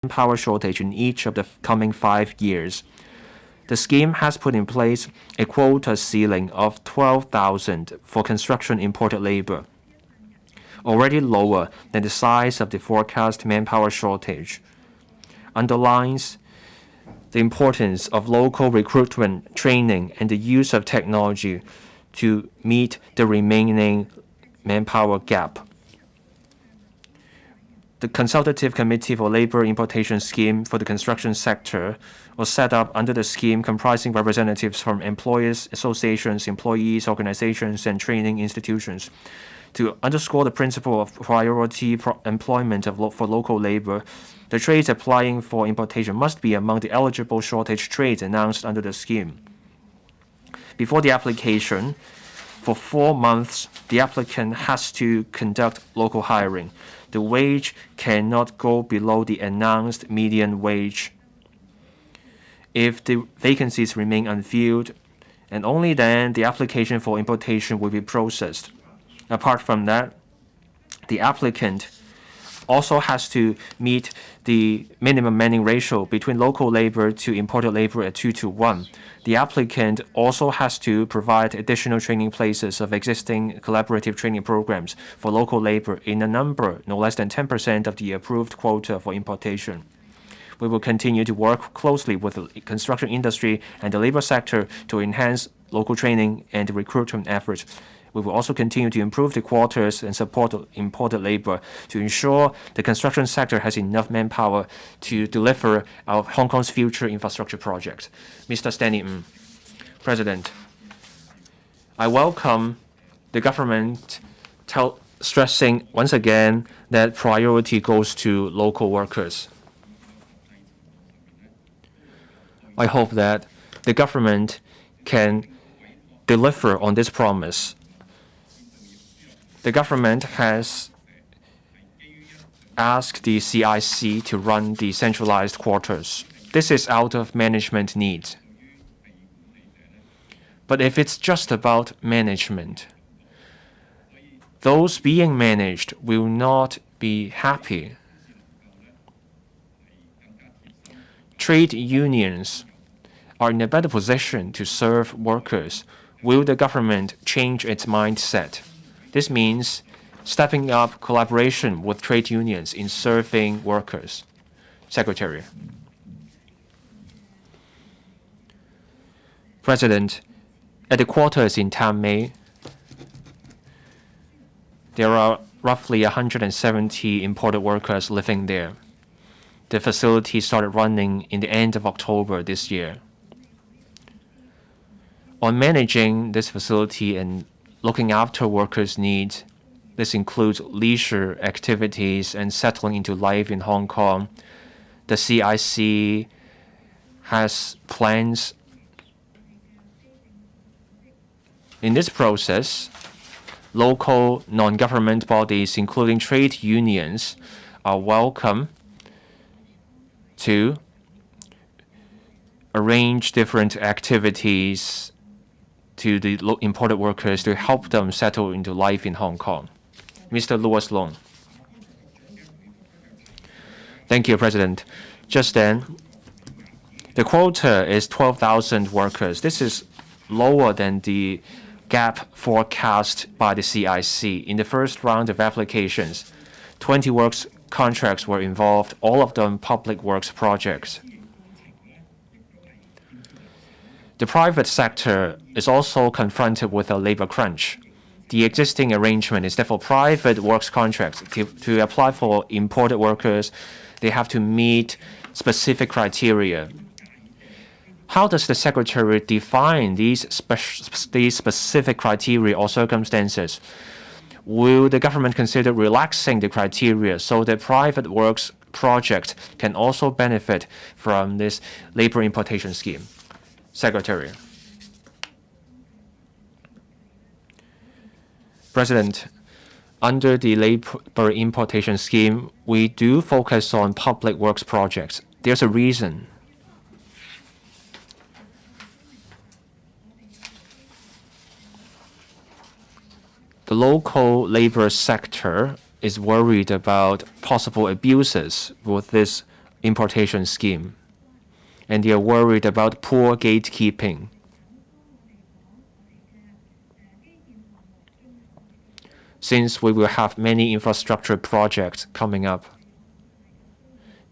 manpower shortage in each of the coming 5 years. The scheme has put in place a quota ceiling of 12,000 for construction imported labor, already lower than the size of the forecast manpower shortage, underlines the importance of local recruitment, training, and the use of technology to meet the remaining manpower gap. The Consultative Committee for Labor Importation Scheme for the construction sector was set up under the scheme, comprising representatives from employers, associations, employees, organizations, and training institutions. To underscore the principle of priority employment for local labor, the trades applying for importation must be among the eligible shortage trades announced under the scheme. Before the application, for 4 months, the applicant has to conduct local hiring. The wage cannot go below the announced median wage if the vacancies remain unfilled, and only then the application for importation will be processed. Apart from that, the applicant also has to meet the minimum manning ratio between local labor to imported labor at 2:1. The applicant also has to provide additional training places of existing collaborative training programs for local labor in a number no less than 10% of the approved quota for importation. We will continue to work closely with the construction industry and the labor sector to enhance local training and recruitment efforts. We will also continue to improve the quarters and support imported labor to ensure the construction sector has enough manpower to deliver our Hong Kong's future infrastructure projects. Mr. Stanley President, I welcome the government stressing once again that priority goes to local workers. I hope that the government can deliver on this promise. The government has asked the CIC to run the centralized quarters. This is out of management needs. But if it's just about management, those being managed will not be happy. Trade unions are in a better position to serve workers. Will the government change its mindset? This means stepping up collaboration with trade unions in serving workers. Secretary. President, at the quarters in Taipei, there are roughly 170 imported workers living there. The facility started running in the end of October this year. On managing this facility and looking after workers' needs, this includes leisure activities and settling into life in Hong Kong. The CIC has plans. In this process, local non-government bodies, including trade unions, are welcome to arrange different activities to the imported workers to help them settle into life in Hong Kong. Mr. Louis Long. Thank you, President. Just then, the quota is 12,000 workers. This is lower than the gap forecast by the CIC. In the first round of applications, 20 works contracts were involved, all of them public works projects. The private sector is also confronted with a labor crunch. The existing arrangement is that for private works contracts, to apply for imported workers, they have to meet specific criteria. How does the Secretary define these specific criteria or circumstances? Will the government consider relaxing the criteria so that private works projects can also benefit from this labor importation scheme? Secretary. President, under the labor importation scheme, we do focus on public works projects. There's a reason. The local labor sector is worried about possible abuses with this importation scheme, and they are worried about poor gatekeeping. Since we will have many infrastructure projects coming up,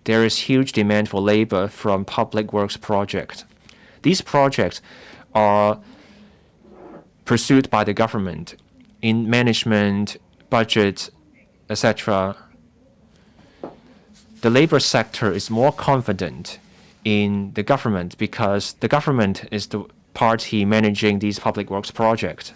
there is huge demand for labor from public works projects. These projects are pursued by the government in management, budget, etc. The labor sector is more confident in the government because the government is the party managing these public works projects.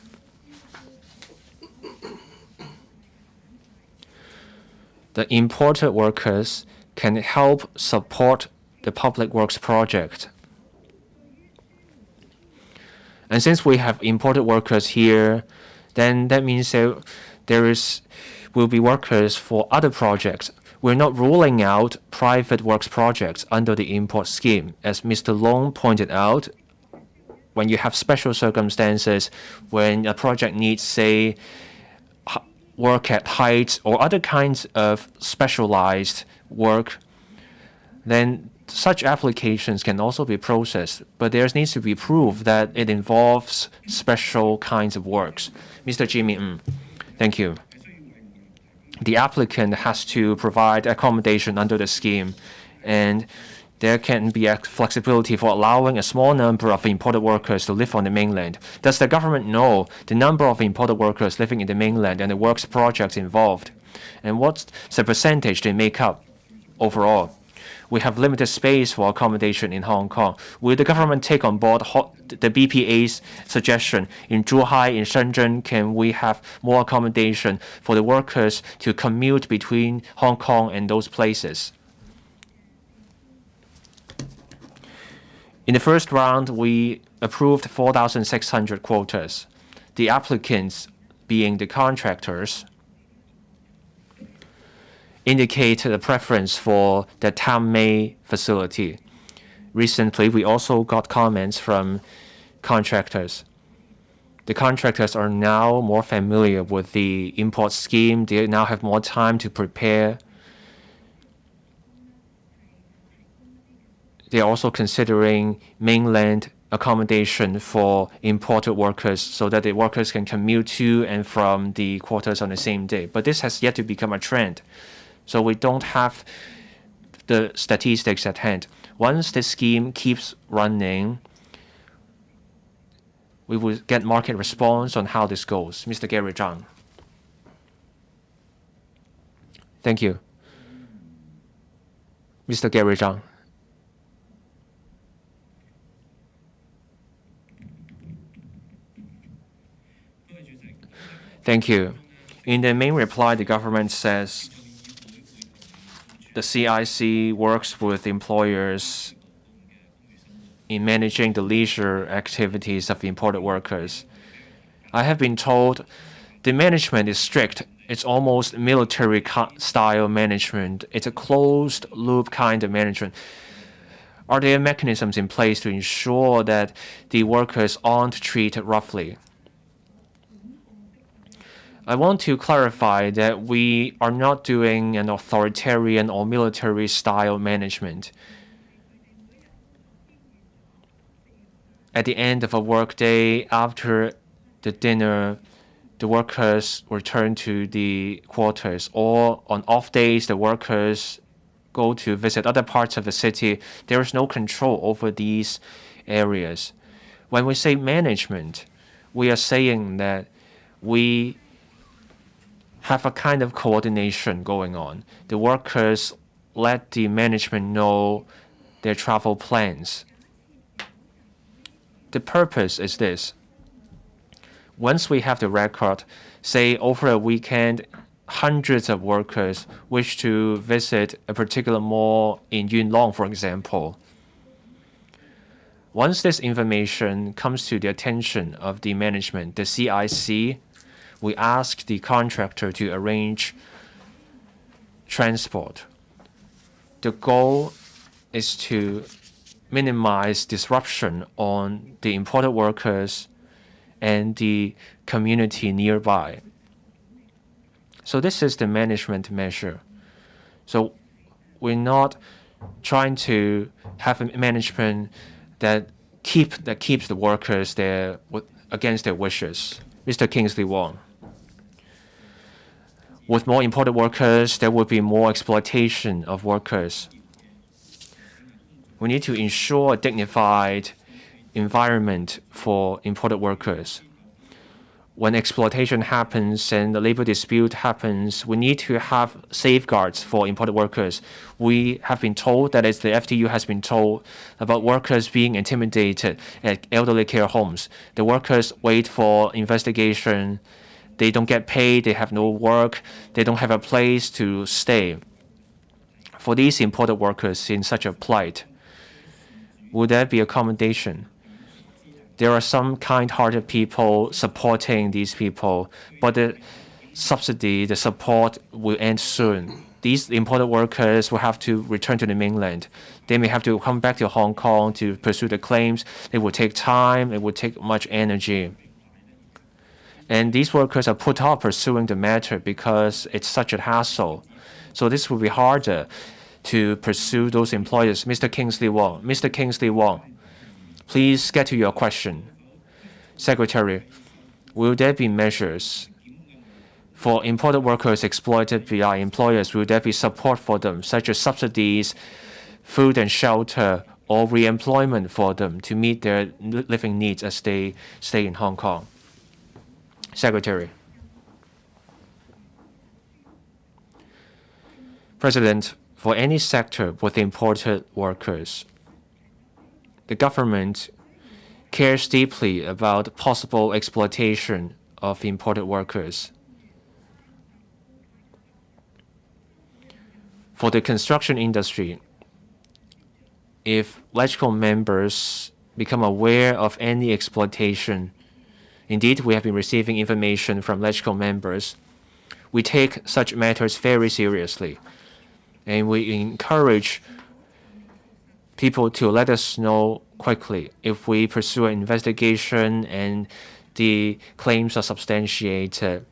The imported workers can help support the public works project. And since we have imported workers here, then that means there will be workers for other projects. We're not ruling out private works projects under the import scheme. As Mr. Long pointed out, when you have special circumstances, when a project needs, say, work at height or other kinds of specialized work, then such applications can also be processed, but there needs to be proof that it involves special kinds of works. Mr. Jimmy, thank you. The applicant has to provide accommodation under the scheme, and there can be a flexibility for allowing a small number of imported workers to live on the mainland. Does the government know the number of imported workers living in the mainland and the works projects involved? And what's the percentage they make up overall? We have limited space for accommodation in Hong Kong. Will the government take on board the BPA's suggestion? In Zhuhai, in Shenzhen, can we have more accommodation for the workers to commute between Hong Kong and those places? In the first round, we approved 4,600 quotas. The applicants, being the contractors, indicated a preference for the Tampei facility. Recently, we also got comments from contractors. The contractors are now more familiar with the import scheme. They now have more time to prepare. They are also considering mainland accommodation for imported workers so that the workers can commute to and from the quarters on the same day. But this has yet to become a trend. So we don't have the statistics at hand. Once the scheme keeps running, we will get market response on how this goes. Mr. Gary Zhang. Thank you. Mr. Gary Zhang. Thank you. In the main reply, the government says the CIC works with employers in managing the leisure activities of imported workers. I have been told the management is strict. It's almost military-style management. It's a closed-loop kind of management. Are there mechanisms in place to ensure that the workers aren't treated roughly? I want to clarify that we are not doing an authoritarian or military-style management. At the end of a workday, after the dinner, the workers return to the quarters, or on off days, the workers go to visit other parts of the city. There is no control over these areas. When we say management, we are saying that we have a kind of coordination going on. The workers let the management know their travel plans. The purpose is this. Once we have the record, say over a weekend, hundreds of workers wish to visit a particular mall in Yuen Long, for example. Once this information comes to the attention of the management, the CIC, we ask the contractor to arrange transport. The goal is to minimize disruption on the imported workers and the community nearby. So this is the management measure. So we're not trying to have a management that keeps the workers there against their wishes. Mr. Kingsley Wong. With more imported workers, there will be more exploitation of workers. We need to ensure a dignified environment for imported workers. When exploitation happens and the labor dispute happens, we need to have safeguards for imported workers. We have been told, that is, the FTU has been told about workers being intimidated at elderly care homes. The workers wait for investigation. They don't get paid. They have no work. They don't have a place to stay. For these imported workers in such a plight, would there be accommodation? There are some kind-hearted people supporting these people, but the subsidy, the support will end soon. These imported workers will have to return to the mainland. They may have to come back to Hong Kong to pursue the claims. It will take time. It will take much energy. And these workers are put off pursuing the matter because it's such a hassle. So this will be harder to pursue those employers. Mr. Kingsley Wong, please get to your question. Secretary, will there be measures for imported workers exploited by employers? Will there be support for them, such as subsidies, food and shelter, or re-employment for them to meet their living needs as they stay in Hong Kong? Secretary. President, for any sector with imported workers, the government cares deeply about possible exploitation of imported workers. For the construction industry, if LegCo members become aware of any exploitation, indeed we have been receiving information from LegCo members, we take such matters very seriously, and we encourage people to let us know quickly if we pursue an investigation and the claims are substantiated.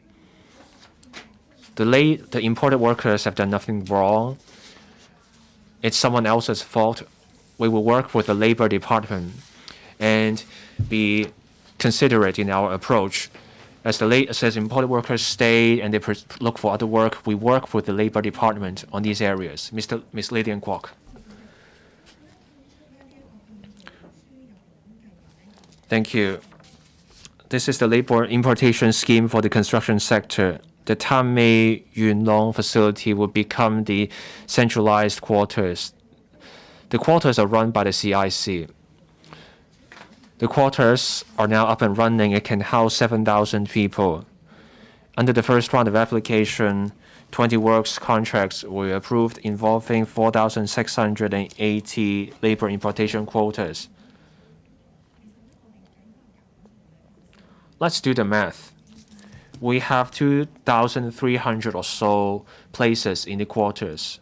The imported workers have done nothing wrong. It's someone else's fault. We will work with the Labor Department and be considerate in our approach. As imported workers stay and they look for other work, we work with the Labor Department on these areas. Ms. Lydian Kwok. Thank you. This is the labor importation scheme for the construction sector. The Tanmei Yunlong facility will become the centralized quarters. The quarters are run by the CIC. The quarters are now up and running. It can house 7,000 people. Under the first round of application, 20 works contracts were approved involving 4,680 labor importation quotas. Let's do the math. We have 2,300 or so places in the quarters.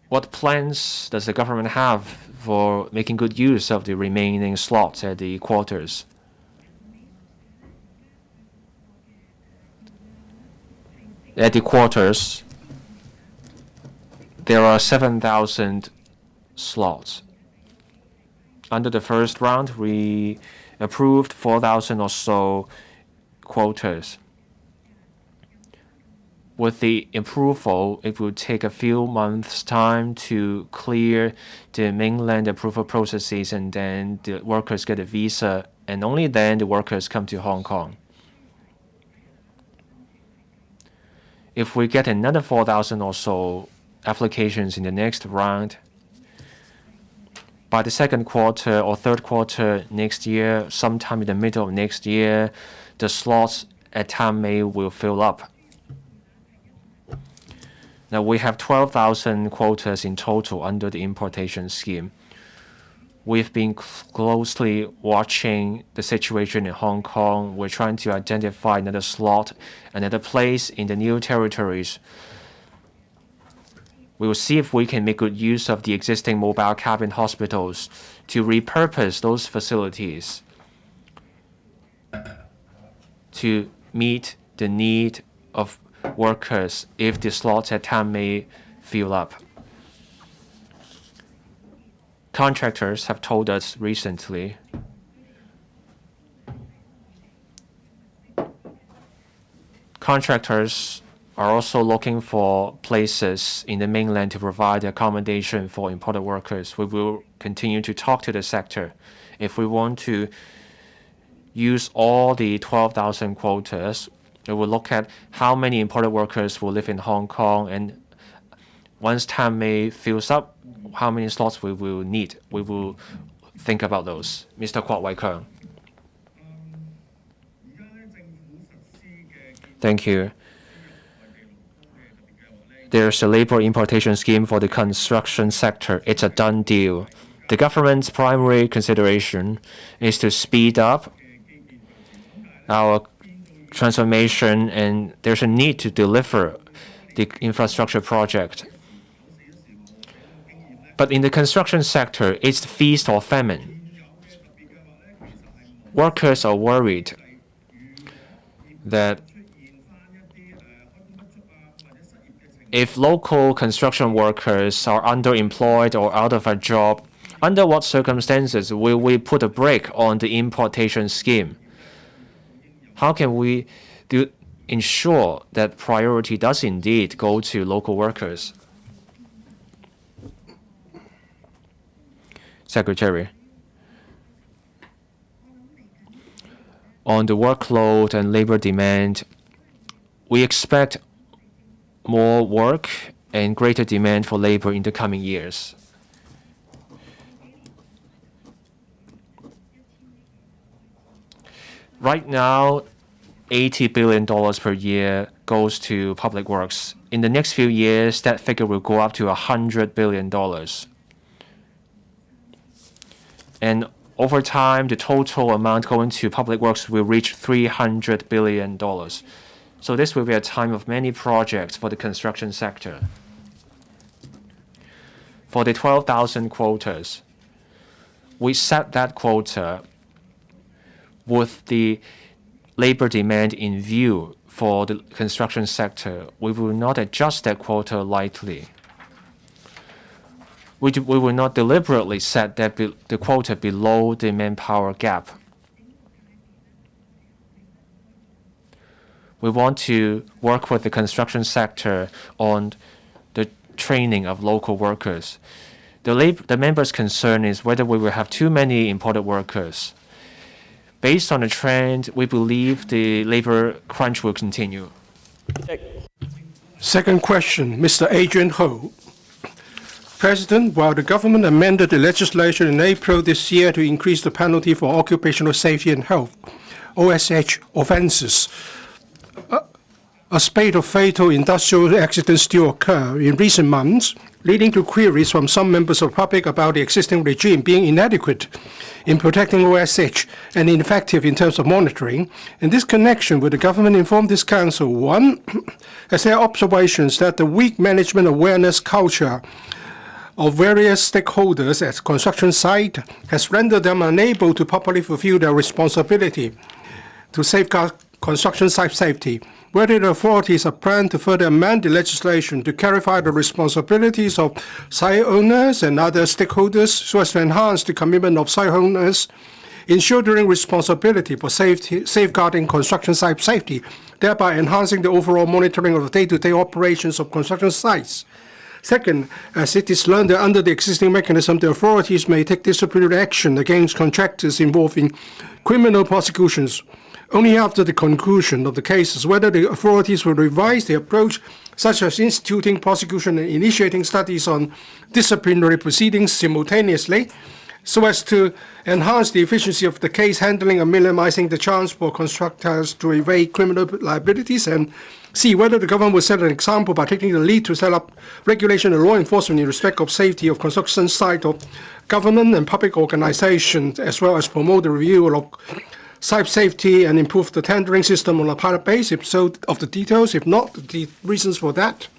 What plans does the government have for making good use of the remaining slots at the quarters? At the quarters, there are 7,000 slots. Under the first round, we approved 4,000 or so quotas. With the approval, it will take a few months' time to clear the mainland approval processes, and then the workers get a visa, and only then the workers come to Hong Kong. If we get another 4,000 or so applications in the next round, by the second quarter or third quarter next year, sometime in the middle of next year, the slots at Tanmei will fill up. Now we have 12,000 quotas in total under the importation scheme. We've been closely watching the situation in Hong Kong. We're trying to identify another slot, another place in the new territories. We will see if we can make good use of the existing mobile cabin hospitals to repurpose those facilities to meet the need of workers if the slots at TMHK fill up. Contractors have told us recently contractors are also looking for places in the mainland to provide accommodation for imported workers. We will continue to talk to the sector. If we want to use all the 12,000 quotas, we will look at how many imported workers will live in Hong Kong, and once TMHK fills up, how many slots we will need. We will think about those. Mr. Kwok Wai-Keung. Thank you. There's a labor importation scheme for the construction sector. It's a done deal. The government's primary consideration is to speed up our transformation, and there's a need to deliver the infrastructure project. But in the construction sector, it's feast or famine. Workers are worried that if local construction workers are underemployed or out of a job, under what circumstances will we put a brake on the importation scheme? How can we ensure that priority does indeed go to local workers? Secretary. On the workload and labor demand, we expect more work and greater demand for labor in the coming years. Right now, $80 billion per year goes to public works. In the next few years, that figure will go up to $100 billion. And over time, the total amount going to public works will reach $300 billion. So this will be a time of many projects for the construction sector. For the 12,000 quotas, we set that quota with the labor demand in view for the construction sector. We will not adjust that quota lightly. We will not deliberately set the quota below the manpower gap. We want to work with the construction sector on the training of local workers. The members' concern is whether we will have too many imported workers. Based on the trend, we believe the labor crunch will continue. Second question, Mr. Adrian Ho. President, while the government amended the legislation in April this year to increase the penalty for occupational safety and health, OSH offences, a spate of fatal industrial accidents still occur in recent months, leading to queries from some members of the public about the existing regime being inadequate in protecting OSH and ineffective in terms of monitoring. In this connection, will the government inform this council, one, has there observations that the weak management awareness culture of various stakeholders at construction site has rendered them unable to properly fulfill their responsibility to safeguard construction site safety? Whether the authorities are planning to further amend the legislation to clarify the responsibilities of site owners and other stakeholders so as to enhance the commitment of site owners in shouldering responsibility for safeguarding construction site safety, thereby enhancing the overall monitoring of the day-to-day operations of construction sites. Second, as it is learned that under the existing mechanism, the authorities may take disciplinary action against contractors involving criminal prosecutions only after the conclusion of the cases. Whether the authorities will revise their approach, such as instituting prosecution and initiating studies on disciplinary proceedings simultaneously, so as to enhance the efficiency of the case handling and minimizing the chance for constructors to evade criminal liabilities, and see whether the government will set an example by taking the lead to set up regulation and law enforcement in respect of safety of construction site of government and public organizations, as well as promote the review of site safety and improve the tendering system on a pilot basis. If so, of the details, if not, the reasons for that.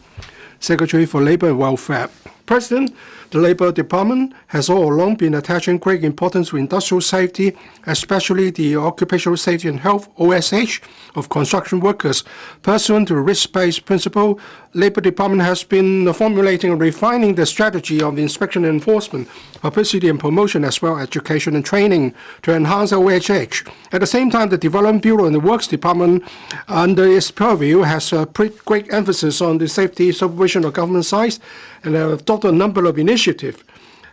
Secretary for Labour and Welfare. President, the Labour Department has all along been attaching great importance to industrial safety, especially the occupational safety and health (OSH) of construction workers. Pursuant to the risk-based principle, Labour Department has been formulating and refining the strategy of inspection and enforcement, publicity and promotion, as well as education and training to enhance OSH. At the same time, the Development Bureau and the Works Department, under its purview, has put great emphasis on the safety supervision of government sites and adopted a number of initiatives.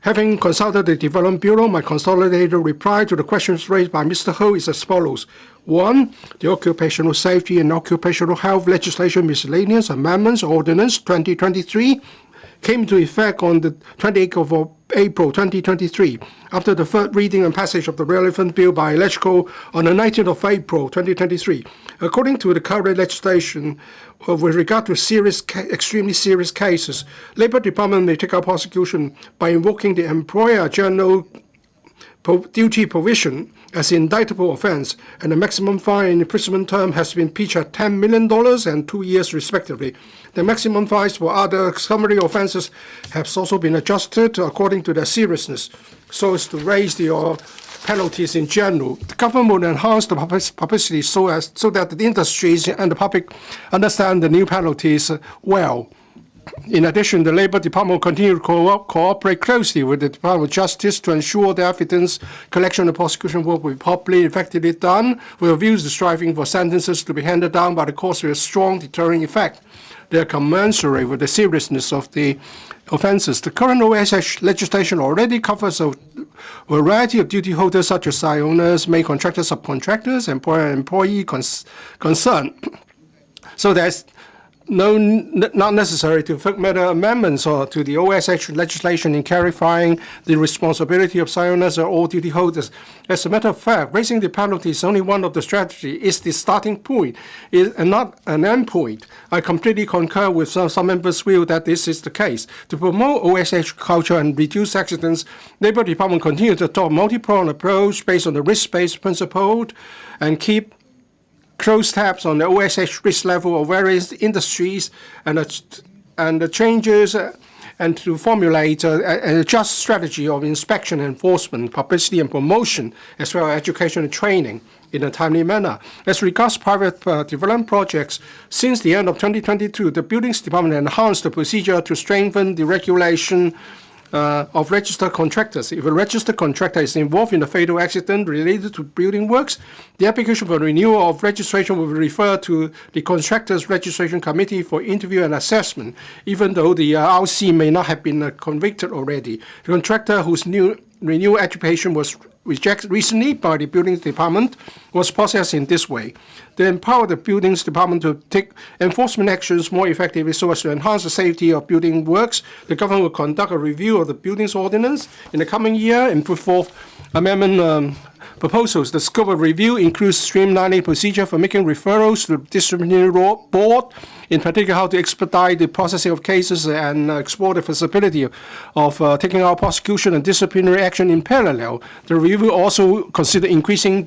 Having consulted the Development Bureau, my consolidated reply to the questions raised by Mr. Ho is as follows. 1. The Occupational Safety and Occupational Health Legislation Miscellaneous Amendments Ordinance 2023 came into effect on the 28th of April 2023, after the third reading and passage of the relevant bill by LegCo on the 19th of April 2023. According to the current legislation, with regard to extremely serious cases, Labour Department may take up prosecution by invoking the Employer General Duty provision as an indictable offence, and the maximum fine and imprisonment term has been pitched at $10 million and 2 years respectively. The maximum fines for other summary offences have also been adjusted according to their seriousness, so as to raise the penalties in general. The government will enhance the publicity so that the industries and the public understand the new penalties well. In addition, the Labour Department will continue to cooperate closely with the Department of Justice to ensure the evidence collection and prosecution work will be properly and effectively done, with a view to striving for sentences to be handed down by the courts with a strong deterring effect. They are commensurate with the seriousness of the offences. The current OSH legislation already covers a variety of duty holders such as site owners, main contractors, subcontractors, employer and employee concerned. So there's not necessary to make amendments or to the OSH legislation in clarifying the responsibility of site owners or all duty holders. As a matter of fact, raising the penalty is only one of the strategies. It's the starting point, and not an end point. I completely concur with some members' view that this is the case. To promote OSH culture and reduce accidents, Labour Department continues to adopt a multi-pronged approach based on the risk-based principle and keep close tabs on the OSH risk level of various industries and the changes and to formulate an adjust strategy of inspection and enforcement, publicity and promotion, as well as education and training in a timely manner. As regards private development projects, since the end of 2022, the Buildings Department enhanced the procedure to strengthen the regulation of registered contractors. If a registered contractor is involved in a fatal accident related to building works, the application for renewal of registration will be referred to the Contractors Registration Committee for interview and assessment, even though the RC may not have been convicted already. The contractor whose renewal application was rejected recently by the Buildings Department was processed in this way. They empower the Buildings Department to take enforcement actions more effectively so as to enhance the safety of building works. The government will conduct a review of the Buildings Ordinance in the coming year and put forth amendment proposals. The scope of review includes streamlining procedure for making referrals to the disciplinary board, in particular how to expedite the processing of cases and explore the feasibility of taking out prosecution and disciplinary action in parallel. The review will also consider increasing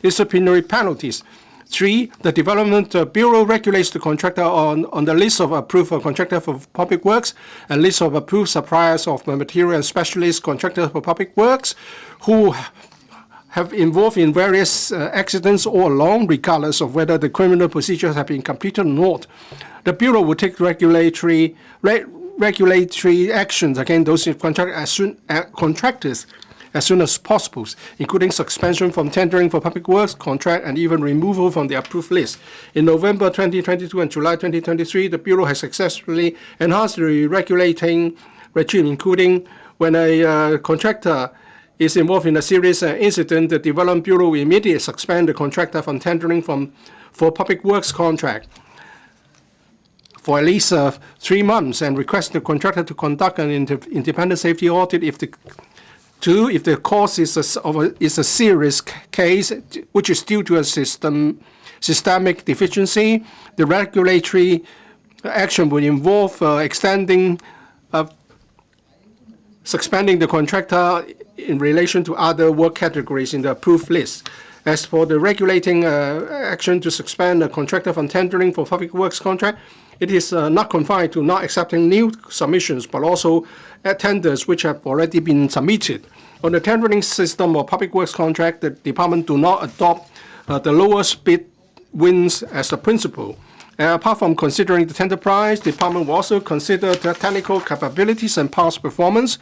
disciplinary penalties. 3. The Development Bureau regulates the contractor on the list of approved contractor for public works and list of approved suppliers of material and specialist contractors for public works who have involved in various accidents all along, regardless of whether the criminal procedures have been completed or not. The Bureau will take regulatory actions against those contractors as soon as possible, including suspension from tendering for public works contract and even removal from the approved list. In November 2022 and July 2023, the Bureau has successfully enhanced the regulating regime, including when a contractor is involved in a serious incident, the Development Bureau will immediately suspend the contractor from tendering for public works contract for at least 3 months and request the contractor to conduct an independent safety audit if the cause is a serious case which is due to a systemic deficiency. The regulatory action will involve suspending the contractor in relation to other work categories in the approved list. As for the regulating action to suspend a contractor from tendering for public works contract, It is not confined to not accepting new submissions, but also tenders which have already been submitted. On the tendering system or public works contract, the department do not adopt the lowest bid wins as the principle. Apart from considering the tender price, the department will also consider the technical capabilities and past performance,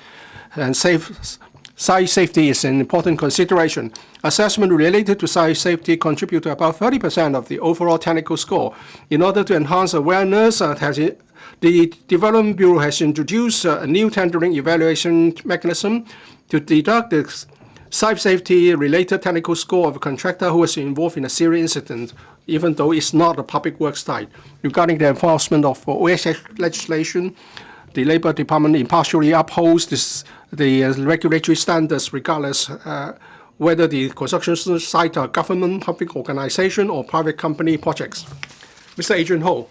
and site safety is an important consideration. Assessment related to site safety contribute to about 30% of the overall technical score. In order to enhance awareness, the Development Bureau has introduced a new tendering evaluation mechanism to deduct the site safety-related technical score of a contractor who was involved in a serious incident, even though it's not a public works site. Regarding the enforcement of OSH legislation, the Labor Department impartially upholds the regulatory standards regardless whether the construction site are government, public organization, or private company projects. Mr. Adrian Ho.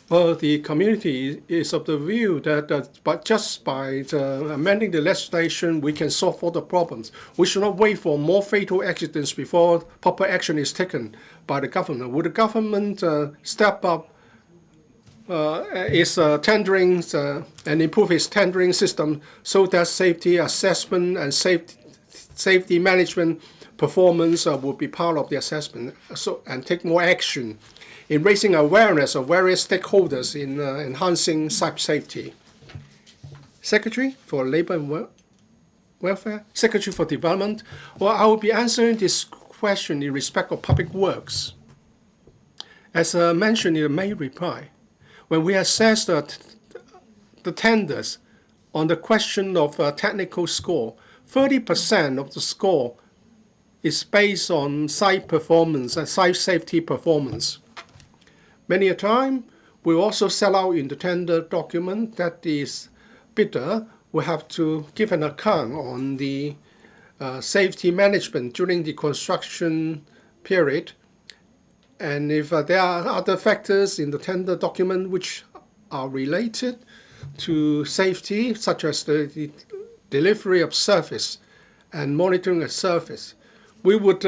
Well, the community is of the view that but just by amending the legislation, we can solve all the problems. We should not wait for more fatal accidents before proper action is taken by the government. Would the government step up its tendering and improve its tendering system so that safety assessment and safety management performance will be part of the assessment, and take more action in raising awareness of various stakeholders in enhancing site safety. Secretary for Labor and Welfare, Secretary for Development. Well, I will be answering this question in respect of public works. As mentioned in the May reply, when we assess the tenders on the question of technical score, 30% of the score is based on site performance and site safety performance. Many a time, we also set out in the tender document that the bidder will have to give an account on the safety management during the construction period. And if there are other factors in the tender document which are related to safety, such as the delivery of service and monitoring of service, we would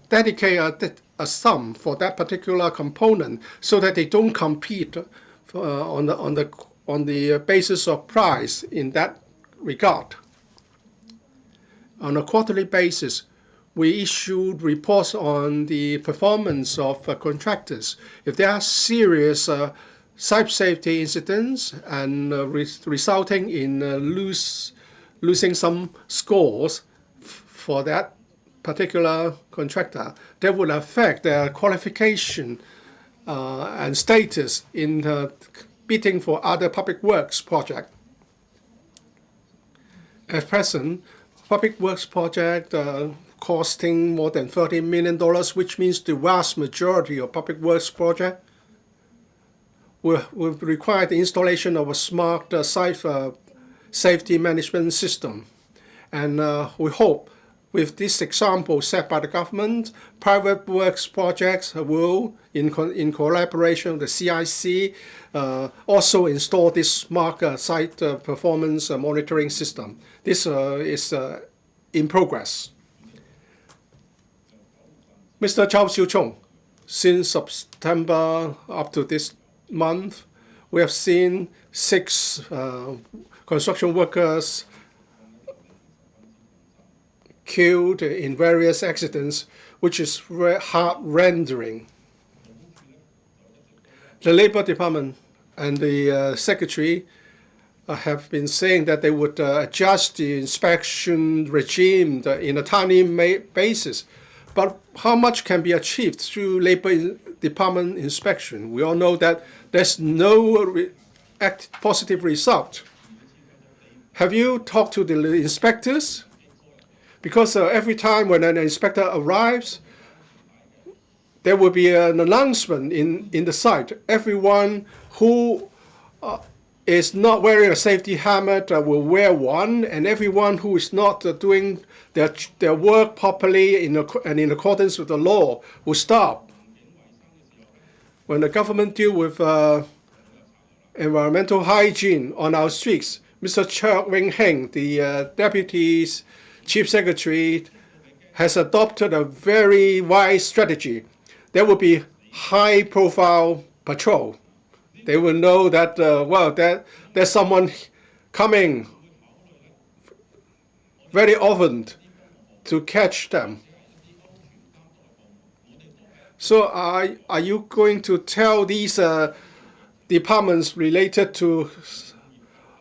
dedicate a sum for that particular component so that they don't compete on the basis of price in that regard. On a quarterly basis, we issued reports on the performance of contractors. If there are serious site safety incidents and resulting in losing some scores for that particular contractor, that would affect their qualification and status in bidding for other public works projects. At present, public works project costing more than $30 million, which means the vast majority of public works projects will require the installation of a smart site safety management system. And we hope with this example set by the government, private works projects will, in collaboration with the CIC, also install this smart site performance monitoring system. This is in progress. Mr. Chow Siu-chung, since September up to this month, we have seen 6 construction workers killed in various accidents, which is heart-rending. The Labor Department and the Secretary have been saying that they would adjust the inspection regime in a timely basis. But how much can be achieved through Labor Department inspection? We all know that there's no positive result. Have you talked to the inspectors? Because every time when an inspector arrives, there will be an announcement in the site. Everyone who is not wearing a safety helmet will wear one, and everyone who is not doing their work properly and in accordance with the law will stop. When the government deals with environmental hygiene on our streets, Mr. Chok Wing-heng, the Deputy Chief Secretary, has adopted a very wise strategy. There will be high-profile patrol. They will know that, there's someone coming very often to catch them. So are you going to tell these departments related to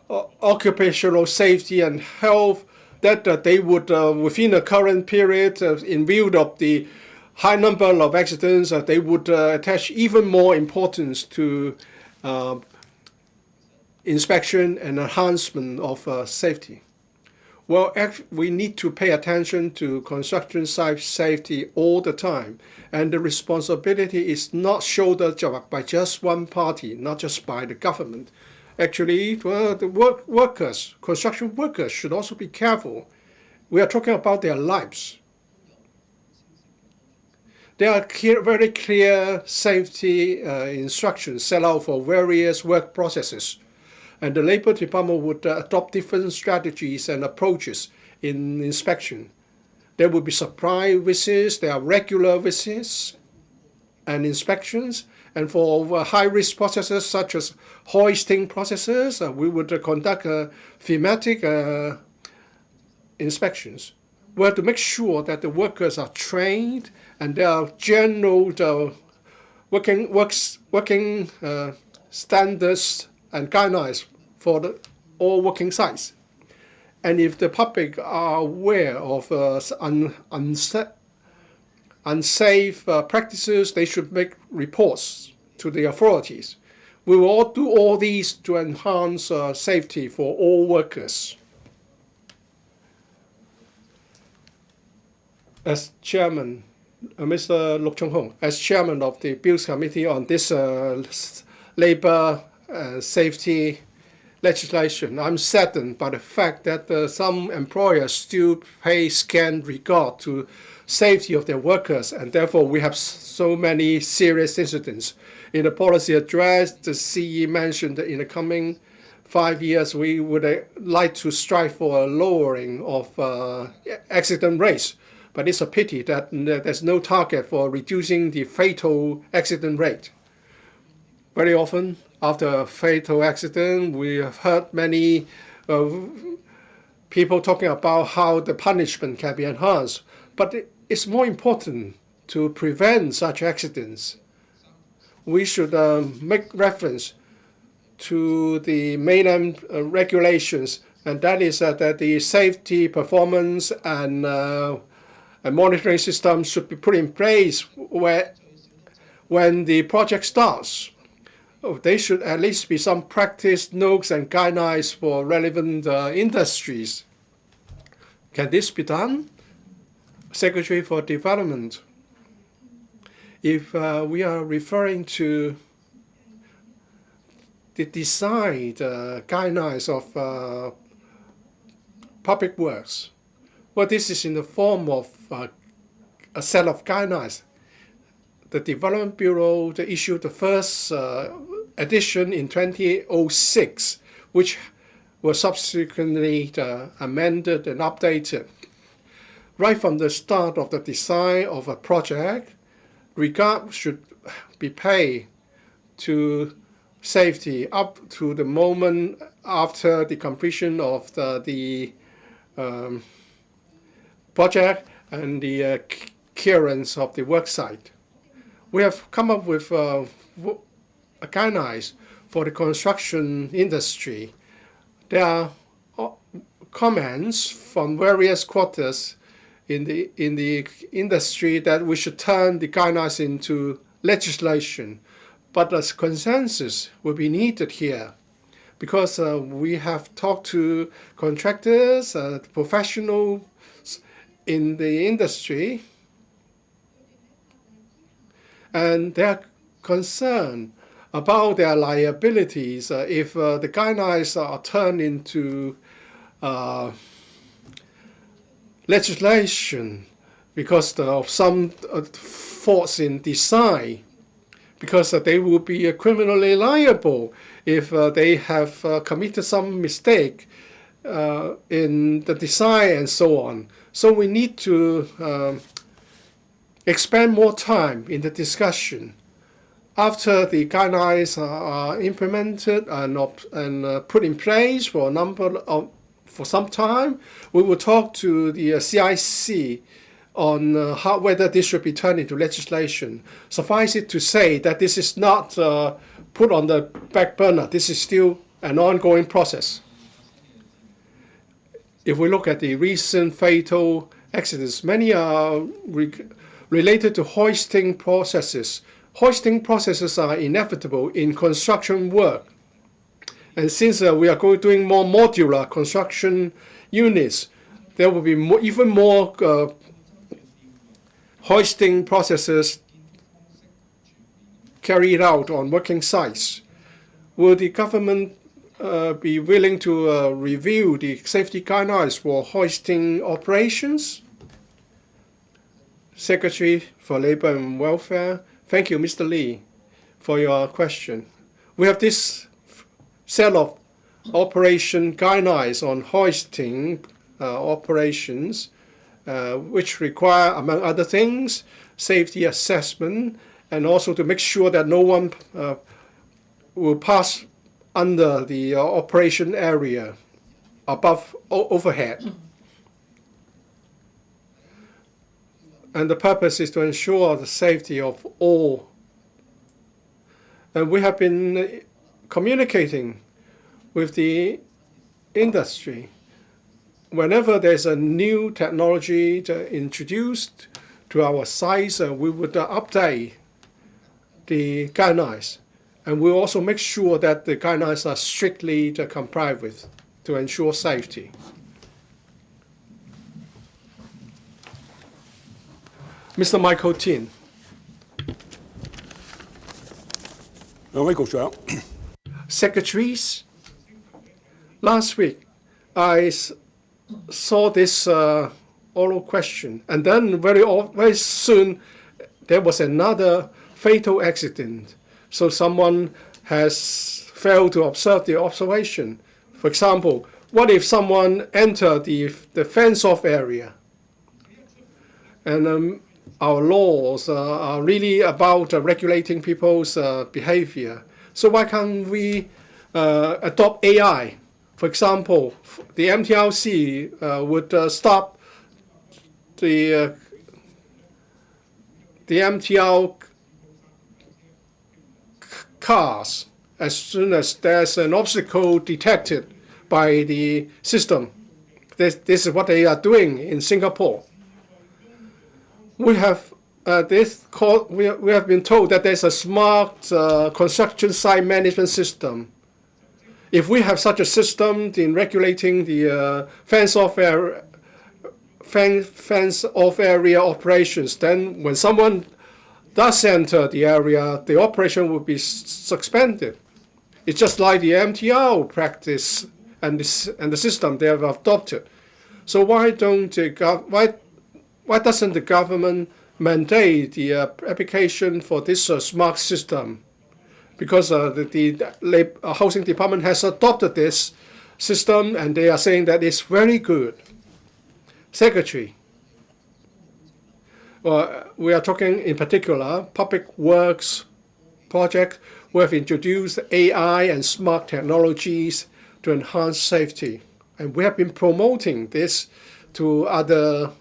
occupational safety and health that they would, within the current period, in view of the high number of accidents, they would attach even more importance to inspection and enhancement of safety? Well, we need to pay attention to construction site safety all the time. And the responsibility is not shouldered by just one party, not just by the government. Actually, the workers, construction workers, should also be careful. We are talking about their lives. There are very clear safety instructions set out for various work processes. And the Labor Department would adopt different strategies and approaches in inspection. There will be surprise visits, there are regular visits and inspections. And for high-risk processes such as hoisting processes, we would conduct thematic inspections. We have to make sure that the workers are trained and there are general working standards and guidelines for all working sites. And if the public are aware of unsafe practices, they should make reports to the authorities. We will all do all these to enhance safety for all workers. As chairman, Mr. Luk Chung-hung, as chairman of the Bills Committee on this labor safety legislation, I'm saddened by the fact that some employers still pay scant regard to safety of their workers, and therefore we have so many serious incidents. In the policy address, the CE mentioned that in the coming 5 years, we would like to strive for a lowering of accident rates. But it's a pity that there's no target for reducing the fatal accident rate. Very often, after a fatal accident, we have heard many people talking about how the punishment can be enhanced. But it's more important to prevent such accidents. We should make reference to the mainland regulations, and that is that the safety, performance, and monitoring system should be put in place when the project starts. There should at least be some practice notes and guidelines for relevant industries. Can this be done? Secretary for Development, if we are referring to the design guidelines of public works, well, this is in the form of a set of guidelines. The Development Bureau issued the first edition in 2006, which was subsequently amended and updated. Right from the start of the design of a project, regard should be paid to safety up to the moment after the completion of the project and the clearance of the work site. We have come up with guidelines for the construction industry. There are comments from various quarters in the industry that we should turn the guidelines into legislation. But a consensus will be needed here because we have talked to contractors, professionals in the industry, and they are concerned about their liabilities if the guidelines are turned into legislation because of some faults in design, because they will be criminally liable if they have committed some mistake in the design and so on. So we need to expend more time in the discussion after the guidelines are implemented and put in place for some time, we will talk to the CIC on whether this should be turned into legislation. Suffice it to say that this is not put on the back burner. This is still an ongoing process. If we look at the recent fatal accidents, many are related to hoisting processes. Hoisting processes are inevitable in construction work. And since we are doing more modular construction units, there will be even more hoisting processes carried out on working sites. Will the government be willing to review the safety guidelines for hoisting operations? Secretary for Labor and Welfare. Thank you, Mr. Lee, for your question. We have this set of operation guidelines on hoisting operations, which require, among other things, safety assessment, and also to make sure that no one will pass under the operation area above overhead. And the purpose is to ensure the safety of all. And we have been communicating with the industry. Whenever there's a new technology introduced to our sites, we would update the guidelines. And we'll also make sure that the guidelines are strictly complied with to ensure safety. Mr. Michael Tin. 兩位局長， Secretaries, last week I saw this oral question, and then very soon there was another fatal accident. So someone has failed to observe the observation. For example, what if someone entered the fence-off area? And our laws are really about regulating people's behavior. So why can't we adopt AI? For example, the MTLC would stop the MTL cars as soon as there's an obstacle detected by the system. This is what they are doing in Singapore. We have we have been told that there's a smart construction site management system. If we have such a system in regulating the fence-off area operations, then when someone does enter the area, the operation will be suspended. It's just like the MTL practice and the system they have adopted. So why doesn't the government mandate the application for this smart system? Because the housing department has adopted this system and they are saying that it's very good. Secretary, we are talking in particular public works project. We have introduced AI and smart technologies to enhance safety, and we have been promoting this to other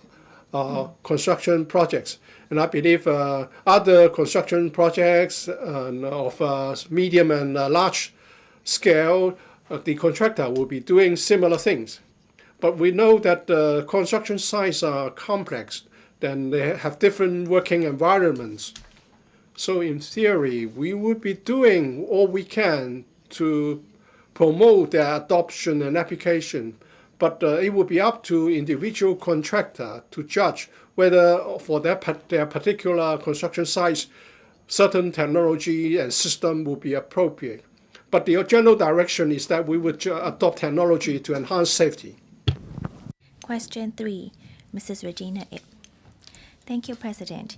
construction projects. And I believe other construction projects of medium and large scale, the contractor will be doing similar things. But we know that the construction sites are complex, then they have different working environments. So in theory, we would be doing all we can to promote their adoption and application. But it would be up to individual contractor to judge whether for their particular construction sites, certain technology and system will be appropriate. But the general direction is that we would adopt technology to enhance safety. Question 3, Mrs. Regina Ip. Thank you, President.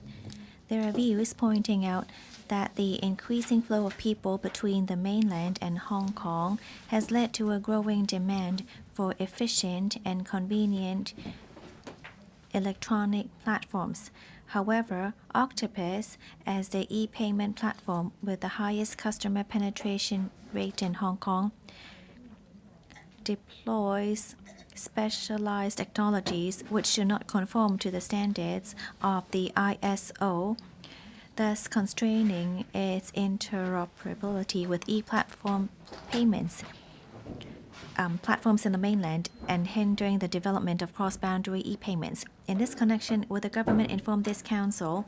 There are views pointing out that the increasing flow of people between the mainland and Hong Kong has led to a growing demand for efficient and convenient electronic platforms However, Octopus, as the e-payment platform with the highest customer penetration rate in Hong Kong, deploys specialized technologies which do not conform to the standards of the ISO, thus constraining its interoperability with e-platform payments platforms in the mainland and hindering the development of cross-boundary e-payments. In this connection, will the government inform this council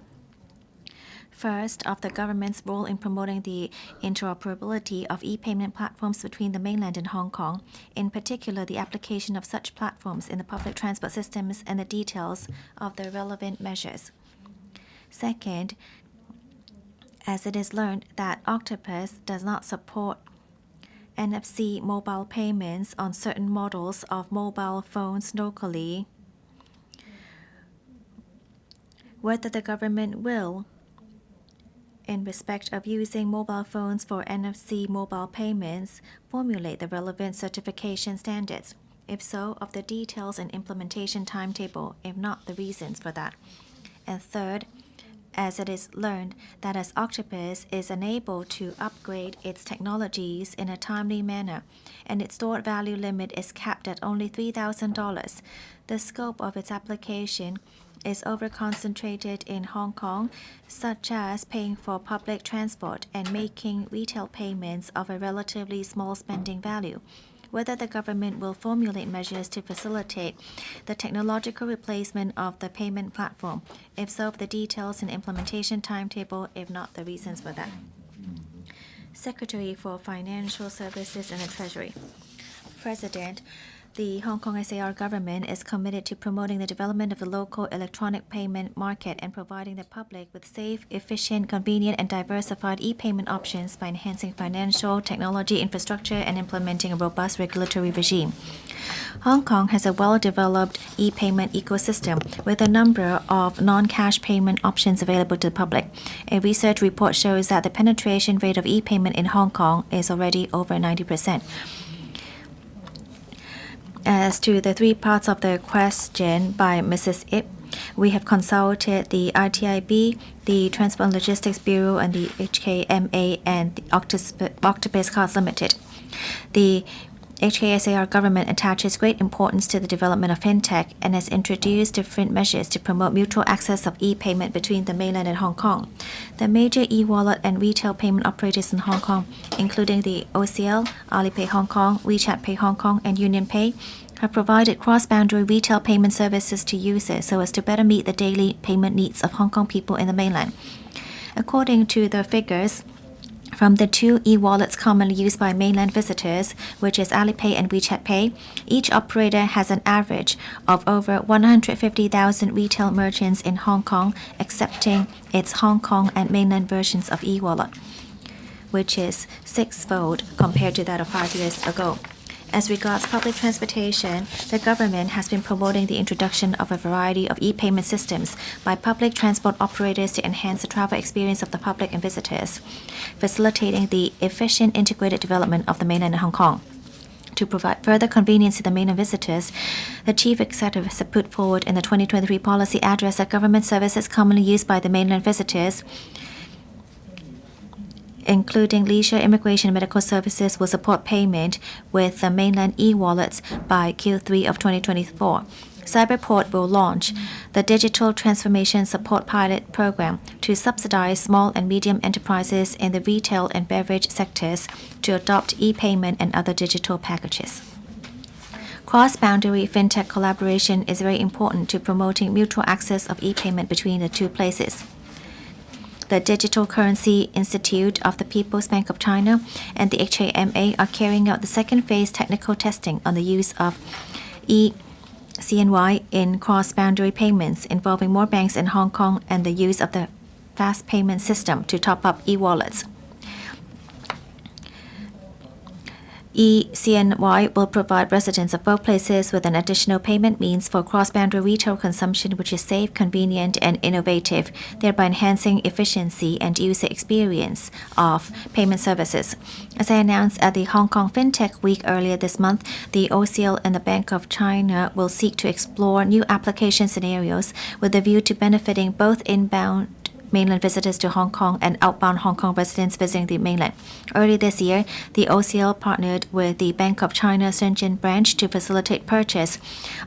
first of the government's role in promoting the interoperability of e-payment platforms between the mainland and Hong Kong, in particular the application of such platforms in the public transport systems and the details of the relevant measures? Second, as it is learned that Octopus does not support NFC mobile payments on certain models of mobile phones locally, whether the government will, in respect of using mobile phones for NFC mobile payments, formulate the relevant certification standards. If so, of the details and implementation timetable, if not, the reasons for that. And third, as it is learned that as Octopus is unable to upgrade its technologies in a timely manner, and its stored value limit is capped at only $3,000, the scope of its application is over-concentrated in Hong Kong, such as paying for public transport and making retail payments of a relatively small spending value. Whether the government will formulate measures to facilitate the technological replacement of the payment platform. If so, the details and implementation timetable, if not, the reasons for that. Secretary for Financial Services and the Treasury. President, the Hong Kong SAR government is committed to promoting the development of the local electronic payment market and providing the public with safe, efficient, convenient, and diversified e-payment options by enhancing financial technology infrastructure and implementing a robust regulatory regime. Hong Kong has a well-developed e-payment ecosystem with a number of non-cash payment options available to the public. A research report shows that the penetration rate of e-payment in Hong Kong is already over 90%. As to the three parts of the question by Mrs. Ip, we have consulted the RTIB, the Transport and Logistics Bureau, and the HKMA and the Octopus Cards Limited. The HKSAR government attaches great importance to the development of fintech and has introduced different measures to promote mutual access of e-payment between the mainland and Hong Kong. The major e-wallet and retail payment operators in Hong Kong, including the OCL, Alipay Hong Kong, WeChat Pay Hong Kong, and Union Pay, have provided cross-boundary retail payment services to users so as to better meet the daily payment needs of Hong Kong people in the mainland. According to the figures from the two e-wallets commonly used by mainland visitors, which is Alipay and WeChat Pay, each operator has an average of over 150,000 retail merchants in Hong Kong accepting its Hong Kong and mainland versions of e-wallet, which is six-fold compared to that of 5 years ago. As regards public transportation, the government has been promoting the introduction of a variety of e-payment systems by public transport operators to enhance the travel experience of the public and visitors, facilitating the efficient integrated development of the mainland and Hong Kong. To provide further convenience to the mainland visitors, the Chief Executive has put forward in the 2023 policy address that government services commonly used by the mainland visitors, including leisure, immigration, and medical services, will support payment with the mainland e-wallets by Q3 of 2024. Cyberport will launch the Digital Transformation Support Pilot Program to subsidize small and medium enterprises in the retail and beverage sectors to adopt e-payment and other digital packages. Cross-boundary fintech collaboration is very important to promoting mutual access of e-payment between the two places. The Digital Currency Institute of the People's Bank of China and the HKMA are carrying out the second phase technical testing on the use of e-CNY in cross-boundary payments involving more banks in Hong Kong and the use of the fast payment system to top up e-wallets. eCNY will provide residents of both places with an additional payment means for cross-boundary retail consumption which is safe, convenient, and innovative, thereby enhancing efficiency and user experience of payment services. As I announced at the Hong Kong FinTech Week earlier this month, the OCL and the Bank of China will seek to explore new application scenarios with a view to benefiting both inbound mainland visitors to Hong Kong and outbound Hong Kong residents visiting the mainland. Early this year, the OCL partnered with the Bank of China Shenzhen branch to facilitate purchase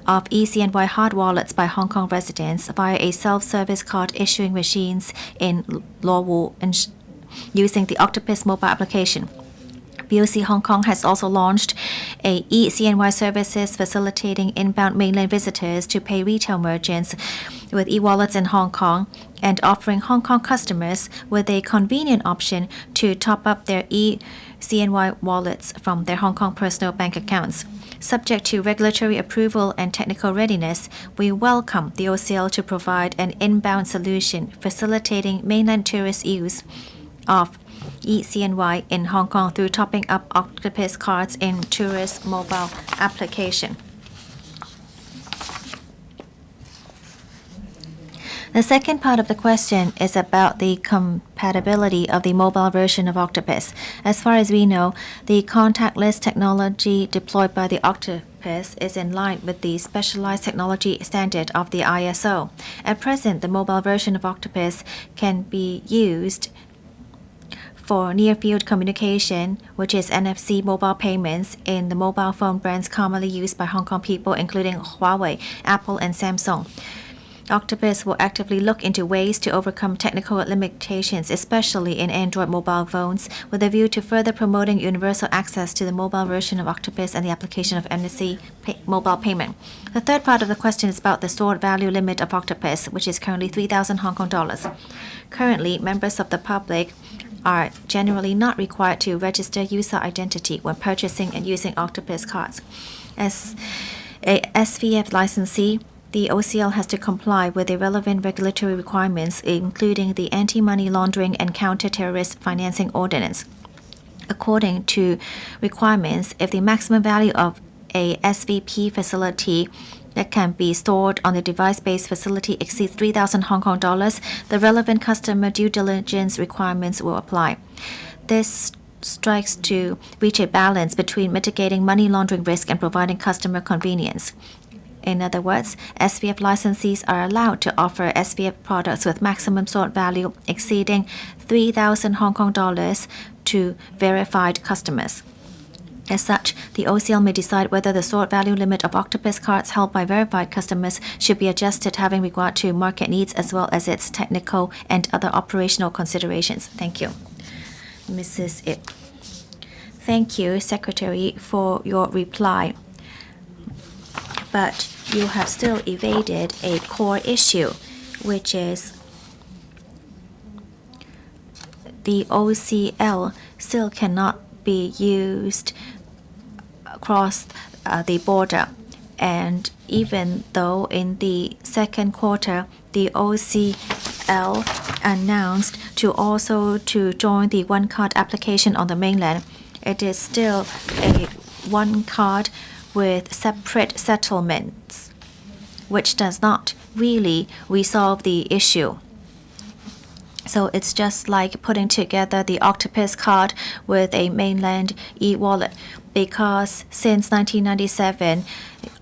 of eCNY hard wallets by Hong Kong residents via a self-service card issuing machines in Luowu and using the Octopus mobile application. BOC Hong Kong has also launched a eCNY services facilitating inbound mainland visitors to pay retail merchants with e-wallets in Hong Kong and offering Hong Kong customers with a convenient option to top up their eCNY wallets from their Hong Kong personal bank accounts. Subject to regulatory approval and technical readiness, we welcome the OCL to provide an inbound solution facilitating mainland tourist use of eCNY in Hong Kong through topping up Octopus cards in tourist mobile application. The second part of the question is about the compatibility of the mobile version of Octopus. As far as we know, the contactless technology deployed by the Octopus is in line with the specialized technology standard of the ISO. At present, the mobile version of Octopus can be used for near-field communication, which is NFC mobile payments in the mobile phone brands commonly used by Hong Kong people, including Huawei, Apple, and Samsung. Octopus will actively look into ways to overcome technical limitations, especially in Android mobile phones, with a view to further promoting universal access to the mobile version of Octopus and the application of NFC mobile payment. The third part of the question is about the stored value limit of Octopus, which is currently 3,000 Hong Kong dollars. Currently, members of the public are generally not required to register user identity when purchasing and using Octopus cards. As a SVF licensee, the OCL has to comply with the relevant regulatory requirements, including the Anti-Money Laundering and Counter-Terrorist Financing Ordinance. According to requirements, if the maximum value of a SVP facility that can be stored on the device-based facility exceeds 3,000 Hong Kong dollars, the relevant customer due diligence requirements will apply. This strikes to reach a balance between mitigating money laundering risk and providing customer convenience. In other words, SVF licensees are allowed to offer SVF products with maximum stored value exceeding 3,000 Hong Kong dollars to verified customers. As such, the OCL may decide whether the stored value limit of Octopus cards held by verified customers should be adjusted having regard to market needs as well as its technical and other operational considerations. Thank you. Mrs. Ip. Thank you, Secretary, for your reply. But you have still evaded a core issue, which is the OCL still cannot be used across the border. And even though in the second quarter, the OCL announced to join the one card application on the mainland, it is still a one card with separate settlements, which does not really resolve the issue. So it's just like putting together the Octopus card with a mainland e-wallet, because since 1997,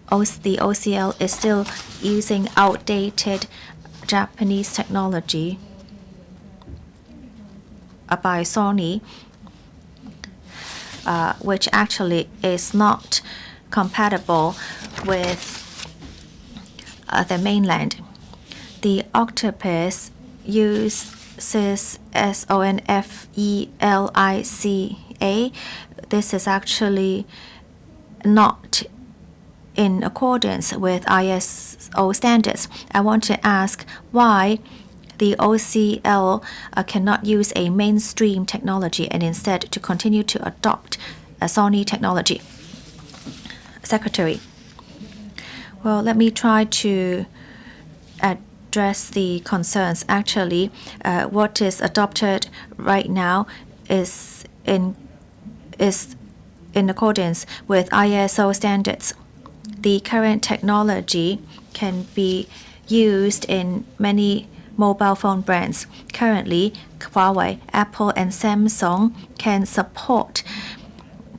the OCL is still using outdated Japanese technology by Sony, which actually is not compatible with the mainland. The Octopus uses SONFELICA. This is actually not in accordance with ISO standards. I want to ask why the OCL cannot use a mainstream technology and instead to continue to adopt a Sony technology. Secretary. Well, let me try to address the concerns. Actually, what is adopted right now is in accordance with ISO standards. The current technology can be used in many mobile phone brands. Currently, Huawei, Apple, and Samsung can support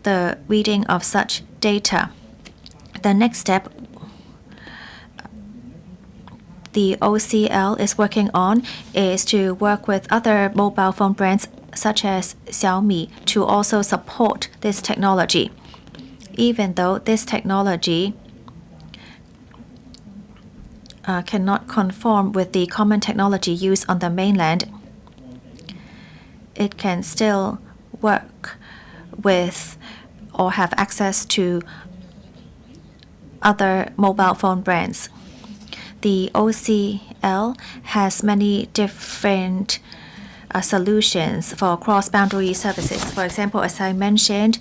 the reading of such data. The next step the OCL is working on is to work with other mobile phone brands such as Xiaomi to also support this technology. Even though this technology cannot conform with the common technology used on the mainland, it can still work with or have access to other mobile phone brands. The OCL has many different solutions for cross-boundary services. For example, as I mentioned,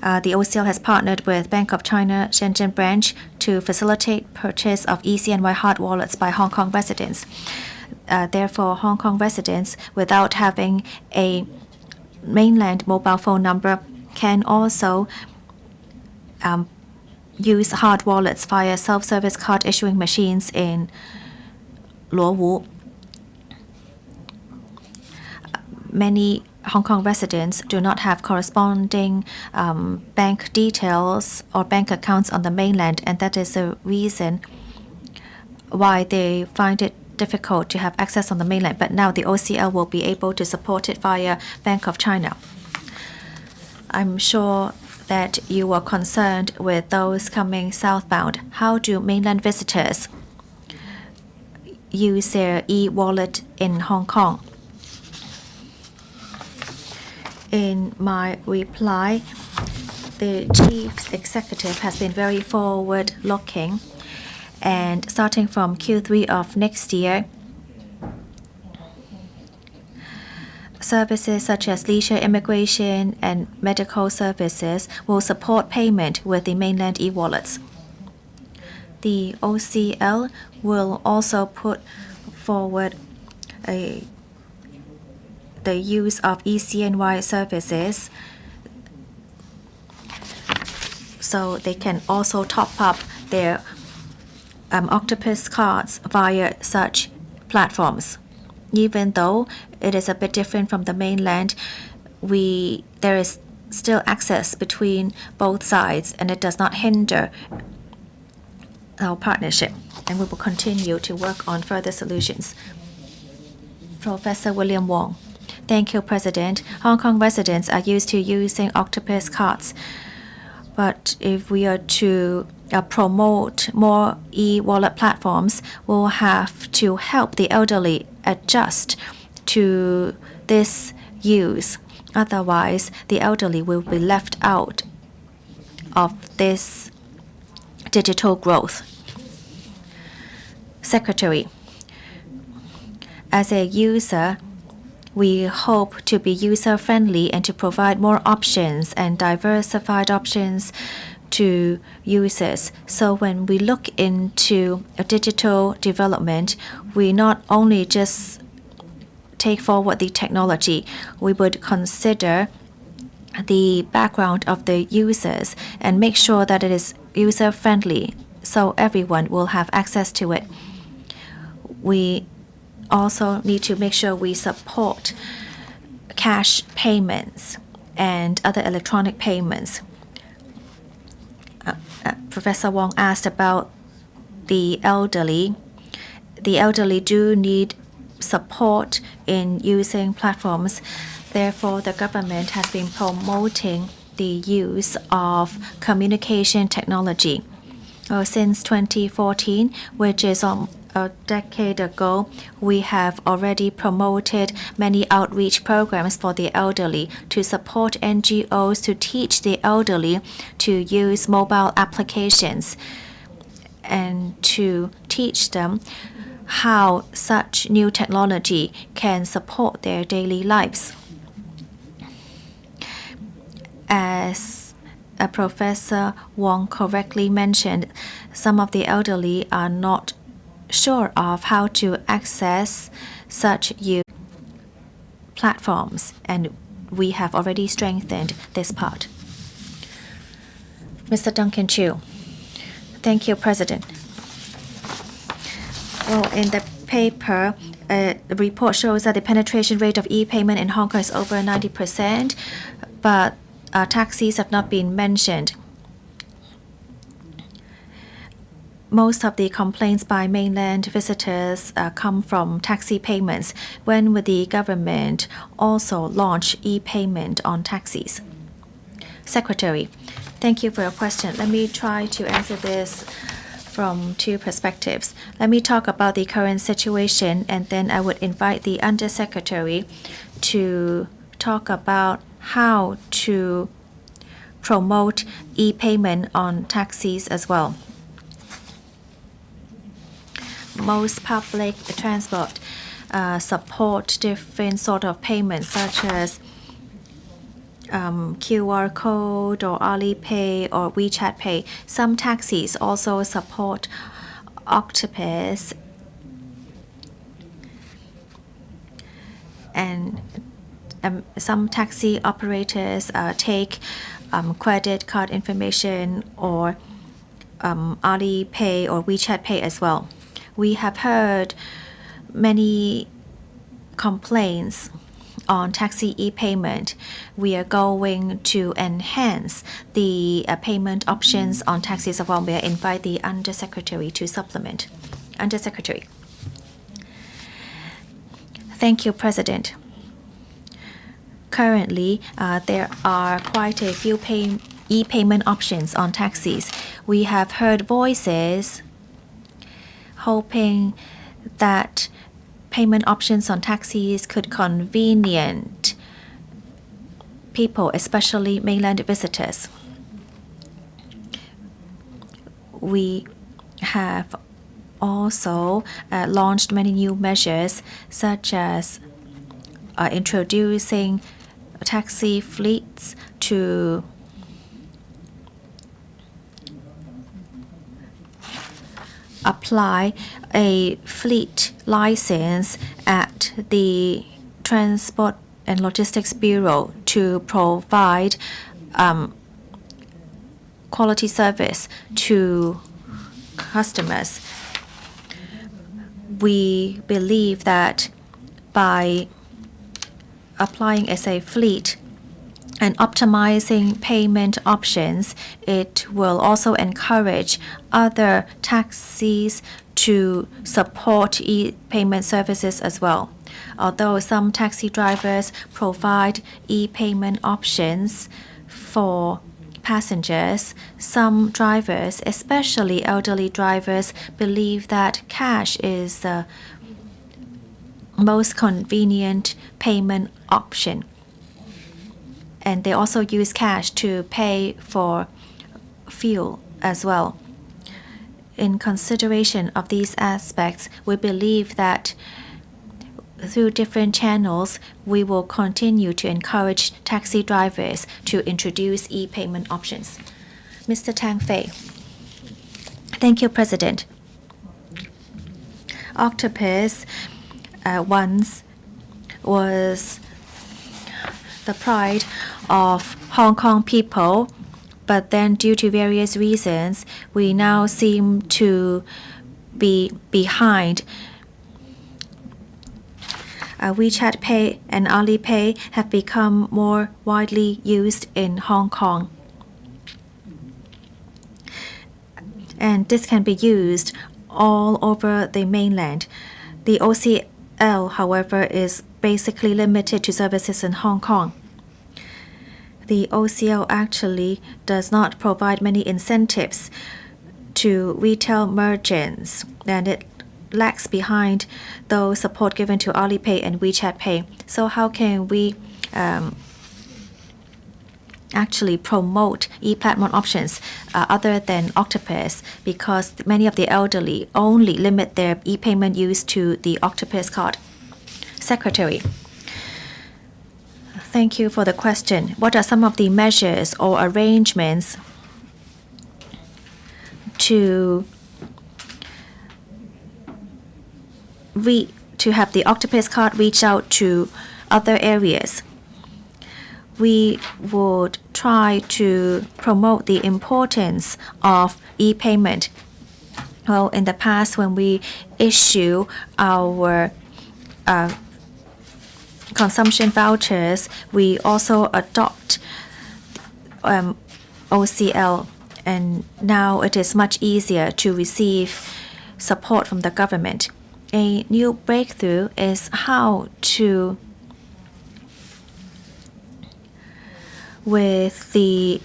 the OCL has partnered with Bank of China Shenzhen branch to facilitate purchase of eCNY hard wallets by Hong Kong residents. Therefore, Hong Kong residents, without having a mainland mobile phone number, can also use hard wallets via self-service card issuing machines in Luowu. Many Hong Kong residents do not have corresponding bank details or bank accounts on the mainland, and that is the reason why they find it difficult to have access on the mainland. But now the OCL will be able to support it via Bank of China. I'm sure that you are concerned with those coming southbound. How do mainland visitors use their e-wallet in Hong Kong? In my reply, the chief executive has been very forward-looking, and starting from Q3 of next year, services such as leisure, immigration, and medical services will support payment with the mainland e-wallets. The OCL will also put forward the use of eCNY services so they can also top up their octopus cards via such platforms. Even though it is a bit different from the mainland, there is still access between both sides, and it does not hinder our partnership, and we will continue to work on further solutions. Professor William Wong. Thank you, President. Hong Kong residents are used to using octopus cards, but if we are to promote more e-wallet platforms, we'll have to help the elderly adjust to this use. Otherwise, the elderly will be left out of this digital growth. Secretary, as a user, we hope to be user-friendly and to provide more options and diversified options to users. So when we look into a digital development, we not only just take forward the technology, we would consider the background of the users and make sure that it is user-friendly so everyone will have access to it. We also need to make sure we support cash payments and other electronic payments. Professor Wong asked about the elderly. The elderly do need support in using platforms. Therefore, the government has been promoting the use of communication technology. Since 2014, which is a decade ago, we have already promoted many outreach programs for the elderly to support NGOs to teach the elderly to use mobile applications and to teach them how such new technology can support their daily lives. As Professor Wong correctly mentioned, some of the elderly are not sure of how to access such platforms, and we have already strengthened this part. Mr. Duncan Chu. Thank you, President. Well, in the paper, the report shows that the penetration rate of e-payment in Hong Kong is over 90%, but taxis have not been mentioned. Most of the complaints by mainland visitors come from taxi payments. When will the government also launch e-payment on taxis? Secretary, thank you for your question. Let me try to answer this from two perspectives. Let me talk about the current situation, and then I would invite the Undersecretary to talk about how to promote e-payment on taxis as well. Most public transport support different sort of payments such as QR code or Alipay or WeChat Pay. Some taxis also support Octopus and some taxi operators take credit card information or Alipay or WeChat Pay as well. We have heard many complaints on taxi e-payment. We are going to enhance the payment options on taxis as well. May I invite the Undersecretary to supplement. Undersecretary. Thank you, President. Currently, there are quite a few e-payment options on taxis. We have heard voices hoping that payment options on taxis could convenient people, especially mainland visitors. We have also launched many new measures, such as introducing taxi fleets to apply a fleet license at the Transport and Logistics Bureau to provide quality service to customers. We believe that by applying as a fleet and optimizing payment options, it will also encourage other taxis to support e-payment services as well. Although some taxi drivers provide e-payment options for passengers, some drivers, especially elderly drivers, believe that cash is the most convenient payment option. And they also use cash to pay for fuel as well. In consideration of these aspects, we believe that through different channels, we will continue to encourage taxi drivers to introduce e-payment options. Mr. Tang Fei. Thank you, President. Octopus once was the pride of Hong Kong people, but then due to various reasons, we now seem to be behind. WeChat Pay and Alipay have become more widely used in Hong Kong. And this can be used all over the mainland. The OCL, however, is basically limited to services in Hong Kong. The OCL actually does not provide many incentives to retail merchants, and it lags behind those support given to Alipay and WeChat Pay. So how can we actually promote e-platform options other than Octopus, because many of the elderly only limit their e-payment use to the Octopus card? Secretary. Thank you for the question. What are some of the measures or arrangements to have the Octopus card reach out to other areas? we would try to promote the importance of e-payment. Well, in the past, when we issue our consumption vouchers, we also adopt OCL, and now it is much easier to receive support from the government. A new breakthrough is how to, with the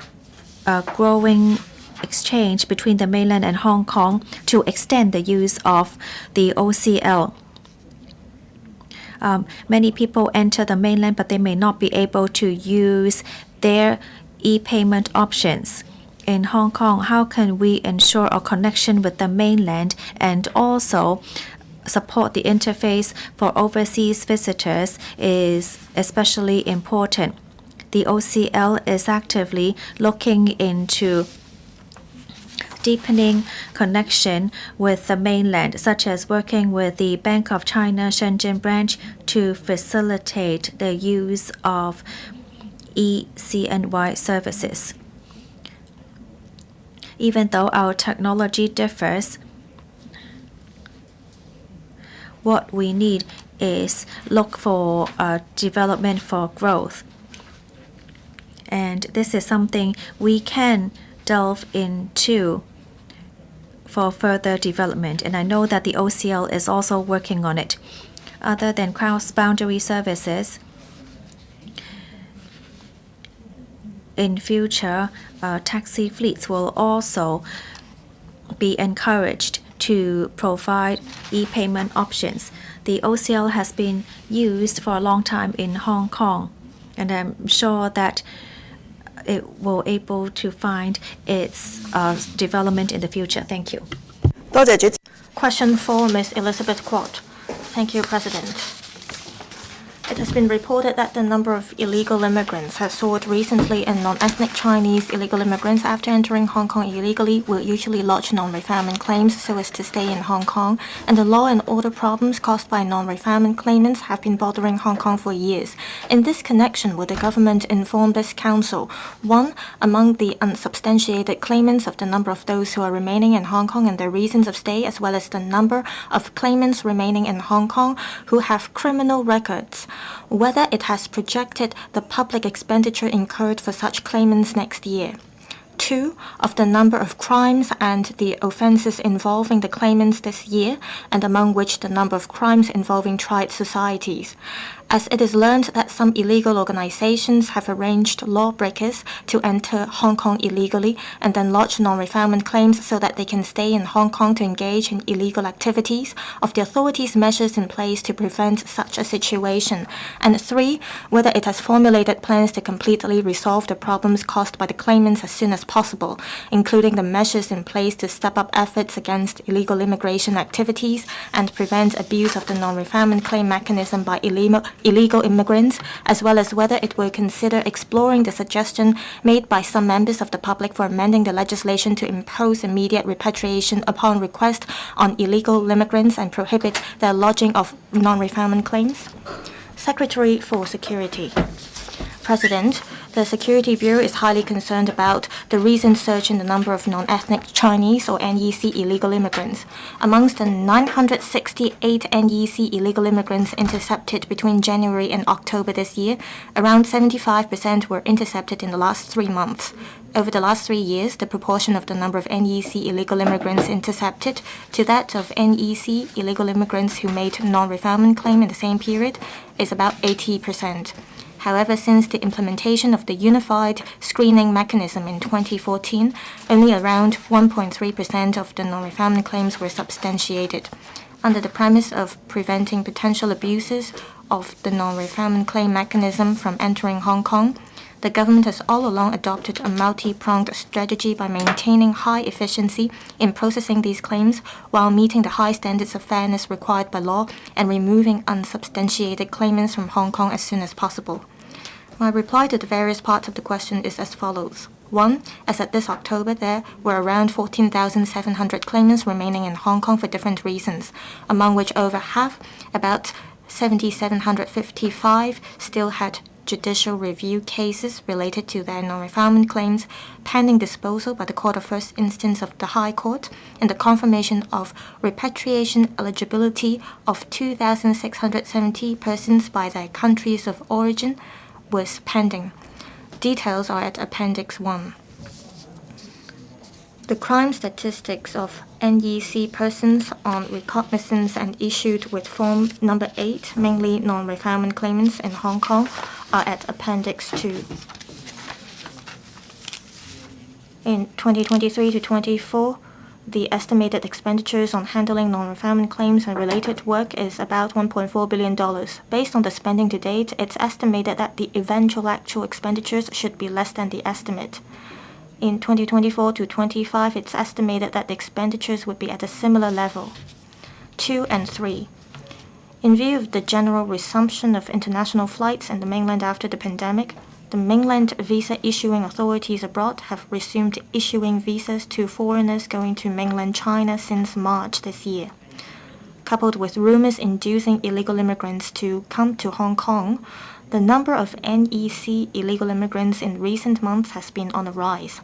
growing exchange between the mainland and Hong Kong, to extend the use of the OCL. Many people enter the mainland, but they may not be able to use their e-payment options. In Hong Kong, how can we ensure a connection with the mainland and also support the interface for overseas visitors is especially important. The OCL is actively looking into deepening connection with the mainland, such as working with the Bank of China Shenzhen branch to facilitate the use of e-CNY services. Even though our technology differs, what we need is look for development for growth. And this is something we can delve into for further development. And I know that the OCL is also working on it. Other than cross-boundary services, in future, taxi fleets will also be encouraged to provide e-payment options. The OCL has been used for a long time in Hong Kong, and I'm sure that it will able to find its development in the future. Thank you. Question 4, Ms. Elizabeth Quat. Thank you, President. It has been reported that the number of illegal immigrants has soared recently, and non-ethnic Chinese illegal immigrants after entering Hong Kong illegally will usually lodge non-refoulement claims so as to stay in Hong Kong, and the law and order problems caused by non-refoulement claimants have been bothering Hong Kong for years. In this connection, will the government inform this council, 1, among the unsubstantiated claimants of the number of those who are remaining in Hong Kong and their reasons of stay, as well as the number of claimants remaining in Hong Kong who have criminal records, whether it has projected the public expenditure incurred for such claimants next year. 2, of the number of crimes and the offences involving the claimants this year, and among which the number of crimes involving triad societies. As it is learned that some illegal organizations have arranged lawbreakers to enter Hong Kong illegally and then lodge non-refoulement claims so that they can stay in Hong Kong to engage in illegal activities, of the authorities' measures in place to prevent such a situation. And 3, whether it has formulated plans to completely resolve the problems caused by the claimants as soon as possible, including the measures in place to step up efforts against illegal immigration activities and prevent abuse of the non-refoulement claim mechanism by illegal immigrants, as well as whether it will consider exploring the suggestion made by some members of the public for amending the legislation to impose immediate repatriation upon request on illegal immigrants and prohibit their lodging of non-refoulement claims. Secretary for Security. President, the Security Bureau is highly concerned about the recent surge in the number of non-ethnic Chinese or NEC illegal immigrants. Amongst the 968 NEC illegal immigrants intercepted between January and October this year, around 75% were intercepted in the last 3 months. Over the last 3 years, the proportion of the number of NEC illegal immigrants intercepted to that of NEC illegal immigrants who made non-refoulement claim in the same period is about 80%. However, since the implementation of the unified screening mechanism in 2014, only around 1.3% of the non-refoulement claims were substantiated. Under the premise of preventing potential abuses of the non-refoulement claim mechanism from entering Hong Kong, the government has all along adopted a multi-pronged strategy by maintaining high efficiency in processing these claims while meeting the high standards of fairness required by law and removing unsubstantiated claimants from Hong Kong as soon as possible. My reply to the various parts of the question is as follows. 1. As at this October, there were around 14,700 claimants remaining in Hong Kong for different reasons, among which over half, about 7,755, still had judicial review cases related to their non-refoulement claims pending disposal by the Court of First Instance of the High Court, and the confirmation of repatriation eligibility of 2,670 persons by their countries of origin was pending. Details are at Appendix 1. The crime statistics of NEC persons on recognizance and issued with Form Number 8, mainly non-refoulement claimants in Hong Kong, are at Appendix 2. In 2023 to 24, the estimated expenditures on handling non-refoulement claims and related work is about $1.4 billion. Based on the spending to date, it's estimated that the eventual actual expenditures should be less than the estimate. In 2024 to 25, it's estimated that the expenditures would be at a similar level. 2 and 3. In view of the general resumption of international flights in the mainland after the pandemic, the mainland visa issuing authorities abroad have resumed issuing visas to foreigners going to mainland China since March this year. Coupled with rumors inducing illegal immigrants to come to Hong Kong, the number of NEC illegal immigrants in recent months has been on a rise.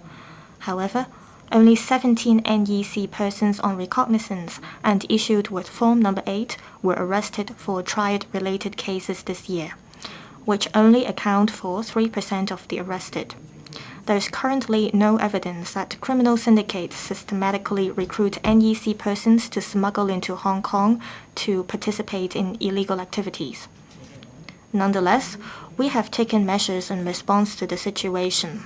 However, only 17 NEC persons on recognizance and issued with Form Number 8 were arrested for triad-related cases this year, which only account for 3% of the arrested. There is currently no evidence that criminal syndicates systematically recruit NEC persons to smuggle into Hong Kong to participate in illegal activities. Nonetheless, we have taken measures in response to the situation.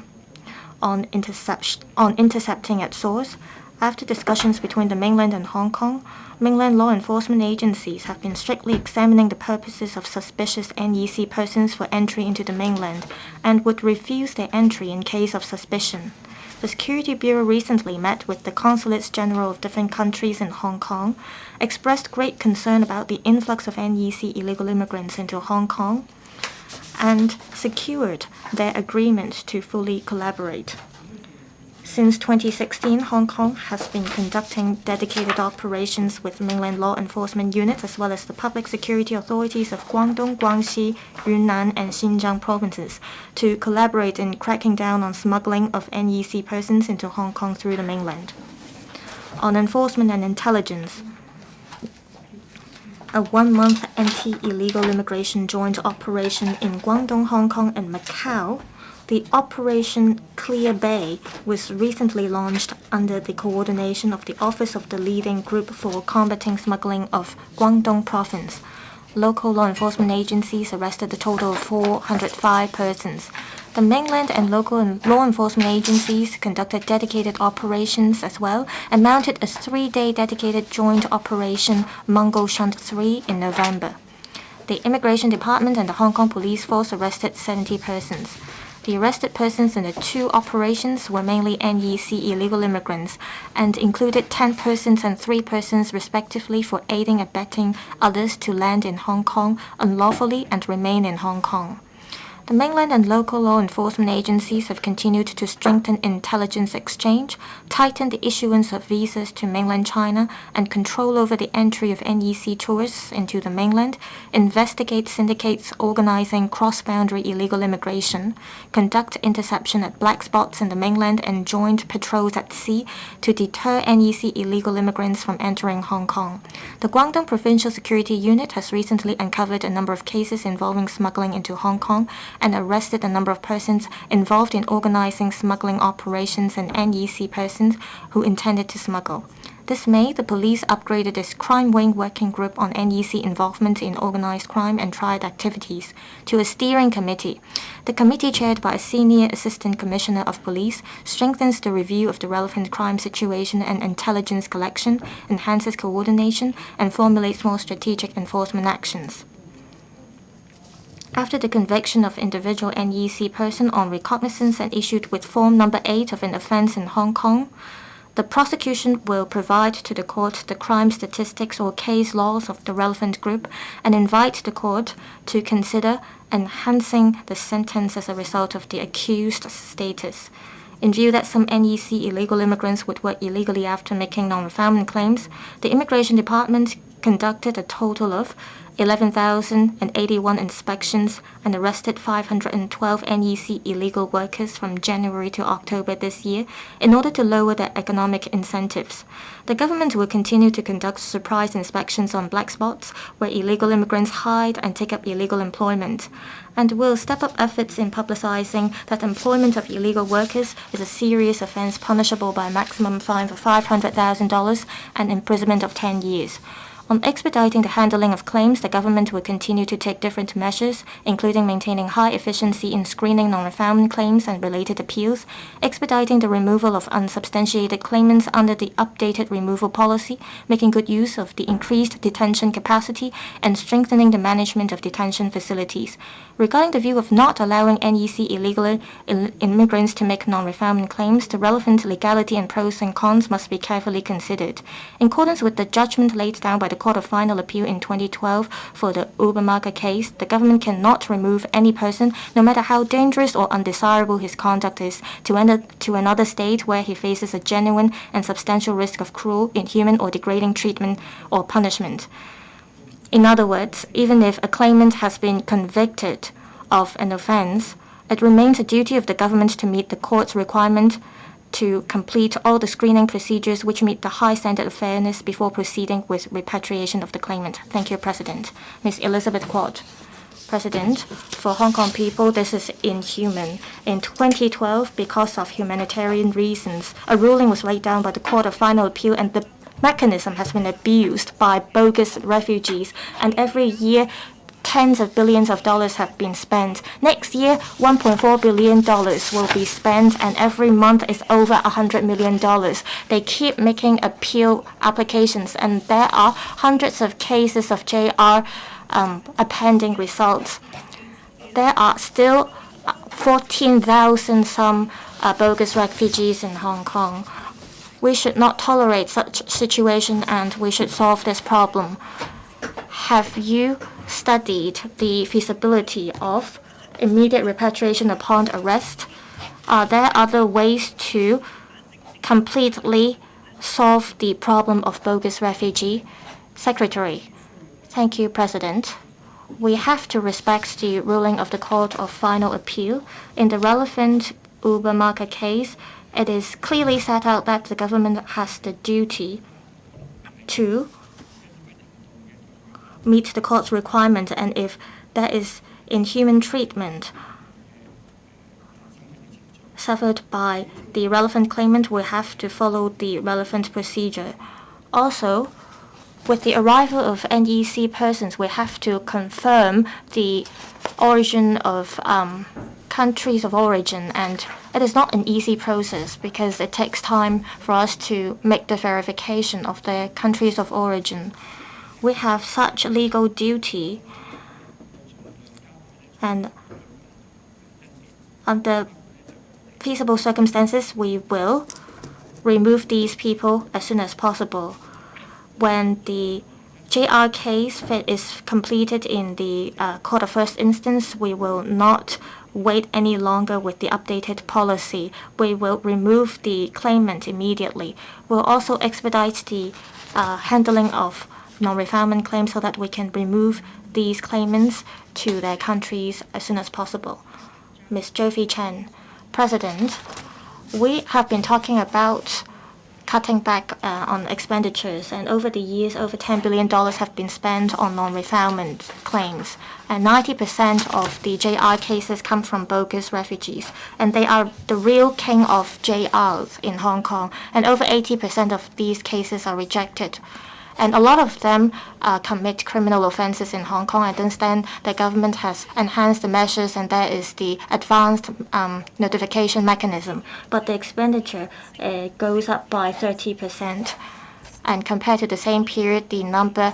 On intercepting at source, after discussions between the mainland and Hong Kong, mainland law enforcement agencies have been strictly examining the purposes of suspicious NEC persons for entry into the mainland and would refuse their entry in case of suspicion. The Security Bureau recently met with the consulates general of different countries in Hong Kong, expressed great concern about the influx of NEC illegal immigrants into Hong Kong, and secured their agreement to fully collaborate. Since 2016, Hong Kong has been conducting dedicated operations with mainland law enforcement units as well as the public security authorities of Guangdong, Guangxi, Yunnan, and Xinjiang provinces to collaborate in cracking down on smuggling of NEC persons into Hong Kong through the mainland. On enforcement and intelligence, a one-month anti-illegal immigration joint operation in Guangdong, Hong Kong, and Macau, the Operation Clear Bay, was recently launched under the coordination of the Office of the Leading Group for Combating Smuggling of Guangdong Province. Local law enforcement agencies arrested a total of 405 persons. The mainland and local law enforcement agencies conducted dedicated operations as well and mounted a 3-day dedicated joint operation Mungo Shunt 3 in November. The Immigration Department and the Hong Kong Police Force arrested 70 persons. The arrested persons in the 2 operations were mainly NEC illegal immigrants and included 10 persons and 3 persons respectively for aiding and abetting others to land in Hong Kong unlawfully and remain in Hong Kong. The mainland and local law enforcement agencies have continued to strengthen intelligence exchange, tighten the issuance of visas to mainland China, and control over the entry of NEC tourists into the mainland, investigate syndicates organizing cross-boundary illegal immigration, conduct interception at black spots in the mainland, and joint patrols at sea to deter NEC illegal immigrants from entering Hong Kong. The Guangdong Provincial Security Unit has recently uncovered a number of cases involving smuggling into Hong Kong and arrested a number of persons involved in organizing smuggling operations and NEC persons who intended to smuggle. This May, the police upgraded its crime wing working group on NEC involvement in organized crime and triad activities to a steering committee. The committee, chaired by a senior assistant commissioner of police, strengthens the review of the relevant crime situation and intelligence collection, enhances coordination, and formulates more strategic enforcement actions. After the conviction of individual NEC person on recognizance and issued with Form Number 8 of an offence in Hong Kong, the prosecution will provide to the court the crime statistics or case laws of the relevant group and invite the court to consider enhancing the sentence as a result of the accused status. In view that some NEC illegal immigrants would work illegally after making non-refoulement claims, the Immigration Department conducted a total of 11,081 inspections and arrested 512 NEC illegal workers from January to October this year in order to lower their economic incentives. The government will continue to conduct surprise inspections on black spots where illegal immigrants hide and take up illegal employment, and will step up efforts in publicizing that employment of illegal workers is a serious offense punishable by a maximum fine of $500,000 and imprisonment of 10 years. On expediting the handling of claims, the government will continue to take different measures, including maintaining high efficiency in screening non-refoulement claims and related appeals, expediting the removal of unsubstantiated claimants under the updated removal policy, making good use of the increased detention capacity, and strengthening the management of detention facilities. Regarding the view of not allowing NEC illegal immigrants to make non-refoulement claims, the relevant legality and pros and cons must be carefully considered. In accordance with the judgment laid down by the Court of Final Appeal in 2012 for the Ubermarker case, the government cannot remove any person, no matter how dangerous or undesirable his conduct is, to another state where he faces a genuine and substantial risk of cruel, inhuman, or degrading treatment or punishment. In other words, even if a claimant has been convicted of an offense, it remains a duty of the government to meet the court's requirement to complete all the screening procedures which meet the high standard of fairness before proceeding with repatriation of the claimant. Thank you, President. Ms. Elizabeth Quad. President, for Hong Kong people, this is inhuman. In 2012, because of humanitarian reasons, a ruling was laid down by the Court of Final Appeal, and the mechanism has been abused by bogus refugees, and every year tens of billions of dollars have been spent. Next year, $1.4 billion will be spent, and every month is over $100 million. They keep making appeal applications, and there are hundreds of cases of JR pending results. There are still 14,000 some bogus refugees in Hong Kong. We should not tolerate such situation, and we should solve this problem. Have you studied the feasibility of immediate repatriation upon arrest? Are there other ways to completely solve the problem of bogus refugee? Secretary. Thank you, President. We have to respect the ruling of the Court of Final Appeal. In the relevant Ubermarker case, it is clearly set out that the government has the duty to meet the court's requirement, and if there is inhuman treatment suffered by the relevant claimant, we have to follow the relevant procedure. Also, with the arrival of NEC persons, we have to confirm the origin of countries of origin, and it is not an easy process because it takes time for us to make the verification of their countries of origin. We have such legal duty, and under feasible circumstances, we will remove these people as soon as possible. When the JR case is completed in the Court of First Instance, we will not wait any longer with the updated policy. We will remove the claimant immediately. We'll also expedite the handling of non-refoulement claims so that we can remove these claimants to their countries as soon as possible. Ms. Jovi Chen, President, we have been talking about cutting back on expenditures, and over the years, over $10 billion have been spent on non-refoulement claims, and 90% of the JR cases come from bogus refugees, and they are the real king of JRs in Hong Kong, and over 80% of these cases are rejected. And a lot of them commit criminal offenses in Hong Kong. I understand the government has enhanced the measures, and there is the advanced notification mechanism. But the expenditure goes up by 30%. And compared to the same period, the number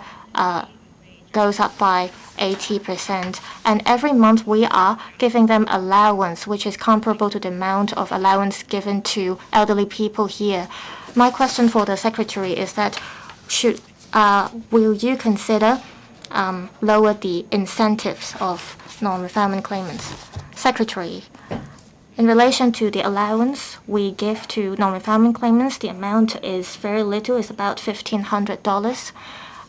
goes up by 80%. And every month we are giving them allowance, which is comparable to the amount of allowance given to elderly people here. My question for the Secretary is that will you consider lower the incentives of non-refoulement claimants? Secretary, in relation to the allowance we give to non-refoulement claimants, the amount is very little, it's about $1,500.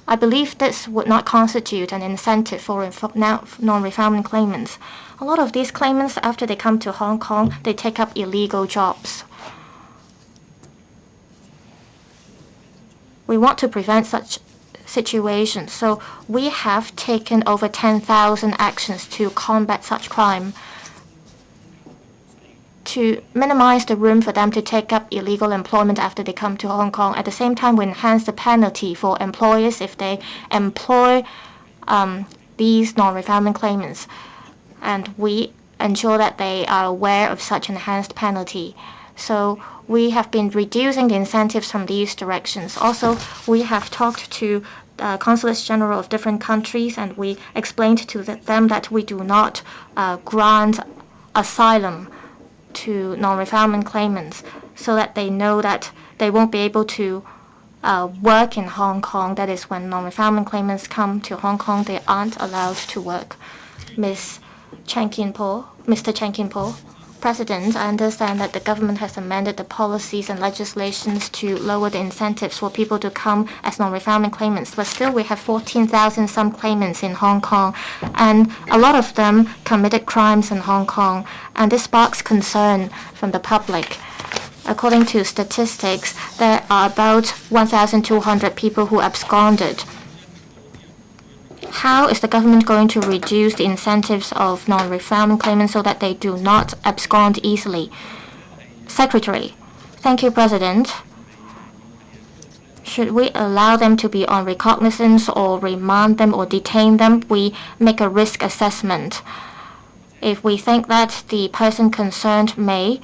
I believe this would not constitute an incentive for non-refoulement claimants. A lot of these claimants, after they come to Hong Kong, they take up illegal jobs. We want to prevent such situations, so we have taken over 10,000 actions to combat such crime, to minimize the room for them to take up illegal employment after they come to Hong Kong. At the same time, we enhance the penalty for employers if they employ these non-refoulement claimants. And we ensure that they are aware of such enhanced penalty. So we have been reducing the incentives from these directions. Also, we have talked to consulates general of different countries, and we explained to them that we do not grant asylum to non-refoulement claimants, so that they know that they won't be able to work in Hong Kong. That is, when non-refoulement claimants come to Hong Kong, they aren't allowed to work. Mr. Chan Kin-po, President, I understand that the government has amended the policies and legislations to lower the incentives for people to come as non-refoulement claimants. But still, we have 14,000 some claimants in Hong Kong, and a lot of them committed crimes in Hong Kong, and this sparks concern from the public. According to statistics, there are about 1,200 people who absconded. How is the government going to reduce the incentives of non-refoulement claimants so that they do not abscond easily? Secretary. Thank you, President. Should we allow them to be on recognizance or remand them or detain them? We make a risk assessment. If we think that the person concerned may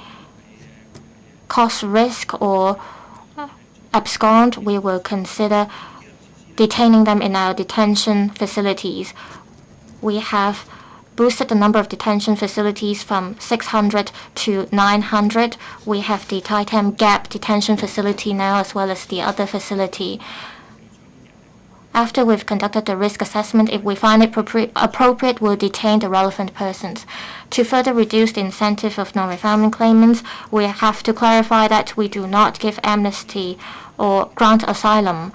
cause risk or abscond, we will consider detaining them in our detention facilities. We have boosted the number of detention facilities from 600 to 900. We have the Tai Tam Gap detention facility now, as well as the other facility. After we've conducted the risk assessment, if we find it appropriate, we'll detain the relevant persons. To further reduce the incentive of non-refoulement claimants, we have to clarify that we do not give amnesty or grant asylum.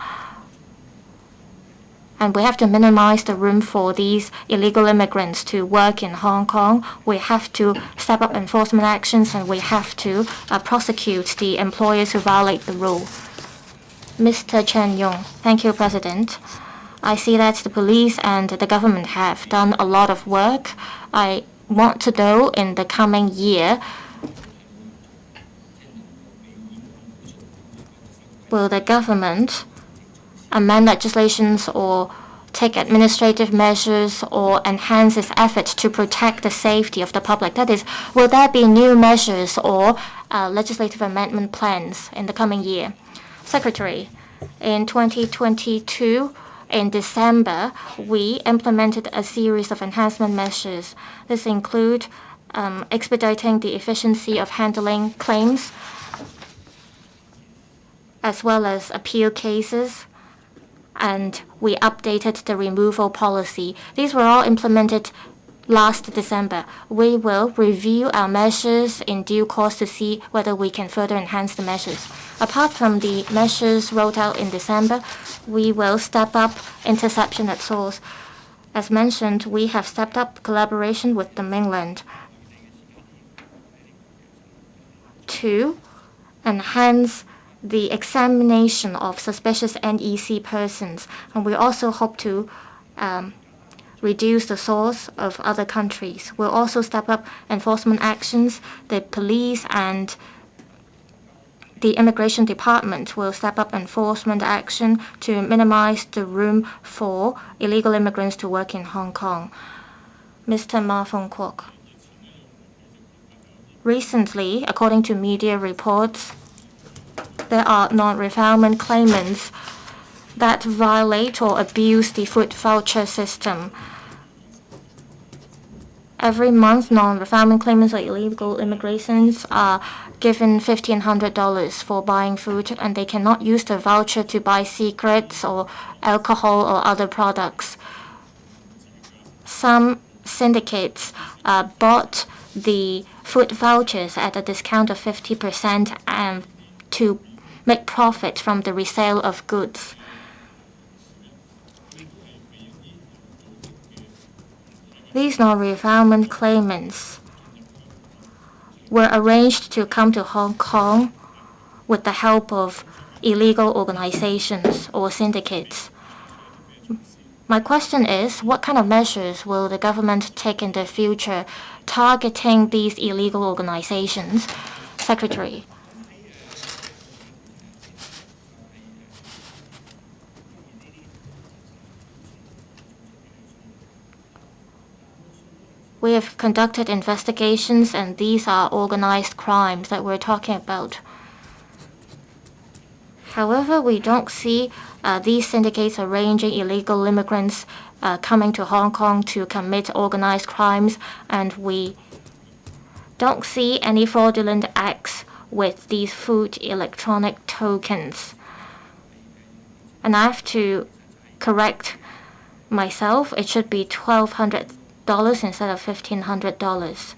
And we have to minimize the room for these illegal immigrants to work in Hong Kong. We have to step up enforcement actions, and we have to prosecute the employers who violate the rule. Mr. Chen Yong. Thank you, President. I see that the police and the government have done a lot of work. I want to know, in the coming year, will the government amend legislations or take administrative measures or enhance its efforts to protect the safety of the public? That is, will there be new measures or legislative amendment plans in the coming year? Secretary, in 2022, in December, we implemented a series of enhancement measures. This include expediting the efficiency of handling claims, as well as appeal cases, and we updated the removal policy. These were all implemented last December. We will review our measures in due course to see whether we can further enhance the measures. Apart from the measures rolled out in December, we will step up interception at source. As mentioned, we have stepped up collaboration with the mainland to enhance the examination of suspicious NEC persons, and we also hope to reduce the source of other countries. We'll also step up enforcement actions. The police and the immigration department will step up enforcement action to minimize the room for illegal immigrants to work in Hong Kong. Mr. Ma Fong Kwok. Recently, according to media reports, there are non-refoulement claimants that violate or abuse the food voucher system. Every month, non-refoulement claimants or illegal immigrants are given $1,500 for buying food, and they cannot use the voucher to buy cigarettes or alcohol or other products. Some syndicates bought the food vouchers at a discount of 50% and to make profit from the resale of goods. These non-refoulement claimants were arranged to come to Hong Kong with the help of illegal organizations or syndicates. My question is, what kind of measures will the government take in the future targeting these illegal organizations? Secretary. We have conducted investigations, and these are organized crimes that we're talking about. However, we don't see these syndicates arranging illegal immigrants coming to Hong Kong to commit organized crimes, and we don't see any fraudulent acts with these food electronic tokens. And I have to correct myself. It should be $1,200 instead of $1,500.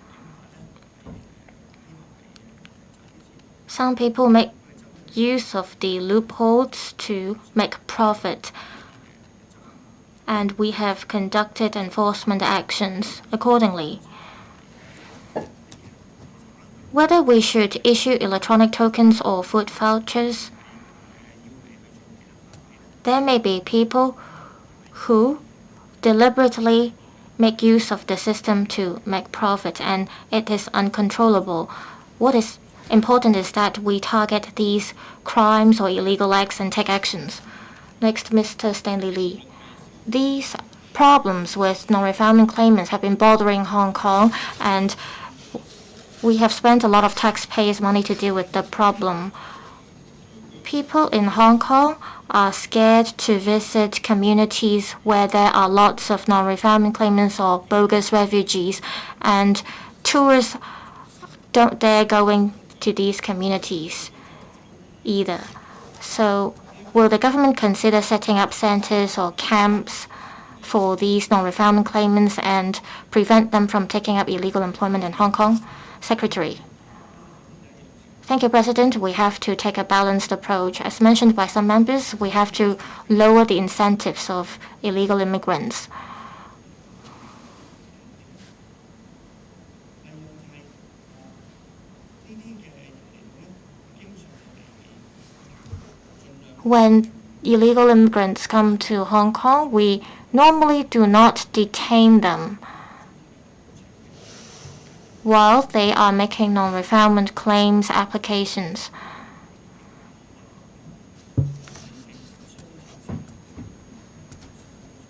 Some people make use of the loopholes to make profit, and we have conducted enforcement actions accordingly. Whether we should issue electronic tokens or food vouchers, there may be people who deliberately make use of the system to make profit, and it is uncontrollable. What is important is that we target these crimes or illegal acts and take actions. Next, Mr. Stanley Lee. These problems with non-refoulement claimants have been bothering Hong Kong, and we have spent a lot of taxpayers' money to deal with the problem. People in Hong Kong are scared to visit communities where there are lots of non-refoulement claimants or bogus refugees, and tourists don't dare going to these communities either. So will the government consider setting up centers or camps for these non-refoulement claimants and prevent them from taking up illegal employment in Hong Kong? Secretary. Thank you, President. We have to take a balanced approach. As mentioned by some members, we have to lower the incentives of illegal immigrants. When illegal immigrants come to Hong Kong, we normally do not detain them while they are making non-refoulement claims applications.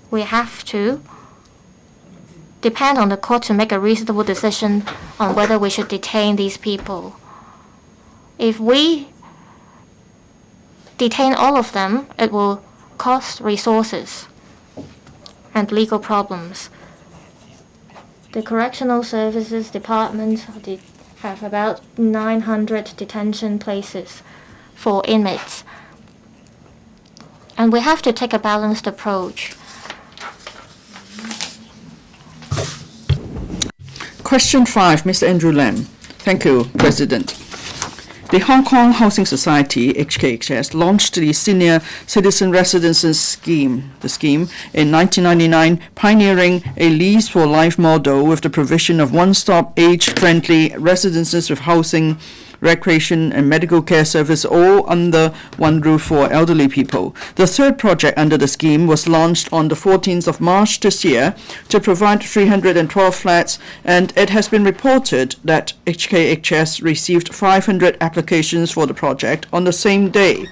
We have to depend on the court to make a reasonable decision on whether we should detain these people. If we detain all of them, it will cost resources and legal problems. The Correctional Services Department have about 900 detention places for inmates. And we have to take a balanced approach. Question 5, Mr. Andrew Lam. Thank you, President. The Hong Kong Housing Society, HKHS, launched the Senior Citizen Residences Scheme, in 1999, pioneering a lease for life model with the provision of one-stop, age-friendly residences with housing, recreation and medical care service all under one roof for elderly people. The third project under the scheme was launched on the 14th of March this year to provide 312 flats, and it has been reported that HKHS received 500 applications for the project on the same day.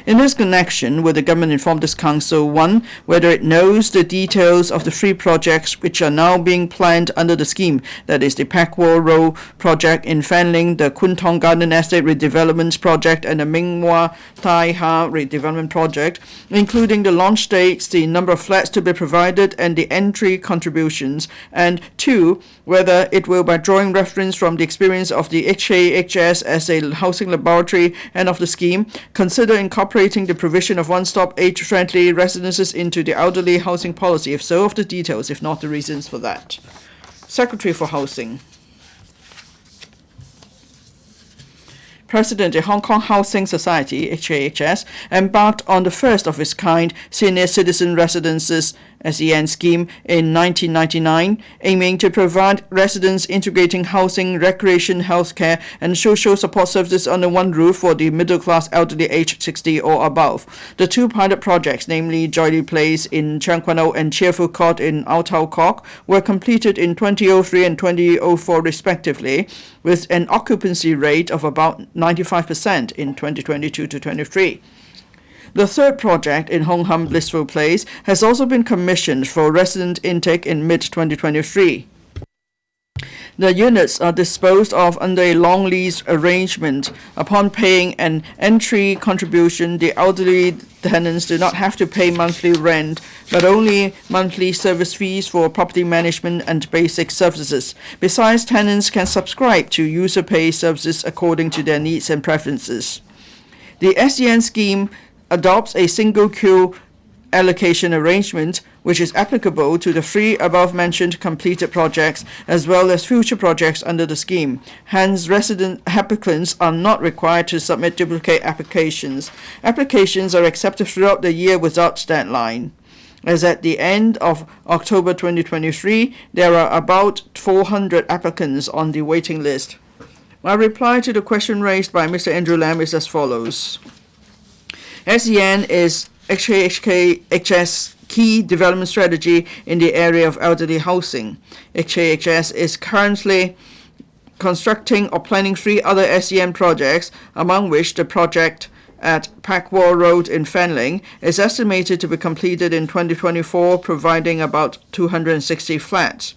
In this connection, will the government inform this council, 1, whether it knows the details of the 3 projects which are now being planned under the scheme, that is the Packwall Road project in Fanling, the Kwun Tong Garden Estate redevelopment project, and the Ming Hua Tai Ha redevelopment project, including the launch dates, the number of flats to be provided, and the entry contributions, and 2, whether it will, by drawing reference from the experience of the HKHS as a housing laboratory and of the scheme, consider incorporating the provision of one-stop age-friendly residences into the elderly housing policy. If so, of the details, if not the reasons for that. Secretary for Housing. President of the Hong Kong Housing Society, HKHS, embarked on the first of its kind Senior Citizen Residences SEN scheme in 1999, aiming to provide residents integrating housing, recreation, healthcare, and social support services under one roof for the middle-class elderly aged 60 or above. The two pilot projects, namely Joy Place in Cheung Kwan O and Cheerful Court in Ao Tau Kok, were completed in 2003 and 2004 respectively, with an occupancy rate of about 95% in 2022 to 23. The third project in Hong Kong Blissful Place has also been commissioned for resident intake in mid-2023. The units are disposed of under a long lease arrangement. Upon paying an entry contribution, the elderly tenants do not have to pay monthly rent, but only monthly service fees for property management and basic services. Besides, tenants can subscribe to user pay services according to their needs and preferences. The SEN scheme adopts a single queue allocation arrangement, which is applicable to the three above-mentioned completed projects as well as future projects under the scheme. Hence, resident applicants are not required to submit duplicate applications. Applications are accepted throughout the year without deadline. As at the end of October 2023, there are about 400 applicants on the waiting list. My reply to the question raised by Mr. Andrew Lam is as follows. SEN is HKHS key development strategy in the area of elderly housing. HKHS is currently constructing or planning 3 other SEN projects, among which the project at Pak War Road in Fanling is estimated to be completed in 2024, providing about 260 flats.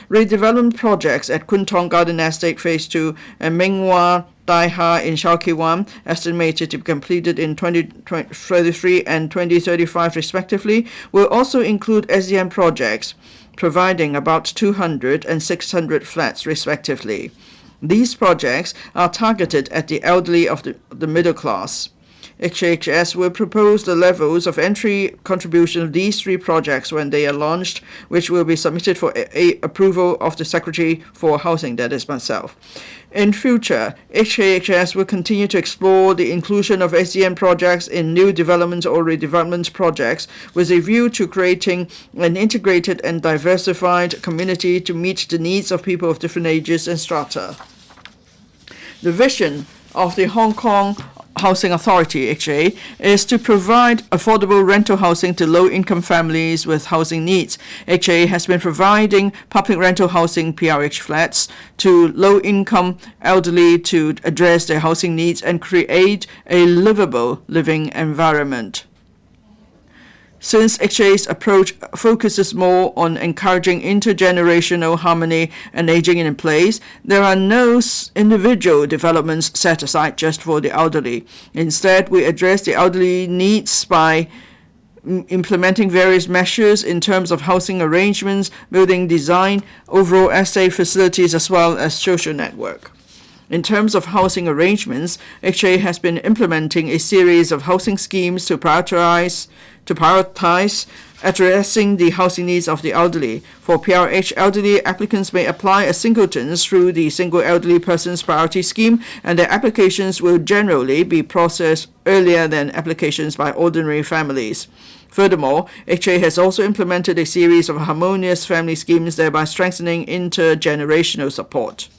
Redevelopment projects at Kwun Tong Garden Estate Phase 2 and Ming Hua Dai Ha in Shau Kee Wan, estimated to be completed in 2033 and 2035 respectively, will also include SEN projects, providing about 200 and 600 flats respectively. These projects are targeted at the elderly of the middle class. HHS will propose the levels of entry contribution of these 3 projects when they are launched, which will be submitted for approval of the Secretary for Housing, that is myself. In future, HKHS will continue to explore the inclusion of SEN projects in new development or redevelopment projects with a view to creating an integrated and diversified community to meet the needs of people of different ages and strata. The vision of the Hong Kong Housing Authority, HA, is to provide affordable rental housing to low-income families with housing needs. HA has been providing public rental housing PRH flats to low-income elderly to address their housing needs and create a livable living environment. Since HA's approach focuses more on encouraging intergenerational harmony and aging in place, there are no individual developments set aside just for the elderly. Instead, we address the elderly needs by implementing various measures in terms of housing arrangements, building design, overall estate facilities, as well as social network. In terms of housing arrangements, HA has been implementing a series of housing schemes to prioritize addressing the housing needs of the elderly. For PRH, elderly applicants may apply as singletons through the Single Elderly Persons Priority Scheme, and their applications will generally be processed earlier than applications by ordinary families. Furthermore, HA has also implemented a series of harmonious family schemes, thereby strengthening intergenerational support.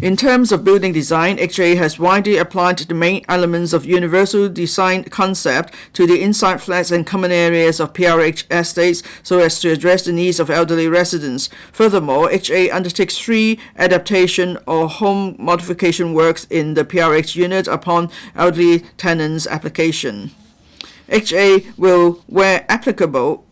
In terms of building design, HA has widely applied the main elements of universal design concept to the inside flats and common areas of PRH estates so as to address the needs of elderly residents. Furthermore, HA undertakes 3 adaptation or home modification works in the PRH unit upon elderly tenants' application. HA will, where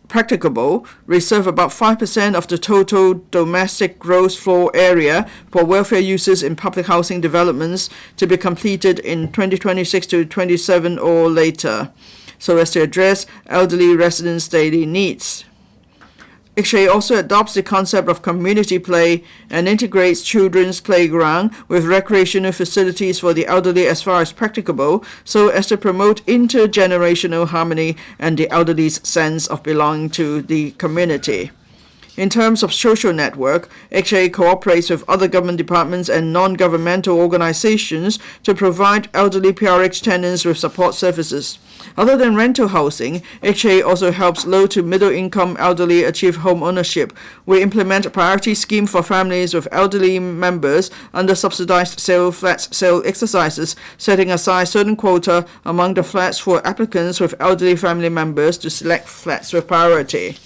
practicable, reserve about 5% of the total domestic gross floor area for welfare uses in public housing developments to be completed in 2026 to 27 or later, so as to address elderly residents' daily needs. HA also adopts the concept of community play and integrates children's playground with recreational facilities for the elderly as far as practicable, so as to promote intergenerational harmony and the elderly's sense of belonging to the community. In terms of social network, HA cooperates with other government departments and non-governmental organizations to provide elderly PRH tenants with support services. Other than rental housing, HA also helps low to middle income elderly achieve home ownership. We implement a priority scheme for families with elderly members under subsidized flats sale exercises, setting aside certain quota among the flats for applicants with elderly family members to select flats with priority.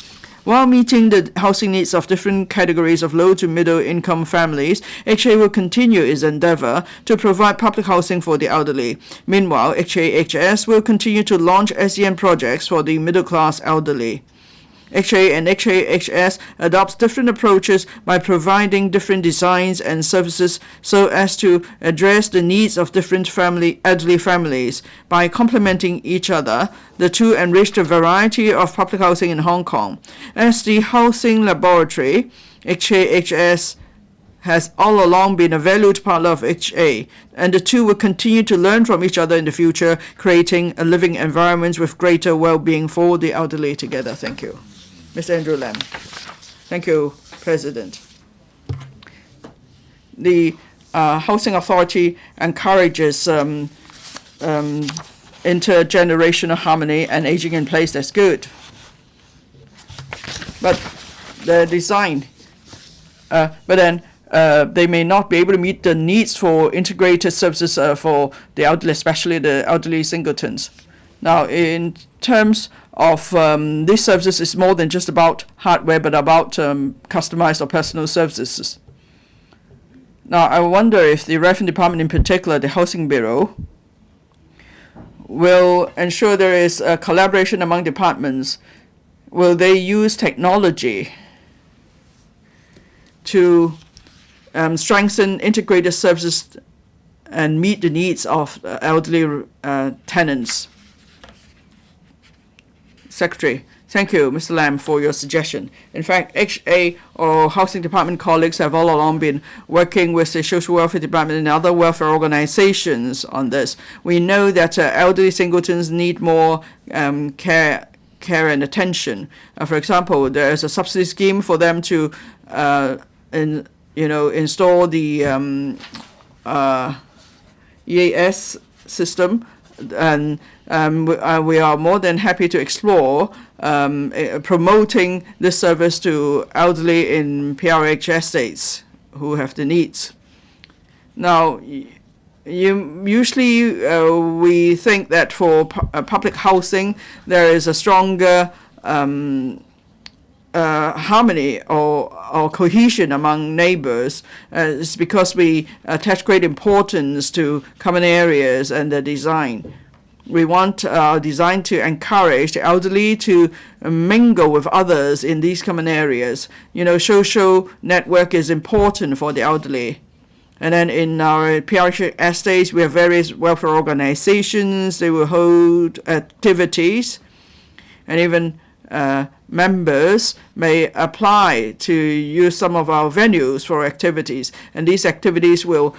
While meeting the housing needs of different categories of low to middle income families, HA will continue its endeavor to provide public housing for the elderly. Meanwhile, HAHS will continue to launch SEN projects for the middle class elderly. HA and HAHS adopts different approaches by providing different designs and services so as to address the needs of different elderly families. By complementing each other, the two enrich the variety of public housing in Hong Kong. As the housing laboratory, HAHS has all along been a valued partner of HA, and the two will continue to learn from each other in the future, creating a living environment with greater well-being for the elderly together. Thank you. Mr. Andrew Lam. Thank you, President. The Housing Authority encourages intergenerational harmony and aging in place. That's good. But the design, they may not be able to meet the needs for integrated services for the elderly, especially the elderly singletons. Now, in terms of these services, it's more than just about hardware, but about customized or personal services. Now, I wonder if the Revenue Department, in particular, the Housing Bureau, will ensure there is a collaboration among departments. Will they use technology to strengthen integrated services and meet the needs of elderly tenants? Secretary. Thank you, Mr. Lam, for your suggestion. In fact, HA or Housing Department colleagues have all along been working with the Social Welfare Department and other welfare organizations on this. We know that elderly singletons need more care and attention. For example, there is a subsidy scheme for them to install the EAS system, and we are more than happy to explore promoting this service to elderly in PRH estates who have the needs. Now, usually we think that for public housing there is a stronger harmony or cohesion among neighbors. It's because we attach great importance to common areas and the design. We want our design to encourage the elderly to mingle with others in these common areas. Social network is important for the elderly. And then in our PRH estates, we have various welfare organizations. They will hold activities, and even members may apply to use some of our venues for activities. And these activities will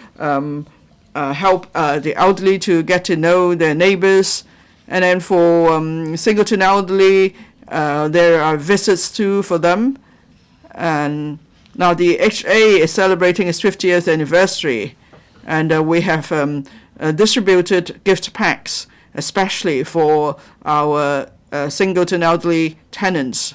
help the elderly to get to know their neighbors. And then for singleton elderly, there are visits too for them. And now the HA is celebrating its 50th anniversary, and we have distributed gift packs, especially for our singleton elderly tenants.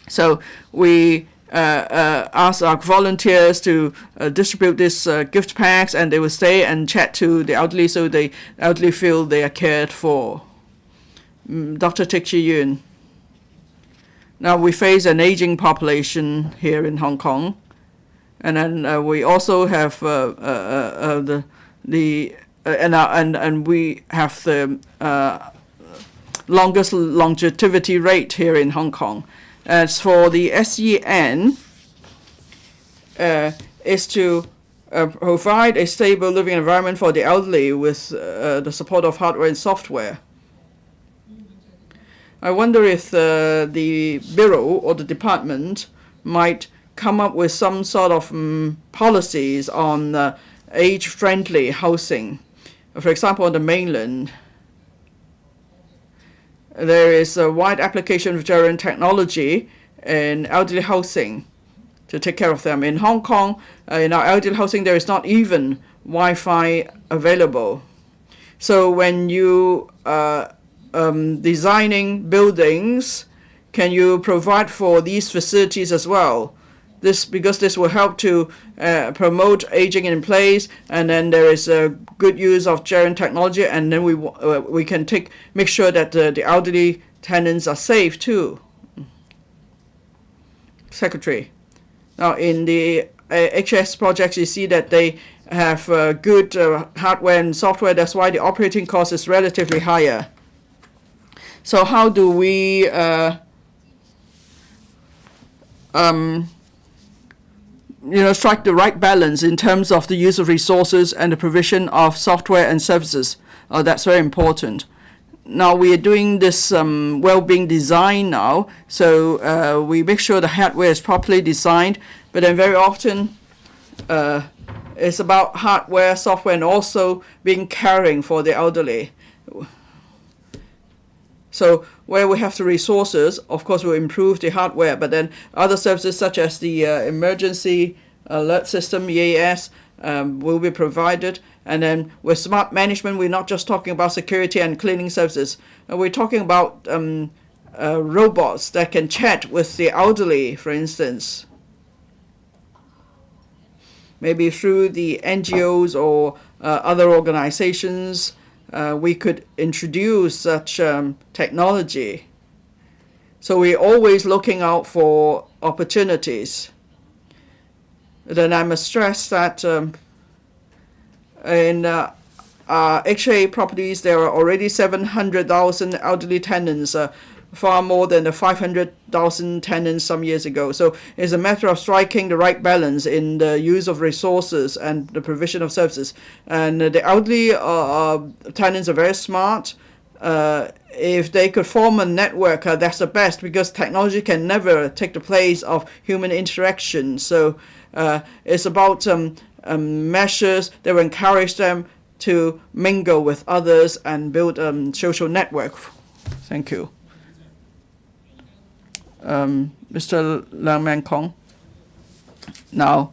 So we ask our volunteers to distribute these gift packs, and they will stay and chat to the elderly so the elderly feel they are cared for. Dr. Tik Chi Yun. Now we face an aging population here in Hong Kong, and then we also have and we have the longest longevity rate here in Hong Kong. As for the SEN, is to provide a stable living environment for the elderly with the support of hardware and software. I wonder if the Bureau or the department might come up with some sort of policies on age-friendly housing. For example, on the mainland, there is a wide application of German technology, in elderly housing to take care of them. In Hong Kong, in our elderly housing, there is not even Wi-Fi available. So when you designing buildings, can you provide for these facilities as well? Because this will help to promote aging in place, and then there is a good use of sharing technology, and then we can make sure that the elderly tenants are safe too. Secretary. Now in the HS projects, you see that they have good hardware and software. That's why the operating cost is relatively higher. So how do we strike the right balance in terms of the use of resources and the provision of software and services? That's very important. Now we are doing this well-being design now, so we make sure the hardware is properly designed, but then very often it's about hardware, software, and also being caring for the elderly. So where we have the resources, of course, we'll improve the hardware, but then other services such as the emergency alert system, EAS, will be provided. And then with smart management, we're not just talking about security and cleaning services. We're talking about robots that can chat with the elderly, for instance. Maybe through the NGOs or other organizations, we could introduce such technology. So we're always looking out for opportunities. Then I must stress that in HA properties, there are already 700,000 elderly tenants, far more than the 500,000 tenants some years ago. So it's a matter of striking the right balance in the use of resources and the provision of services. And the elderly tenants are very smart. If they could form a network, that's the best, because technology can never take the place of human interaction. So it's about measures that will encourage them to mingle with others and build a social network. Thank you. Mr. Lang Man Kong. Now,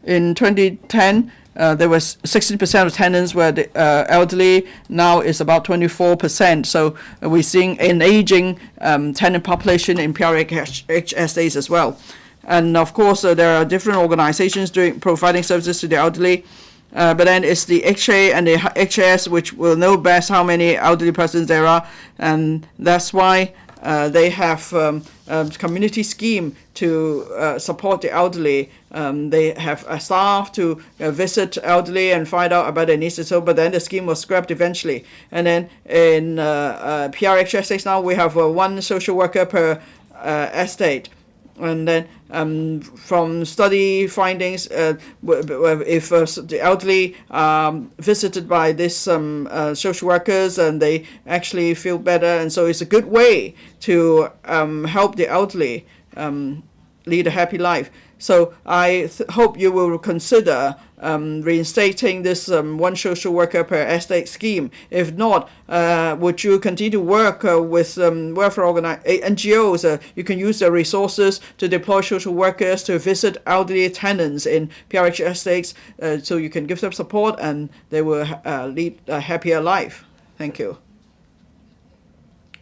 in 2010, there was 16% of tenants were the, elderly. Now it's about 24%. So we're seeing an aging tenant population in PRH estates as well. And of course, there are different organizations providing services to the elderly. But then it's the HA and the HS which will know best how many elderly persons there are. And that's why they have a community scheme to support the elderly. They have a staff to visit elderly and find out about their needs and so, but then the scheme was scrapped eventually. And then in PRH estates now, we have one social worker per estate. And then from study findings, if the elderly visited by this social workers, and they actually feel better, and so it's a good way to help the elderly lead a happy life. So I hope you will consider reinstating this one social worker per estate scheme. If not, would you continue to work with welfare NGOs? You can use their resources to deploy social workers to visit elderly tenants in PRH estates, so you can give them support and they will lead a happier life. Thank you.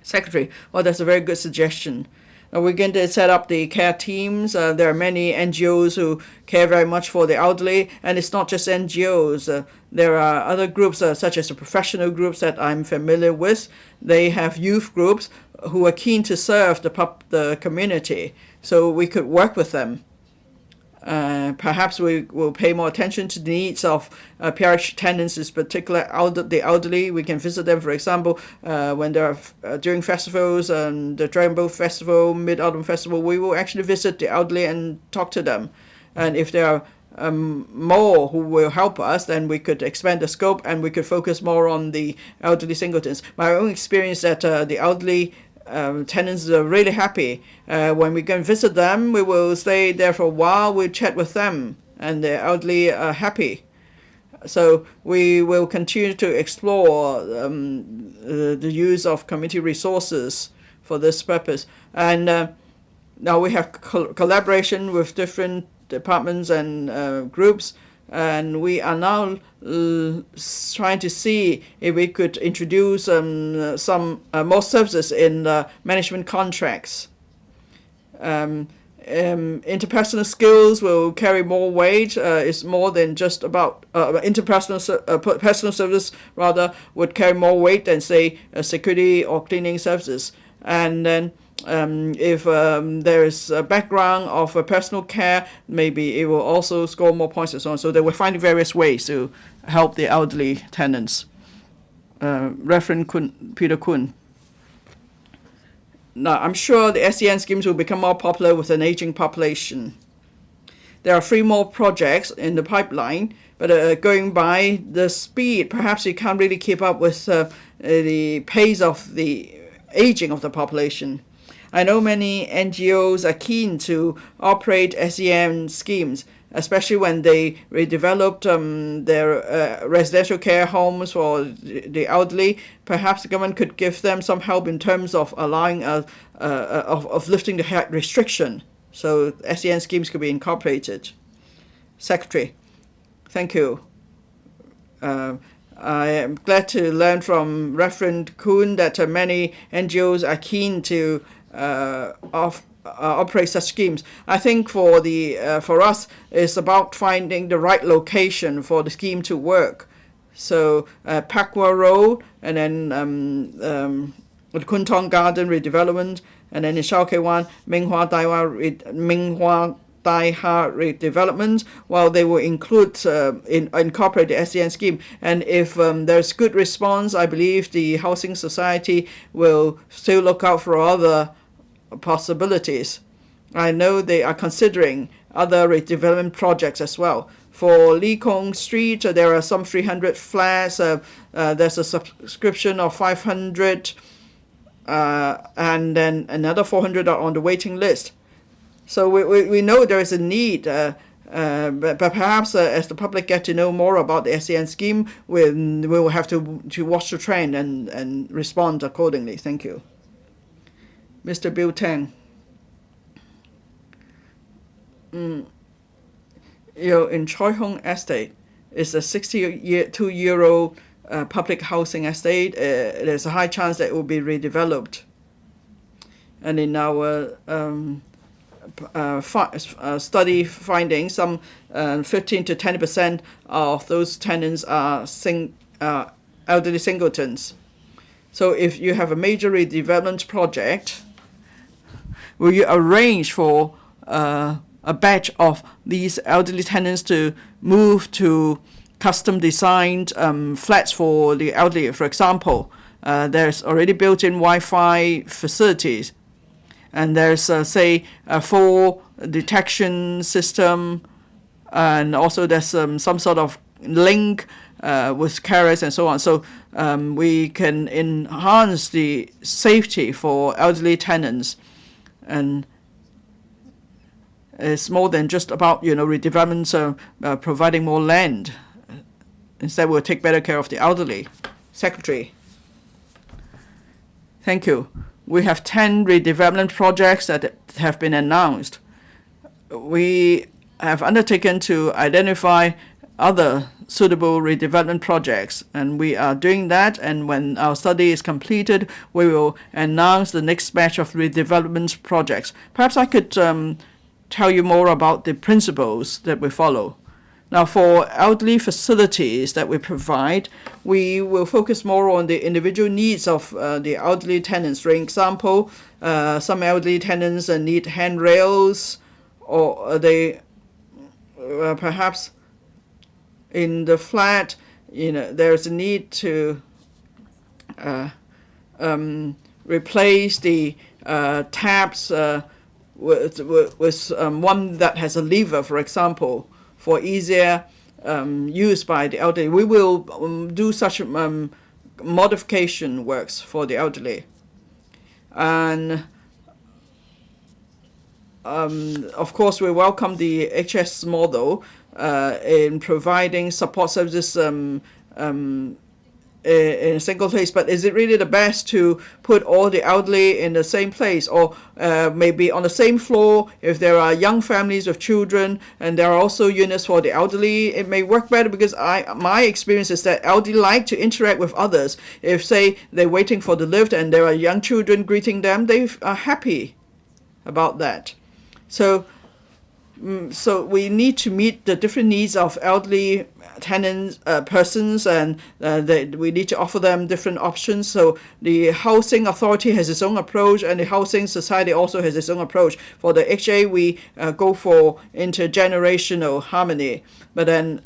Secretary, well, that's a very good suggestion. We're going to set up the care teams. There are many NGOs who care very much for the elderly, and it's not just NGOs. There are other groups such as the professional groups that I'm familiar with. They have youth groups who are keen to serve the community, so we could work with them. Perhaps we will pay more attention to the needs of PRH tenants, in particular the elderly. We can visit them, for example, when there are during festivals, the Dragon Boat Festival, Mid-Autumn Festival, we will actually visit the elderly and talk to them. And if there are more who will help us, then we could expand the scope and we could focus more on the elderly singletons. My own experience that the elderly tenants are really happy. When we go and visit them, we will stay there for a while, we'll chat with them, and the elderly are happy. So we will continue to explore the use of community resources for this purpose. And now we have collaboration with different departments and groups, and we are now trying to see if we could introduce some more services in management contracts. Interpersonal skills will carry more weight. It's more than just about personal service rather would carry more weight than say security or cleaning services. And then if there is a background of personal care, maybe it will also score more points and so on. So they will find various ways to help the elderly tenants. Reverend Peter Kuhn. Now, I'm sure the SEN schemes will become more popular with an aging population. There are 3 more projects in the pipeline, but going by the speed, perhaps you can't really keep up with the pace of the aging of the population. I know many NGOs are keen to operate SEN schemes, especially when they redeveloped their residential care homes for the elderly. Perhaps the government could give them some help in terms of allowing of lifting the restriction, so SEN schemes could be incorporated. Secretary, thank you. I am glad to learn from Reverend Kuhn that many NGOs are keen to operate such schemes. I think for us, it's about finding the right location for the scheme to work. So Pakwa Road, and then the Kuntong Garden redevelopment, and then in Shaokewan, Minghua Daiha redevelopment, while they will include incorporate the SEN scheme. And if there's good response, I believe the Housing Society will still look out for other possibilities. I know they are considering other redevelopment projects as well. For Lee Kong Street, there are some 300 flats. There's a subscription of 500, and then another 400 are on the waiting list. So we know there is a need, but perhaps as the public get to know more about the SEN scheme, we will have to watch the trend and respond accordingly. Thank you. Mr. Bill Tang. In Choi Hong Estate, it's a 62-year-old public housing estate. There's a high chance that it will be redeveloped. And in our study findings, some 15 to 10% of those tenants are elderly singletons. So if you have a major redevelopment project, will you arrange for a batch of these elderly tenants to move to custom-designed flats for the elderly? For example, there's already built-in Wi-Fi facilities, and there's, say, a fall detection system, and also there's some sort of link with carers and so on. So we can enhance the safety for elderly tenants, and it's more than just about redevelopment, providing more land. Instead, we'll take better care of the elderly. Secretary. Thank you. We have 10 redevelopment projects that have been announced. We have undertaken to identify other suitable redevelopment projects, and we are doing that, and when our study is completed, we will announce the next batch of redevelopment projects. Perhaps I could tell you more about the principles that we follow. Now, for elderly facilities that we provide, we will focus more on the individual needs of the elderly tenants. For example, some elderly tenants need handrails, or they perhaps in the flat, there's a need to replace the taps with one that has a lever, for example, for easier use by the elderly. We will do such modification works for the elderly. And of course, we welcome the HS model in providing support services in a single place, but is it really the best to put all the elderly in the same place, or maybe on the same floor if there are young families with children and there are also units for the elderly? It may work better because my experience is that elderly like to interact with others. If, say, they're waiting for the lift and there are young children greeting them, they are happy about that. So we need to meet the different needs of elderly tenants, persons, and we need to offer them different options. So the Housing Authority has its own approach, and the Housing Society also has its own approach. For the HA, we go for intergenerational harmony, but then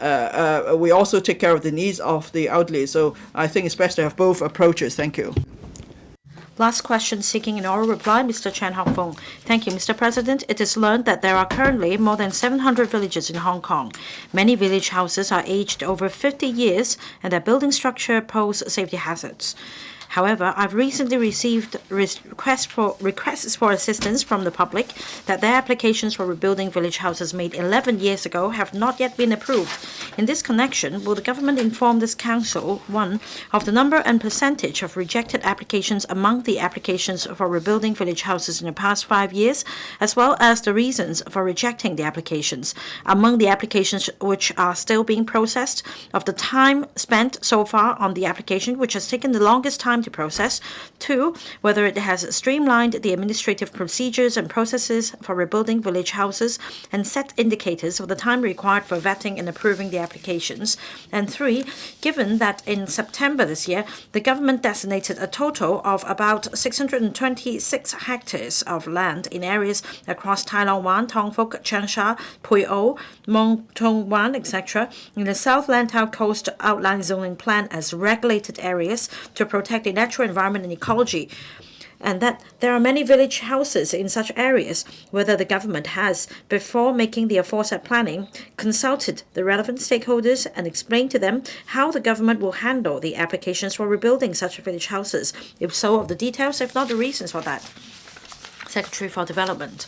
we also take care of the needs of the elderly. So I think it's best to have both approaches. Thank you. Last question seeking an oral reply, Mr. Chen Hao-feng. Thank you, Mr. President. It is learned that there are currently more than 700 villages in Hong Kong. Many village houses are aged over 50 years and their building structure pose safety hazards. However, I've recently received requests for assistance from the public that their applications for rebuilding village houses made 11 years ago have not yet been approved. In this connection, will the government inform this council, 1, of the number and percentage of rejected applications among the applications for rebuilding village houses in the past 5 years, as well as the reasons for rejecting the applications, among the applications which are still being processed, of the time spent so far on the application which has taken the longest time to process. 2, whether it has streamlined the administrative procedures and processes for rebuilding village houses and set indicators of the time required for vetting and approving the applications. And 3, given that in September this year, the government designated a total of about 626 hectares of land in areas across Tai Long Wan, Tong Fuk, Changsha, Pui O, Mong Tong Wan, etc., in the South Lantau Coast Outline Zoning Plan as regulated areas to protect the natural environment and ecology, and that there are many village houses in such areas, whether the government has, before making the aforesaid planning, consulted the relevant stakeholders and explained to them how the government will handle the applications for rebuilding such village houses. If so, of the details, if not the reasons for that. Secretary for Development.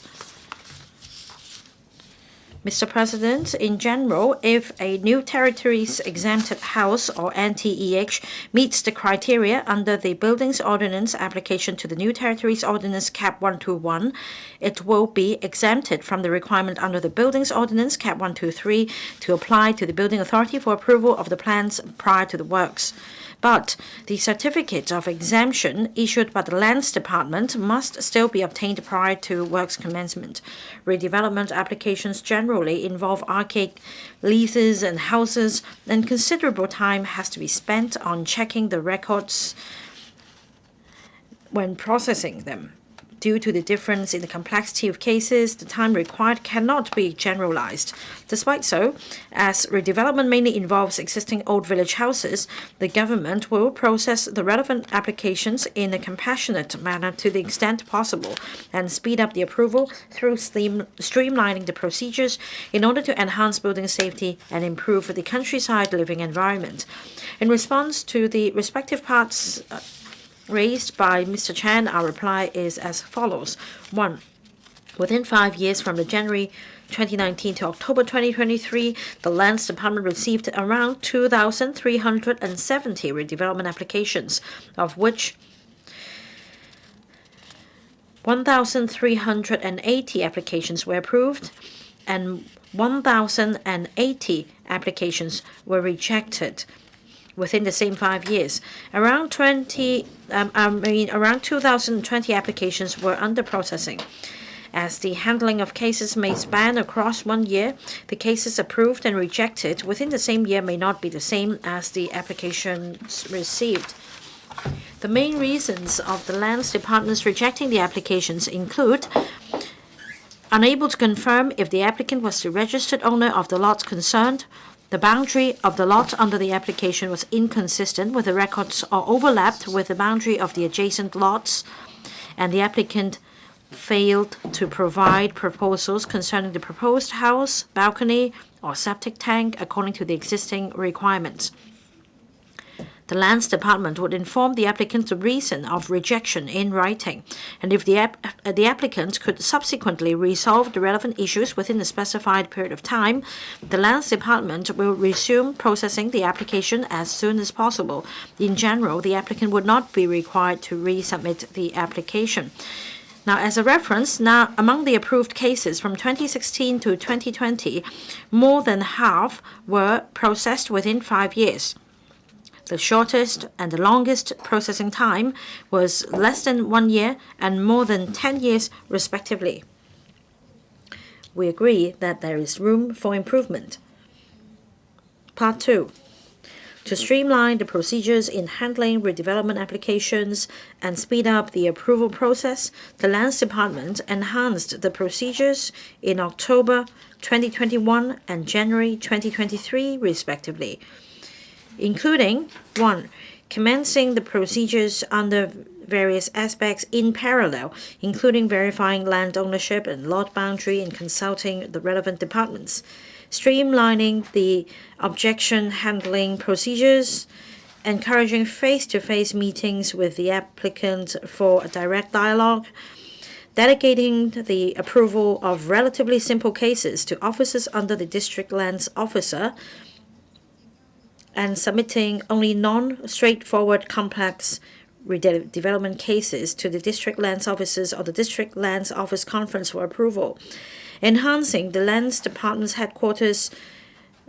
Mr. President, in general, if a new territories exempted house or NTEH meets the criteria under the Buildings Ordinance application to the New Territories Ordinance Cap 121, it will be exempted from the requirement under the Buildings Ordinance Cap 123 to apply to the Building Authority for approval of the plans prior to the works. But the certificate of exemption issued by the Lands Department must still be obtained prior to works commencement. Redevelopment applications generally involve archaic leases and houses, and considerable time has to be spent on checking the records when processing them. Due to the difference in the complexity of cases, the time required cannot be generalized. Despite so, as redevelopment mainly involves existing old village houses, the government will process the relevant applications in a compassionate manner to the extent possible and speed up the approval through streamlining the procedures in order to enhance building safety and improve the countryside living environment. In response to the respective parts raised by Mr. Chan, our reply is as follows. 1. Within 5 years from the January 2019 to October 2023, the Lands Department received around 2,370 redevelopment applications, of which 1,380 applications were approved and 1,080 applications were rejected. Within the same 5 years, around 2,020 applications were under processing. As the handling of cases may span across 1 year, the cases approved and rejected within the same year may not be the same as the applications received. The main reasons of the Lands Department's rejecting the applications include unable to confirm if the applicant was the registered owner of the lots concerned, the boundary of the lot under the application was inconsistent with the records or overlapped with the boundary of the adjacent lots, and the applicant failed to provide proposals concerning the proposed house, balcony, or septic tank according to the existing requirements. The Lands Department would inform the applicant the reason of rejection in writing, and if the applicant could subsequently resolve the relevant issues within a specified period of time, the Lands Department will resume processing the application as soon as possible. In general, the applicant would not be required to resubmit the application. Now, as a reference, among the approved cases from 2016 to 2020, more than half were processed within 5 years. The shortest and the longest processing time was less than 1 year and more than 10 years, respectively. We agree that there is room for improvement. Part 2. To streamline the procedures in handling redevelopment applications and speed up the approval process, the Lands Department enhanced the procedures in October 2021 and January 2023, respectively, including 1. Commencing the procedures under various aspects in parallel, including verifying land ownership and lot boundary and consulting the relevant departments. Streamlining the objection handling procedures, encouraging face-to-face meetings with the applicant for a direct dialogue, delegating the approval of relatively simple cases to officers under the district lands officer, and submitting only non-straightforward complex redevelopment cases to the district lands officers or the district lands office conference for approval. Enhancing the Lands Department's headquarters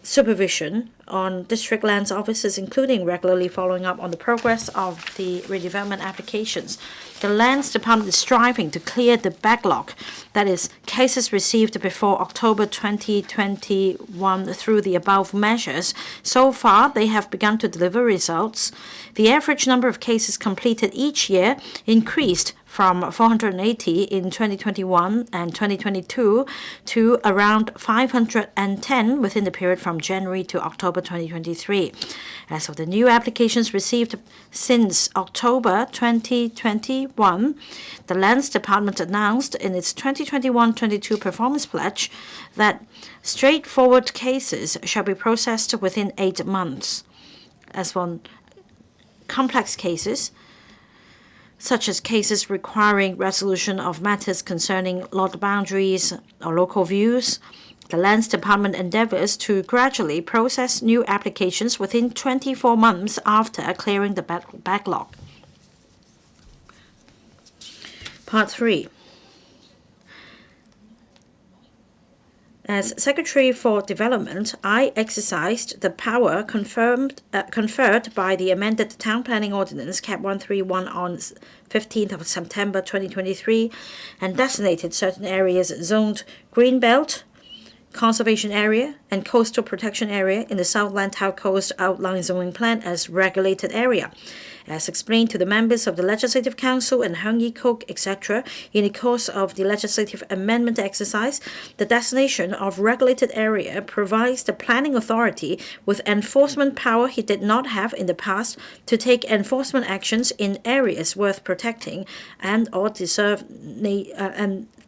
supervision on district lands officers, including regularly following up on the progress of the redevelopment applications. The Lands Department is striving to clear the backlog, that is, cases received before October 2021 through the above measures. So far, they have begun to deliver results. The average number of cases completed each year increased from 480 in 2021 and 2022 to around 510 within the period from January to October 2023. As of the new applications received since October 2021, the Lands Department announced in its 2021-22 performance pledge that straightforward cases shall be processed within 8 months. As for complex cases, such as cases requiring resolution of matters concerning lot boundaries or local views, the Lands Department endeavors to gradually process new applications within 24 months after clearing the backlog. Part 3. As Secretary for Development, I exercised the power conferred by the amended Town Planning Ordinance Cap 131 on 15th of September 2023 and designated certain areas zoned Greenbelt, Conservation Area, and Coastal Protection Area in the South Lantau Coast Outline Zoning Plan as regulated area. As explained to the members of the Legislative Council and Heung Yee-Kuk, etc., in the course of the legislative amendment exercise, the designation of regulated area provides the planning authority with enforcement power he did not have in the past to take enforcement actions in areas worth protecting and/or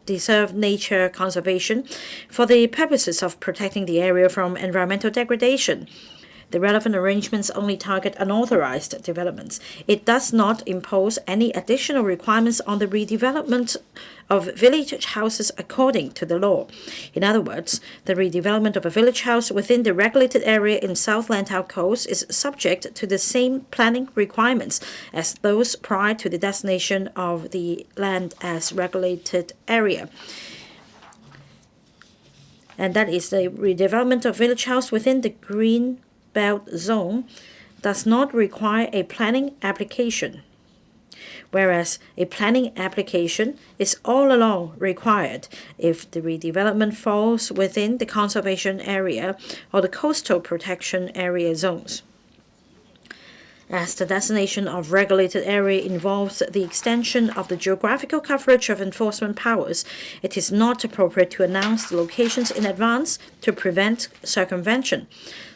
deserve nature conservation for the purposes of protecting the area from environmental degradation. The relevant arrangements only target unauthorized developments. It does not impose any additional requirements on the redevelopment of village houses according to the law. In other words, the redevelopment of a village house within the regulated area in South Lantau Coast is subject to the same planning requirements as those prior to the designation of the land as regulated area. And that is the redevelopment of village house within the Green Belt zone does not require a planning application, whereas a planning application is all along required if the redevelopment falls within the conservation area or the coastal protection area zones. As the designation of regulated area involves the extension of the geographical coverage of enforcement powers, it is not appropriate to announce the locations in advance to prevent circumvention.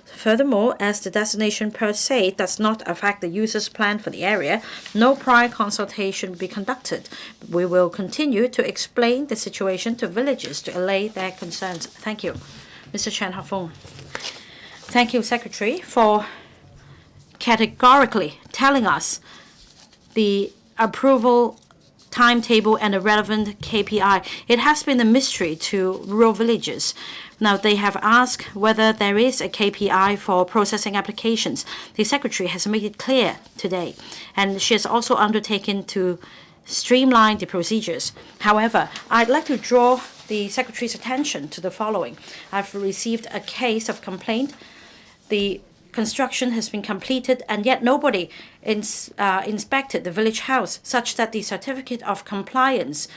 Furthermore, as the designation per se does not affect the user's plan for the area, no prior consultation will be conducted. We will continue to explain the situation to villagers to allay their concerns. Thank you. Mr. Chen Hafeng. Thank you, Secretary, for categorically telling us the approval timetable and the relevant KPI. It has been a mystery to rural villages. Now, they have asked whether there is a KPI for processing applications. The Secretary has made it clear today, and she has also undertaken to streamline the procedures. However, I'd like to draw the Secretary's attention to the following. I've received a case of complaint. The construction has been completed, and yet nobody inspected the village house, such that the certificate of compliance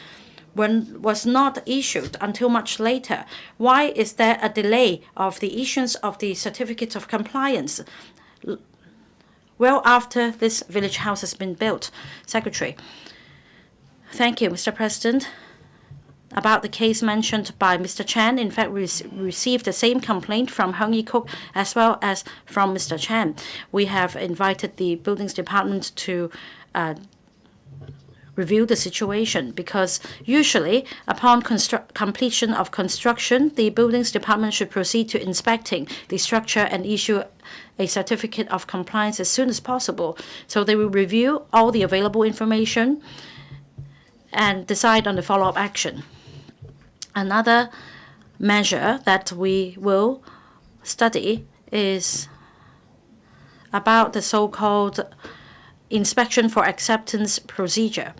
was not issued until much later. Why is there a delay of the issuance of the certificate of compliance well after this village house has been built? Secretary. Thank you, Mr. President. About the case mentioned by Mr. Chan, in fact, we received the same complaint from Hung Yee-kuk as well as from Mr. Chan. We have invited the Buildings Department to review the situation, because usually upon completion of construction, the Buildings Department should proceed to inspecting the structure and issue a certificate of compliance as soon as possible. So they will review all the available information and decide on the follow-up action. Another measure that we will study is about the so-called inspection for acceptance procedure.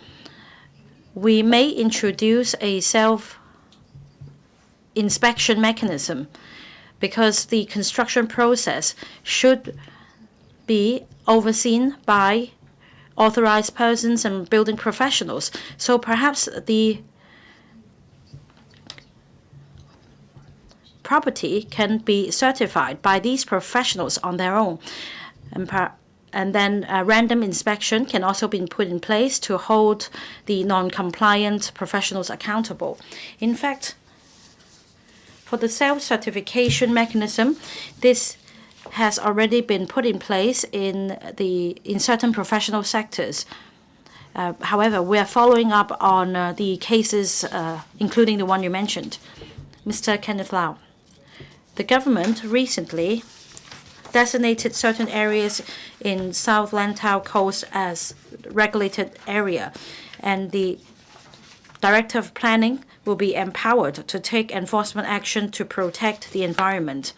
We may introduce a self-inspection mechanism, because the construction process should be overseen by authorized persons and building professionals. So perhaps the property can be certified by these professionals on their own. And then a random inspection can also be put in place to hold the non-compliant professionals accountable. In fact, for the self-certification mechanism, this has already been put in place in certain professional sectors. However, we are following up on the cases, including the one you mentioned. Mr. Kenneth Lau. The government recently designated certain areas in South Lantau Coast as regulated area, and the Director of Planning will be empowered to take enforcement action to protect the environment.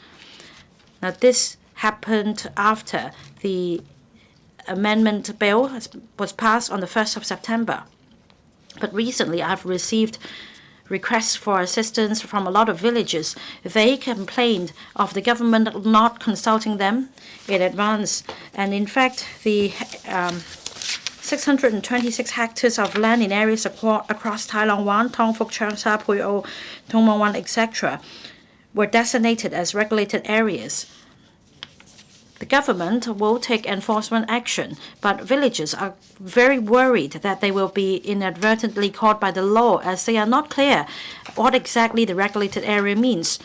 Now, this happened after the amendment bill was passed on the 1st of September. But recently, I've received requests for assistance from a lot of villages. They complained of the government not consulting them in advance. And in fact, the 626 hectares of land in areas across Tai Long Wan, Tong Fuk, Cheung Sa, Pui O, Tung Mong Wan, etc., were designated as regulated areas. The government will take enforcement action, but villagers are very worried that they will be inadvertently caught by the law, as they are not clear what exactly the regulated area means.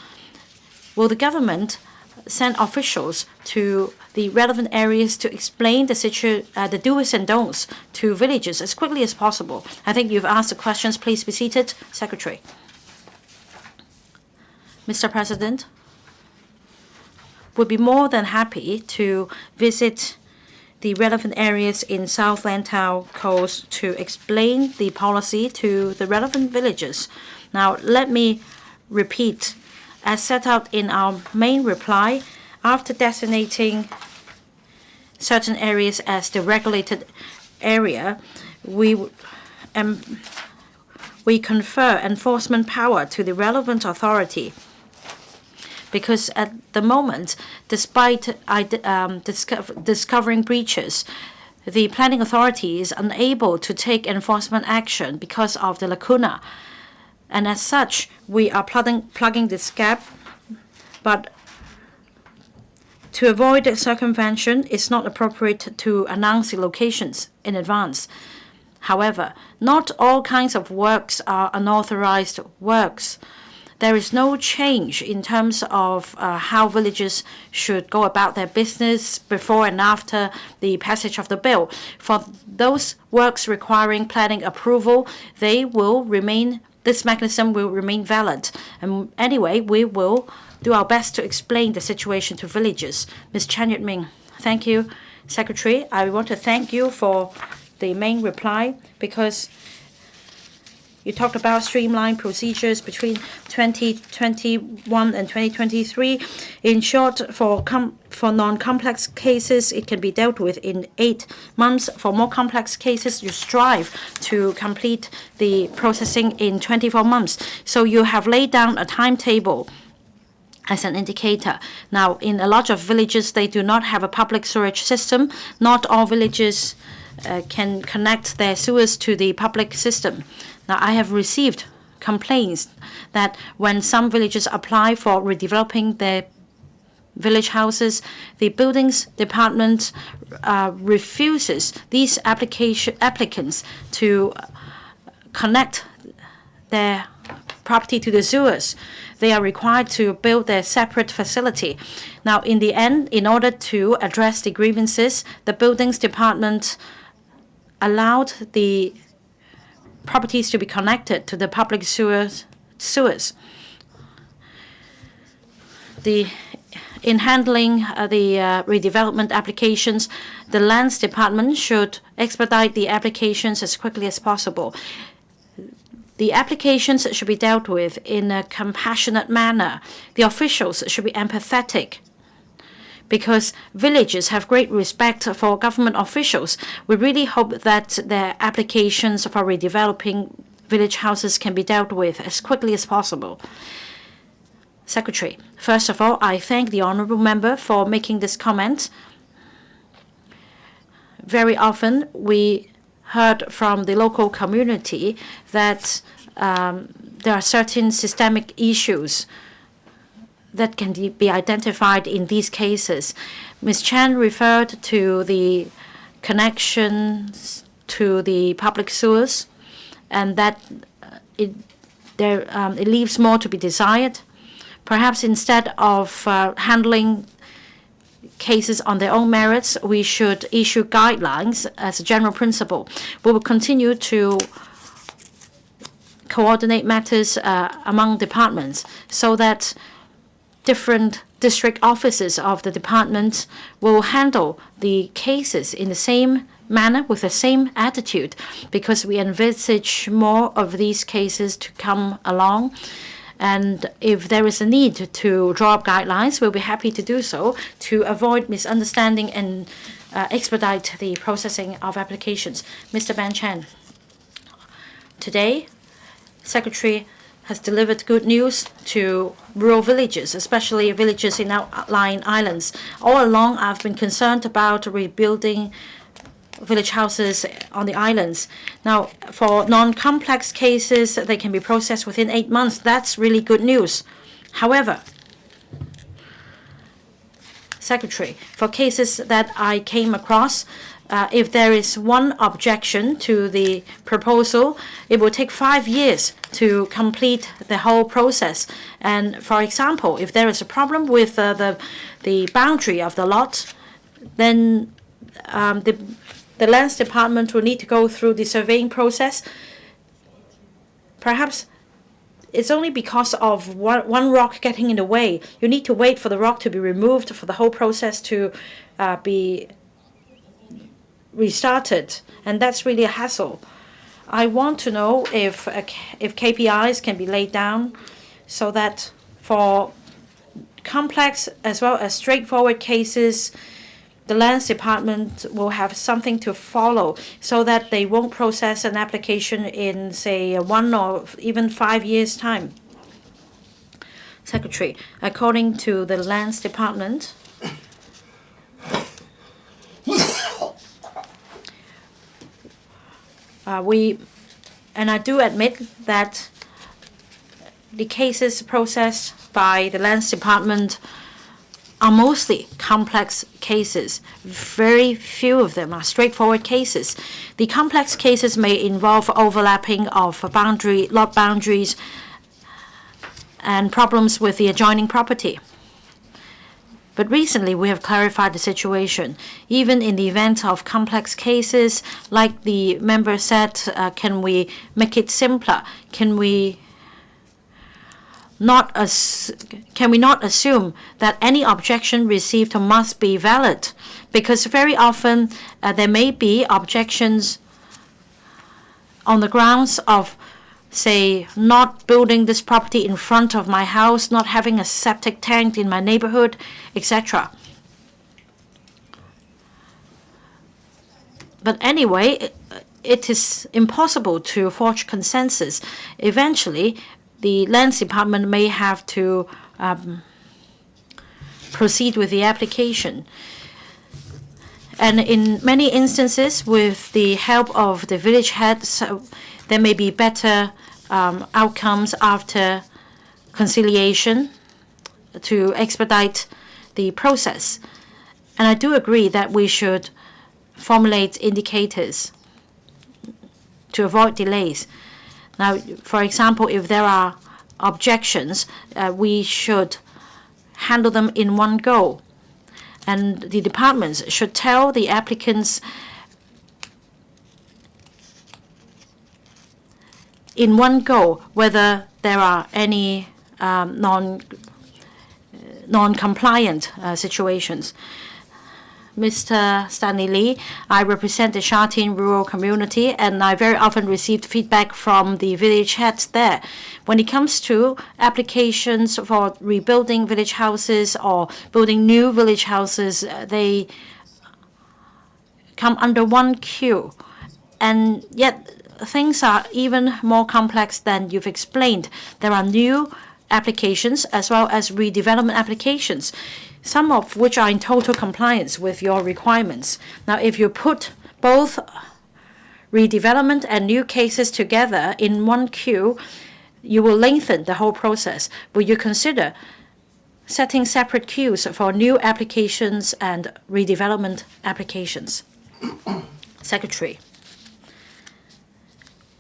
Will the government send officials to the relevant areas to explain the do's and don'ts to villagers as quickly as possible? I think you've asked the questions. Please be seated. Secretary. Mr. President, would be more than happy to visit the relevant areas in South Lantau Coast to explain the policy to the relevant villages. Now, let me repeat, as set out in our main reply, after designating certain areas as the regulated area, we confer enforcement power to the relevant authority. Because at the moment, despite discovering breaches, the planning authority is unable to take enforcement action because of the lacuna. And as such, we are plugging this gap. But to avoid circumvention, it's not appropriate to announce the locations in advance. However, not all kinds of works are unauthorized works. There is no change in terms of how villages should go about their business before and after the passage of the bill. For those works requiring planning approval, this mechanism will remain valid. And anyway, we will do our best to explain the situation to villagers. Ms. Chan Yut-ming, thank you. Secretary, I want to thank you for the main reply because you talked about streamlined procedures between 2021 and 2023. In short, for non-complex cases, it can be dealt with in 8 months. For more complex cases, you strive to complete the processing in 24 months. So you have laid down a timetable as an indicator. Now, in a lot of villages, they do not have a public sewage system. Not all villages can connect their sewers to the public system. Now, I have received complaints that when some villages apply for redeveloping their village houses, the buildings department refuses these applicants to connect their property to the sewers. They are required to build their separate facility. Now, in the end, in order to address the grievances, the buildings department allowed the properties to be connected to the public sewers. In handling the redevelopment applications, the lands department should expedite the applications as quickly as possible. The applications should be dealt with in a compassionate manner. The officials should be empathetic. Because villages have great respect for government officials, we really hope that their applications for redeveloping village houses can be dealt with as quickly as possible. Secretary, first of all, I thank the honourable member for making this comment. Very often, we heard from the local community that there are certain systemic issues that can be identified in these cases. Ms. Chan referred to the connections to the public sewers, and that it leaves more to be desired. Perhaps instead of handling cases on their own merits, we should issue guidelines as a general principle. We will continue to coordinate matters among departments so that different district offices of the department will handle the cases in the same manner with the same attitude, because we envisage more of these cases to come along. And if there is a need to draw up guidelines, we'll be happy to do so to avoid misunderstanding and expedite the processing of applications. Mr. Ban Chan, today, Secretary has delivered good news to rural villages, especially villages in outlying islands. All along, I've been concerned about rebuilding village houses on the islands. Now, for non-complex cases, they can be processed within 8 months. That's really good news. However, Secretary, for cases that I came across, if there is one objection to the proposal, it will take 5 years to complete the whole process. And for example, if there is a problem with the boundary of the lot, then the lands department will need to go through the surveying process. Perhaps it's only because of one rock getting in the way. You need to wait for the rock to be removed for the whole process to be restarted, and that's really a hassle. I want to know if KPIs can be laid down so that for complex as well as straightforward cases, the lands department will have something to follow so that they won't process an application in, say, 1 or even 5 years' time. Secretary, according to the lands department, I do admit that the cases processed by the lands department are mostly complex cases. Very few of them are straightforward cases. The complex cases may involve overlapping of lot boundaries and problems with the adjoining property. But recently, we have clarified the situation. Even in the event of complex cases, like the member said, can we make it simpler? Can we not assume that any objection received must be valid? Because very often there may be objections on the grounds of, say, not building this property in front of my house, not having a septic tank in my neighborhood, etc. But anyway, it is impossible to forge consensus. Eventually, the Lands Department may have to proceed with the application. And in many instances, with the help of the village heads, there may be better outcomes after conciliation to expedite the process. And I do agree that we should formulate indicators to avoid delays. Now, for example, if there are objections, we should handle them in one go. And the departments should tell the applicants in one go whether there are any non-compliant situations. Mr. Stanley Lee, I represent the Sha Tin rural community, and I very often received feedback from the village heads there. When it comes to applications for rebuilding village houses or building new village houses, they come under one queue. And yet things are even more complex than you've explained. There are new applications as well as redevelopment applications, some of which are in total compliance with your requirements. Now, if you put both redevelopment and new cases together in one queue, you will lengthen the whole process. Will you consider setting separate queues for new applications and redevelopment applications? Secretary,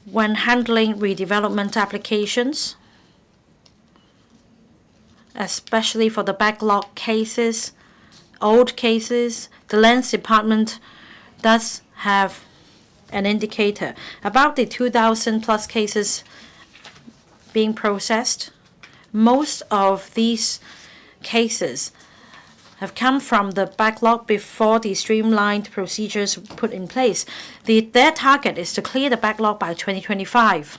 when handling redevelopment applications, especially for the backlog cases, old cases, the Lands Department does have an indicator. About the 2,000 plus cases being processed, most of these cases have come from the backlog before the streamlined procedures put in place. Their target is to clear the backlog by 2025.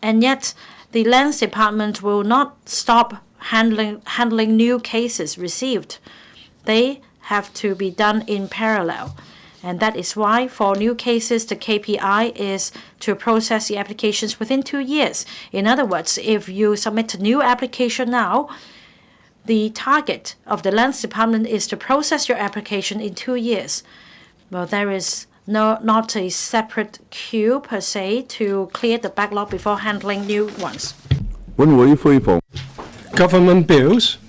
And yet, the Lands Department will not stop handling new cases received. They have to be done in parallel. And that is why for new cases, the KPI is to process the applications within 2 years. In other words, if you submit a new application now, the target of the Lands Department is to process your application in 2 years. Well, there is not a separate queue per se to clear the backlog before handling new ones. Government bills.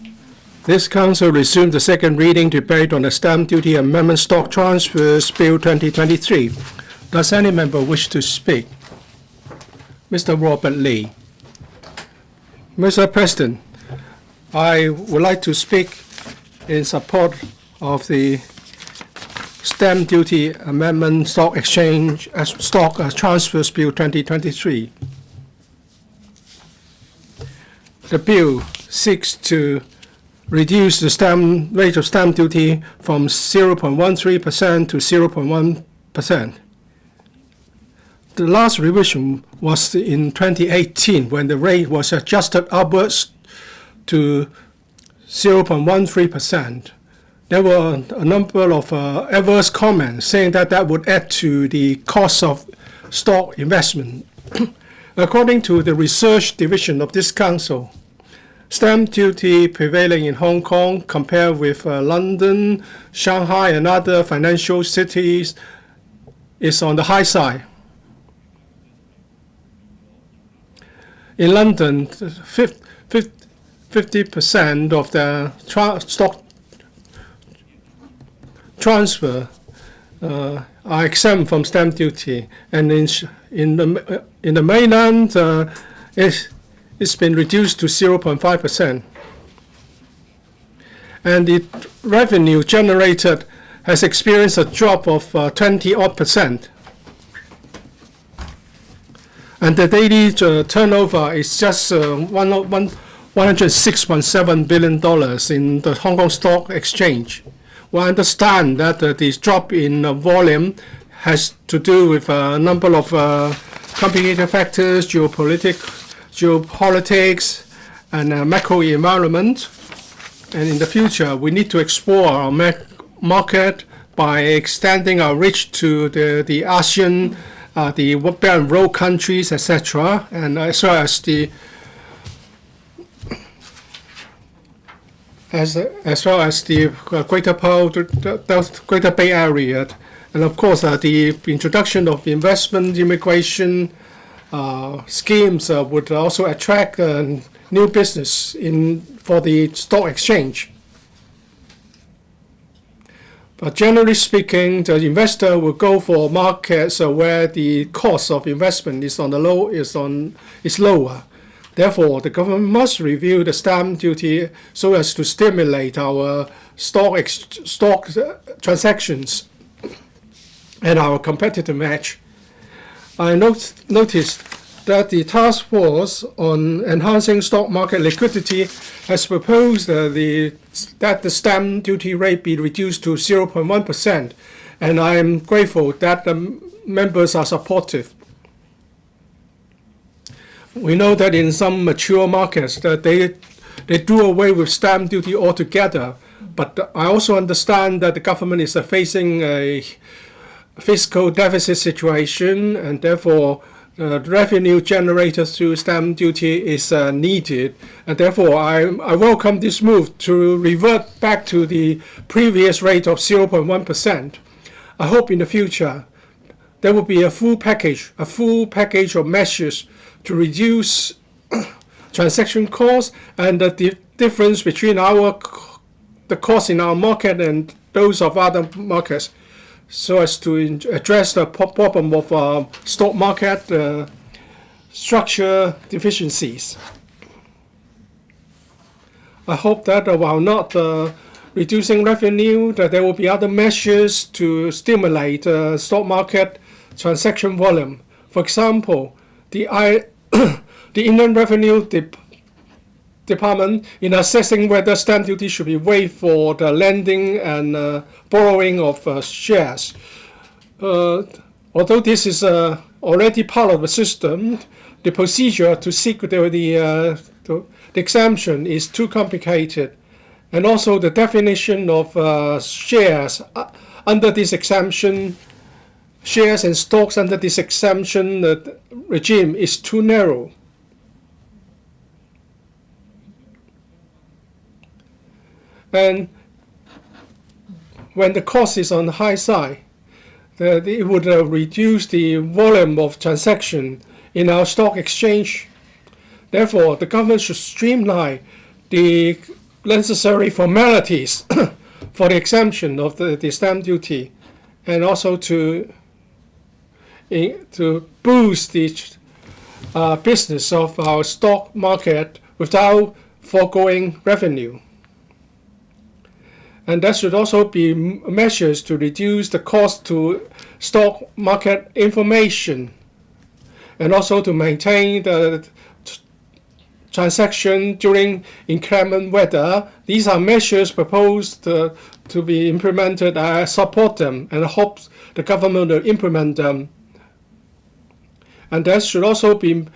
This Council resumed the second reading debate on the Stamp Duty Amendment Stock Transfers Bill 2023. Does any member wish to speak? Mr. Robert Lee. Mr. President, I would like to speak in support of the Stamp Duty Amendment Stock Transfers Bill 2023. The bill seeks to reduce the rate of stamp duty from 0.13% to 0.1%. The last revision was in 2018 when the rate was adjusted upwards to 0.13%. There were a number of adverse comments saying that that would add to the cost of stock investment. According to the research division of this council, stamp duty prevailing in Hong Kong compared with London, Shanghai, and other financial cities is on the high side. In London, 50% of the stock transfer are exempt from stamp duty, and in the mainland, it's been reduced to 0.5%. And the revenue generated has experienced a drop of 20-odd%. and the daily turnover is just $106.7 billion in the Hong Kong Stock Exchange. We understand that this drop in volume has to do with a number of complicated factors, geopolitics, and macro environment. And in the future, we need to explore our market by extending our reach to the ASEAN, the Belt and Road countries, etc., and as well as the Greater Bay Area, and of course the introduction of investment immigration schemes would also attract new business for the stock exchange. But generally speaking, the investor will go for markets where the cost of investment is lower. Therefore, the government must review the stamp duty so as to stimulate our stock transactions and our competitive edge. I noticed that the task force on enhancing stock market liquidity has proposed that the stamp duty rate be reduced to 0.1%, and I am grateful that the members are supportive. We know that in some mature markets that they do away with stamp duty altogether, but I also understand that the government is facing a fiscal deficit situation, and therefore revenue generated through stamp duty is needed, and therefore I welcome this move to revert back to the previous rate of 0.1%. I hope in the future there will be a full package of measures to reduce transaction costs and the difference between the costs in our market and those of other markets, so as to address the problem of stock market structure deficiencies. I hope that while not reducing revenue, that there will be other measures to stimulate stock market transaction volume. For example, the Inland Revenue Department, in assessing whether stamp duty should be waived for the lending and borrowing of shares. Although this is already part of the system, the procedure to seek the exemption is too complicated, and also the definition of shares under this exemption, shares and stocks under this exemption regime is too narrow. And when the cost is on the high side, it would reduce the volume of transaction in our stock exchange. Therefore, the government should streamline the necessary formalities for the exemption of the stamp duty, and also to boost the business of our stock market without foregoing revenue. And there should also be measures to reduce the cost to stock market information, and also to maintain the transaction during inclement weather. These are measures proposed to be implemented. I support them and hope the government will implement them. And there should also be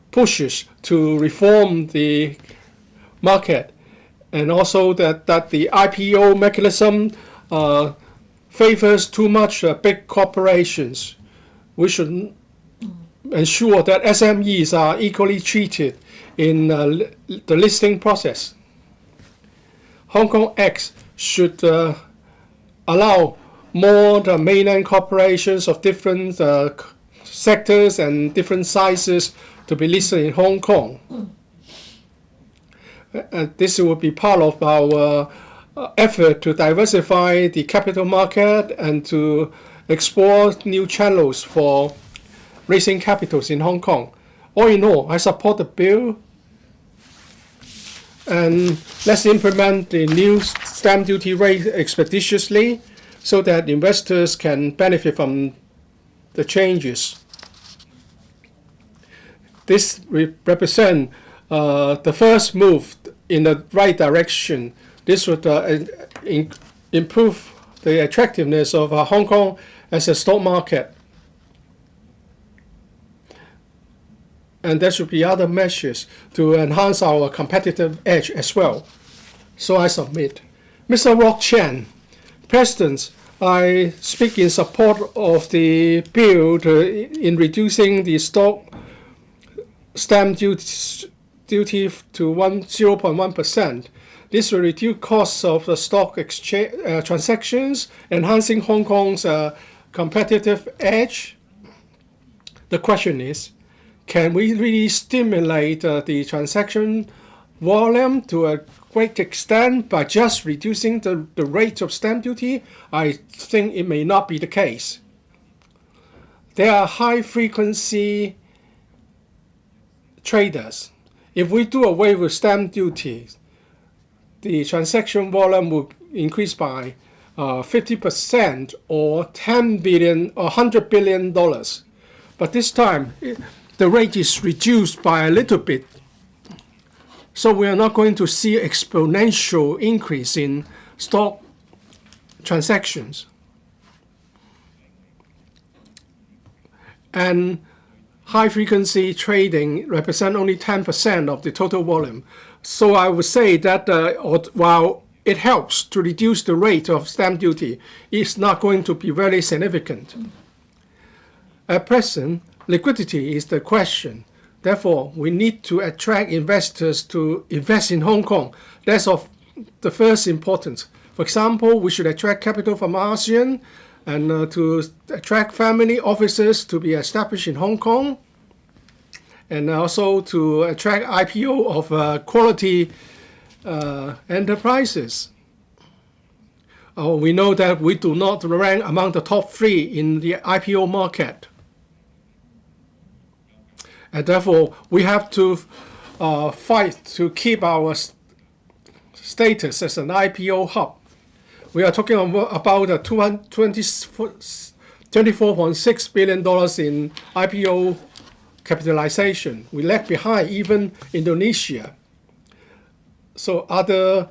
pushes to reform the market, and also that the IPO mechanism favors too much big corporations. We should ensure that SMEs are equally treated in the listing process. Hong Kong Act should allow more the mainland corporations of different sectors and different sizes to be listed in Hong Kong. This will be part of our effort to diversify the capital market and to explore new channels for raising capitals in Hong Kong. All in all, I support the bill, and let's implement the new stamp duty rate expeditiously so that investors can benefit from the changes. This represent the first move in the right direction. This would improve the attractiveness of Hong Kong as a stock market. And there should be other measures to enhance our competitive edge as well. So I submit. Mr. Rock Chen, President, I speak in support of the bill in reducing the stock stamp duty to 0.1%. This will reduce costs of the stock exchange transactions, enhancing Hong Kong's competitive edge. The question is, can we really stimulate the transaction volume to a great extent by just reducing the rate of stamp duty? I think it may not be the case. There are high-frequency traders. If we do away with stamp duty, the transaction volume will increase by 50% or $10 billion or $100 billion. But this time, the rate is reduced by a little bit. So we are not going to see exponential increase in stock transactions. And high-frequency trading represents only 10% of the total volume. So I would say that while it helps to reduce the rate of stamp duty, it's not going to be very significant. At present, liquidity is the question. Therefore, we need to attract investors to invest in Hong Kong. That's of the first importance. For example, we should attract capital from ASEAN and to attract family offices to be established in Hong Kong, and also to attract IPO of quality enterprises. We know that we do not rank among the top 3 in the IPO market. And therefore, we have to fight to keep our status as an IPO hub. We are talking about $24.6 billion in IPO capitalization. We lag behind even Indonesia. So other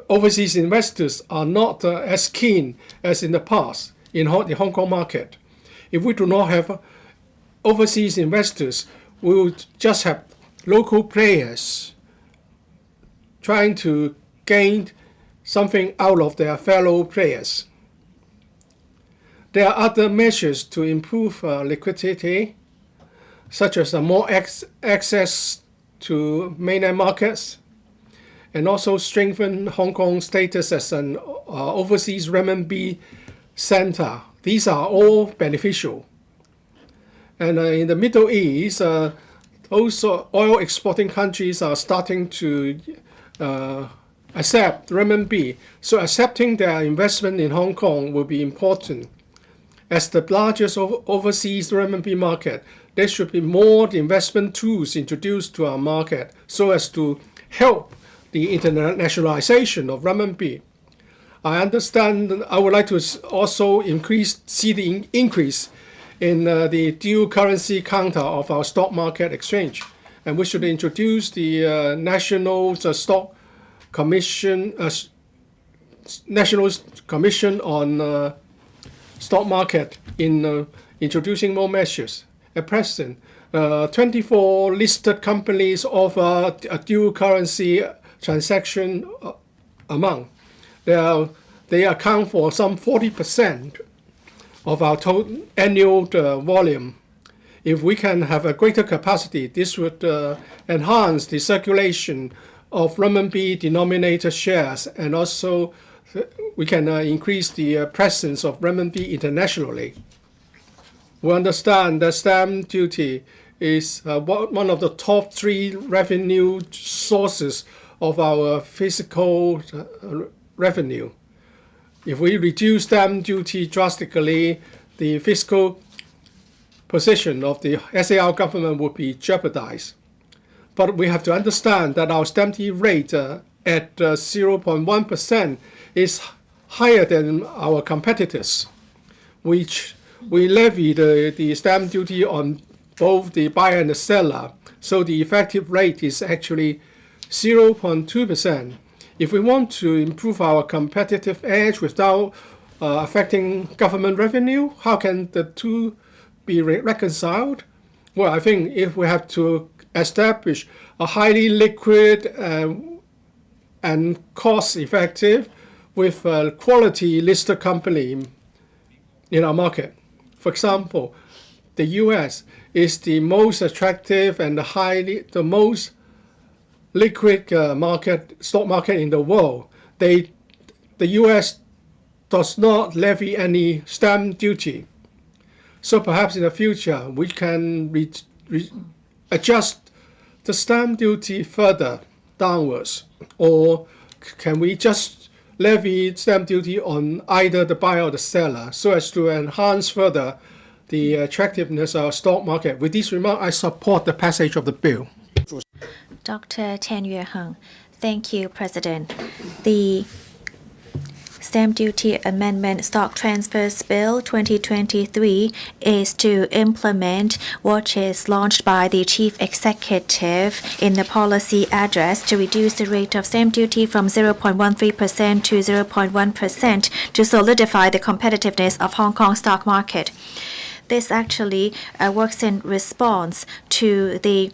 overseas investors are not as keen as in the past in the Hong Kong market. If we do not have overseas investors, we will just have local players trying to gain something out of their fellow players. There are other measures to improve liquidity, such as more access to mainland markets, and also strengthen Hong Kong's status as an overseas renminbi center. These are all beneficial. And in the Middle East, those oil exporting countries are starting to accept renminbi. So accepting their investment in Hong Kong will be important. As the largest overseas renminbi market, there should be more investment tools introduced to our market so as to help the internationalization of renminbi. I understand. I would like to also see the increase in the dual currency counter of our stock market exchange, and we should introduce the National Commission on stock market in introducing more measures. At present, 24 listed companies offer a dual currency transaction amount. They account for some 40% of our total annual volume. If we can have a greater capacity, this would enhance the circulation of renminbi denominated shares, and also we can increase the presence of renminbi internationally. We understand that stamp duty is one of the top 3 revenue sources of our fiscal revenue. If we reduce stamp duty drastically, the fiscal position of the SAR government would be jeopardized. But we have to understand that our stamp duty rate at 0.1% is higher than our competitors, which we levy the stamp duty on both the buyer and the seller. So the effective rate is actually 0.2%. If we want to improve our competitive edge without affecting government revenue, how can the two be reconciled? Well, I think if we have to establish a highly liquid and cost-effective with a quality listed company in our market. For example, the U.S. is the most attractive and the most liquid stock market in the world. The U.S. does not levy any stamp duty. So perhaps in the future we can adjust the stamp duty further downwards, or can we just levy stamp duty on either the buyer or the seller so as to enhance further the attractiveness of our stock market? With this remark, I support the passage of the bill. Dr. Tan Yue Heng. Thank you, President. The Stamp Duty Amendment Stock Transfers Bill 2023 is to implement what is launched by the Chief Executive in the policy address to reduce the rate of stamp duty from 0.13% to 0.1% to solidify the competitiveness of Hong Kong stock market. This actually works in response to the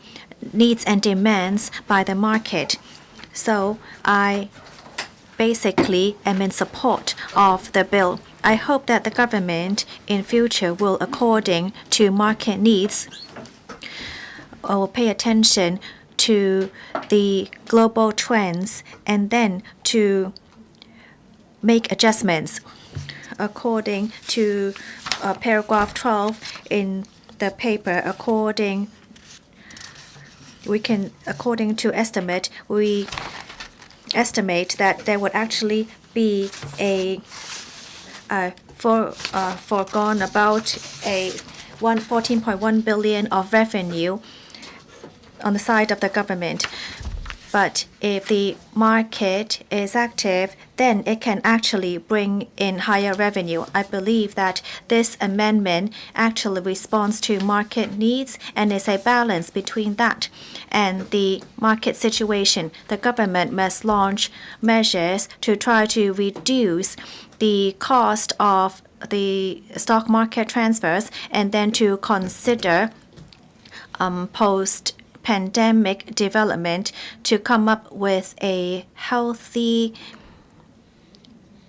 needs and demands by the market. So I basically am in support of the bill. I hope that the government in future will, according to market needs, will pay attention to the global trends and then to make adjustments according to paragraph 12 in the paper. According to estimate, we estimate that there would actually be a foregone about a 14.1 billion of revenue on the side of the government. But if the market is active, then it can actually bring in higher revenue. I believe that this amendment actually responds to market needs and is a balance between that and the market situation. The government must launch measures to try to reduce the cost of the stock market transfers and then to consider post-pandemic development to come up with a healthy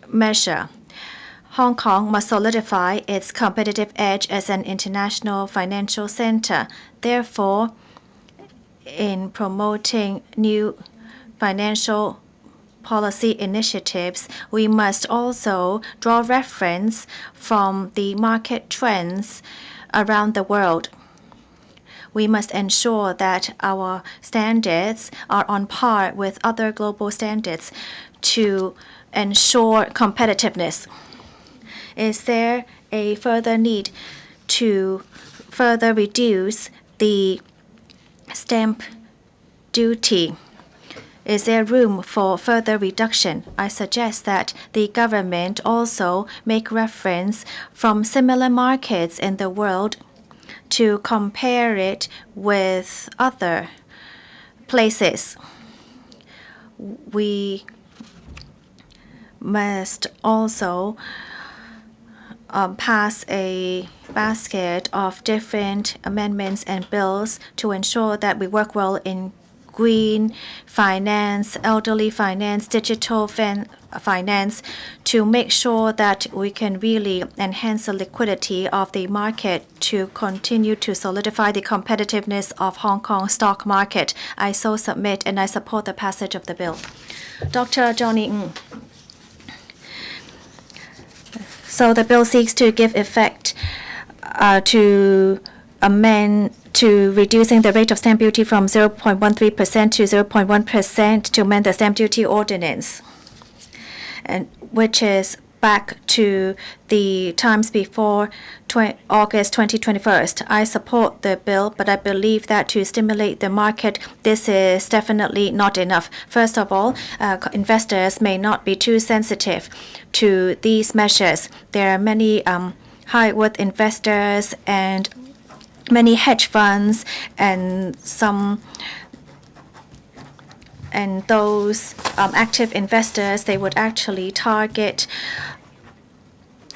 measure. Hong Kong must solidify its competitive edge as an international financial center. Therefore, in promoting new financial policy initiatives, we must also draw reference from the market trends around the world. We must ensure that our standards are on par with other global standards to ensure competitiveness. Is there a further need to further reduce the stamp duty? Is there room for further reduction? I suggest that the government also make reference from similar markets in the world to compare it with other places. We must also pass a basket of different amendments and bills to ensure that we work well in green finance, elderly finance, digital finance, to make sure that we can really enhance the liquidity of the market to continue to solidify the competitiveness of Hong Kong stock market. I so submit and I support the passage of the bill. Dr. Johnny Ng. So the bill seeks to give effect to reducing the rate of stamp duty from 0.13% to 0.1% to amend the stamp duty ordinance, and which is back to the times before August 2021. I support the bill, but I believe that to stimulate the market, this is definitely not enough. First of all, investors may not be too sensitive to these measures. There are many high-worth investors and many hedge funds and those active investors, they would actually target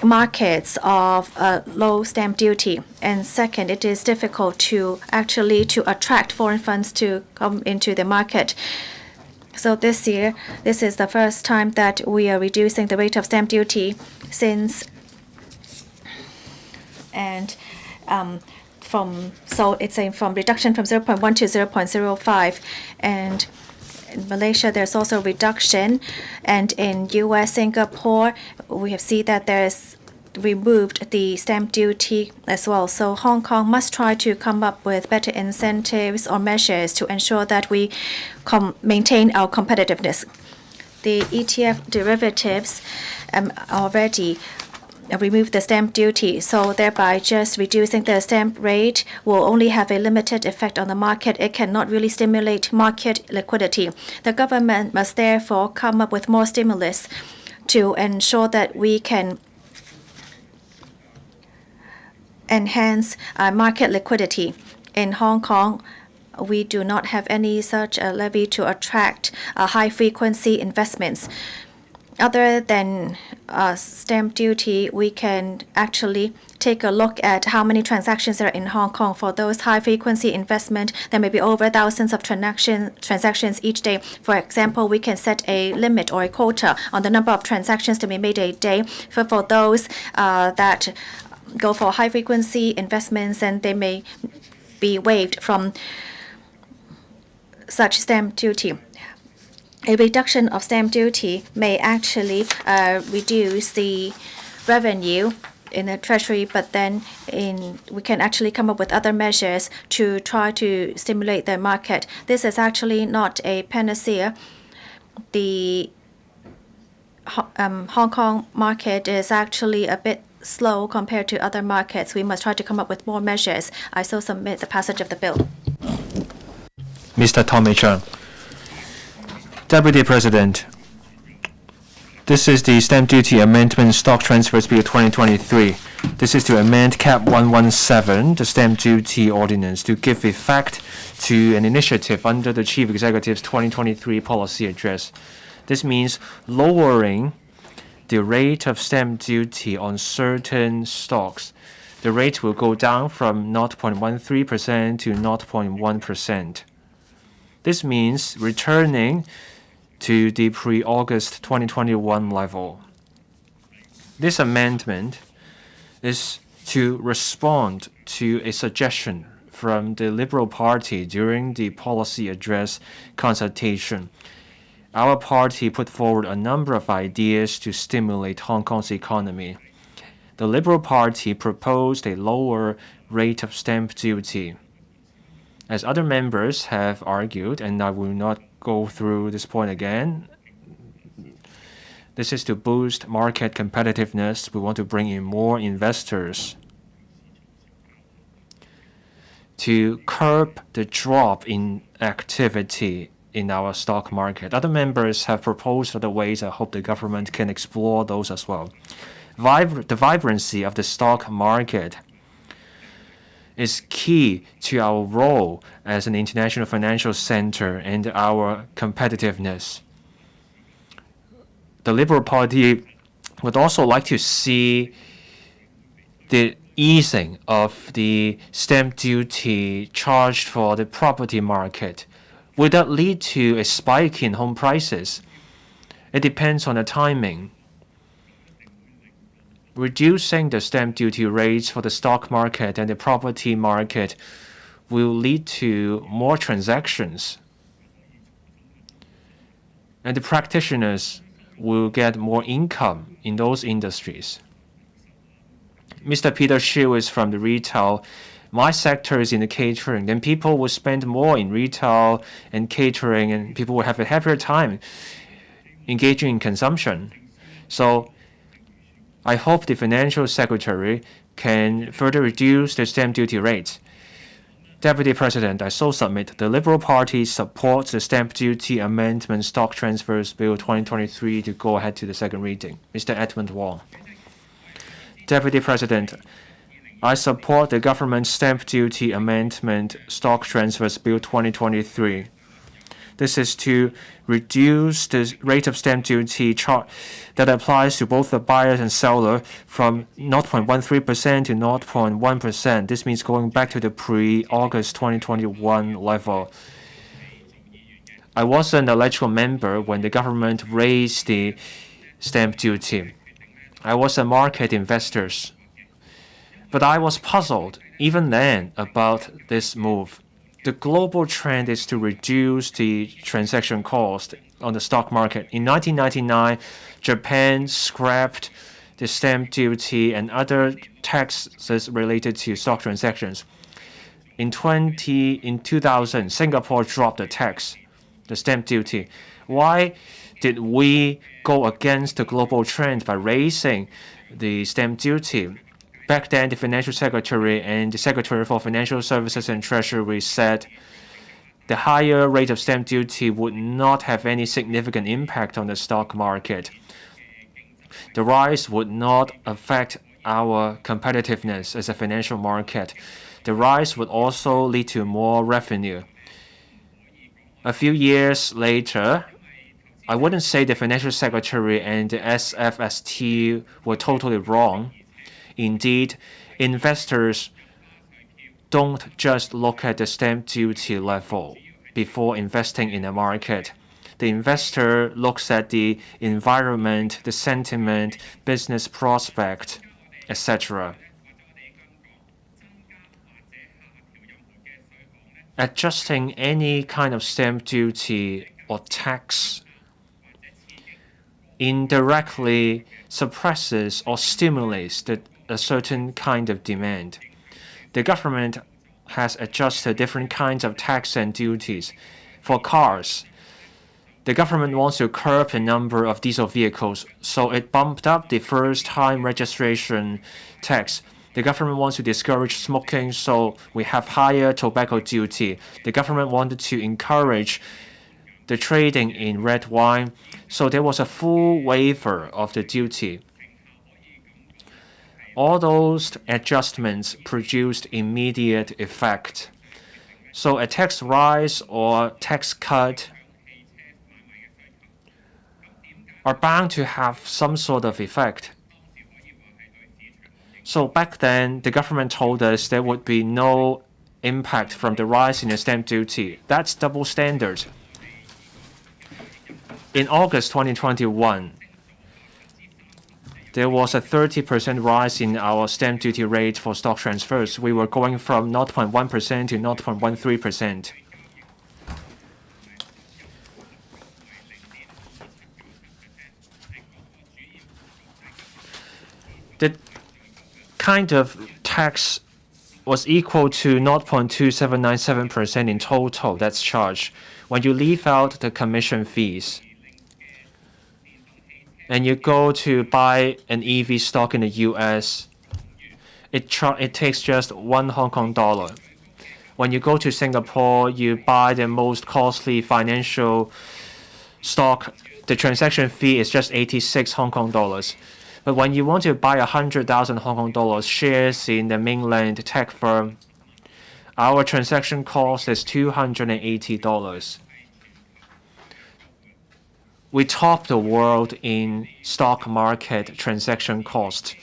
markets of low stamp duty. And second, it is difficult to attract foreign funds to come into the market. So this year, this is the first time that we are reducing the rate of stamp duty since from reduction from 0.1 to 0.05, and in Malaysia there's also reduction, and in U.S., Singapore, we have seen that there's removed the stamp duty as well. So Hong Kong must try to come up with better incentives or measures to ensure that we maintain our competitiveness. The ETF derivatives already remove the stamp duty, so thereby just reducing the stamp rate will only have a limited effect on the market. It cannot really stimulate market liquidity. The government must therefore come up with more stimulus to ensure that we can enhance market liquidity. In Hong Kong, we do not have any such a levy to attract high-frequency investments. Other than stamp duty, we can actually take a look at how many transactions are in Hong Kong. For those high-frequency investment, there may be over thousands of transactions each day. For example, we can set a limit or a quota on the number of transactions to be made a day. For those that go for high-frequency investments, and they may be waived from such stamp duty. A reduction of stamp duty may actually reduce the revenue in the treasury, but then we can actually come up with other measures to try to stimulate the market. This is actually not a panacea. The Hong Kong market is actually a bit slow compared to other markets. We must try to come up with more measures. I so submit the passage of the bill. Mr. Tommy Chung. Deputy President, this is the Stamp Duty Amendment Stock Transfers Bill 2023. This is to amend Cap 117, the Stamp Duty Ordinance, to give effect to an initiative under the Chief Executive's 2023 policy address. This means lowering the rate of stamp duty on certain stocks. The rate will go down from 0.13% to 0.1%. This means returning to the pre-August 2021 level. This amendment is to respond to a suggestion from the Liberal Party during the policy address consultation. Our party put forward a number of ideas to stimulate Hong Kong's economy. The Liberal Party proposed a lower rate of stamp duty. As other members have argued, and I will not go through this point again, this is to boost market competitiveness. We want to bring in more investors to curb the drop in activity in our stock market. Other members have proposed other ways. I hope the government can explore those as well. The vibrancy of the stock market is key to our role as an international financial center and our competitiveness. The Liberal Party would also like to see the easing of the stamp duty charged for the property market. Would that lead to a spike in home prices? It depends on the timing. Reducing the stamp duty rates for the stock market and the property market will lead to more transactions, and the practitioners will get more income in those industries. Mr. Peter Shiu is from the retail. My sector is in the catering. Then people will spend more in retail and catering, and people will have a happier time engaging in consumption. So I hope the Financial Secretary can further reduce the stamp duty rates. Deputy President, I so submit the Liberal Party supports the Stamp Duty Amendment Stock Transfers Bill 2023 to go ahead to the second reading. Mr. Edmund Wong. Deputy President, I support the government stamp duty amendment stock transfers bill 2023. This is to reduce the rate of stamp duty that applies to both the buyer and seller from 0.13% to 0.1%. This means going back to the pre-August 2021 level. I was an eligible member when the government raised the stamp duty. I was a market investor, but I was puzzled even then about this move. The global trend is to reduce the transaction cost on the stock market. In 1999, Japan scrapped the stamp duty and other taxes related to stock transactions. In 2000, Singapore dropped the tax, the stamp duty. Why did we go against the global trend by raising the stamp duty? Back then, the Financial Secretary and the Secretary for Financial Services and Treasury said the higher rate of stamp duty would not have any significant impact on the stock market. The rise would not affect our competitiveness as a financial market. The rise would also lead to more revenue. A few years later, I wouldn't say the Financial Secretary and the SFST were totally wrong. Indeed, investors don't just look at the stamp duty level before investing in a market. The investor looks at the environment, the sentiment, business prospect, etc. Adjusting any kind of stamp duty or tax indirectly suppresses or stimulates a certain kind of demand. The government has adjusted different kinds of tax and duties. For cars, the government wants to curb the number of diesel vehicles, so it bumped up the first-time registration tax. The government wants to discourage smoking, so we have higher tobacco duty. The government wanted to encourage the trading in red wine, so there was a full waiver of the duty. All those adjustments produced immediate effect. So a tax rise or tax cut are bound to have some sort of effect. So back then, the government told us there would be no impact from the rise in the stamp duty. That's double standard. In August 2021, there was a 30% rise in our stamp duty rate for stock transfers. We were going from 0.1% to 0.13%. The kind of tax was equal to 0.2797% in total that's charged when you leave out the commission fees. And you go to buy an EV stock in the US, it takes just $1 Hong Kong dollar. When you go to Singapore, you buy the most costly financial stock, the transaction fee is just 86 Hong Kong dollars. But when you want to buy 100,000 Hong Kong dollars shares in the mainland tech firm, our transaction cost is $280. We top the world in stock market transaction cost.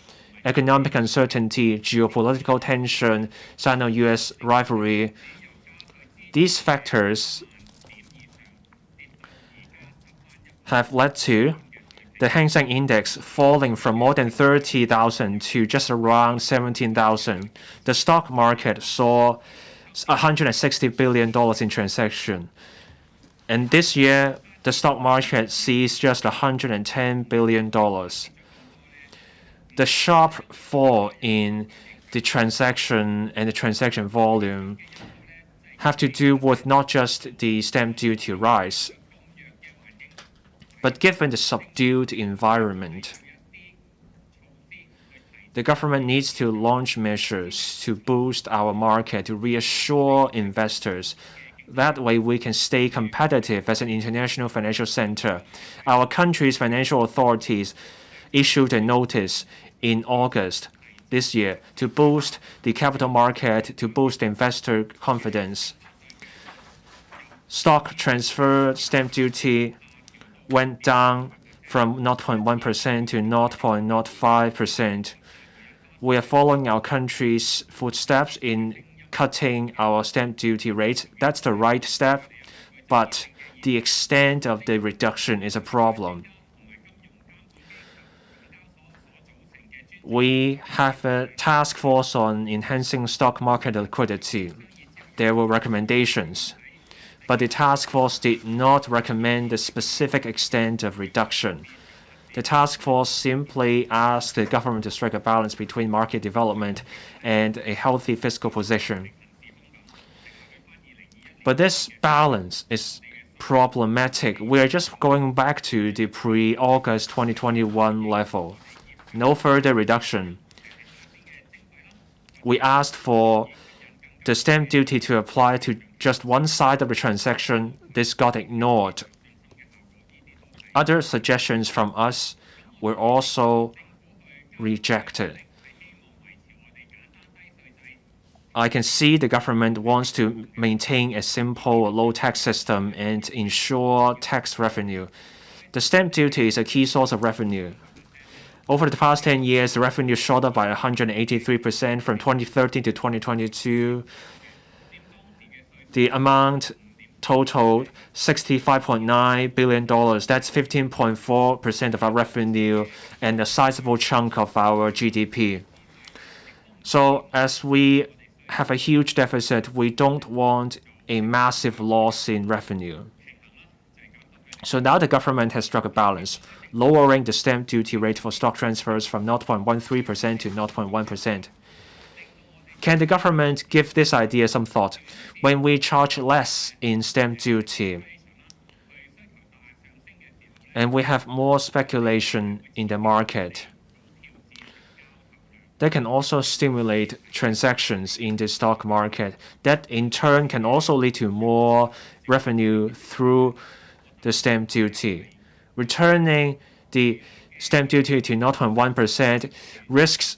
Economic uncertainty, geopolitical tension, Sino-US rivalry. These factors have led to the Hang Seng Index falling from more than 30,000 to just around 17,000. The stock market saw $160 billion in transaction. And this year, the stock market sees just $110 billion. The sharp fall in the transaction and the transaction volume have to do with not just the stamp duty rise, but given the subdued environment, the government needs to launch measures to boost our market, to reassure investors. That way we can stay competitive as an international financial center. Our country's financial authorities issued a notice in August this year to boost the capital market, to boost investor confidence. Stock transfer stamp duty went down from 0.1% to 0.05%. We are following our country's footsteps in cutting our stamp duty rate. That's the right step, but the extent of the reduction is a problem. We have a task force on enhancing stock market liquidity. There were recommendations, but the task force did not recommend the specific extent of reduction. The task force simply asked the government to strike a balance between market development and a healthy fiscal position. But this balance is problematic. We are just going back to the pre-August 2021 level. No further reduction. We asked for the stamp duty to apply to just one side of the transaction. This got ignored. Other suggestions from us were also rejected. I can see the government wants to maintain a simple low-tax system and ensure tax revenue. The stamp duty is a key source of revenue. Over the past 10 years, the revenue shot up by 183% from 2013 to 2022. The amount totaled $65.9 billion. That's 15.4% of our revenue and a sizable chunk of our GDP. So as we have a huge deficit, we don't want a massive loss in revenue. So now the government has struck a balance, lowering the stamp duty rate for stock transfers from 0.13% to 0.1%. Can the government give this idea some thought? When we charge less in stamp duty and we have more speculation in the market, that can also stimulate transactions in the stock market. That in turn can also lead to more revenue through the stamp duty. Returning the stamp duty to 0.1% risks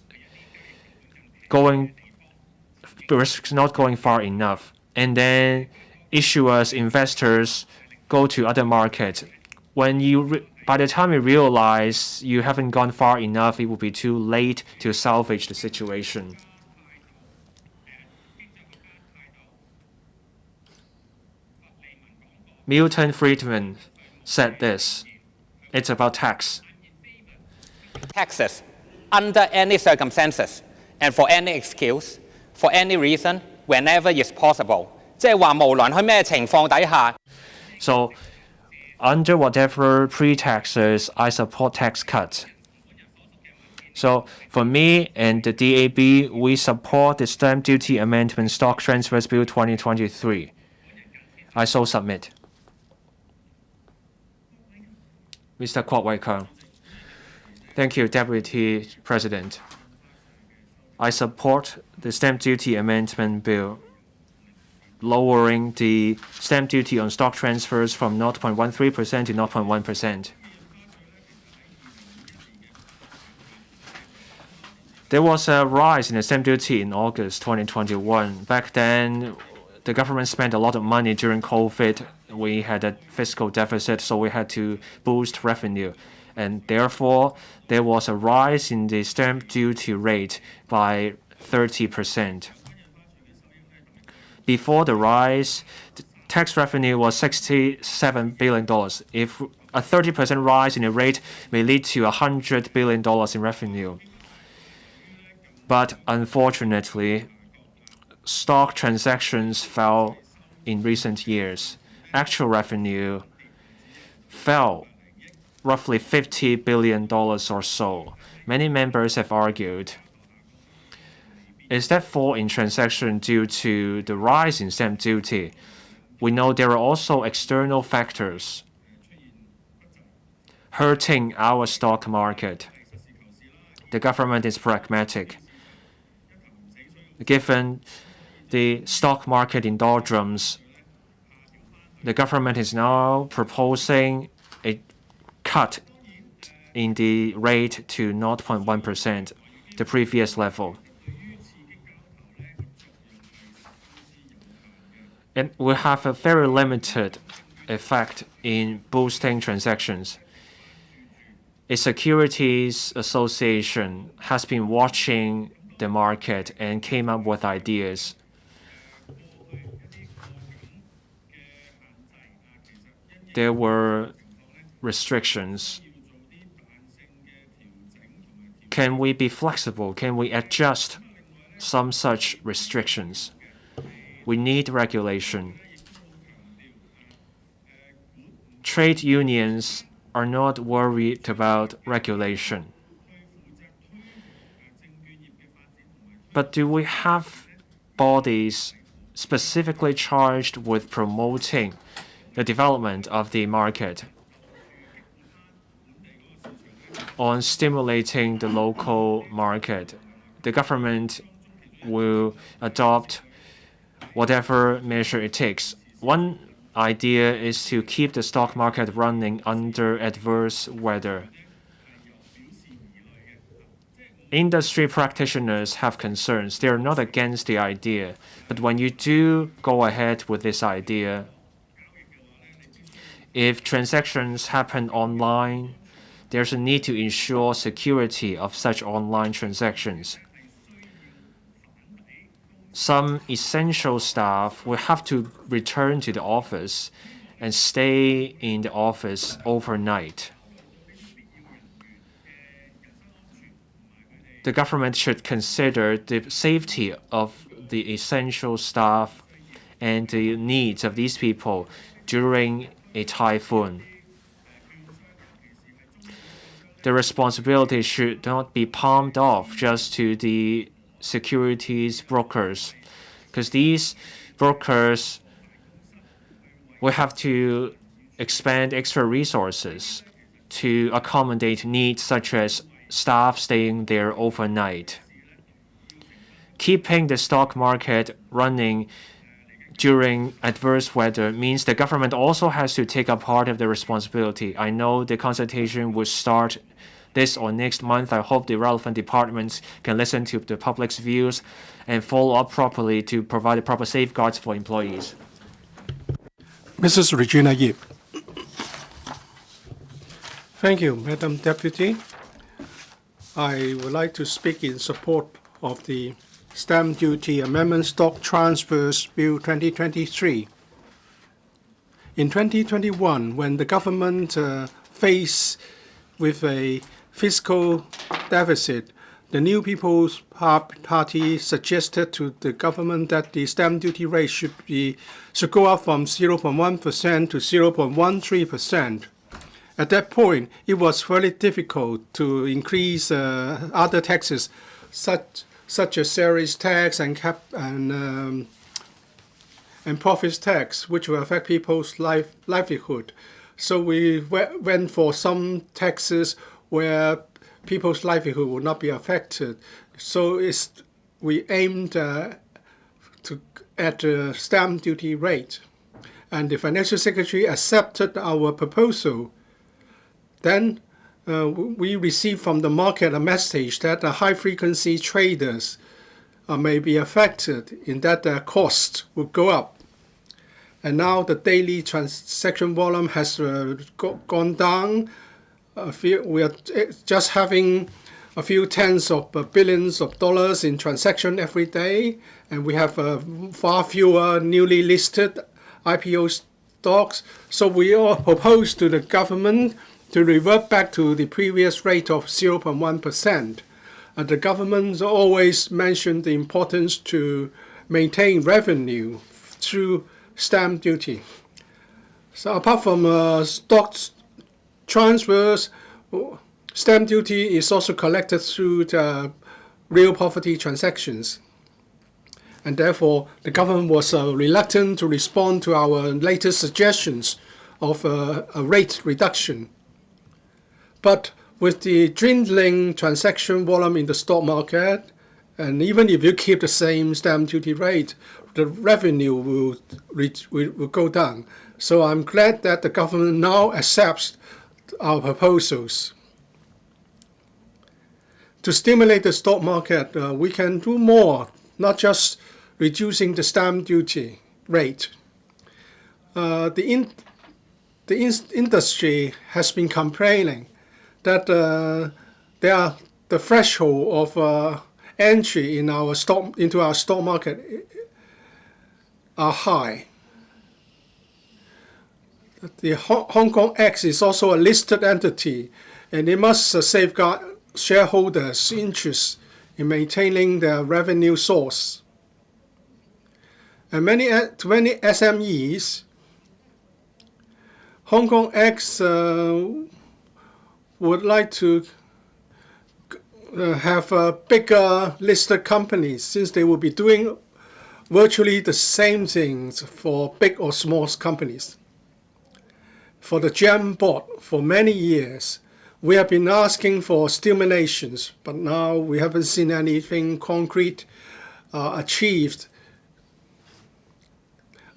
not going far enough. And then issuers, investors go to other markets. By the time you realize you haven't gone far enough, it will be too late to salvage the situation. Milton Friedman said this. It's about tax. Taxes under any circumstances and for any excuse, for any reason, whenever it's possible. 即係話無論喺咩情況底下。So, under whatever pretexts, I support tax cuts. So, for me and the DAB, we support the Stamp Duty Amendment Stock Transfers Bill 2023. I so submit. Mr. Kwok Wai-Keung. Thank you, Deputy President. I support the Stamp Duty Amendment Bill, lowering the stamp duty on stock transfers from 0.13% to 0.1%. There was a rise in the stamp duty in August 2021. Back then, the government spent a lot of money during COVID. We had a fiscal deficit, so we had to boost revenue. And therefore, there was a rise in the stamp duty rate by 30%. Before the rise, the tax revenue was $67 billion. If a 30% rise in the rate may lead to $100 billion in revenue. But unfortunately, stock transactions fell in recent years. Actual revenue fell roughly $50 billion or so. Many members have argued, is that fall in transaction due to the rise in stamp duty? We know there are also external factors hurting our stock market. The government is pragmatic. Given the stock market in doldrums, the government is now proposing a cut in the rate to 0.1%. the previous level. It will have a very limited effect in boosting transactions. A securities association has been watching the market and came up with ideas. There were restrictions. Can we be flexible? Can we adjust some such restrictions? We need regulation. Trade unions are not worried about regulation. But do we have bodies specifically charged with promoting the development of the market, on stimulating the local market? The government will adopt whatever measure it takes. One idea is to keep the stock market running under adverse weather. Industry practitioners have concerns. They are not against the idea, but when you do go ahead with this idea, if transactions happen online, there's a need to ensure security of such online transactions. Some essential staff will have to return to the office and stay in the office overnight. The government should consider the safety of the essential staff and the needs of these people during a typhoon. The responsibility should not be palmed off just to the securities brokers, because these brokers will have to expend extra resources to accommodate needs such as staff staying there overnight. Keeping the stock market running during adverse weather means the government also has to take a part of the responsibility. I know the consultation will start this or next month. I hope the relevant departments can listen to the public's views and follow up properly to provide the proper safeguards for employees. Mrs. Regina Yip. Thank you, Madam Deputy. I would like to speak in support of the Stamp Duty Amendment Stock Transfers Bill 2023. In 2021, when the government faced with a fiscal deficit, the New People's Party suggested to the government that the stamp duty rate should go up from 0.1% to 0.13%. At that point, it was very difficult to increase other taxes, such as sales tax and profits tax, which will affect people's livelihood. So we went for some taxes where people's livelihood will not be affected. So we aimed at the stamp duty rate, and the Financial Secretary accepted our proposal. Then we received from the market a message that the high-frequency traders may be affected in that their cost will go up. And now the daily transaction volume has gone down. We are just having a few tens of billions of dollars in transaction every day, and we have far fewer newly listed IPO stocks. So we all propose to the government to revert back to the previous rate of 0.1%. The government always mentioned the importance to maintain revenue through stamp duty. So apart from stock transfers, stamp duty is also collected through the real property transactions. And therefore, the government was reluctant to respond to our latest suggestions of a rate reduction. But with the dwindling transaction volume in the stock market, and even if you keep the same stamp duty rate, the revenue will go down. So I'm glad that the government now accepts our proposals. to stimulate the stock market, we can do more, not just reducing the stamp duty rate. The industry has been complaining that the threshold of entry in into our stock market are high. The Hong Kong X is also a listed entity, and it must safeguard shareholders' interests in maintaining their revenue source. And to many SMEs, Hong Kong X would like to have bigger listed companies, since they will be doing virtually the same things for big or small companies. For the GEM board, for many years, we have been asking for stimulations, but now we haven't seen anything concrete achieved.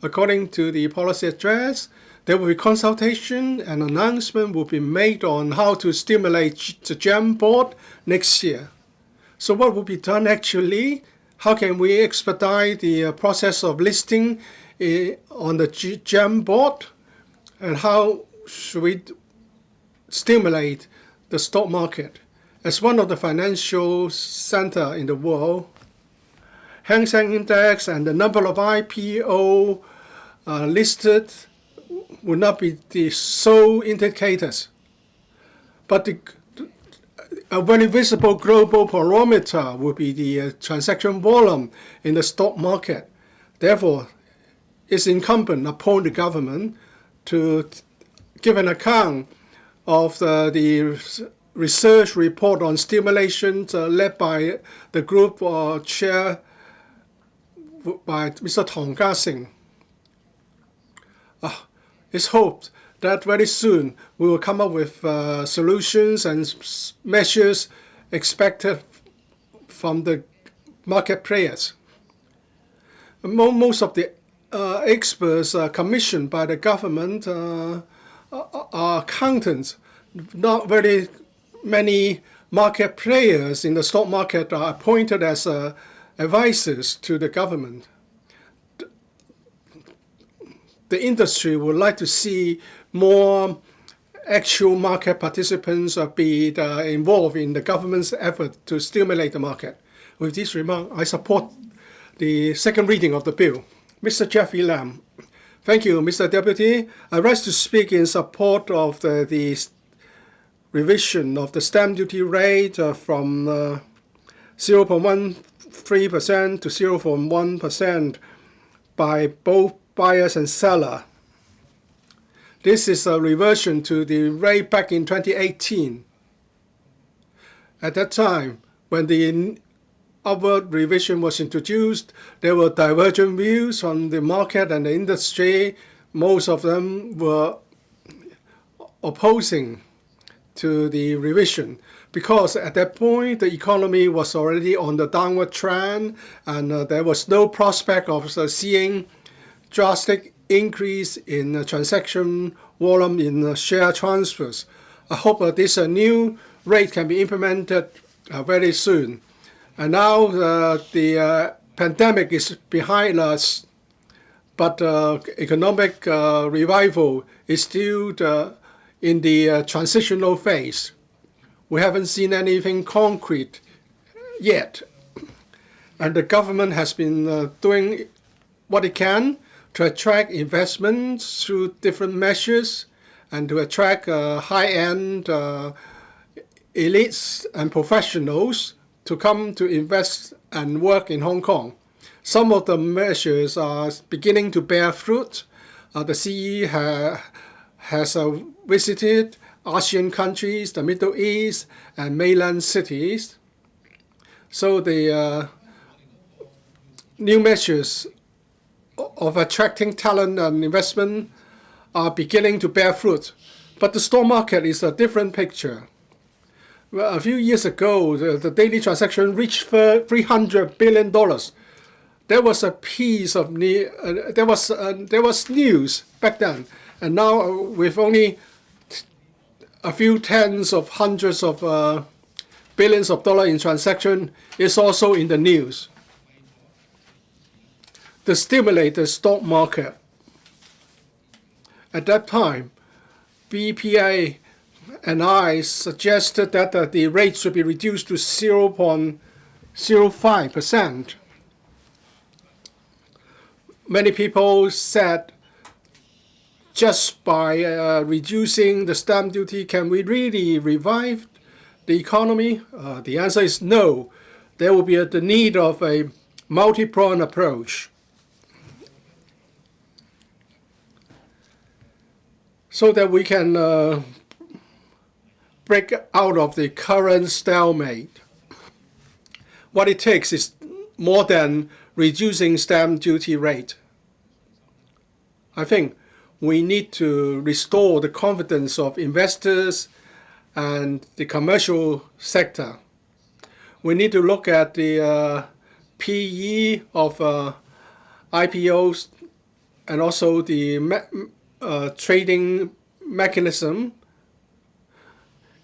According to the policy address, there will be consultation and announcement will be made on how to stimulate the GEM board next year. So what will be done actually? How can we expedite the process of listing on the GEM board? And how should we stimulate the stock market? As one of the financial center in the world, Hang Seng Index and the number of IPO listed will not be the sole indicators, but a very visible global barometer will be the transaction volume in the stock market. Therefore, it's incumbent upon the government to give an account of the research report on stimulation led by the group chaired by Mr. Tong Ka-sing. It's hoped that very soon we will come up with solutions and measures expected from the market players. Most of the experts commissioned by the government are accountants. Not very many market players in the stock market are appointed as advisors to the government. The industry would like to see more actual market participants be involved in the government's effort to stimulate the market. With this remark, I support the second reading of the bill. Mr. Jeffrey Lam. Thank you, Mr. Deputy. I rise to speak in support of the revision of the stamp duty rate from 0.13% to 0.1% by both buyers and seller. This is a reversion to the rate back in 2018. At that time, when the upward revision was introduced, there were divergent views on the market and the industry. Most of them were opposing to the revision, because at that point the economy was already on the downward trend, and there was no prospect of seeing drastic increase in transaction volume in share transfers. I hope that this new rate can be implemented very soon. And now the pandemic is behind us, but economic revival is still in the transitional phase. We haven't seen anything concrete yet. And the government has been doing what it can to attract investments through different measures and to attract high-end elites and professionals to come to invest and work in Hong Kong. Some of the measures are beginning to bear fruit. The CE has visited ASEAN countries, the Middle East, and mainland cities. So the new measures of attracting talent and investment are beginning to bear fruit. But the stock market is a different picture. Well, a few years ago, the daily transaction reached $300 billion. There was a piece of there was news back then, and now with only a few tens of hundreds of billions of dollars in transaction is also in the news. To stimulate the stock market. At that time, BPA and I suggested that the rate should be reduced to 0.05%. Many people said, just by reducing the stamp duty, can we really revive the economy? The answer is no. There will be the need of a multi-pronged approach. So that we can break out of the current stalemate. What it takes is more than reducing stamp duty rate. I think we need to restore the confidence of investors and the commercial sector. We need to look at the PE of IPOs and also the trading mechanism.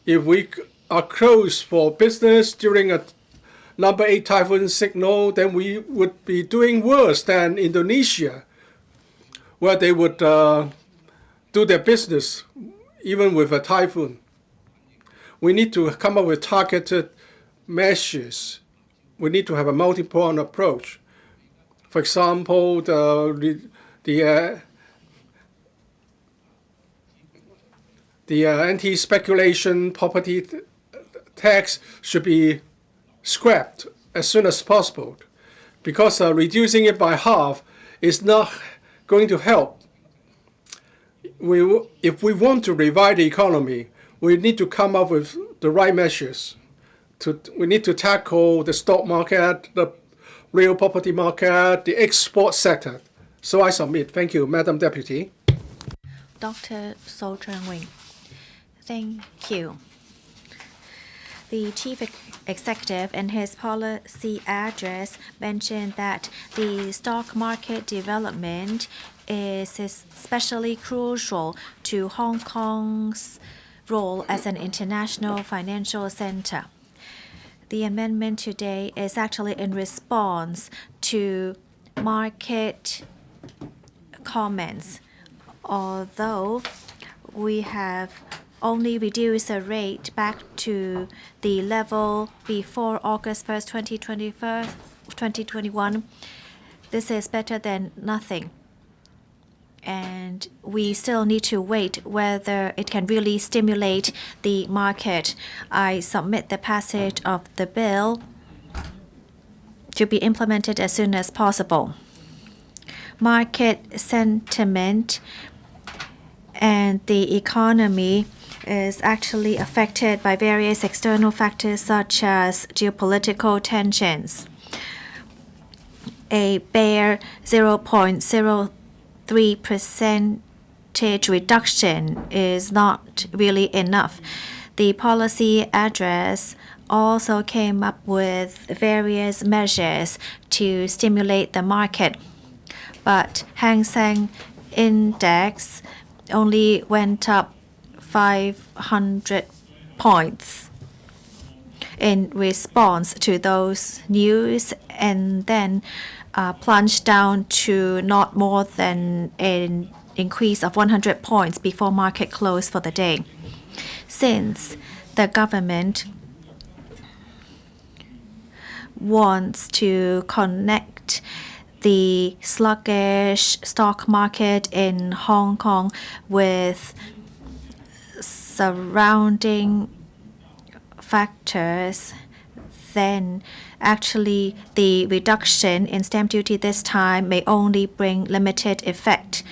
If we are closed for business during a number 8 typhoon signal, then we would be doing worse than Indonesia, where they would do their business even with a typhoon. We need to come up with targeted measures. We need to have a multi-pronged approach. For example, the anti-speculation property tax should be scrapped as soon as possible, because reducing it by half is not going to help. If we want to revive the economy, we need to come up with the right measures. We need to tackle the stock market, the real property market, the export sector. So I submit. Thank you, Madam Deputy. Dr. So Chang-Wing. Thank you. The Chief Executive in his policy address mentioned that the stock market development is especially crucial to Hong Kong's role as an international financial center. The amendment today is actually in response to market comments. Although we have only reduced the rate back to the level before August 1st, 2021, this is better than nothing. And we still need to wait whether it can really stimulate the market. I submit the passage of the bill to be implemented as soon as possible. Market sentiment and the economy is actually affected by various external factors such as geopolitical tensions. A bare 0.03% reduction is not really enough. The policy address also came up with various measures to stimulate the market, but Hang Seng Index only went up 500 points in response to those news, and then plunged down to not more than an increase of 100 points before market close for the day. Since the government wants to connect the sluggish stock market in Hong Kong with surrounding factors, then actually the reduction in stamp duty this time may only bring limited effect,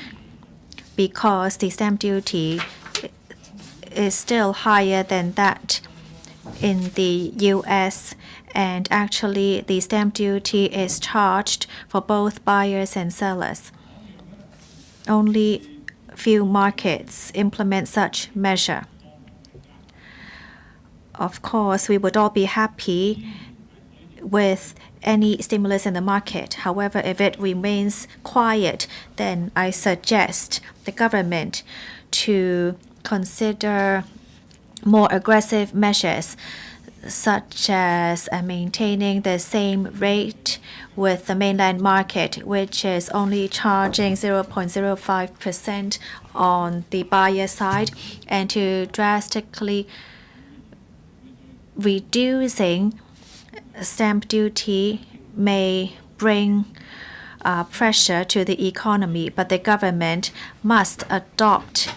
because the stamp duty is still higher than that in the US, and actually the stamp duty is charged for both buyers and sellers. Only few markets implement such measure. Of course, we would all be happy with any stimulus in the market. However, if it remains quiet, then I suggest the government to consider more aggressive measures such as maintaining the same rate with the mainland market, which is only charging 0.05% on the buyer side, and to drastically reducing stamp duty may bring pressure to the economy, but the government must adopt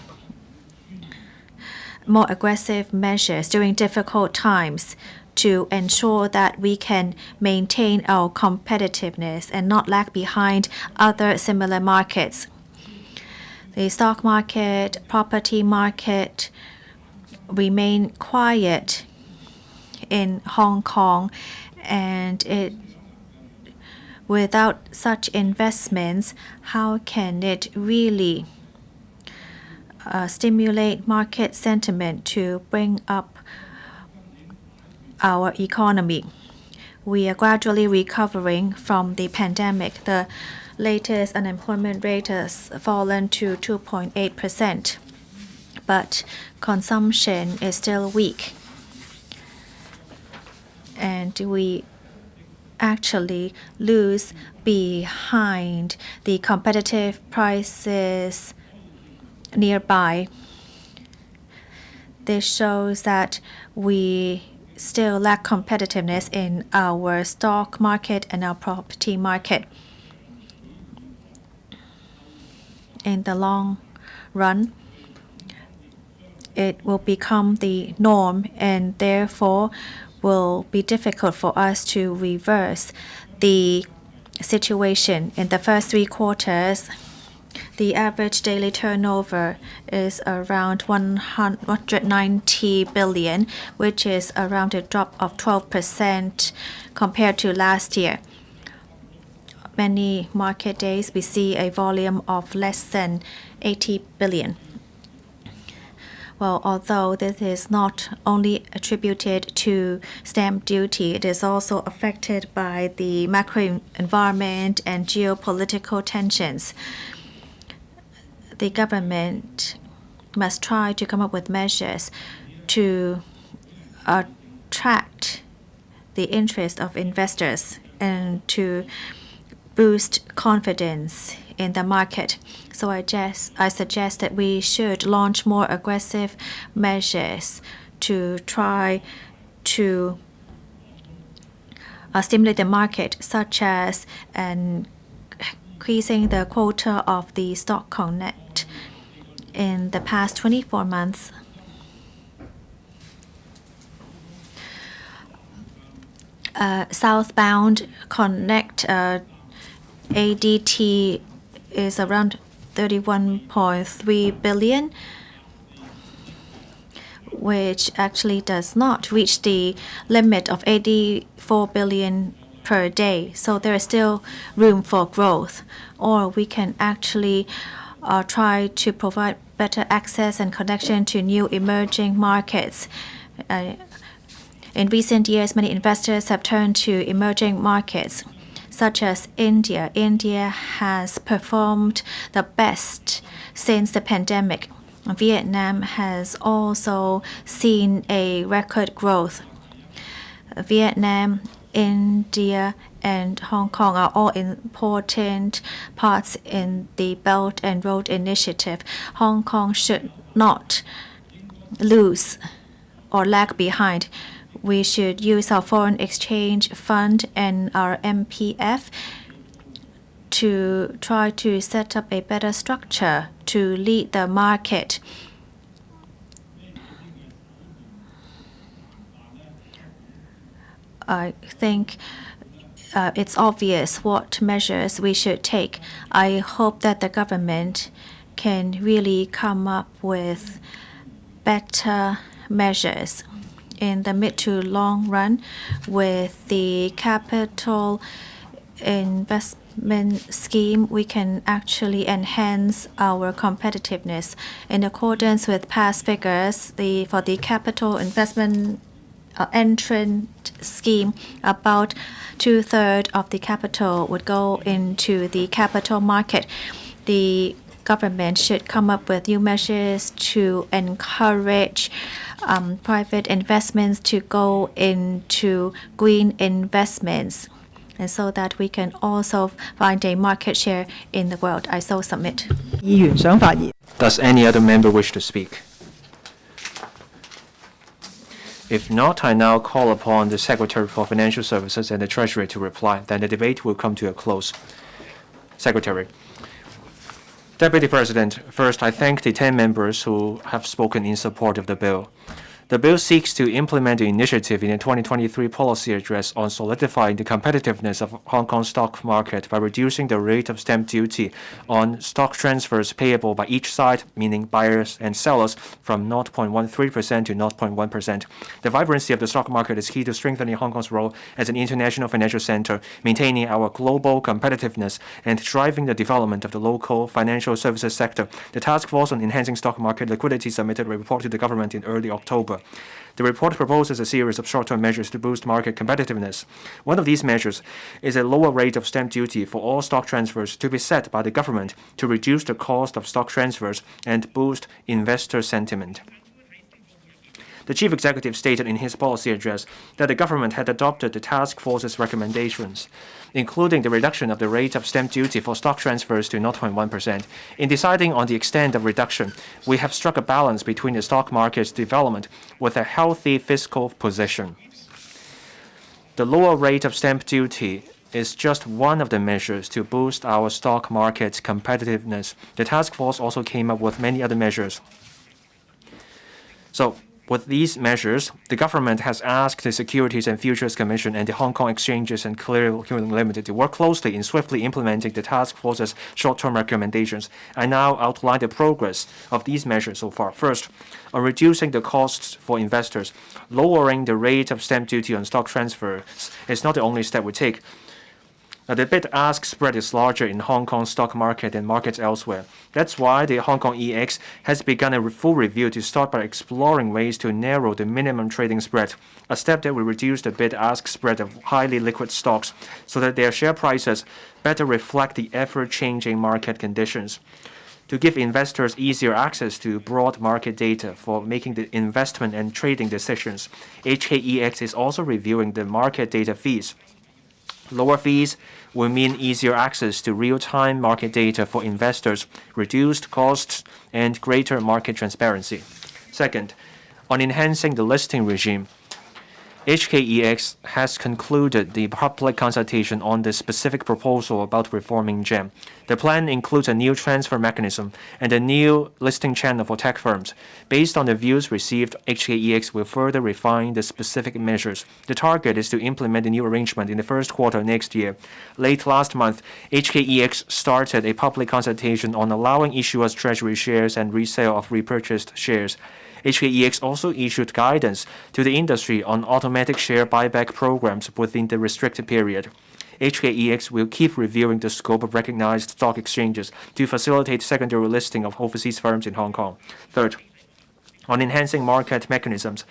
more aggressive measures during difficult times to ensure that we can maintain our competitiveness and not lag behind other similar markets. The stock market, property market remain quiet in Hong Kong, and without such investments, how can it really stimulate market sentiment to bring up our economy? We are gradually recovering from the pandemic. The latest unemployment rate has fallen to 2.8%, but consumption is still weak. And we actually lose behind the competitive prices nearby. This shows that we still lack competitiveness in our stock market and our property market. In the long run, it will become the norm, and therefore will be difficult for us to reverse the situation. In the first 3 quarters, the average daily turnover is around 190 billion, which is around a drop of 12% compared to last year. Many market days we see a volume of less than 80 billion. Well, although this is not only attributed to stamp duty, it is also affected by the macro environment and geopolitical tensions. The government must try to come up with measures to attract the interest of investors and to boost confidence in the market. So I suggest that we should launch more aggressive measures to try to stimulate the market, such as increasing the quota of the Stock Connect. In the past 24 months, southbound Connect ADT is around 31.3 billion, which actually does not reach the limit of 84 billion per day. So there is still room for growth. Or we can actually try to provide better access and connection to new emerging markets. In recent years, many investors have turned to emerging markets, such as India. India has performed the best since the pandemic. Vietnam has also seen a record growth. Vietnam, India, and Hong Kong are all important parts in the Belt and Road Initiative. Hong Kong should not lose or lag behind. We should use our foreign exchange fund and our MPF to try to set up a better structure to lead the market. I think it's obvious what measures we should take. I hope that the government can really come up with better measures in the mid to long run. With the capital investment scheme, we can actually enhance our competitiveness. In accordance with past figures, for the capital investment entrant scheme, about 2/3 of the capital would go into the capital market. The government should come up with new measures to encourage private investments to go into green investments, and so that we can also find a market share in the world. I so submit. 議員想發言。 Does any other member wish to speak? If not, I now call upon the Secretary for Financial Services and the Treasury to reply. Then the debate will come to a close. Secretary. Deputy President, first I thank the 10 members who have spoken in support of the bill. The bill seeks to implement the initiative in the 2023 policy address on solidifying the competitiveness of Hong Kong stock market by reducing the rate of stamp duty on stock transfers payable by each side, meaning buyers and sellers, from 0.13% to 0.1%. The vibrancy of the stock market is key to strengthening Hong Kong's role as an international financial center, maintaining our global competitiveness, and driving the development of the local financial services sector. The Task Force on Enhancing Stock Market Liquidity submitted a report to the government in early October. The report proposes a series of short-term measures to boost market competitiveness. One of these measures is a lower rate of stamp duty for all stock transfers to be set by the government to reduce the cost of stock transfers and boost investor sentiment. The chief executive stated in his policy address that the government had adopted the task force's recommendations, including the reduction of the rate of stamp duty for stock transfers to 0.1%. In deciding on the extent of reduction, we have struck a balance between the stock market's development with a healthy fiscal position. The lower rate of stamp duty is just one of the measures to boost our stock market's competitiveness. The task force also came up with many other measures. With these measures, the government has asked the Securities and Futures Commission and the Hong Kong Exchanges and Clearing Limited to work closely in swiftly implementing the task force's short-term recommendations. I now outline the progress of these measures so far. First, on reducing the costs for investors, lowering the rate of stamp duty on stock transfers is not the only step we take. The bid-ask spread is larger in Hong Kong stock market than markets elsewhere. That's why the Hong Kong EX has begun a full review to start by exploring ways to narrow the minimum trading spread, a step that will reduce the bid-ask spread of highly liquid stocks so that their share prices better reflect the ever-changing market conditions. To give investors easier access to broad market data for making the investment and trading decisions, HKEX is also reviewing the market data fees. Lower fees will mean easier access to real-time market data for investors, reduced costs, and greater market transparency. Second, on enhancing the listing regime, HKEX has concluded the public consultation on the specific proposal about reforming GEM. The plan includes a new transfer mechanism and a new listing channel for tech firms. Based on the views received, HKEX will further refine the specific measures. The target is to implement the new arrangement in the first quarter next year. Late last month, HKEX started a public consultation on allowing issuers treasury shares and resale of repurchased shares. HKEX also issued guidance to the industry on automatic share buyback programs within the restricted period. HKEX will keep reviewing the scope of recognized stock exchanges to facilitate secondary listing of overseas firms in Hong Kong. Third, on enhancing market mechanisms,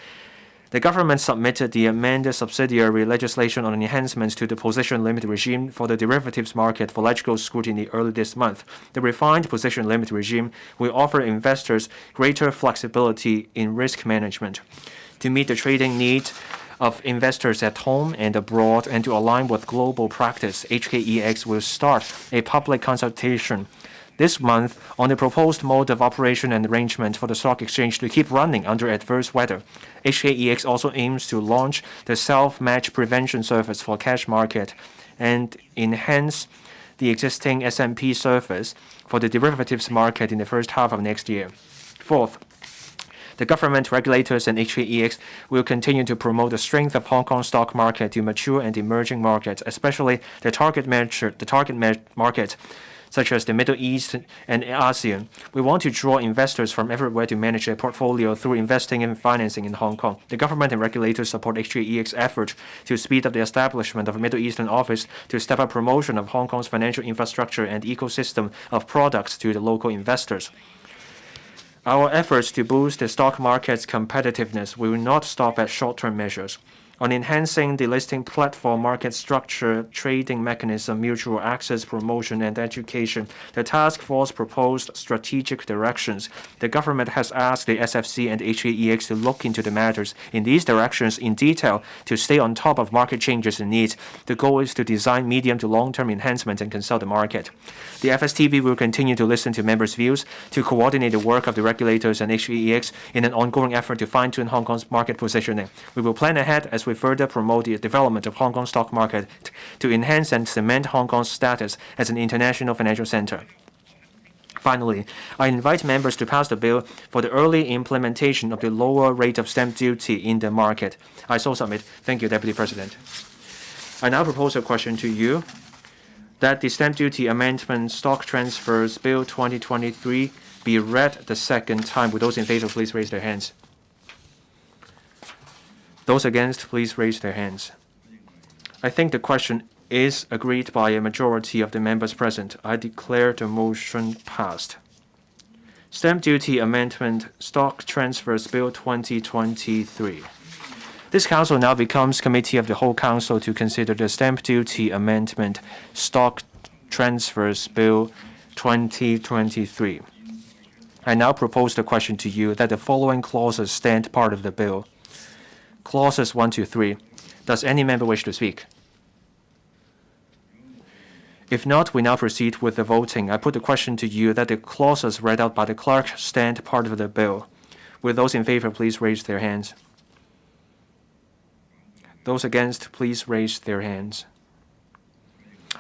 the government submitted the amended subsidiary legislation on enhancements to the position limit regime for the derivatives market for legal scrutiny early this month. The refined position limit regime will offer investors greater flexibility in risk management. To meet the trading needs of investors at home and abroad and to align with global practice, HKEX will start a public consultation this month on the proposed mode of operation and arrangement for the stock exchange to keep running under adverse weather. HKEX also aims to launch the self-match prevention service for cash market and enhance the existing SMP service for the derivatives market in the first half of next year. Fourth, the government regulators and HKEX will continue to promote the strength of Hong Kong stock market to mature and emerging markets, especially the target market such as the Middle East and ASEAN. We want to draw investors from everywhere to manage their portfolio through investing and financing in Hong Kong. The government and regulators support HKEX's effort to speed up the establishment of a Middle Eastern office to step up promotion of Hong Kong's financial infrastructure and ecosystem of products to the local investors. Our efforts to boost the stock market's competitiveness will not stop at short-term measures. on enhancing the listing platform market structure, trading mechanism, mutual access promotion, and education, the task force proposed strategic directions. The government has asked the SFC and HKEX to look into the matters in these directions in detail to stay on top of market changes and needs. The goal is to design medium to long-term enhancement and consult the market. The FSTB will continue to listen to members' views to coordinate the work of the regulators and HKEX in an ongoing effort to fine-tune Hong Kong's market positioning. We will plan ahead as we further promote the development of Hong Kong stock market to enhance and cement Hong Kong's status as an international financial center. Finally, I invite members to pass the bill for the early implementation of the lower rate of stamp duty in the market. I so submit. Thank you, Deputy President. I now propose a question to you that the Stamp Duty Amendment Stock Transfers Bill 2023 be read the second time. Would those in favor please raise their hands? Those against, please raise their hands. I think the question is agreed by a majority of the members present. I declare the motion passed. Stamp Duty Amendment Stock Transfers Bill 2023. This Council now becomes Committee of the Whole Council to consider the Stamp Duty Amendment Stock Transfers Bill 2023. I now propose the question to you that the following clauses stand part of the bill. Clauses 1 to 3. Does any member wish to speak? If not, we now proceed with the voting. I put the question to you that the clauses read out by the clerk stand part of the bill. Will those in favor please raise their hands? Those against, please raise their hands.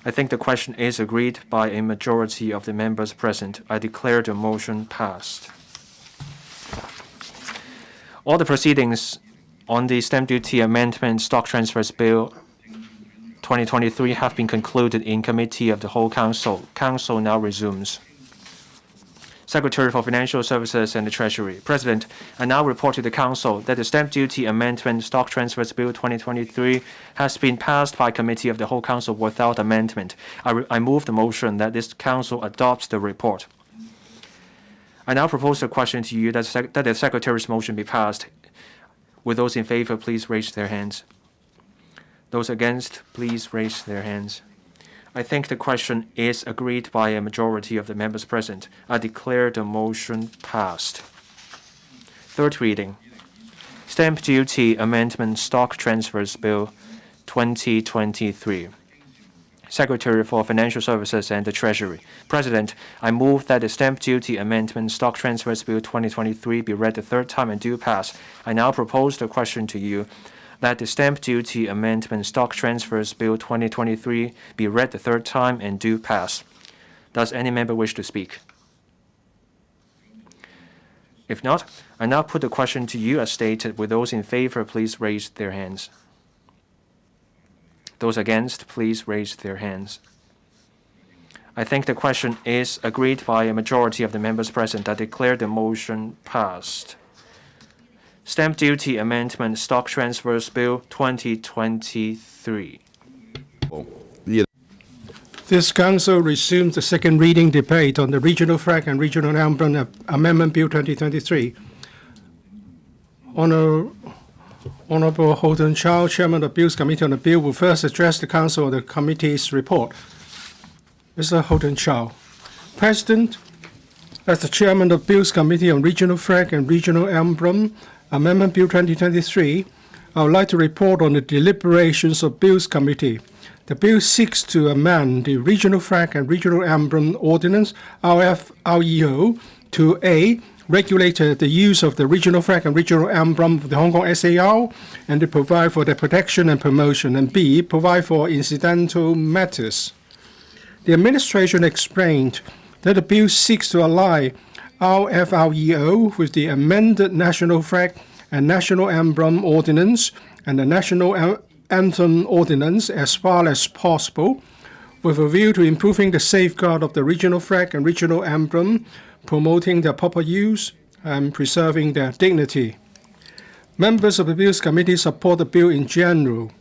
I think the question is agreed by a majority of the members present. I declare the motion passed. All the proceedings on the Stamp Duty Amendment Stock Transfers Bill 2023 have been concluded in Committee of the Whole Council. Council now resumes. Secretary for Financial Services and the Treasury. President, I now report to the Council that the Stamp Duty Amendment Stock Transfers Bill 2023 has been passed by Committee of the Whole Council without amendment. I move the motion that this Council adopts the report. I now propose a question to you that the Secretary's motion be passed. Will those in favor please raise their hands? Those against, please raise their hands. I think the question is agreed by a majority of the members present. I declare the motion passed. Third reading. Stamp Duty Amendment Stock Transfers Bill 2023. Secretary for Financial Services and the Treasury. President, I move that the Stamp Duty Amendment Stock Transfers Bill 2023 be read the third time and do pass. I now propose the question to you that the Stamp Duty Amendment Stock Transfers Bill 2023 be read the third time and do pass. Does any member wish to speak? If not, I now put the question to you as stated. Will those in favor please raise their hands? Those against, please raise their hands. I think the question is agreed by a majority of the members present. I declare the motion passed. Stamp Duty Amendment Stock Transfers Bill 2023. This Council resumes the second reading debate on the Regional Flag and Regional Emblem Amendment Bill 2023. Honourable Holden Chow, Chairman of the Bills Committee on the Bill, will first address the Council on the committee's report. Mr. Holden Chow. President, as the Chairman of the Bills Committee on Regional Flag and Regional Emblem Amendment Bill 2023, I would like to report on the deliberations of Bills Committee. The bill seeks to amend the Regional Flag and Regional Emblem Ordinance, RFREO, to A. regulate the use of the regional flag and regional emblem of the Hong Kong SAR, and to provide for their protection and promotion, and B. provide for incidental matters. The administration explained that the bill seeks to align RFREO with the amended National Flag and National Emblem Ordinance and the National Anthem Ordinance as far as possible, with a view to improving the safeguard of the regional flag and regional emblem, promoting their proper use, and preserving their dignity. Members of the Bills Committee support the bill in general.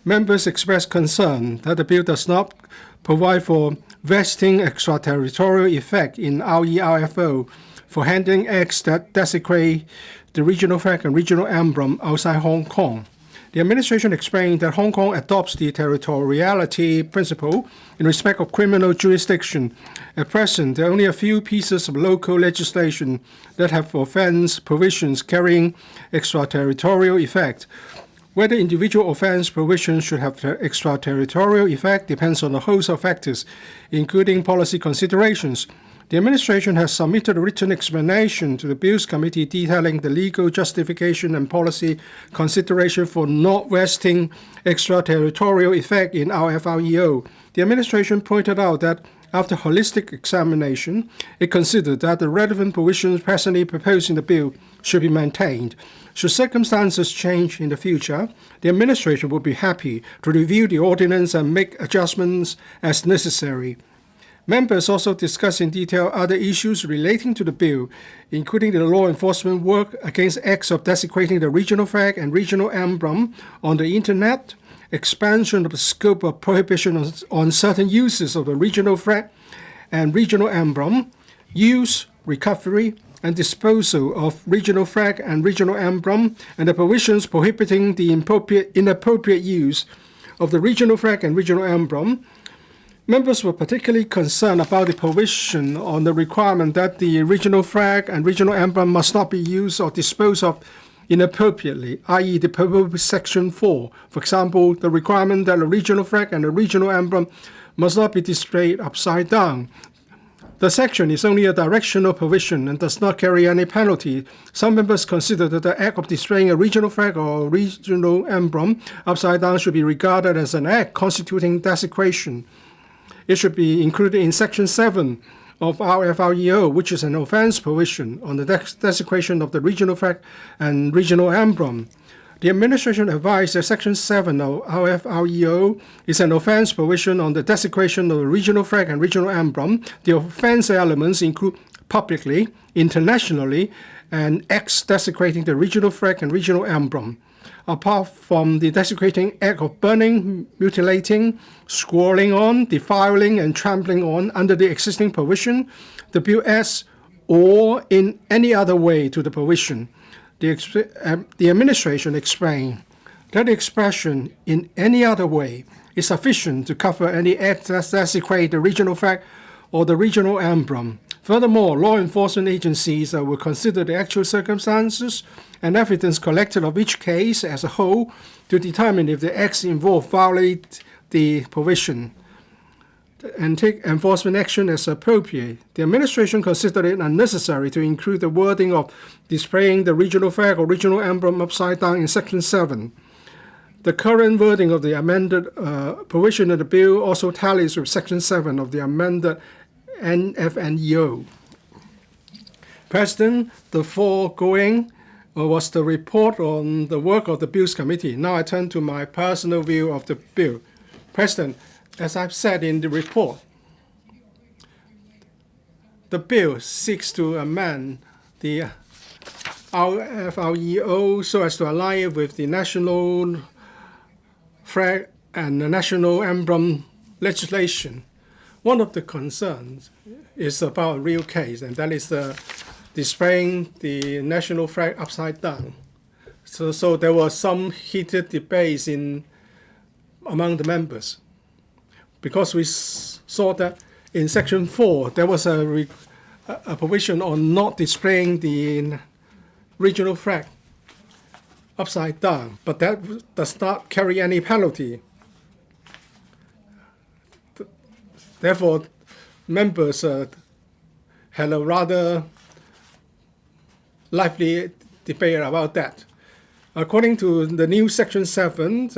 Members express concern that the bill does not provide for vesting extraterritorial effect in RERFO for handling acts that desecrate the regional flag and regional emblem outside Hong Kong. The administration explained that Hong Kong adopts the territoriality principle in respect of criminal jurisdiction. At present, there are only a few pieces of local legislation that have offence provisions carrying extraterritorial effect. Whether individual offence provisions should have extraterritorial effect depends on a host of factors, including policy considerations. The administration has submitted a written explanation to the Bills Committee detailing the legal justification and policy consideration for not vesting extraterritorial effect in our FREO. The administration pointed out that after holistic examination, it considered that the relevant provisions presently proposed in the bill should be maintained. Should circumstances change in the future, the administration would be happy to review the ordinance and make adjustments as necessary. Members also discussed in detail other issues relating to the bill, including the law enforcement work against acts of desecrating the regional flag and regional emblem on the Internet, expansion of the scope of prohibition on certain uses of the regional flag and regional emblem, use, recovery, and disposal of regional flag and regional emblem, and the provisions prohibiting the inappropriate use of the regional flag and regional emblem. Members were particularly concerned about the provision on the requirement that the regional flag and regional emblem must not be used or disposed of inappropriately, i.e. the proposed Section 4. For example, the requirement that the regional flag and the regional emblem must not be displayed upside down. The section is only a directional provision and does not carry any penalty. Some members consider that the act of displaying a regional flag or regional emblem upside down should be regarded as an act constituting desecration. It should be included in Section 7 of our FREO, which is an offence provision on the desecration of the regional flag and regional emblem. The administration advised that Section 7 of our FREO is an offence provision on the desecration of the regional flag and regional emblem. The offence elements include publicly, internationally, and acts desecrating the regional flag and regional emblem. Apart from the desecrating act of burning, mutilating, squalling on, defiling, and trampling on under the existing provision, the bill adds or in any other way to the provision. The administration explained that the expression in any other way is sufficient to cover any act that desecrates the regional flag or the regional emblem. Furthermore, law enforcement agencies will consider the actual circumstances and evidence collected of each case as a whole to determine if the acts involved violate the provision and take enforcement action as appropriate. The administration considered it unnecessary to include the wording of displaying the regional flag or regional emblem upside down in Section 7. The current wording of the amended provision of the bill also tallies with Section 7 of the amended NFNEO. President, the foregoing was the report on the work of the Bills Committee. Now I turn to my personal view of the bill. President, as I've said in the report, the bill seeks to amend the FREO so as to align it with the national flag and the national emblem legislation. One of the concerns is about a real case, and that is displaying the national flag upside down. So there was some heated debates among the members, because we saw that in Section 4 there was a provision on not displaying the regional flag upside down, but that does not carry any penalty. Therefore, members had a rather lively debate about that. According to the new Section 7,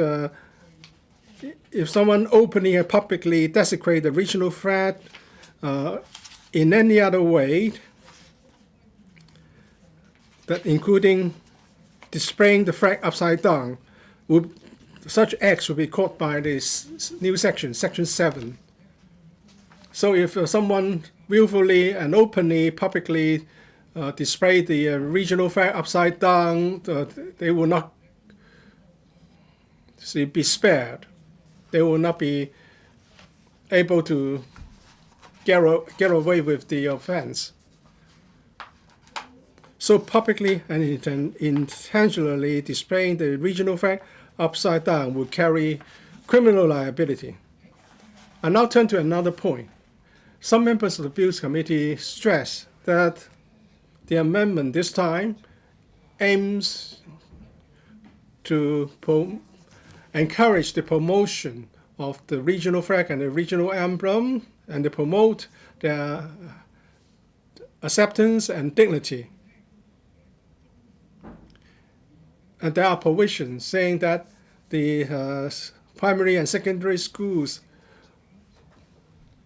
if someone openly and publicly desecrates the regional flag in any other way, that including displaying the flag upside down, such acts will be caught by this new section, Section 7. So if someone willfully and openly, publicly display the regional flag upside down, they will not be spared. They will not be able to get away with the offense. So publicly and intentionally displaying the regional flag upside down would carry criminal liability. I now turn to another point. Some members of the Bills Committee stress that the amendment this time aims to encourage the promotion of the regional flag and the regional emblem and to promote their acceptance and dignity. And there are provisions saying that the primary and secondary schools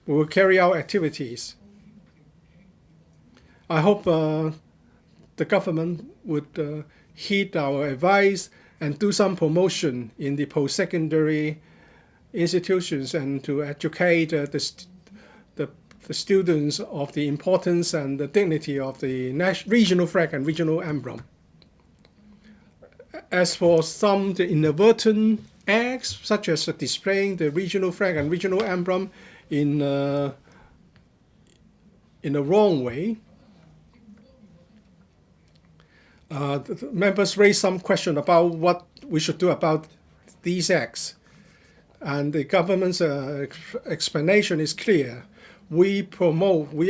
will carry out activities. I hope the government would heed our advice and do some promotion in the post-secondary institutions and to educate the students of the importance and the dignity of the regional flag and regional emblem. As for some the inadvertent acts, such as displaying the regional flag and regional emblem in a wrong way, the members raised some question about what we should do about these acts. And the government's explanation is clear. We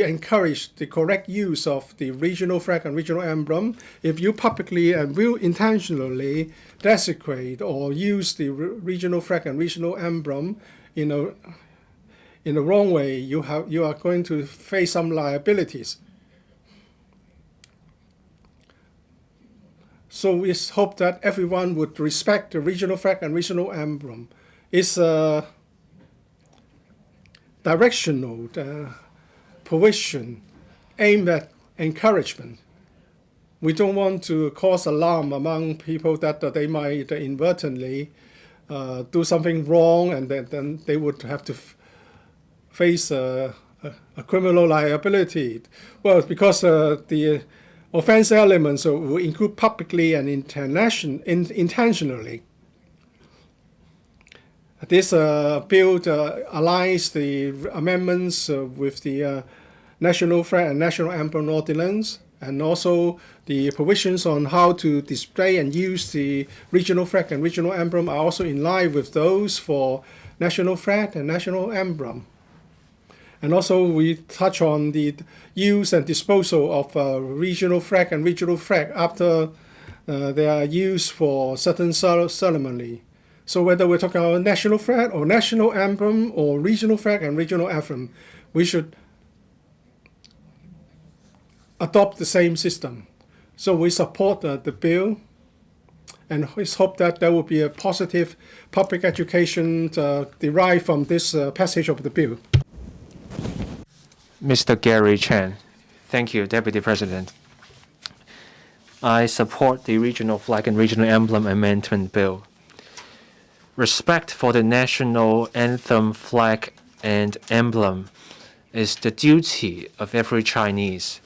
encourage the correct use of the regional flag and regional emblem. If you publicly and will intentionally desecrate or use the regional flag and regional emblem in a wrong way, you are going to face some liabilities. So we hope that everyone would respect the regional flag and regional emblem. It's a directional provision aimed at encouragement. We don't want to cause alarm among people that they might inadvertently do something wrong and then they would have to face a criminal liability. Well, because the offense elements will include publicly and intentionally. This bill aligns the amendments with the National Flag and National Emblem Ordinance, and also the provisions on how to display and use the regional flag and regional emblem are also in line with those for national flag and national emblem. And also we touch on the use and disposal of regional flag and regional flag after they are used for certain ceremony. So whether we're talking about national flag or national emblem or regional flag and regional emblem, we should adopt the same system. So we support the bill and we hope that there will be a positive public education derived from this passage of the bill. Mr. Gary Chen. Thank you, Deputy President. I support the regional flag and regional emblem amendment bill. Respect for the national anthem, flag, and emblem is the duty of every Chinese.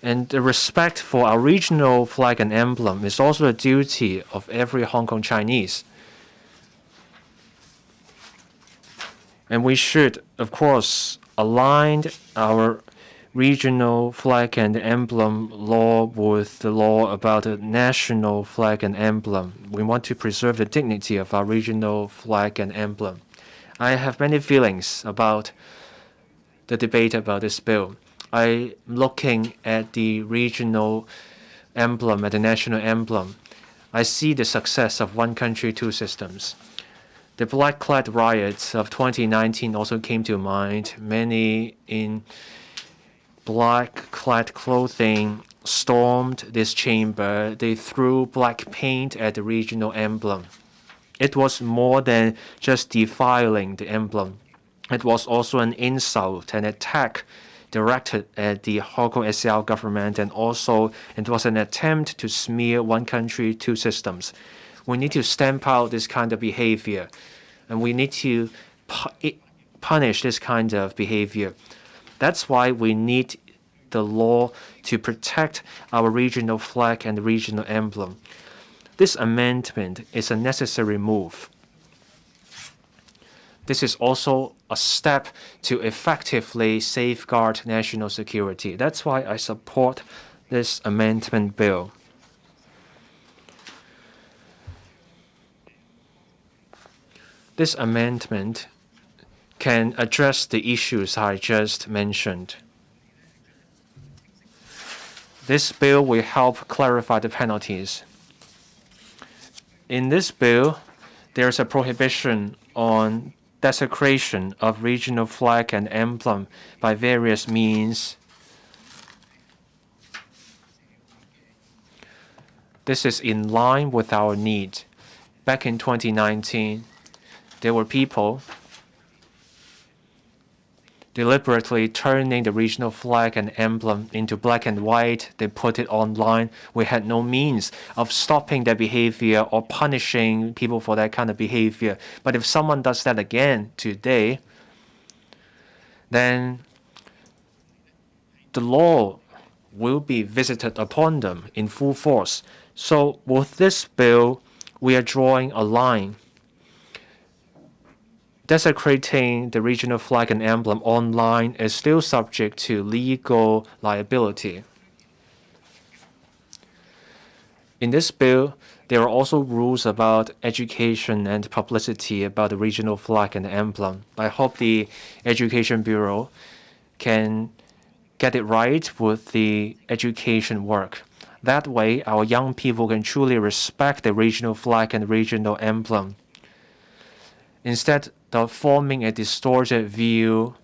And the respect for our regional flag and emblem is also the duty of every Hong Kong Chinese. And we should, of course, align our regional flag and emblem law with the law about the national flag and emblem. We want to preserve the dignity of our regional flag and emblem. I have many feelings about the debate about this bill. I'm looking at the regional emblem, at the national emblem. I see the success of one country, two systems. The black-clad riots of 2019 also came to mind. Many in black-clad clothing stormed this chamber. They threw black paint at the regional emblem. It was more than just defiling the emblem. It was also an insult, an attack directed at the Hong Kong SAR government, and also it was an attempt to smear one country, two systems. We need to stamp out this kind of behavior, and we need to punish this kind of behavior. That's why we need the law to protect our regional flag and regional emblem. This amendment is a necessary move. This is also a step to effectively safeguard national security. That's why I support this amendment bill. This amendment can address the issues I just mentioned. This bill will help clarify the penalties. In this bill, there is a prohibition on desecration of regional flag and emblem by various means. This is in line with our need. Back in 2019, there were people deliberately turning the regional flag and emblem into black and white. They put it online. We had no means of stopping their behavior or punishing people for that kind of behavior. But if someone does that again today, then the law will be visited upon them in full force. So with this bill, we are drawing a line. Desecrating the regional flag and emblem online is still subject to legal liability. In this bill, there are also rules about education and publicity about the regional flag and emblem. I hope the Education Bureau can get it right with the education work. That way, our young people can truly respect the regional flag and regional emblem. Instead of forming a distorted view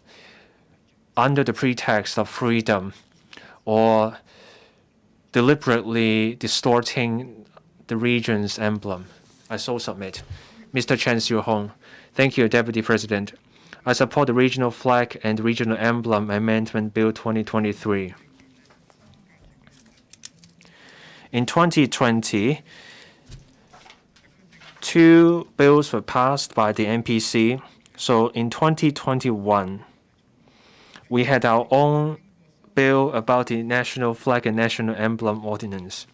under the pretext of freedom or deliberately distorting the region's emblem. I so submit. Mr. Chen Xiu-hong. Thank you, Deputy President. I support the regional flag and regional emblem amendment bill 2023. In 2020, 2 bills were passed by the NPC. So in 2021, we had our own bill about the national flag and national emblem ordinance.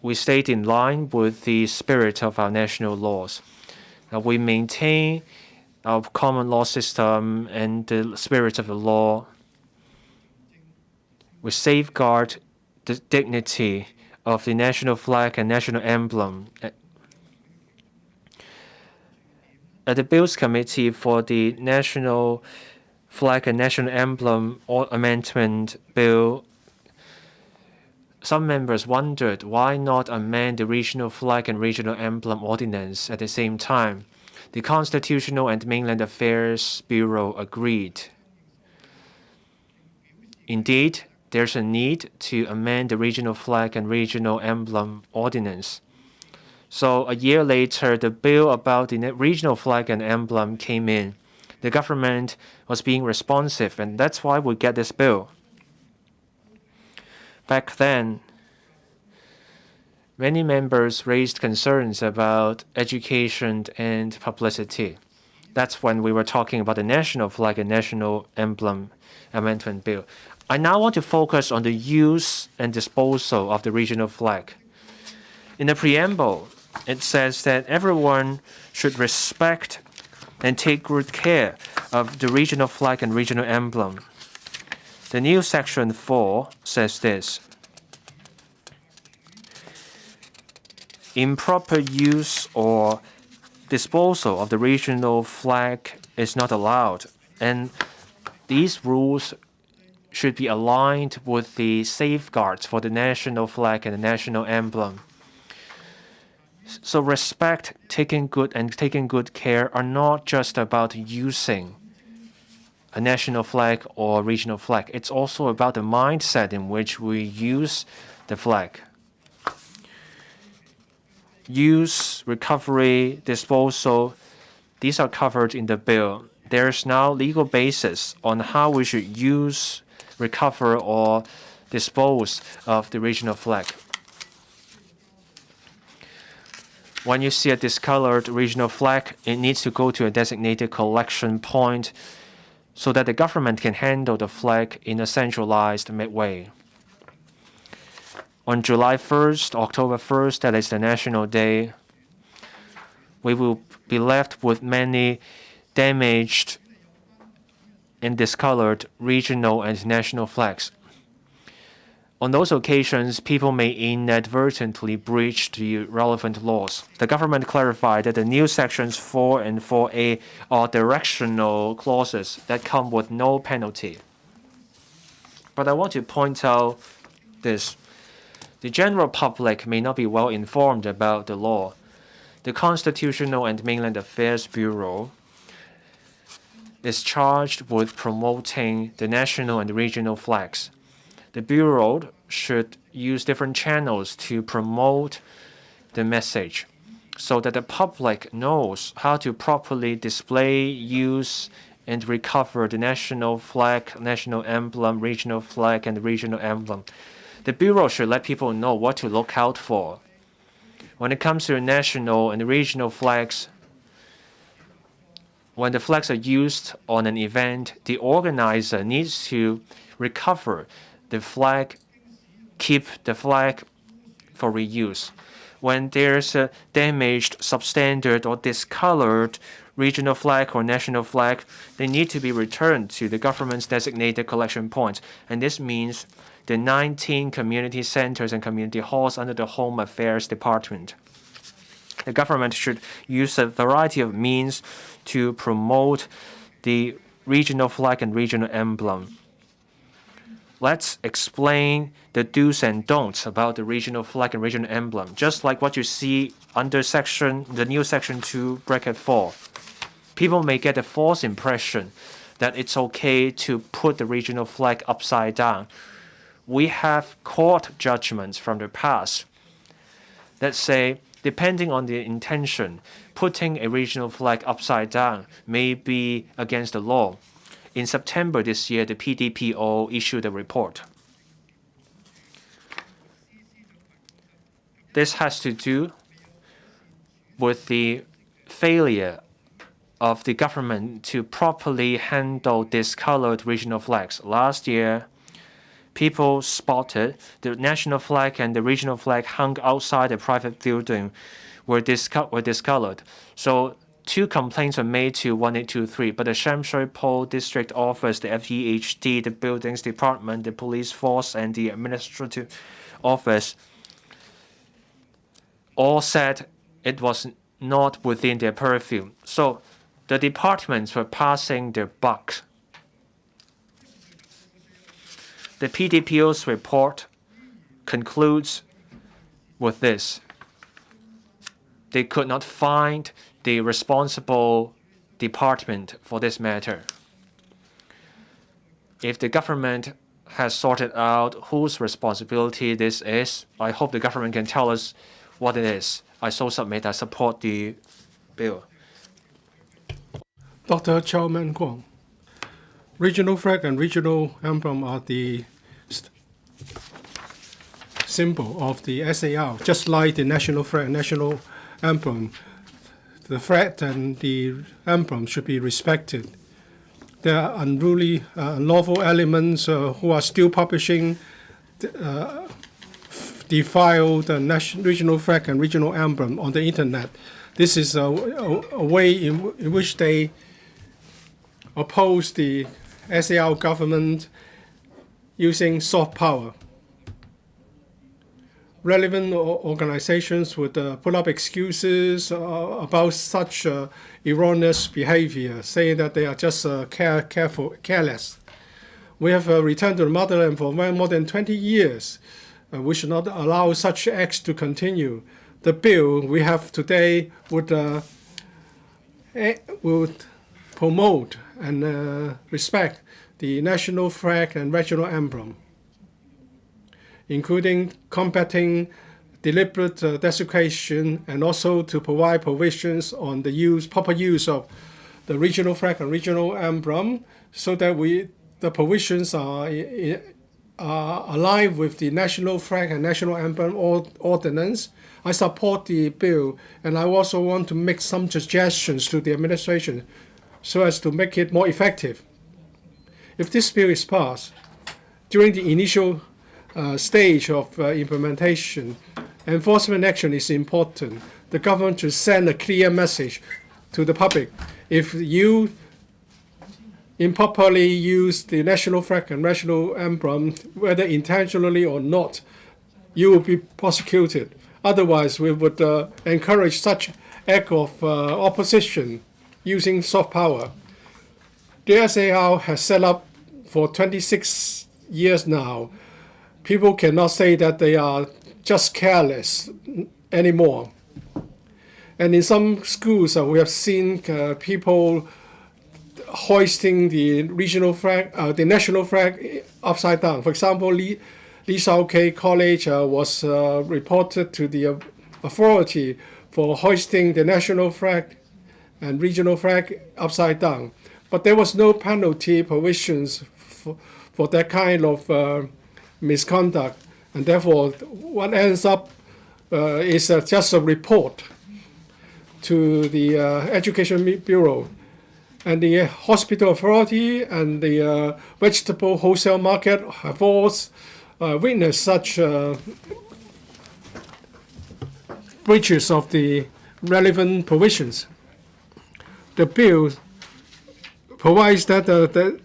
We stayed in line with the spirit of our national laws. Now we maintain our common law system and the spirit of the law. We safeguard the dignity of the national flag and national emblem. At the Bills Committee for the National Flag and National Emblem Amendment Bill, some members wondered why not amend the Regional Flag and Regional Emblem Ordinance at the same time. The Constitutional and Mainland Affairs Bureau agreed. Indeed, there's a need to amend the Regional Flag and Regional Emblem Ordinance. So a year later, the bill about the regional flag and emblem came in. The government was being responsive, and that's why we get this bill. Back then, many members raised concerns about education and publicity. That's when we were talking about the national flag and national emblem amendment bill. I now want to focus on the use and disposal of the regional flag. In the preamble, it says that everyone should respect and take good care of the regional flag and regional emblem. The new section 4 says this: improper use or disposal of the regional flag is not allowed, and these rules should be aligned with the safeguards for the national flag and the national emblem. So respect, taking good care are not just about using a national flag or regional flag. It's also about the mindset in which we use the flag. Use, recovery, disposal, these are covered in the bill. There's now legal basis on how we should use, recover, or dispose of the regional flag. When you see a discolored regional flag, it needs to go to a designated collection point so that the government can handle the flag in a centralized way. On July 1st, October 1st, that is the National Day, we will be left with many damaged and discolored regional and national flags. On those occasions, people may inadvertently breach the relevant laws. The government clarified that the new sections 4 and 4A are directional clauses that come with no penalty. But I want to point out this. The general public may not be well informed about the law. The Constitutional and Mainland Affairs Bureau is charged with promoting the national and regional flags. The Bureau should use different channels to promote the message so that the public knows how to properly display, use, and recover the national flag, national emblem, regional flag, and regional emblem. The Bureau should let people know what to look out for. When it comes to national and regional flags, when the flags are used on an event, the organizer needs to recover the flag, keep the flag for reuse. When there's a damaged, substandard, or discolored regional flag or national flag, they need to be returned to the government's designated collection points. And this means the 19 community centers and community halls under the Home Affairs Department. The government should use a variety of means to promote the regional flag and regional emblem. Let's explain the do's and don'ts about the regional flag and regional emblem, just like what you see under the new section 2, bracket 4. People may get a false impression that it's okay to put the regional flag upside down. We have court judgments from the past that say, depending on the intention, putting a regional flag upside down may be against the law. In September this year, the PDPO issued a report. This has to do with the failure of the government to properly handle discolored regional flags. Last year, people spotted the national flag and the regional flag hung outside a private building were discolored. So 2 complaints were made to 1823, but the Sham Shui Po District Office, the FEHD, the Buildings Department, the Police Force, and the Administrative Office all said it was not within their purview. So the departments were passing their buck. The PDPO's report concludes with this. They could not find the responsible department for this matter. If the government has sorted out whose responsibility this is, I hope the government can tell us what it is. I so submit I support the bill. Dr. Chow Man Kwong. Regional flag and regional emblem are the symbol of the SAR, just like the national flag and national emblem. The flag and the emblem should be respected. There are unruly, unlawful elements who are still publishing defiled regional flag and regional emblem on the internet. This is a way in which they oppose the SAR government using soft power. Relevant organizations would put up excuses about such erroneous behavior, saying that they are just careless. We have returned to the motherland for more than 20 years. We should not allow such acts to continue. The bill we have today would promote and respect the national flag and regional emblem, including combating deliberate desecration and also to provide provisions on the proper use of the regional flag and regional emblem so that the provisions are aligned with the national flag and national emblem ordinance. I support the bill, and I also want to make some suggestions to the administration so as to make it more effective. If this bill is passed, during the initial stage of implementation, enforcement action is important. The government should send a clear message to the public. If you improperly use the national flag and national emblem, whether intentionally or not, you will be prosecuted. Otherwise, we would encourage such act of opposition using soft power. The SAR has set up for 26 years now. People cannot say that they are just careless anymore. And in some schools, we have seen people hoisting the regional flag, the national flag upside down. For example, Lee Shao-Kei College was reported to the authority for hoisting the national flag and regional flag upside down. But there was no penalty provisions for that kind of misconduct. And therefore, what ends up is just a report to the Education Bureau. And the hospital authority and the vegetable wholesale market have all witnessed such breaches of the relevant provisions. The bill provides that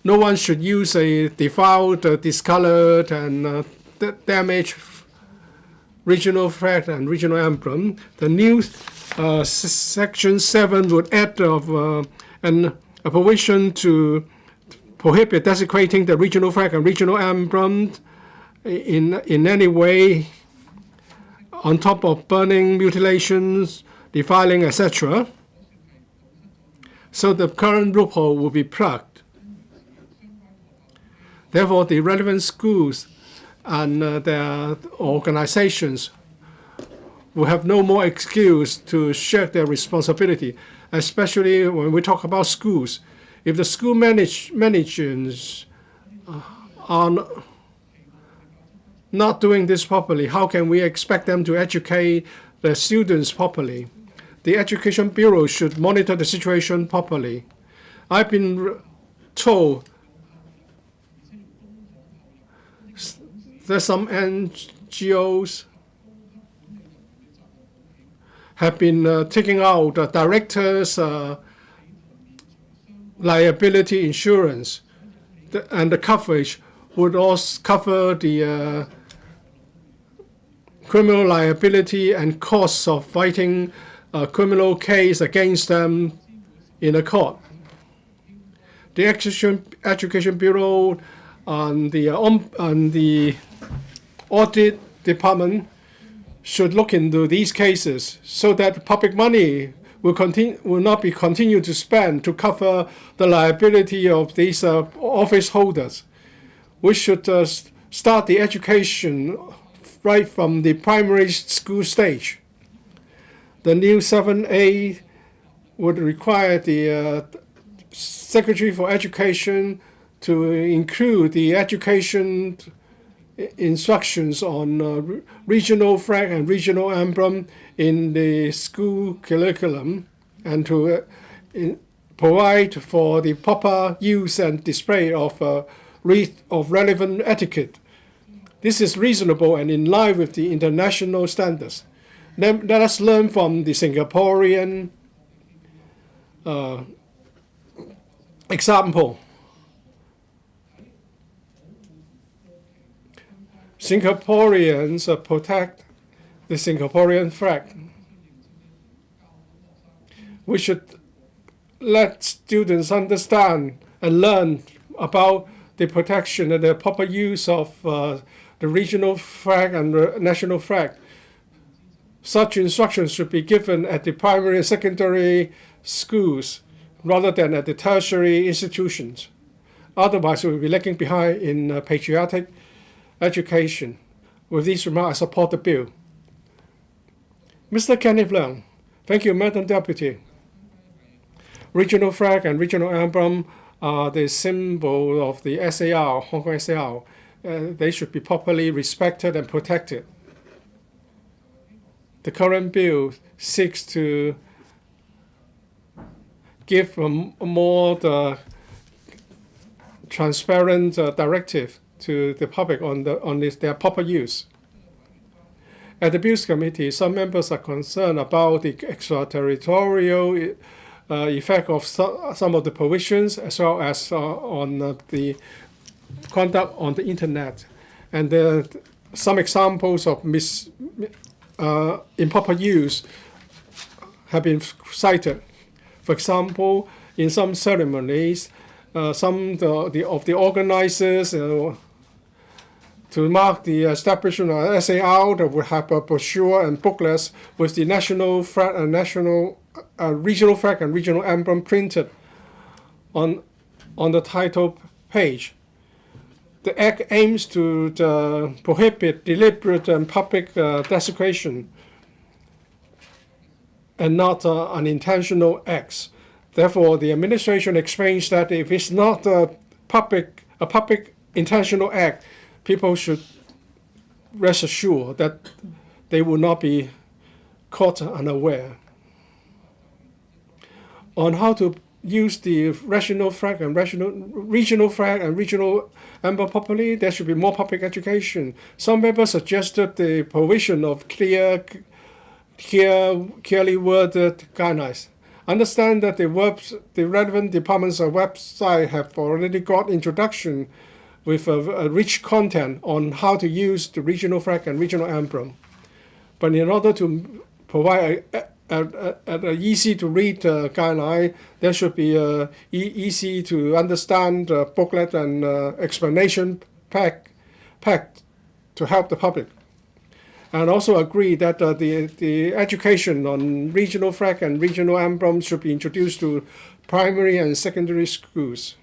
no one should use a defiled, discolored, and damaged regional flag and regional emblem. The new Section 7 would add a provision to prohibit desecrating the regional flag and regional emblem in any way, on top of burning, mutilations, defiling, etc. So the current loophole will be plugged. Therefore, the relevant schools and their organizations will have no more excuse to shirk their responsibility, especially when we talk about schools. If the school managers are not doing this properly, how can we expect them to educate the students properly? The Education Bureau should monitor the situation properly. I've been told that some NGOs have been taking out directors' liability insurance, and the coverage would also cover the criminal liability and costs of fighting a criminal case against them in a court. The Education Bureau and the Audit Department should look into these cases so that public money will not be continued to spend to cover the liability of these office holders. We should start the education right from the primary school stage. The new 7A would require the Secretary for Education to include the education instructions on regional flag and regional emblem in the school curriculum, and to provide for the proper use and display of relevant etiquette. This is reasonable and in line with the international standards. Let us learn from the Singaporean example. Singaporeans protect the Singaporean flag. We should let students understand and learn about the protection and the proper use of the regional flag and the national flag. Such instructions should be given at the primary and secondary schools rather than at the tertiary institutions. Otherwise, we will be lagging behind in patriotic education. With these remarks, I support the bill. Mr. Kenneth Leung. Thank you, Madam Deputy. Regional flag and regional emblem are the symbol of the SAR, Hong Kong SAR. They should be properly respected and protected. The current bill seeks to give a more transparent directive to the public on their proper use. At the Bills Committee, some members are concerned about the extraterritorial effect of some of the provisions, as well as on the conduct on the internet. And some examples of improper use have been cited. For example, in some ceremonies, some of the organizers to mark the establishment of SAR, that would have a brochure and booklets with the national flag and regional flag and regional emblem printed on the title page. The Act aims to prohibit deliberate and public desecration and not unintentional acts. Therefore, the administration explains that if it's not a public intentional act, people should rest assured that they will not be caught unaware. On how to use the regional flag and regional emblem properly, there should be more public education. Some members suggested the provision of clearly worded guidelines. Understand that the relevant departments' website have already got introduction with a rich content on how to use the regional flag and regional emblem. But in order to provide an easy-to-read guideline, there should be an easy-to-understand booklet and explanation pack to help the public. And also agree that the education on regional flag and regional emblem should be introduced to primary and secondary schools.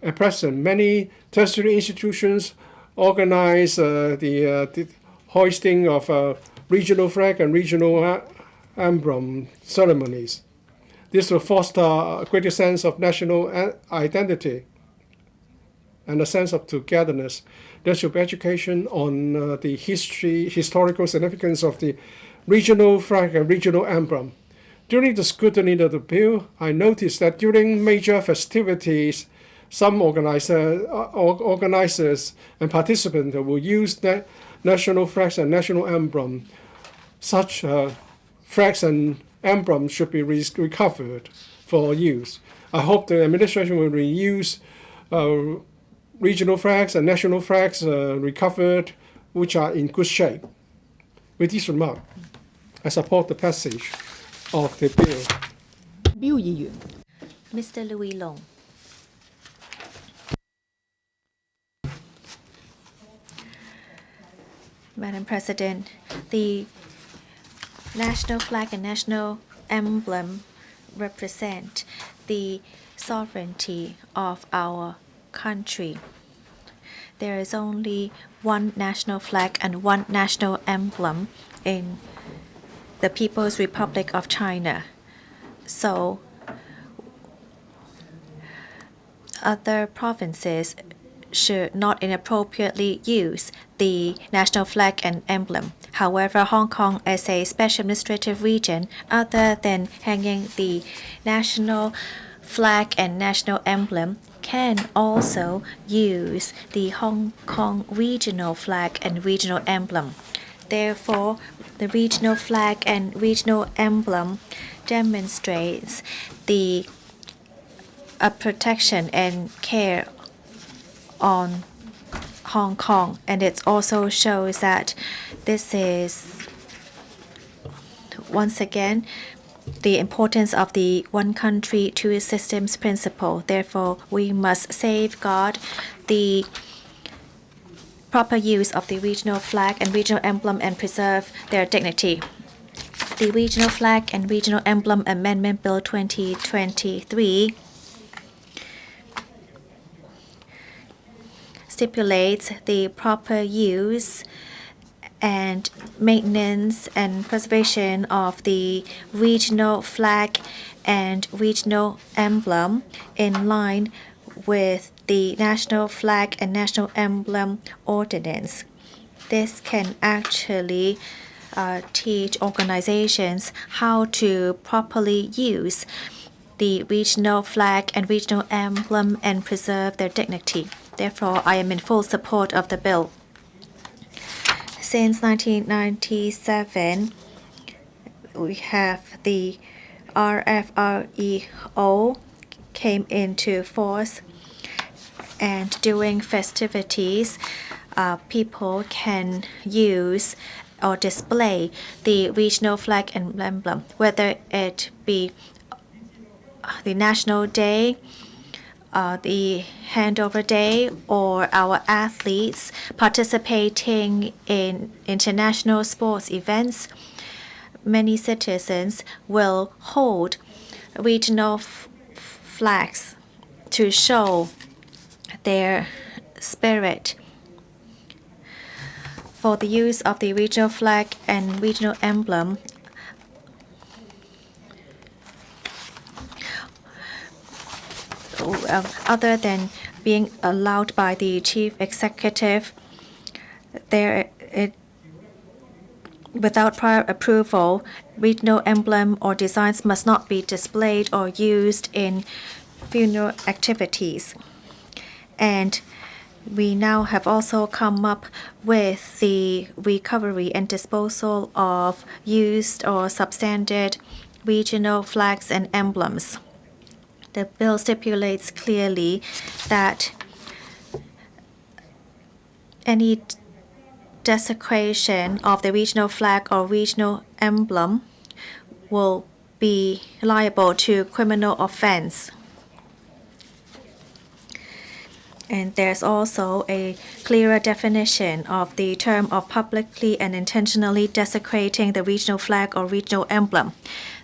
At present, many tertiary institutions organize the hoisting of regional flag and regional emblem ceremonies. This will foster a greater sense of national identity and a sense of togetherness. There should be education on the historical significance of the regional flag and regional emblem. During the scrutiny of the bill, I noticed that during major festivities, some organizers and participants will use national flags and national emblem. Such flags and emblems should be recovered for use. I hope the administration will reuse regional flags and national flags recovered, which are in good shape. With this remark, I support the passage of the bill. Mr. Louis Long. Madam President, the national flag and national emblem represent the sovereignty of our country. There is only one national flag and one national emblem in the People's Republic of China. So other provinces should not inappropriately use the national flag and emblem. However, Hong Kong as a special administrative region, other than hanging the national flag and national emblem, can also use the Hong Kong regional flag and regional emblem. Therefore, the regional flag and regional emblem demonstrates the protection and care on Hong Kong, and it also shows that this is once again the importance of the one country, two systems principle. Therefore, we must safeguard the proper use of the regional flag and regional emblem and preserve their dignity. The Regional Flag and Regional Emblem Amendment Bill 2023 stipulates the proper use and maintenance and preservation of the regional flag and regional emblem in line with the National Flag and National Emblem Ordinance. This can actually teach organizations how to properly use the regional flag and regional emblem and preserve their dignity. Therefore, I am in full support of the bill. Since 1997, we have the RFREO came into force, and during festivities, people can use or display the regional flag and emblem, whether it be the National Day, the Handover Day, or our athletes participating in international sports events. Many citizens will hold regional flags to show their spirit. For the use of the regional flag and regional emblem, other than being allowed by the chief executive, without prior approval, regional emblem or designs must not be displayed or used in funeral activities. And we now have also come up with the recovery and disposal of used or substandard regional flags and emblems. The bill stipulates clearly that any desecration of the regional flag or regional emblem will be liable to criminal offense. And there's also a clearer definition of the term of publicly and intentionally desecrating the regional flag or regional emblem.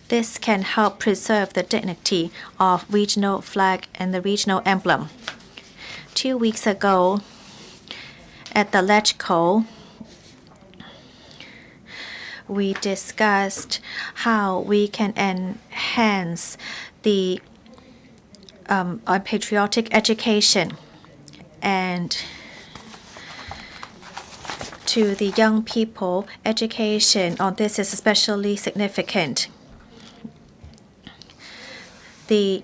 This can help preserve the dignity of regional flag and the regional emblem. 2 weeks ago, at the LegCo, we discussed how we can enhance the patriotic education. And to the young people, education on this is especially significant. The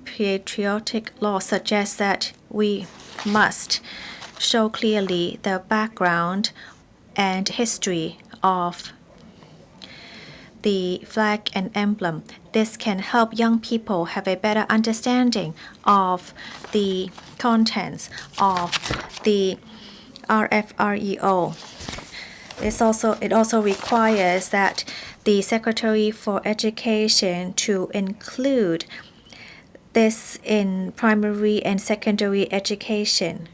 patriotic law suggests that we must show clearly the background and history of the flag and emblem. This can help young people have a better understanding of the contents of the RFREO. It also requires that the Secretary for Education to include this in primary and secondary education.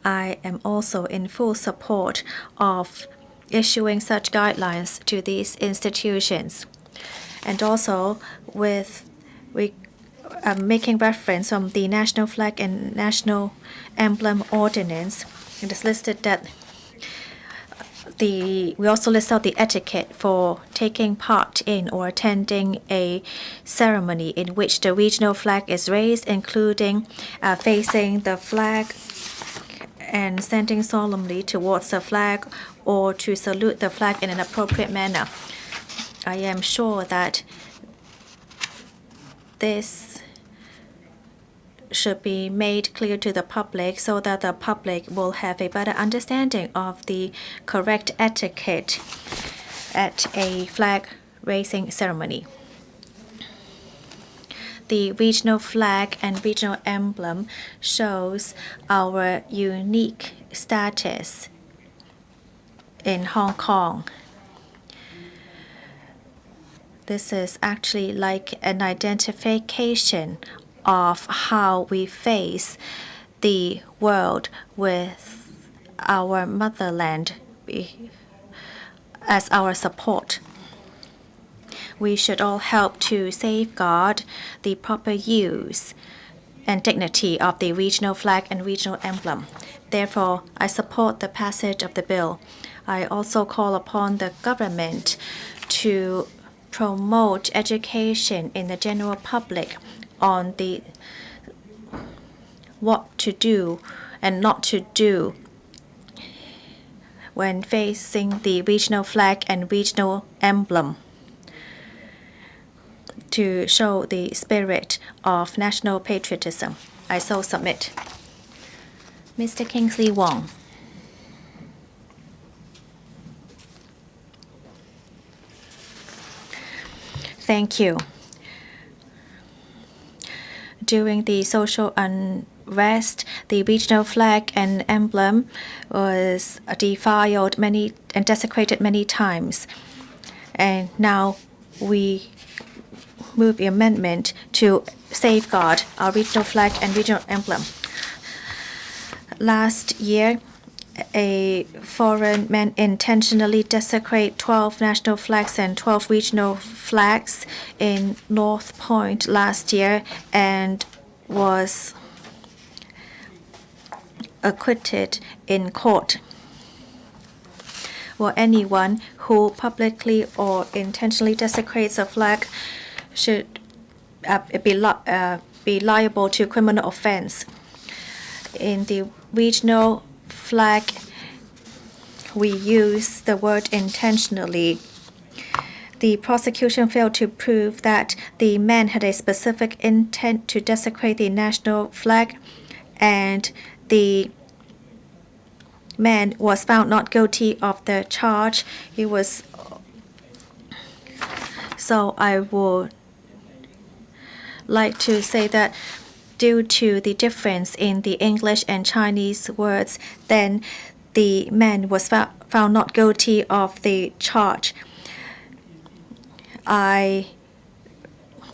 I am also in full support of issuing such guidelines to these institutions, and also with making reference from the National Flag and National Emblem Ordinance. It is listed that we also list out the etiquette for taking part in or attending a ceremony in which the regional flag is raised, including facing the flag and standing solemnly towards the flag, or to salute the flag in an appropriate manner. I am sure that this should be made clear to the public so that the public will have a better understanding of the correct etiquette at a flag raising ceremony. The regional flag and regional emblem shows our unique status in Hong Kong. This is actually like an identification of how we face the world with our motherland as our support. We should all help to safeguard the proper use and dignity of the regional flag and regional emblem. Therefore, I support the passage of the bill. I also call upon the government to promote education in the general public on what to do and not to do when facing the regional flag and regional emblem, to show the spirit of national patriotism. I so submit. Mr. Kingsley Wong. Thank you. During the social unrest, the regional flag and emblem was defiled and desecrated many times. And now we move the amendment to safeguard our regional flag and regional emblem. Last year, a foreign man intentionally desecrated 12 national flags and 12 regional flags in North Point last year and was acquitted in court. Well, anyone who publicly or intentionally desecrates a flag should be liable to criminal offense. In the regional flag, we use the word intentionally. The prosecution failed to prove that the man had a specific intent to desecrate the national flag, and the man was found not guilty of the charge. So I would like to say that due to the difference in the English and Chinese words, then the man was found not guilty of the charge. I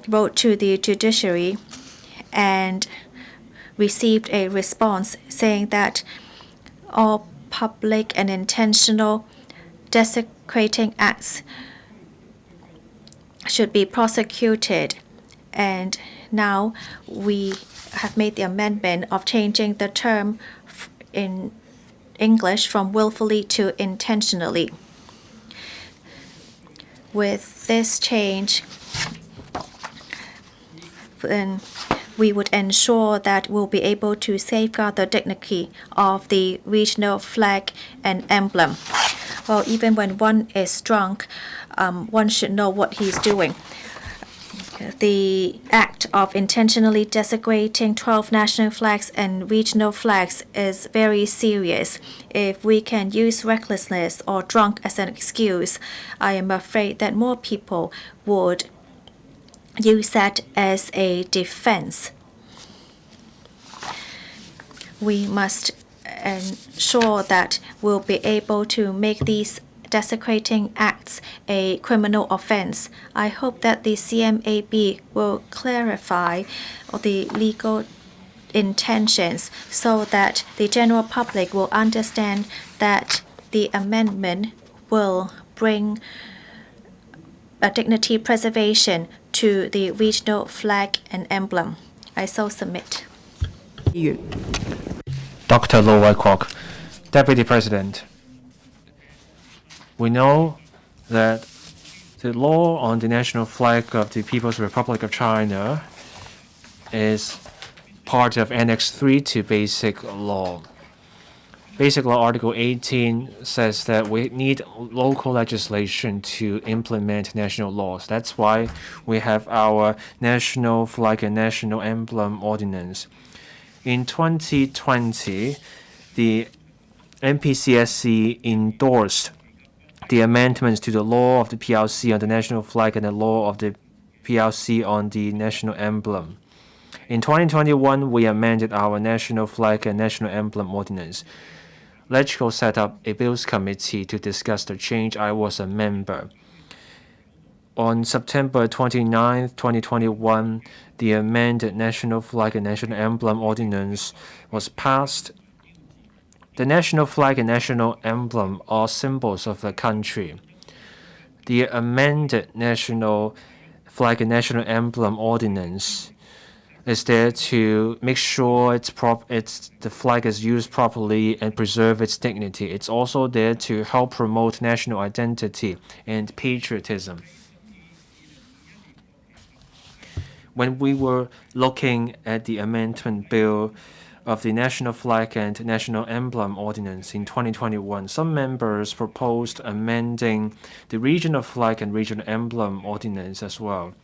wrote to the judiciary and received a response saying that all public and intentional desecrating acts should be prosecuted. And now we have made the amendment of changing the term in English from willfully to intentionally. With this change, then we would ensure that we'll be able to safeguard the dignity of the regional flag and emblem. Well, even when one is drunk, one should know what he's doing. The act of intentionally desecrating 12 national flags and regional flags is very serious. If we can use recklessness or drunk as an excuse, I am afraid that more people would use that as a defense. We must ensure that we'll be able to make these desecrating acts a criminal offense. I hope that the CMAB will clarify the legal intentions so that the general public will understand that the amendment will bring a dignity preservation to the regional flag and emblem. I so submit. Dr. Lo Wai-kwok, Deputy President. We know that the law on the national flag of the People's Republic of China is part of Annex 3 to Basic Law. Basic Law Article 18 says that we need local legislation to implement national laws. That's why we have our national flag and national emblem ordinance. In 2020, the NPCSC endorsed the amendments to the law of the PRC on the national flag and the law of the PRC on the national emblem. In 2021, we amended our national flag and national emblem ordinance. LegCo set up a bills committee to discuss the change. I was a member. On September 29, 2021, the amended national flag and national emblem ordinance was passed. The national flag and national emblem are symbols of the country. The amended national flag and national emblem ordinance is there to make sure the flag is used properly and preserve its dignity. It's also there to help promote national identity and patriotism. When we were looking at the amendment bill of the national flag and national emblem ordinance in 2021, some members proposed amending the regional flag and regional emblem ordinance as well.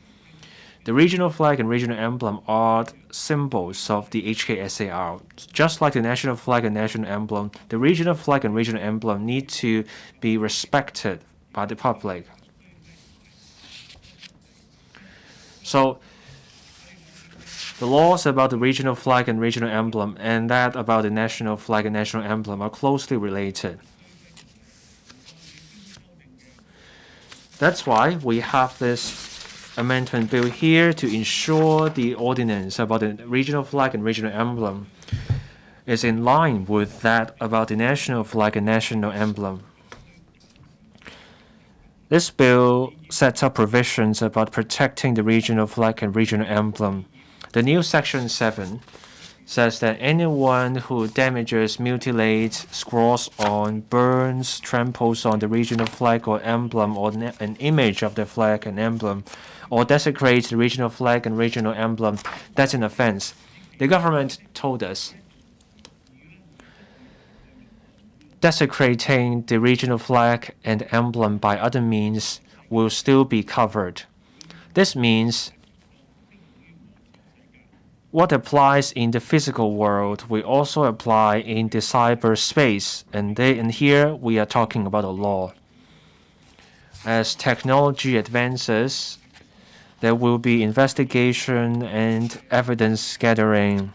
The regional flag and regional emblem are symbols of the HKSAR. Just like the national flag and national emblem, the regional flag and regional emblem need to be respected by the public. So the laws about the regional flag and regional emblem and that about the national flag and national emblem are closely related. That's why we have this amendment bill here to ensure the ordinance about the regional flag and regional emblem is in line with that about the national flag and national emblem. This bill sets up provisions about protecting the regional flag and regional emblem. The new Section 7 says that anyone who damages, mutilates, scrawls on, burns, tramples on the regional flag or emblem or an image of the flag and emblem, or desecrates the regional flag and regional emblem, that's an offense. The government told us desecrating the regional flag and emblem by other means will still be covered. This means what applies in the physical world will also apply in the cyberspace, and here we are talking about a law. As technology advances, there will be investigation and evidence gathering,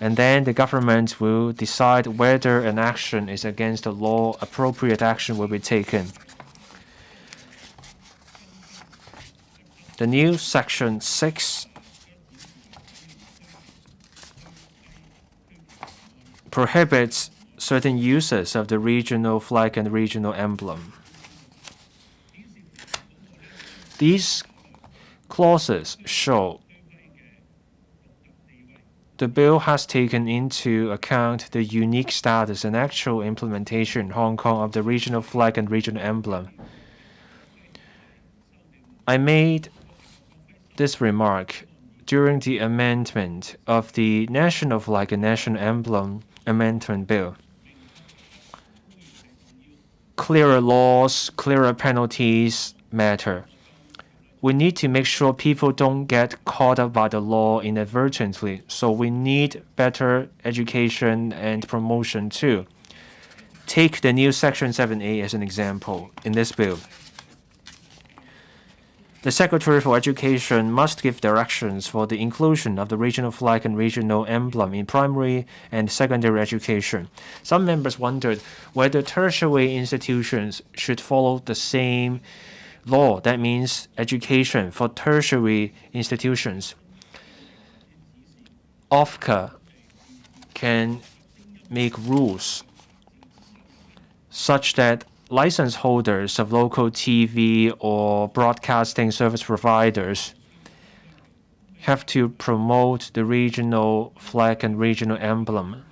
and then the government will decide whether an action is against the law. Appropriate action will be taken. The new Section 6 prohibits certain uses of the regional flag and regional emblem. These clauses show the bill has taken into account the unique status and actual implementation in Hong Kong of the regional flag and regional emblem. I made this remark during the amendment of the national flag and national emblem amendment bill. Clearer laws, clearer penalties matter. We need to make sure people don't get caught up by the law inadvertently, so we need better education and promotion too. Take the new Section 7A as an example in this bill. The Secretary for Education must give directions for the inclusion of the regional flag and regional emblem in primary and secondary education. Some members wondered whether tertiary institutions should follow the same law. That means education for tertiary institutions. OFCA can make rules such that license holders of local TV or broadcasting service providers have to promote the regional flag and regional emblem.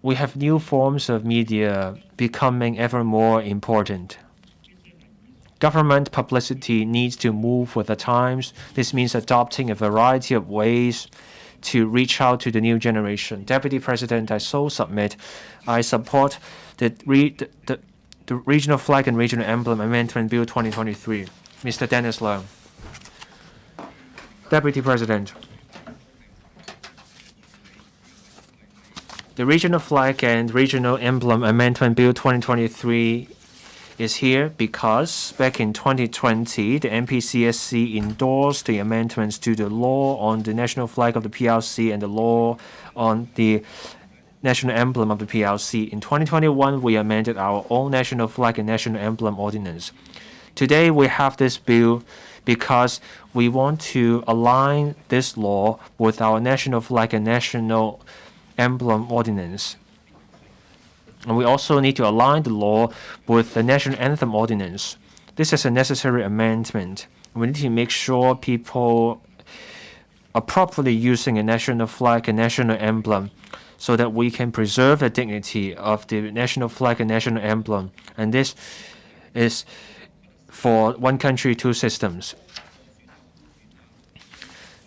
We have new forms of media becoming ever more important. Government publicity needs to move with the times. This means adopting a variety of ways to reach out to the new generation. Deputy President, I support the regional flag and regional emblem amendment bill 2023. Mr. Dennis Leung. Deputy President, the regional flag and regional emblem amendment bill 2023 is here because back in 2020, the MPCSC endorsed the amendments to the law on the national flag of the PRC and the law on the national emblem of the PRC. In 2021, we amended our own national flag and national emblem ordinance. Today, we have this bill because we want to align this law with our national flag and national emblem ordinance. And we also need to align the law with the national anthem ordinance. This is a necessary amendment. We need to make sure people are properly using a national flag and national emblem so that we can preserve the dignity of the national flag and national emblem. And this is for one country, two systems.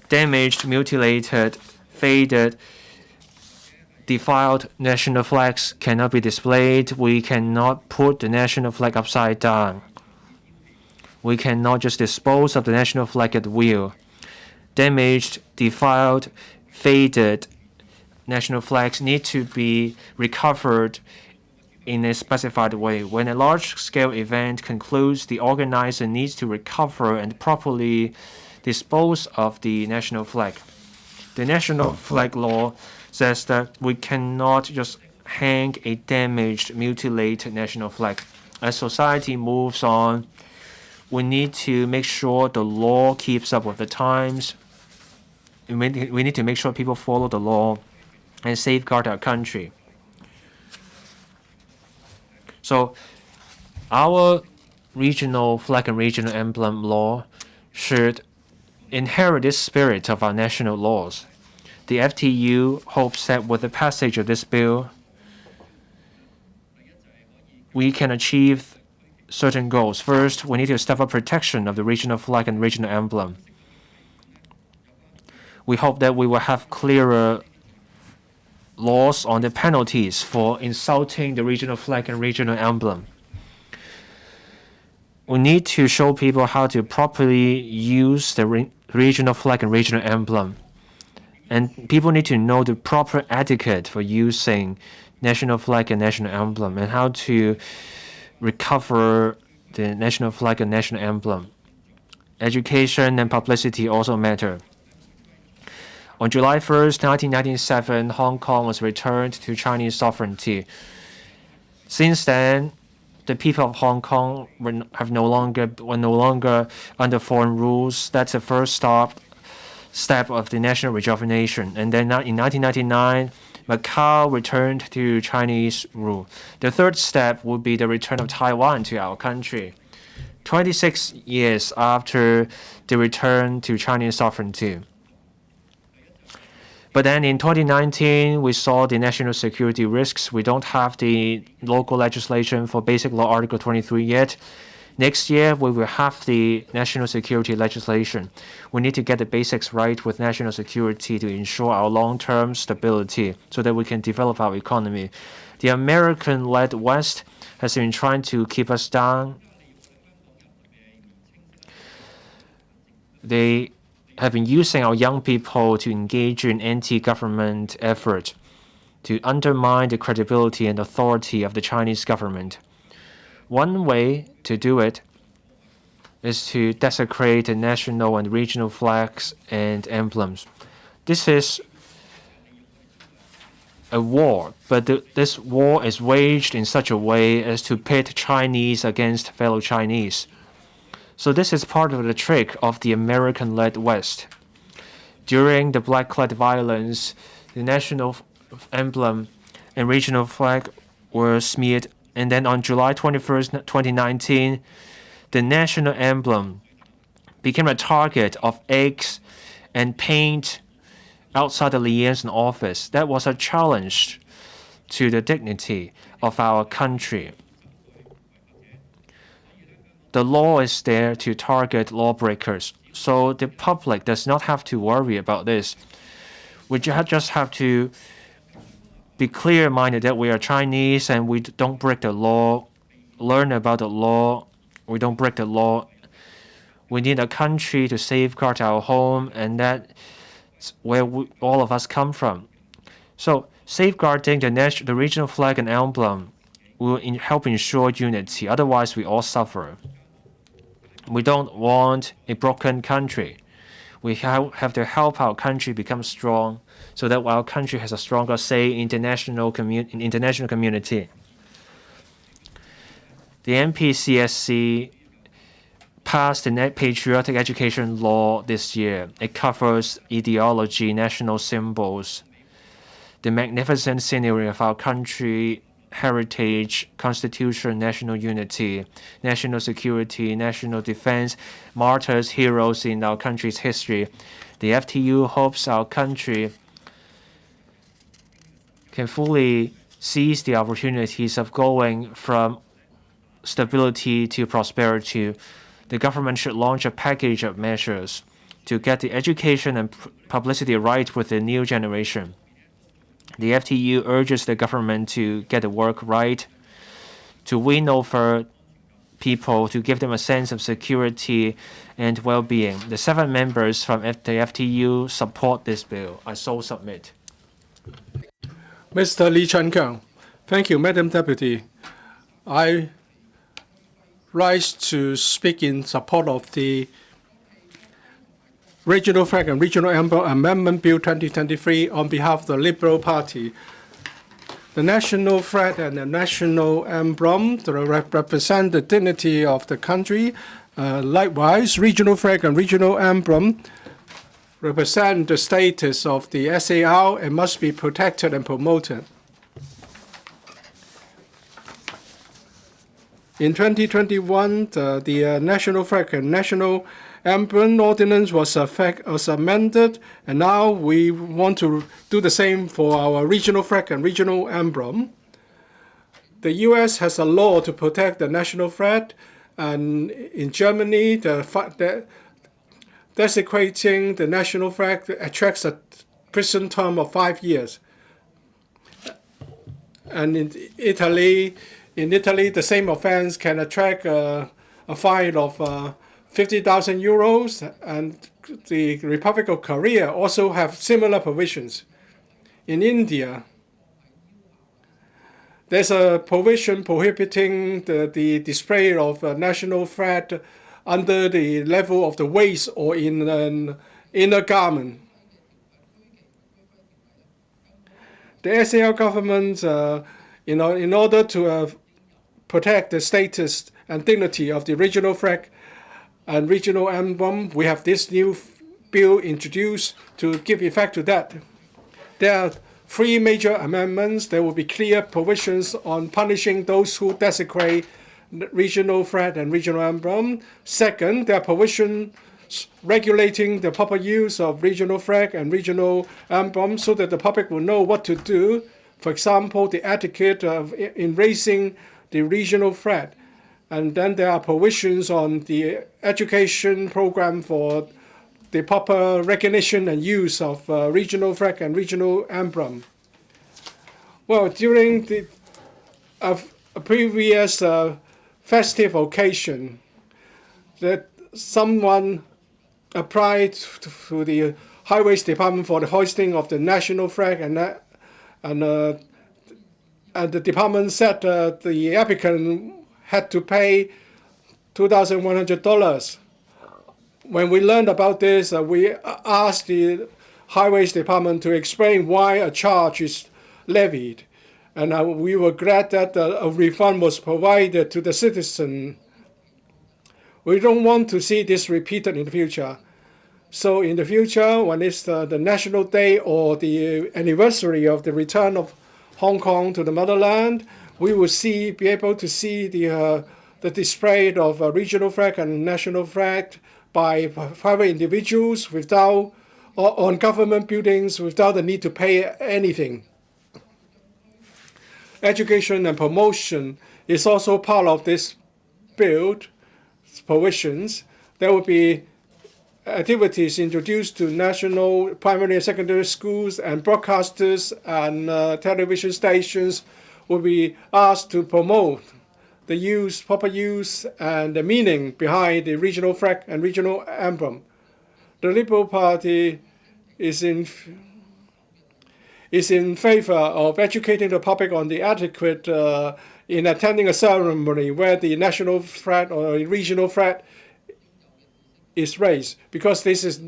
Damaged, mutilated, faded, defiled national flags cannot be displayed. We cannot put the national flag upside down. We cannot just dispose of the national flag at will. Damaged, defiled, faded national flags need to be recovered in a specified way. When a large-scale event concludes, the organizer needs to recover and properly dispose of the national flag. The national flag law says that we cannot just hang a damaged, mutilated national flag. As society moves on, we need to make sure the law keeps up with the times. We need to make sure people follow the law and safeguard our country. So our regional flag and regional emblem law should inherit this spirit of our national laws. The FTU hopes that with the passage of this bill, we can achieve certain goals. First, we need to step up protection of the regional flag and regional emblem. We hope that we will have clearer laws on the penalties for insulting the regional flag and regional emblem. We need to show people how to properly use the regional flag and regional emblem. And people need to know the proper etiquette for using national flag and national emblem and how to recover the national flag and national emblem. Education and publicity also matter. On July 1st, 1997, Hong Kong was returned to Chinese sovereignty. Since then, the people of Hong Kong were no longer under foreign rules. That's the first step of the national rejuvenation. And then in 1999, Macau returned to Chinese rule. The third step would be the return of Taiwan to our country, 26 years after the return to Chinese sovereignty. But then in 2019, we saw the national security risks. We don't have the local legislation for Basic Law Article 23 yet. Next year, we will have the national security legislation. We need to get the basics right with national security to ensure our long-term stability so that we can develop our economy. The American-led West has been trying to keep us down. They have been using our young people to engage in anti-government effort to undermine the credibility and authority of the Chinese government. One way to do it is to desecrate the national and regional flags and emblems. This is a war, but this war is waged in such a way as to pit Chinese against fellow Chinese. So this is part of the trick of the American-led West. During the black-clad violence, the national emblem and regional flag were smeared. And then on July 21st, 2019, the national emblem became a target of eggs and paint outside the liaison office. That was a challenge to the dignity of our country. The law is there to target lawbreakers, so the public does not have to worry about this. We just have to be clear-minded that we are Chinese and we don't break the law, learn about the law, we don't break the law. We need a country to safeguard our home, and that's where all of us come from. So safeguarding the regional flag and emblem will help ensure unity, otherwise we all suffer. We don't want a broken country. We have to help our country become strong so that our country has a stronger say in international community. The NPCSC passed the patriotic education law this year. It covers ideology, national symbols, the magnificent scenery of our country, heritage, constitution, national unity, national security, national defense, martyrs, heroes in our country's history. The FTU hopes our country can fully seize the opportunities of going from stability to prosperity. The government should launch a package of measures to get the education and publicity right with the new generation. The FTU urges the government to get the work right, to win over people, to give them a sense of security and well-being. The 7 members from the FTU support this bill. I so submit. Mr. Lee Chun-kyung. Thank you, Madam Deputy. I rise to speak in support of the Regional Flag and Regional Emblem Amendment Bill 2023 on behalf of the Liberal Party. The national flag and the national emblem represent the dignity of the country. Likewise, regional flag and regional emblem represent the status of the SAR and must be protected and promoted. In 2021, the national flag and national emblem ordinance was amended, and now we want to do the same for our regional flag and regional emblem. The U.S. has a law to protect the national flag, and in Germany, desecrating the national flag attracts a prison term of 5 years. And in Italy, the same offense can attract a fine of 50,000 euros, and the Republic of Korea also have similar provisions. In India, there's a provision prohibiting the display of a national flag under the level of the waist or in an inner garment. The SAR government, in order to protect the status and dignity of the regional flag and regional emblem, we have this new bill introduced to give effect to that. There are 3 major amendments. There will be clear provisions on punishing those who desecrate regional flag and regional emblem. Second, there are provisions regulating the proper use of regional flag and regional emblem so that the public will know what to do. For example, the etiquette in raising the regional flag. And then there are provisions on the education program for the proper recognition and use of regional flag and regional emblem. Well, during a previous festive occasion, that someone applied to the Highways Department for the hoisting of the national flag, and the department said the applicant had to pay $2,100. When we learned about this, we asked the Highways Department to explain why a charge is levied. And we were glad that a refund was provided to the citizen. We don't want to see this repeated in the future. So in the future, when it's the National Day or the anniversary of the return of Hong Kong to the motherland, we will be able to see the display of a regional flag and national flag by private individuals on government buildings without the need to pay anything. Education and promotion is also part of this bill provisions. There will be activities introduced to national primary and secondary schools, and broadcasters and television stations will be asked to promote the proper use and the meaning behind the regional flag and regional emblem. The Liberal Party is in favor of educating the public on the etiquette in attending a ceremony where the national flag or regional flag is raised, because this is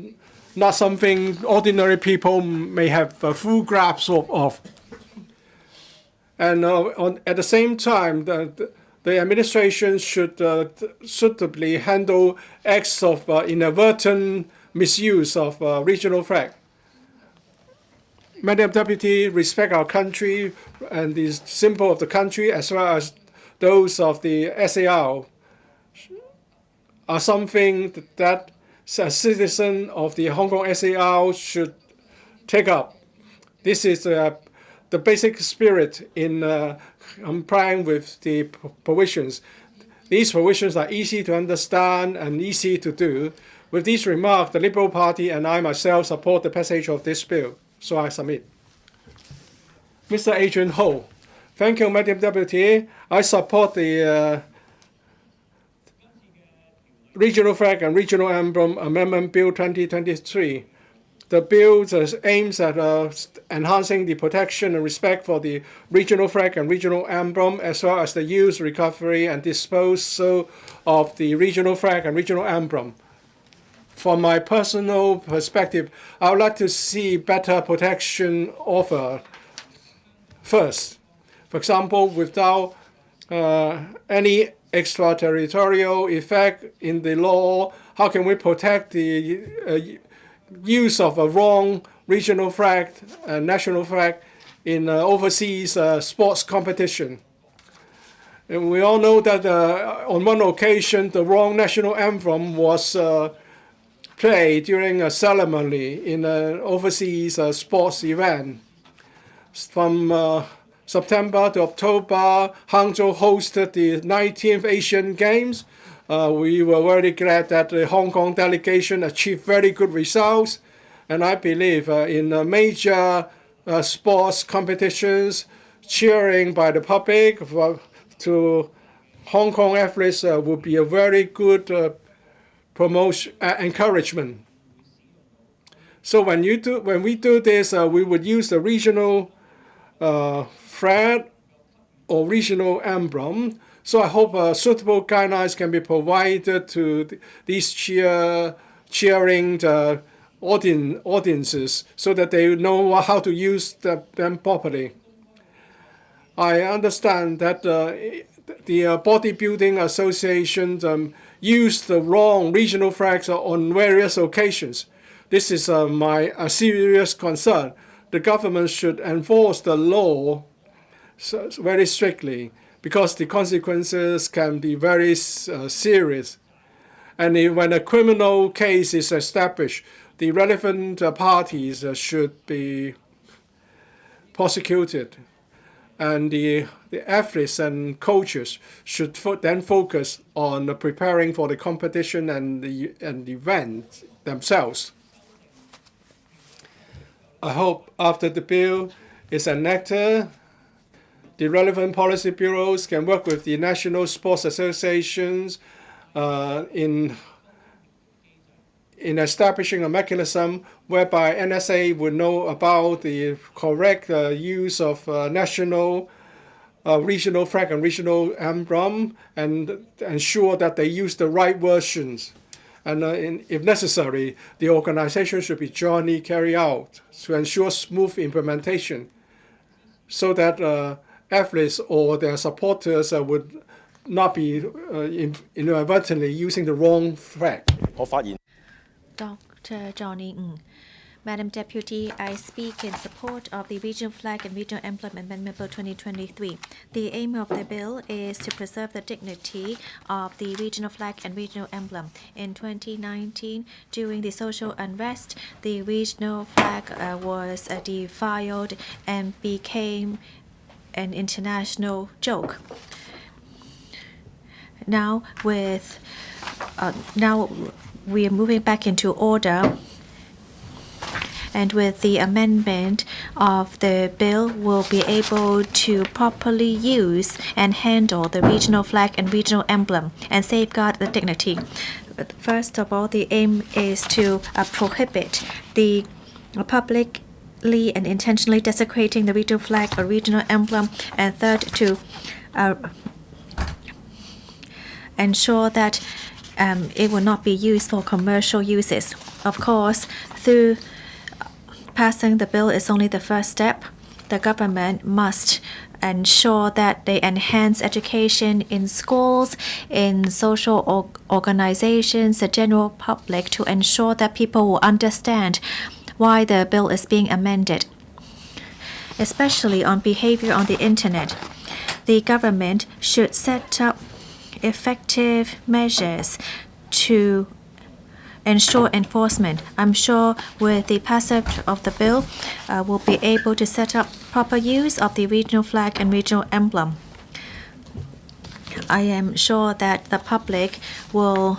not something ordinary people may have full grasp of. And at the same time, the administration should suitably handle acts of inadvertent misuse of regional flag. Madam Deputy, respect our country and the symbol of the country, as well as those of the SAR, are something that a citizen of the Hong Kong SAR should take up. This is the basic spirit in complying with the provisions. These provisions are easy to understand and easy to do. With these remarks, the Liberal Party and I myself support the passage of this bill. So I submit. Mr. Adrian Ho. Thank you, Madam Deputy. I support the Regional Flag and Regional Emblem Amendment Bill 2023. The bill aims at enhancing the protection and respect for the regional flag and regional emblem, as well as the use, recovery, and disposal of the regional flag and regional emblem. From my personal perspective, I would like to see better protection offered first. For example, without any extraterritorial effect in the law, how can we protect the use of a wrong regional flag and national flag in overseas sports competition? And we all know that on one occasion, the wrong national emblem was played during a ceremony in an overseas sports event. From September to October, Hangzhou hosted the 19th Asian Games. We were very glad that the Hong Kong delegation achieved very good results. And I believe in major sports competitions, cheering by the public to Hong Kong athletes would be a very good promotion, encouragement. So when we do this, we would use the regional flag or regional emblem. So I hope suitable guidelines can be provided to these cheering audiences so that they know how to use them properly. I understand that the bodybuilding association used the wrong regional flags on various occasions. This is my serious concern. The government should enforce the law very strictly, because the consequences can be very serious. And when a criminal case is established, the relevant parties should be prosecuted. And the athletes and coaches should then focus on preparing for the competition and the event themselves. I hope after the bill is enacted, the relevant policy bureaus can work with the national sports associations in establishing a mechanism whereby NSA would know about the correct use of national, regional flag and regional emblem, and ensure that they use the right versions. And if necessary, the organization should be jointly carried out to ensure smooth implementation, so that athletes or their supporters would not be inadvertently using the wrong flag. Dr. Johnny Ng. Madam Deputy, I speak in support of the Regional Flag and Regional Emblem Amendment Bill 2023. The aim of the bill is to preserve the dignity of the regional flag and regional emblem. In 2019, during the social unrest, the regional flag was defiled and became an international joke. Now we are moving back into order, and with the amendment of the bill, we'll be able to properly use and handle the regional flag and regional emblem and safeguard the dignity. First of all, the aim is to prohibit the publicly and intentionally desecrating the regional flag or regional emblem, and third, to ensure that it will not be used for commercial uses. Of course, through passing the bill is only the first step. The government must ensure that they enhance education in schools, in social organizations, the general public, to ensure that people will understand why the bill is being amended. Especially on behavior on the internet, the government should set up effective measures to ensure enforcement. I'm sure with the passage of the bill, we'll be able to set up proper use of the regional flag and regional emblem. I am sure that the public will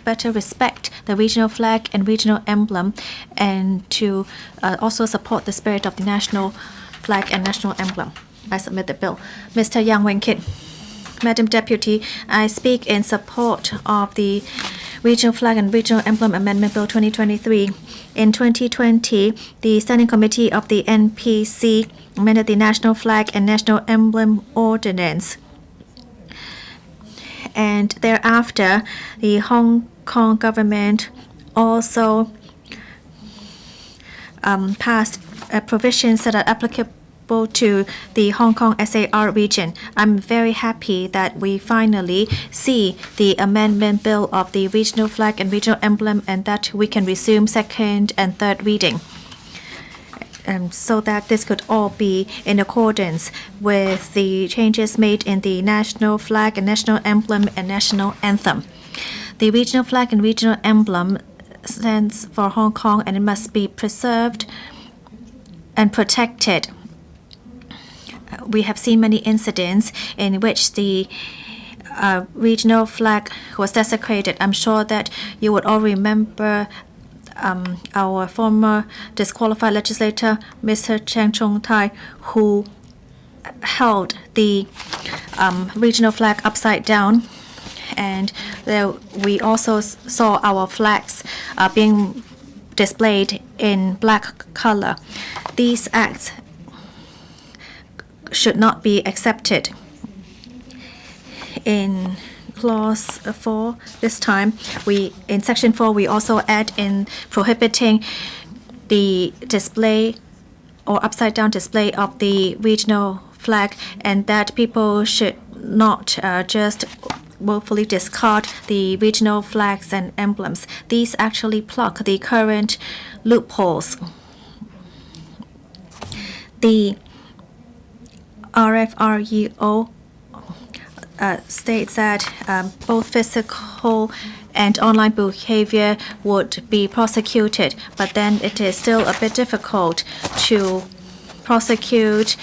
better respect the regional flag and regional emblem, and to also support the spirit of the national flag and national emblem. I submit the bill. Mr. Yang Wen-kit. Madam Deputy, I speak in support of the Regional Flag and Regional Emblem Amendment Bill 2023. In 2020, the Standing Committee of the NPC amended the National Flag and National Emblem Ordinance. And thereafter, the Hong Kong government also passed provisions that are applicable to the Hong Kong SAR region. I'm very happy that we finally see the amendment bill of the regional flag and regional emblem and that we can resume second and third reading. So that this could all be in accordance with the changes made in the national flag and national emblem and national anthem. The regional flag and regional emblem stands for Hong Kong and it must be preserved and protected. We have seen many incidents in which the regional flag was desecrated. I'm sure that you would all remember our former disqualified legislator, Mr. Chang Chung-tai, who held the regional flag upside down. And we also saw our flags being displayed in black color. These acts should not be accepted. In clause 4 this time, in section 4 we also add in prohibiting the display or upside down display of the regional flag, and that people should not just willfully discard the regional flags and emblems. These actually plug the current loopholes. The RFREO states that both physical and online behavior would be prosecuted, but then it is still a bit difficult to prosecute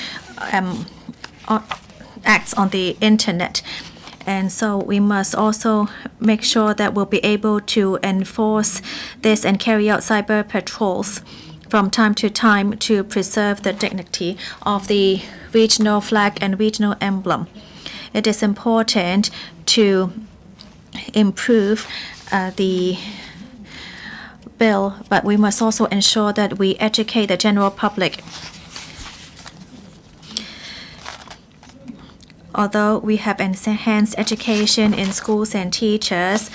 acts on the internet. And so we must also make sure that we'll be able to enforce this and carry out cyber patrols from time to time to preserve the dignity of the regional flag and regional emblem. It is important to improve the bill, but we must also ensure that we educate the general public. Although we have enhanced education in schools and teachers,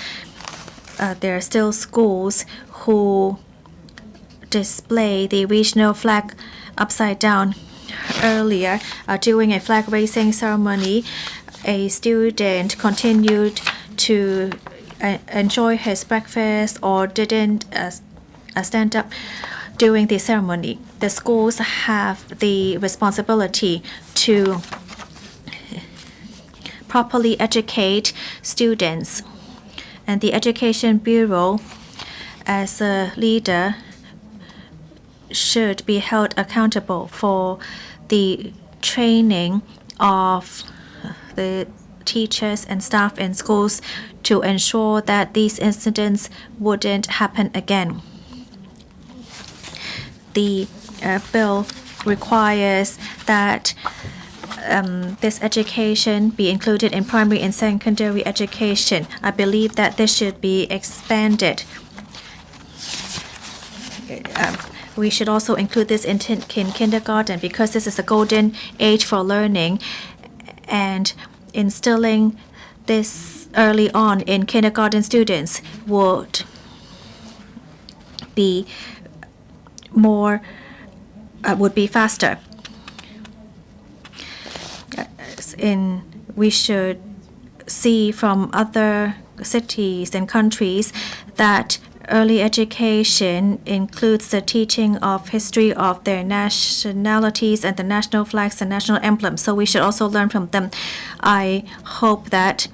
there are still schools who display the regional flag upside down. Earlier, during a flag raising ceremony, a student continued to enjoy his breakfast or didn't stand up during the ceremony. The schools have the responsibility to properly educate students, and the Education Bureau, as a leader, should be held accountable for the training of the teachers and staff in schools to ensure that these incidents wouldn't happen again. The bill requires that this education be included in primary and secondary education. I believe that this should be expanded. We should also include this in kindergarten because this is a golden age for learning, and instilling this early on in kindergarten students would be faster. We should see from other cities and countries that early education includes the teaching of history of their nationalities and the national flags and national emblems. So we should also learn from them. I hope that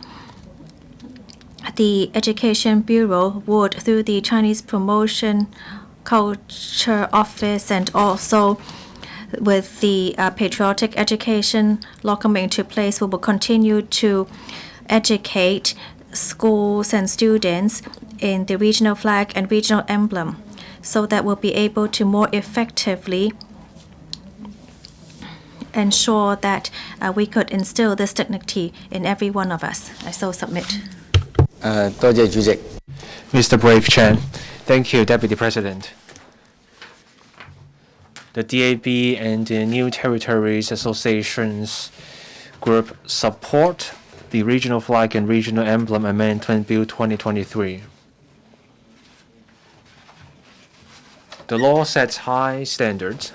the Education Bureau would, through the Chinese Promotion Culture Office and also with the patriotic education law coming into place, we will continue to educate schools and students in the regional flag and regional emblem so that we'll be able to more effectively ensure that we could instill this dignity in every one of us. I so submit. 多謝主席。Mr. Brave Chen. Thank you, Deputy President. The DAB and the New Territories Associations Group support the Regional Flag and Regional Emblem Amendment Bill 2023. The law sets high standards.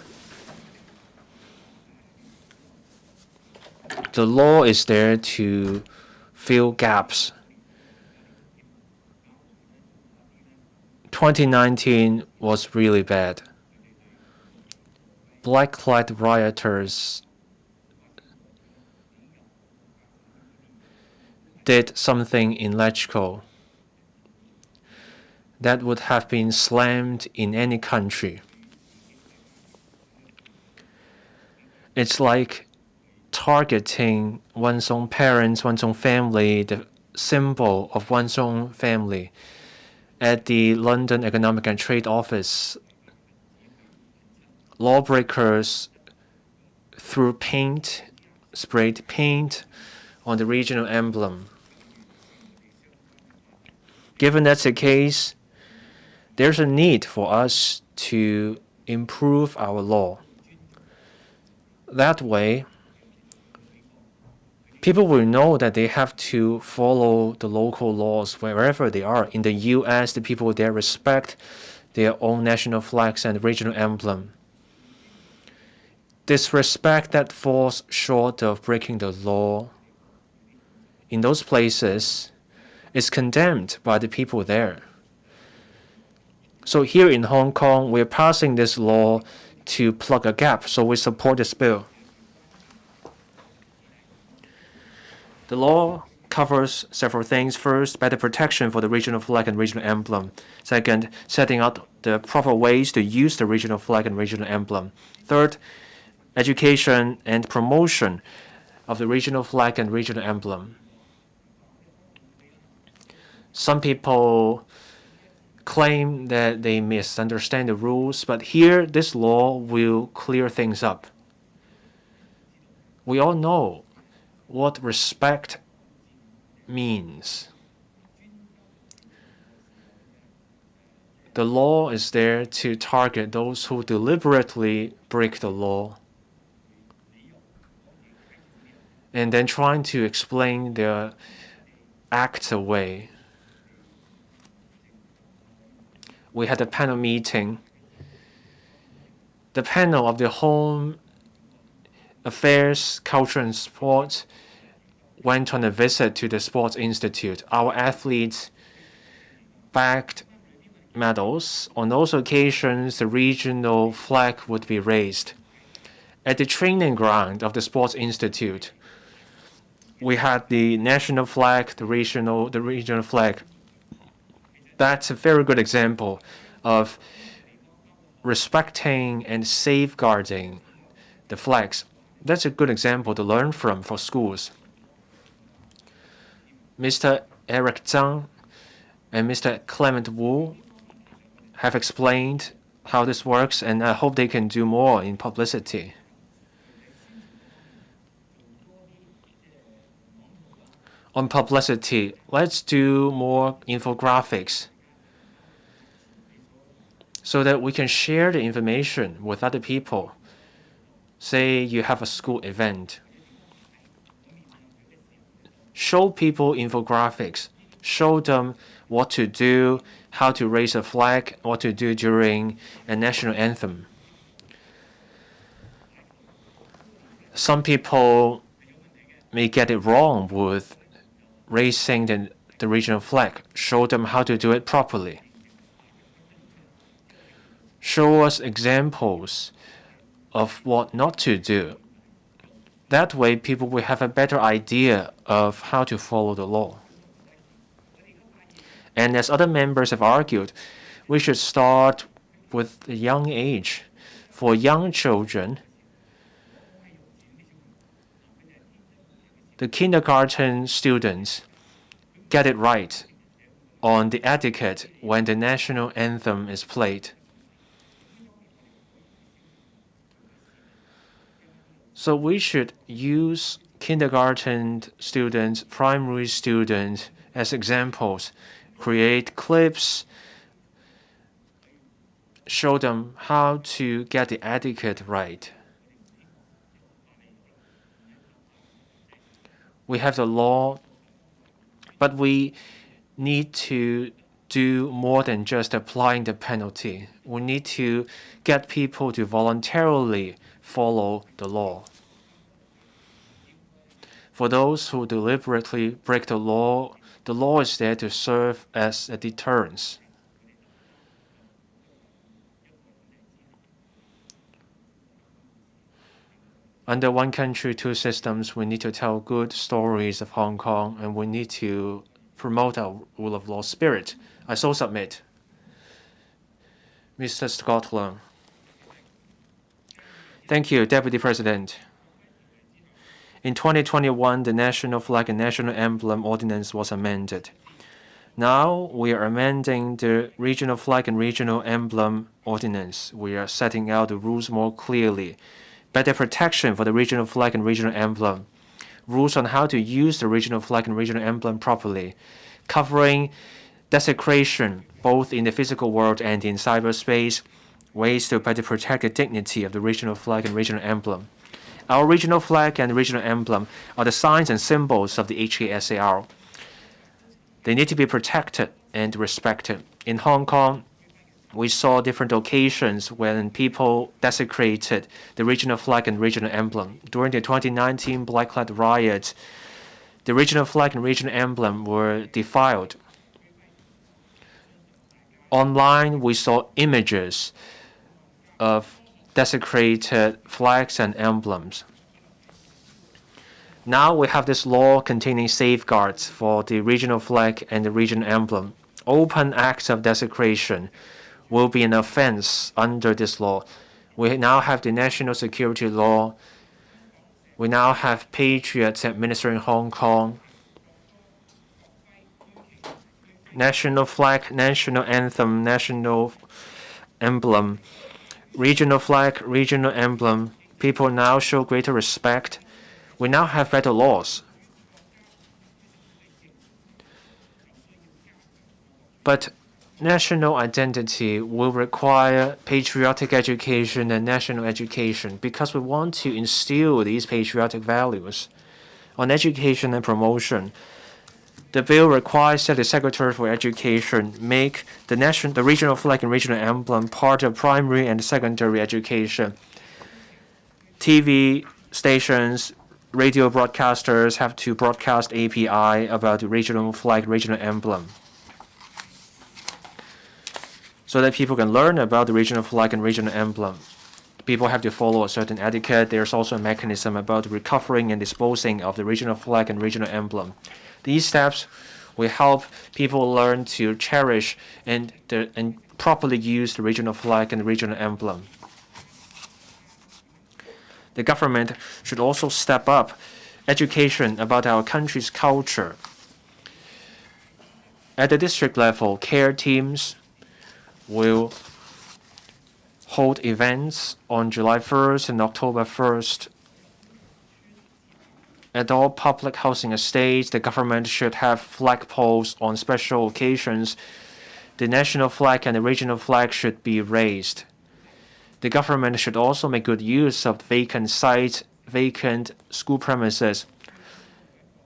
The law is there to fill gaps. 2019 was really bad. Black-clad rioters did something illegible that would have been slammed in any country. It's like targeting one's own parents, one's own family, the symbol of one's own family. At the London Economic and Trade Office, lawbreakers threw sprayed paint on the regional emblem. Given that's the case, there's a need for us to improve our law. That way, people will know that they have to follow the local laws wherever they are. In the US, the people there respect their own national flags and regional emblem. Disrespect that falls short of breaking the law in those places is condemned by the people there. So here in Hong Kong, we're passing this law to plug a gap, so we support this bill. The law covers several things. First, better protection for the regional flag and regional emblem. Second, setting out the proper ways to use the regional flag and regional emblem. Third, education and promotion of the regional flag and regional emblem. Some people claim that they misunderstand the rules, but here this law will clear things up. We all know what respect means. The law is there to target those who deliberately break the law and then trying to explain their act away. We had a panel meeting. The panel of the Home Affairs, Culture and Sport went on a visit to the Sports Institute. Our athletes bagged medals. On those occasions, the regional flag would be raised. At the training ground of the Sports Institute, we had the national flag, the regional flag. That's a very good example of respecting and safeguarding the flags. That's a good example to learn from for schools. Mr. Eric Zhang and Mr. Clement Wu have explained how this works, and I hope they can do more in publicity. On publicity, let's do more infographics so that we can share the information with other people. Say you have a school event. Show people infographics. Show them what to do, how to raise a flag, what to do during a national anthem. Some people may get it wrong with raising the regional flag. Show them how to do it properly. Show us examples of what not to do. That way, people will have a better idea of how to follow the law. And as other members have argued, we should start with a young age. For young children, the kindergarten students get it right on the etiquette when the national anthem is played. So we should use kindergarten students, primary students as examples create clips, show them how to get the etiquette right. We have the law, but we need to do more than just applying the penalty. We need to get people to voluntarily follow the law. For those who deliberately break the law is there to serve as a deterrence. Under one country, two systems, we need to tell good stories of Hong Kong, and we need to promote our rule of law spirit. I so submit. Mr. Scotland. Thank you, Deputy President. In 2021, the National Flag and National Emblem Ordinance was amended. Now we are amending the Regional Flag and Regional Emblem Ordinance. We are setting out the rules more clearly. Better protection for the regional flag and regional emblem. Rules on how to use the regional flag and regional emblem properly. Covering desecration both in the physical world and in cyberspace. Ways to better protect the dignity of the regional flag and regional emblem. Our regional flag and regional emblem are the signs and symbols of the HKSAR. They need to be protected and respected. In Hong Kong, we saw different occasions when people desecrated the regional flag and regional emblem. During the 2019 Blacklight riots, the regional flag and regional emblem were defiled. Online, we saw images of desecrated flags and emblems. Now we have this law containing safeguards for the regional flag and the regional emblem. Open acts of desecration will be an offense under this law. We now have the national security law. We now have patriots administering Hong Kong. National flag, national anthem, national emblem, regional flag, regional emblem. People now show greater respect. We now have better laws. But national identity will require patriotic education and national education because we want to instill these patriotic values. On education and promotion, the bill requires that the Secretary for Education make the regional flag and regional emblem part of primary and secondary education. TV stations, radio broadcasters have to broadcast API about the regional flag, regional emblem, so that people can learn about the regional flag and regional emblem. People have to follow a certain etiquette. There's also a mechanism about recovering and disposing of the regional flag and regional emblem. These steps will help people learn to cherish and properly use the regional flag and the regional emblem. The government should also step up education about our country's culture. At the district level, care teams will hold events on July 1st and October 1st. At all public housing estates, the government should have flagpoles on special occasions. The national flag and the regional flag should be raised. The government should also make good use of vacant sites, vacant school premises.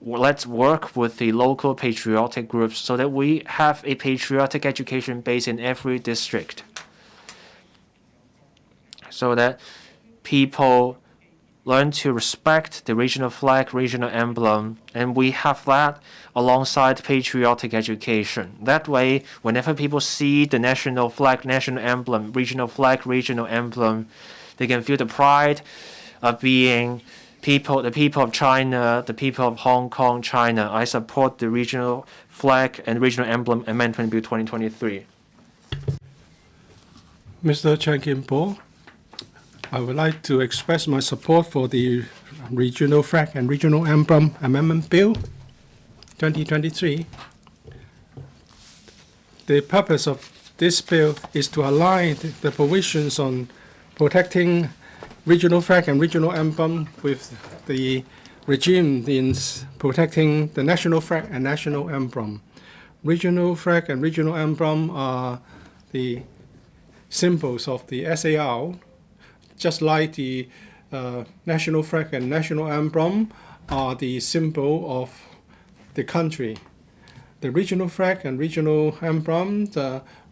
Let's work with the local patriotic groups so that we have a patriotic education base in every district, so that people learn to respect the regional flag, regional emblem, and we have that alongside patriotic education. That way, whenever people see the national flag, national emblem, regional flag, regional emblem, they can feel the pride of being the people of China, the people of Hong Kong, China. I support the regional flag and regional emblem Amendment Bill 2023. Mr. Chan Kim-po, I would like to express my support for the Regional Flag and Regional Emblem Amendment Bill 2023. The purpose of this bill is to align the provisions on protecting regional flag and regional emblem with the regime in protecting the national flag and national emblem. regional flag and regional emblem are the symbols of the SAR, just like the national flag and national emblem are the symbol of the country. The regional flag and regional emblem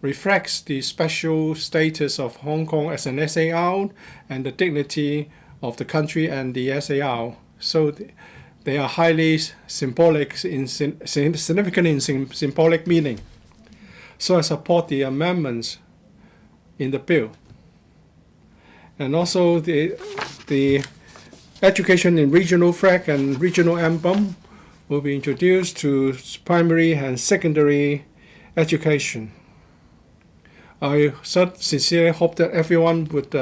reflects the special status of Hong Kong as an SAR and the dignity of the country and the SAR. So they are highly symbolic, significant in symbolic meaning. So I support the amendments in the bill. And also the education in regional flag and regional emblem will be introduced to primary and secondary education. I sincerely hope that everyone would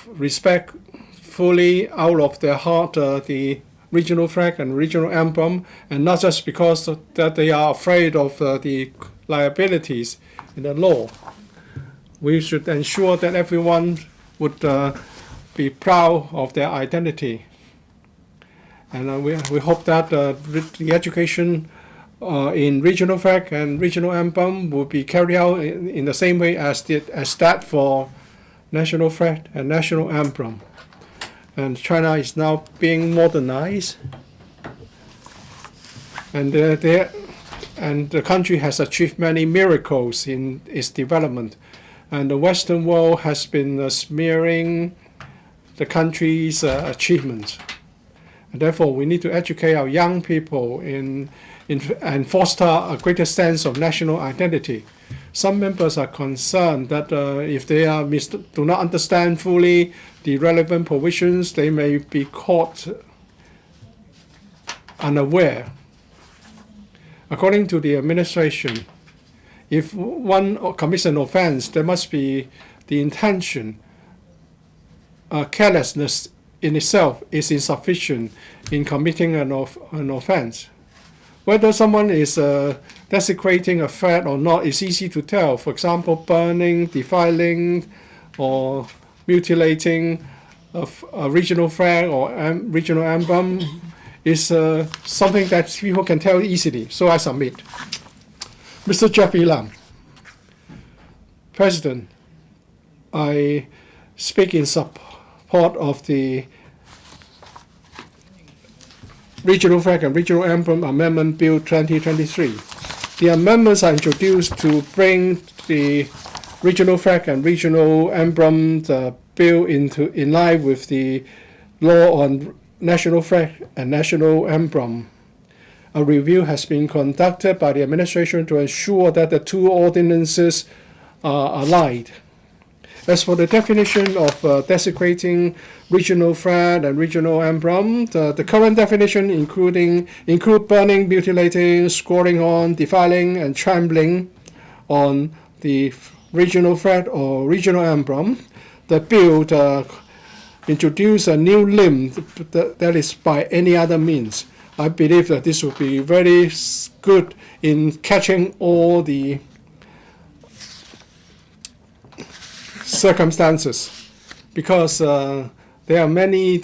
respect fully out of their heart the regional flag and regional emblem, and not just because that they are afraid of the liabilities in the law. We should ensure that everyone would be proud of their identity. And we hope that the education in regional flag and regional emblem will be carried out in the same way as that for national flag and national emblem. And China is now being modernized, and the country has achieved many miracles in its development, and the Western world has been smearing the country's achievements. And therefore, we need to educate our young people and foster a greater sense of national identity. Some members are concerned that if they do not understand fully the relevant provisions, they may be caught unaware. According to the administration, if one commits an offense, there must be the intention. Carelessness in itself is insufficient in committing an offense. Whether someone is desecrating a flag or not is easy to tell. For example, burning, defiling, or mutilating a regional flag or regional emblem is something that people can tell easily. So I submit. Mr. Jeffrey Lam, President, I speak in support of the Regional Flag and Regional Emblem Amendment Bill 2023. The amendments are introduced to bring the Regional Flag and Regional Emblem bill in line with the law on national flag and national emblem. A review has been conducted by the administration to ensure that the two ordinances are aligned. As for the definition of desecrating regional flag and regional emblem, the current definition include burning, mutilating, scoring on, defiling, and trampling on the regional flag or regional emblem. The bill introduce a new limb that is by any other means. I believe that this will be very good in catching all the circumstances, because there are many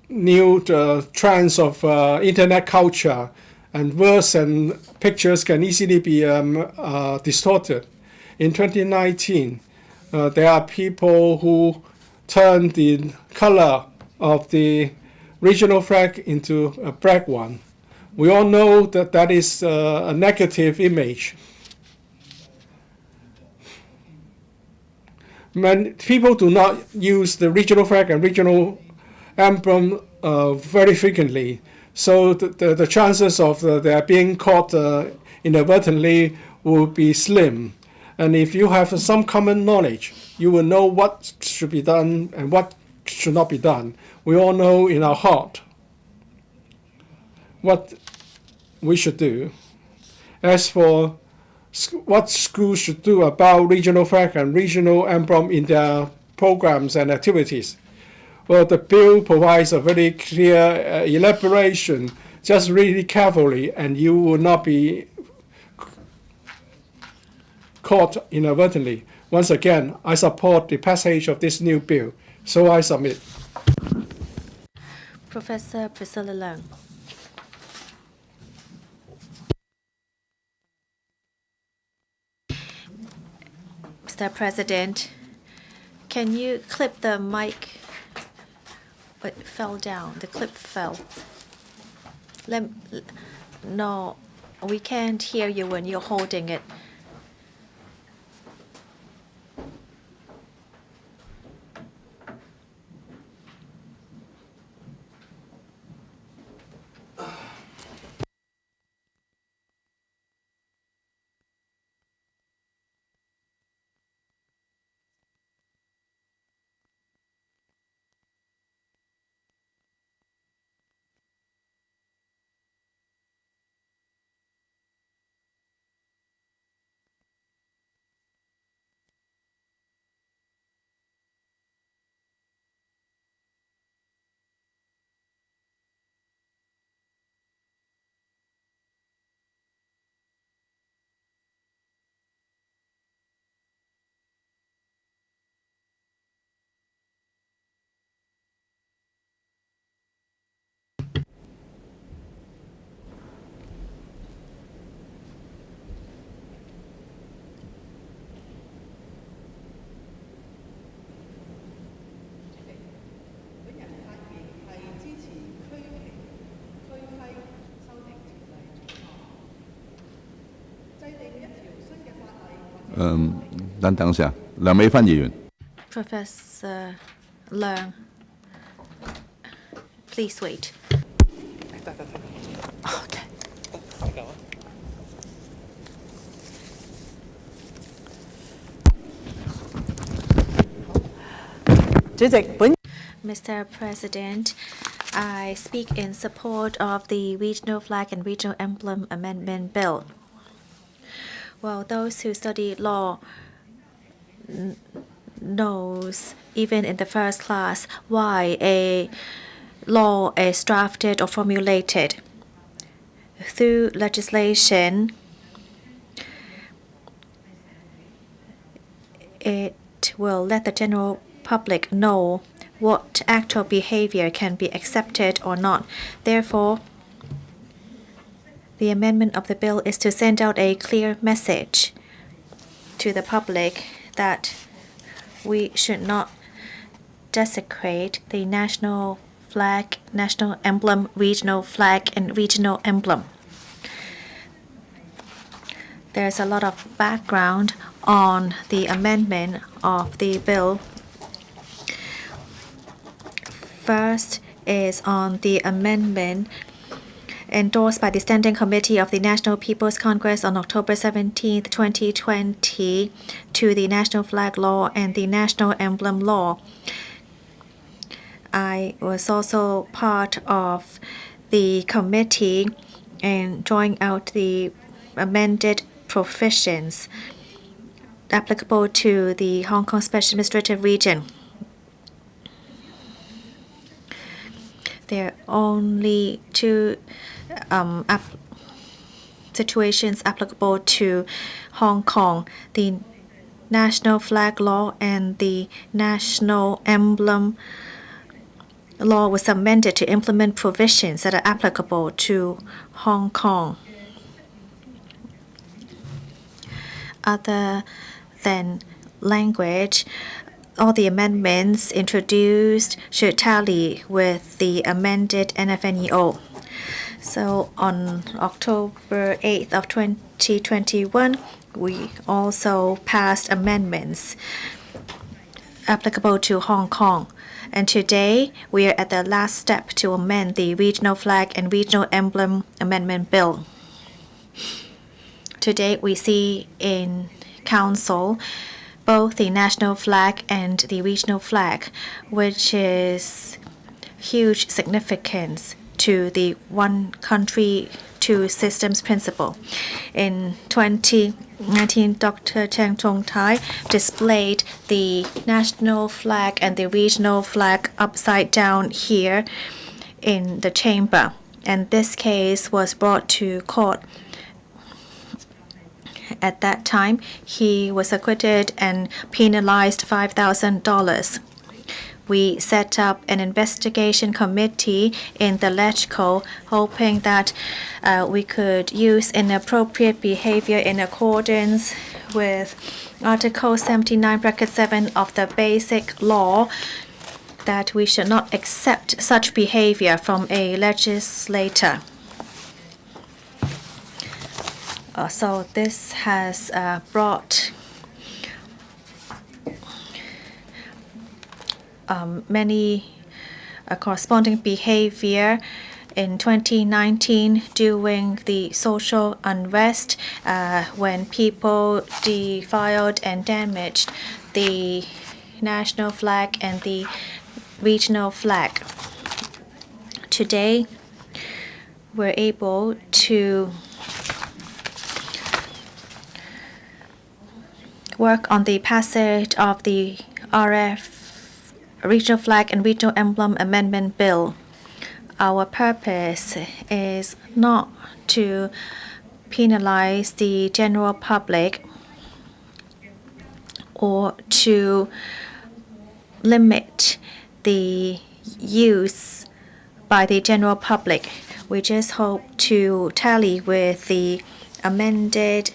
new trends of internet culture, and words and pictures can easily be distorted. In 2019, there are people who turn the color of the regional flag into a black one. We all know that that is a negative image. When people do not use the regional flag and regional emblem very frequently, so the chances of their being caught inadvertently will be slim. And if you have some common knowledge, you will know what should be done and what should not be done. We all know in our heart what we should do. As for what schools should do about regional flag and regional emblem in their programs and activities, well, the bill provides a very clear elaboration. Just read it carefully and you will not be caught inadvertently. Once again, I support the passage of this new bill, so I submit. Professor Priscilla Leung. Mr. President, can you clip the mic? It fell down. The clip fell. No, we can't hear you when you're holding it.等陣，梁美芬議員。Professor Leung, please wait. Okay. 主席，本 Mr. President, I speak in support of the Regional Flag and Regional Emblem Amendment Bill. Well, those who study law knows, even in the first class, why a law is drafted or formulated. Through legislation, it will let the general public know what act or behavior can be accepted or not. Therefore, the amendment of the bill is to send out a clear message to the public that we should not desecrate the national flag, national emblem, regional flag, and regional emblem. There's a lot of background on the amendment of the bill. First is on the amendment endorsed by the Standing Committee of the National People's Congress on October 17, 2020, to the National Flag Law and the National Emblem Law. I was also part of the committee in drawing out the amended provisions applicable to the Hong Kong Special Administrative Region. There are only two situations applicable to Hong Kong: the National Flag Law and the National Emblem Law was amended to implement provisions that are applicable to Hong Kong. Other than language, all the amendments introduced should tally with the amended NFNEO. So on October 8th of 2021, we also passed amendments applicable to Hong Kong. And today, we are at the last step to amend the Regional Flag and Regional Emblem Amendment Bill. Today, we see in Council both the national flag and the regional flag, which is huge significance to the one country, two systems principle. In 2019, Dr. Cheng Tong-tai displayed the national flag and the regional flag upside down here in the chamber, and this case was brought to court. At that time, he was acquitted and penalized $5,000. we set up an investigation committee in the LegCo, hoping that we could use inappropriate behavior in accordance with Article 79(7) of the Basic Law, that we should not accept such behavior from a legislator. So this has brought many corresponding behavior in 2019 during the social unrest when people defiled and damaged the national flag and the regional flag. Today, we're able to work on the passage of the Regional Flag and Regional Emblem Amendment Bill. Our purpose is not to penalize the general public or to limit the use by the general public. We just hope to tally with the amended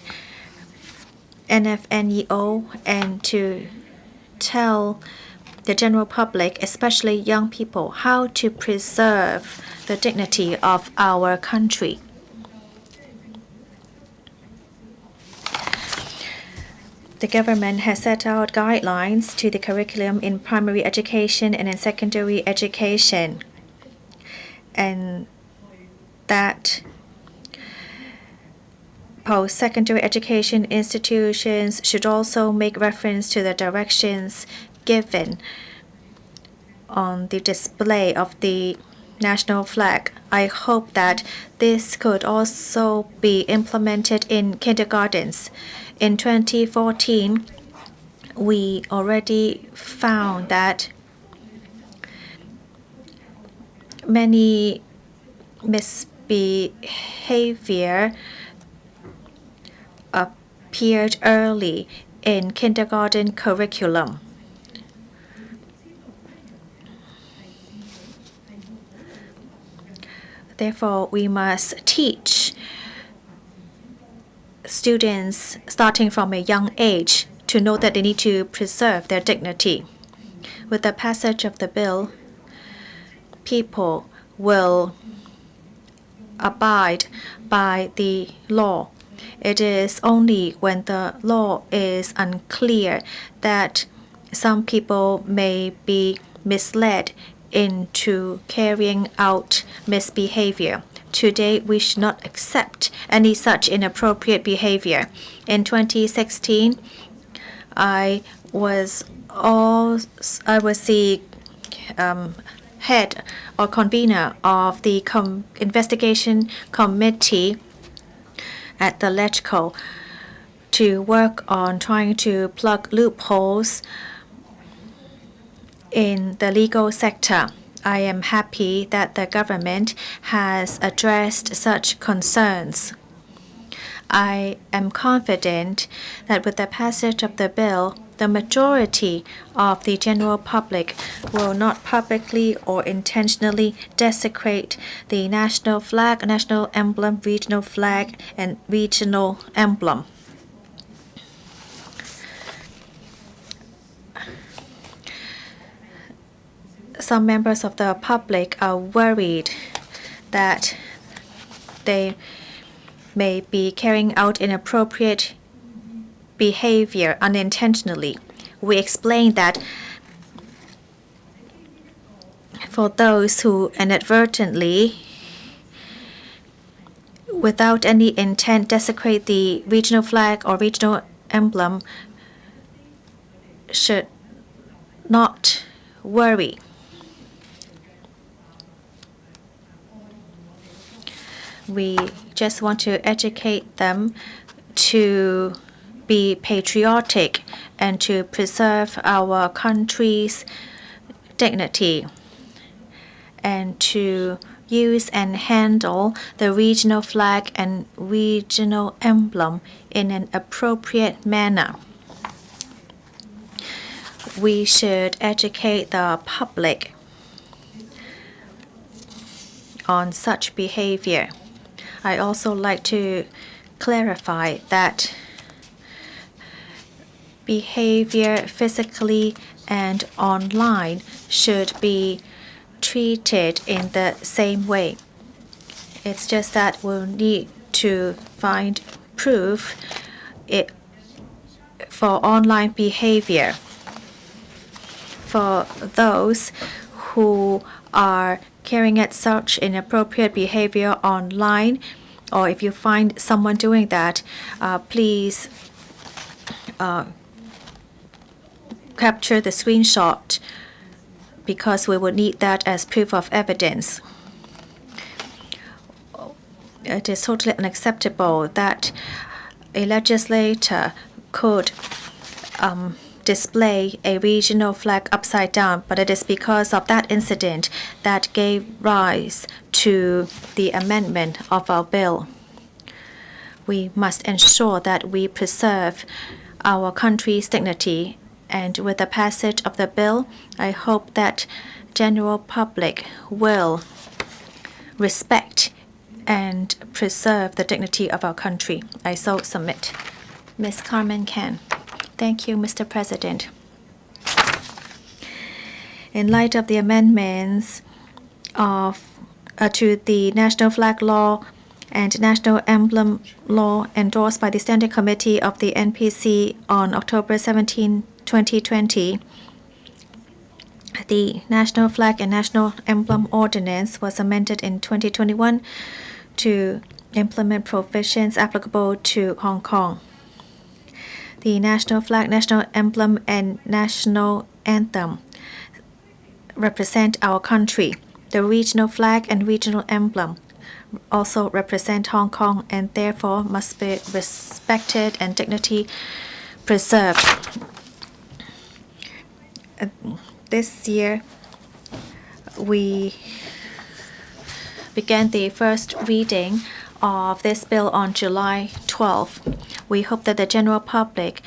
NFNEO and to tell the general public, especially young people, how to preserve the dignity of our country. The government has set out guidelines to the curriculum in primary education and in secondary education, and that post-secondary education institutions should also make reference to the directions given on the display of the national flag. I hope that this could also be implemented in kindergartens. In 2014, we already found that many misbehavior appeared early in kindergarten curriculum. Therefore, we must teach students starting from a young age to know that they need to preserve their dignity. With the passage of the bill, people will abide by the law. It is only when the law is unclear that some people may be misled into carrying out misbehavior. Today, we should not accept any such inappropriate behavior. In 2016, I was the head or convener of the investigation committee at the LegCo to work on trying to plug loopholes in the legal sector. I am happy that the government has addressed such concerns. I am confident that with the passage of the bill, the majority of the general public will not publicly or intentionally desecrate the national flag, national emblem, regional flag, and regional emblem. Some members of the public are worried that they may be carrying out inappropriate behavior unintentionally. We explain that for those who inadvertently, without any intent, desecrate the regional flag or regional emblem should not worry. We just want to educate them to be patriotic and to preserve our country's dignity and to use and handle the regional flag and regional emblem in an appropriate manner. we should educate the public on such behavior. I also like to clarify that behavior physically and online should be treated in the same way. It's just that we'll need to find proof for online behavior. For those who are carrying out such inappropriate behavior online, or if you find someone doing that, please capture the screenshot, because we will need that as proof of evidence. It is totally unacceptable that a legislator could display a regional flag upside down, but it is because of that incident that gave rise to the amendment of our bill. We must ensure that we preserve our country's dignity, and with the passage of the bill, I hope that general public will respect and preserve the dignity of our country. I so submit. Ms. Carmen Can. Thank you, Mr. President. In light of the amendments to the National Flag Law and National Emblem Law endorsed by the Standing Committee of the NPC on October 17, 2020, the National Flag and National Emblem Ordinance was amended in 2021 to implement provisions applicable to Hong Kong. The national flag, national emblem, and national anthem represent our country. The regional flag and regional emblem also represent Hong Kong and therefore must be respected and dignity preserved. This year, we began the first reading of this bill on July 12. We hope that the general public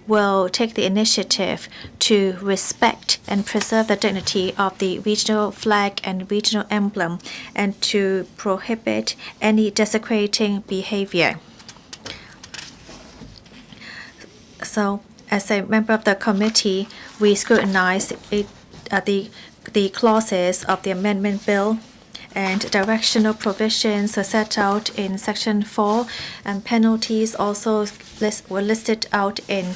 will take the initiative to respect and preserve the dignity of the regional flag and regional emblem and to prohibit any desecrating behavior. So, as a member of the committee, we scrutinized the clauses of the amendment bill, and directional provisions were set out in Section 4, and penalties also were listed out in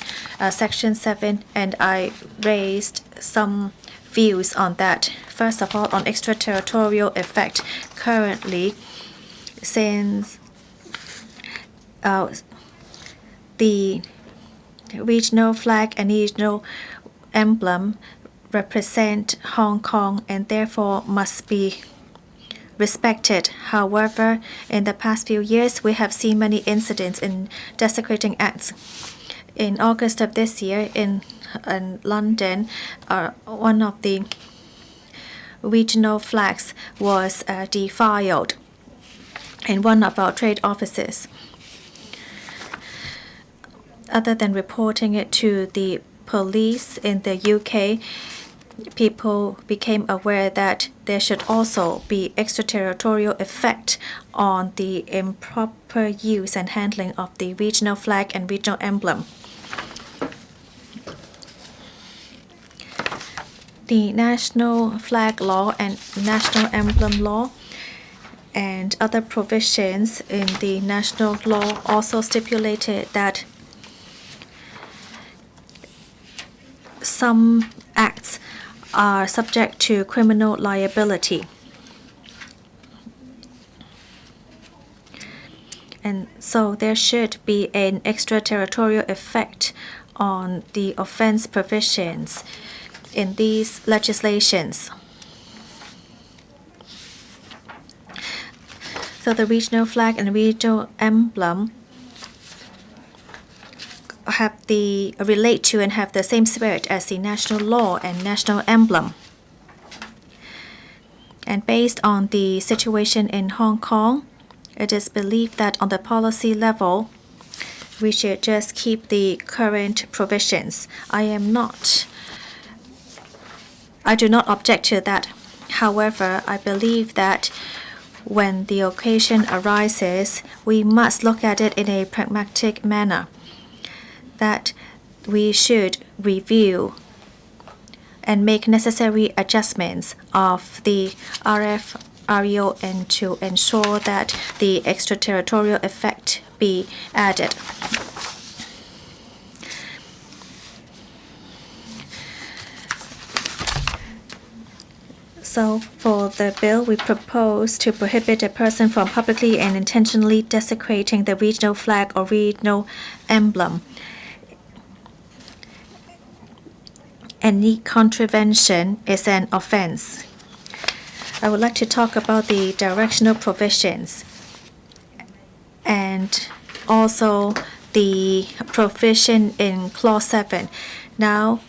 Section 7, and I raised some views on that. First of all, on extraterritorial effect. Currently, since the regional flag and regional emblem represent Hong Kong and therefore must be respected. However, in the past few years, we have seen many incidents in desecrating acts. In August of this year, in London, one of the regional flags was defiled in one of our trade offices. Other than reporting it to the police in the UK, people became aware that there should also be extraterritorial effect on the improper use and handling of the regional flag and regional emblem. The national flag law and national emblem law and other provisions in the national law also stipulated that some acts are subject to criminal liability. And so there should be an extraterritorial effect on the offense provisions in these legislations. So the regional flag and regional emblem relate to and have the same spirit as the national law and national emblem. And based on the situation in Hong Kong, it is believed that on the policy level, we should just keep the current provisions. I am not I do not object to that. However, I believe that when the occasion arises, we must look at it in a pragmatic manner, that we should review and make necessary adjustments of the RFREO and to ensure that the extraterritorial effect be added. So for the bill, we propose to prohibit a person from publicly and intentionally desecrating the regional flag or regional emblem. Any contravention is an offense. I would like to talk about the directional provisions and also the provision in Clause 7. Now,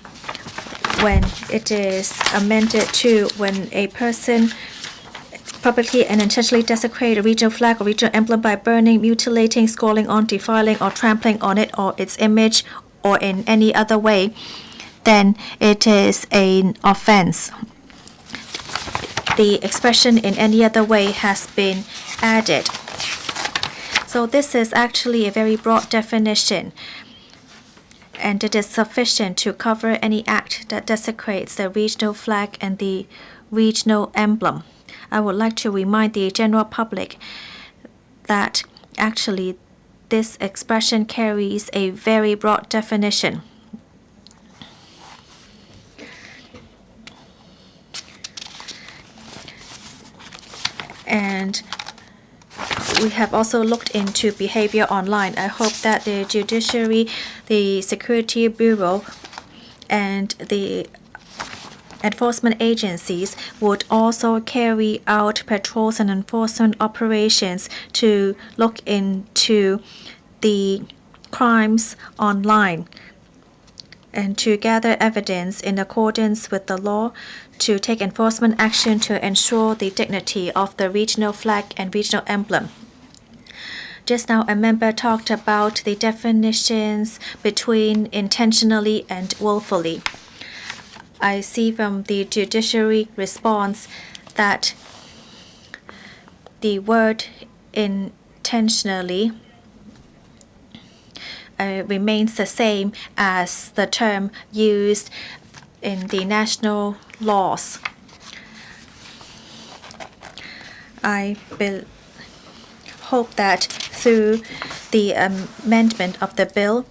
when it is amended to when a person publicly and intentionally desecrate a regional flag or regional emblem by burning, mutilating, scrawling on, defiling, or trampling on it or its image or in any other way, then it is an offense. The expression in any other way has been added. So this is actually a very broad definition, and it is sufficient to cover any act that desecrates the regional flag and the regional emblem. I would like to remind the general public that actually this expression carries a very broad definition. And we have also looked into behavior online. I hope that the Judiciary, the Security Bureau, and the enforcement agencies would also carry out patrols and enforcement operations to look into the crimes online and to gather evidence in accordance with the law to take enforcement action to ensure the dignity of the regional flag and regional emblem. Just now, a member talked about the definitions between intentionally and willfully. I see from the judiciary response that the word intentionally remains the same as the term used in the national laws. I hope that through the amendment of the bill,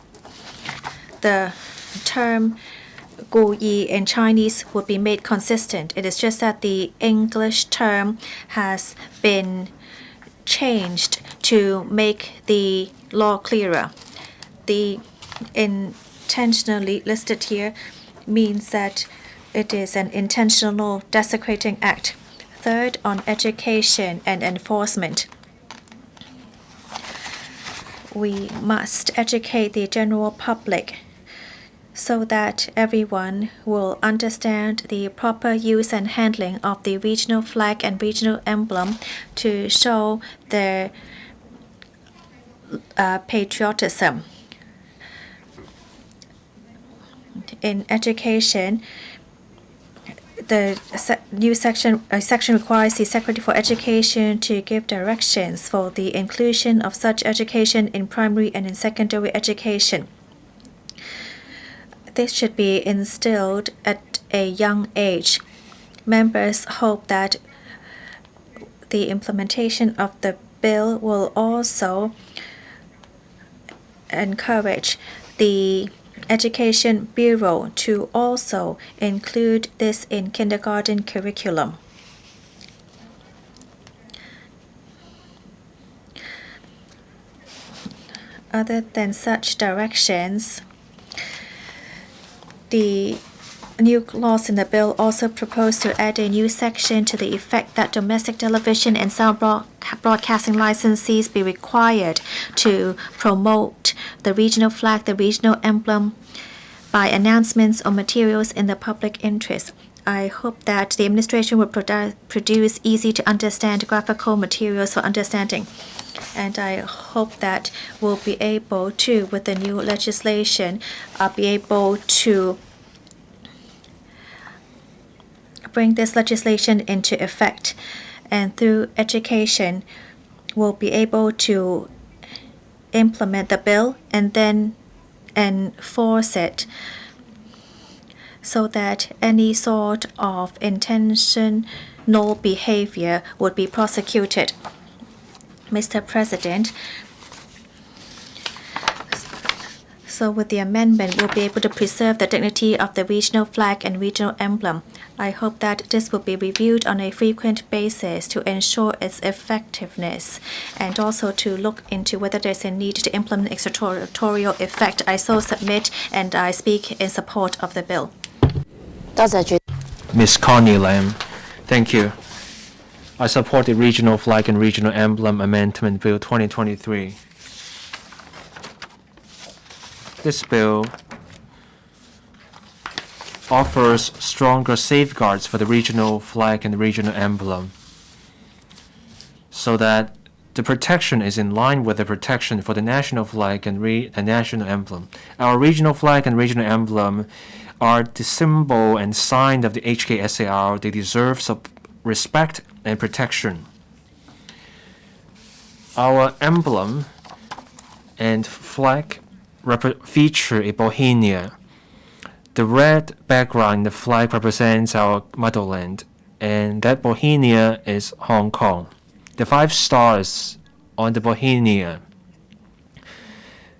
the term 故意 in Chinese would be made consistent. It is just that the English term has been changed to make the law clearer. The intentionally listed here means that it is an intentional desecrating act. Third, on education and enforcement. We must educate the general public so that everyone will understand the proper use and handling of the regional flag and regional emblem to show their patriotism. In education, the new section requires the Secretary for Education to give directions for the inclusion of such education in primary and in secondary education. This should be instilled at a young age. Members hope that the implementation of the bill will also encourage the Education Bureau to also include this in kindergarten curriculum. Other than such directions, the new laws in the bill also propose to add a new section to the effect that domestic television and sound broadcasting licensees be required to promote the regional flag, the regional emblem, by announcements or materials in the public interest. I hope that the administration will produce easy-to-understand graphical materials for understanding. And I hope that we'll be able to, with the new legislation, be able to bring this legislation into effect, and through education, we'll be able to implement the bill and then enforce it so that any sort of intentional behavior would be prosecuted. Mr. President, so with the amendment, we'll be able to preserve the dignity of the regional flag and regional emblem. I hope that this will be reviewed on a frequent basis to ensure its effectiveness and also to look into whether there's a need to implement extraterritorial effect. I so submit and I speak in support of the bill. Ms. Connie Lam, thank you. I support the Regional Flag and Regional Emblem Amendment Bill 2023. This bill offers stronger safeguards for the regional flag and the regional emblem so that the protection is in line with the protection for the national flag and national emblem. Our regional flag and regional emblem are the symbol and sign of the HKSAR. They deserve respect and protection. Our emblem and flag feature a Bohemia. The red background in the flag represents our motherland, and that Bohemia is Hong Kong. The 5 stars on the Bohemia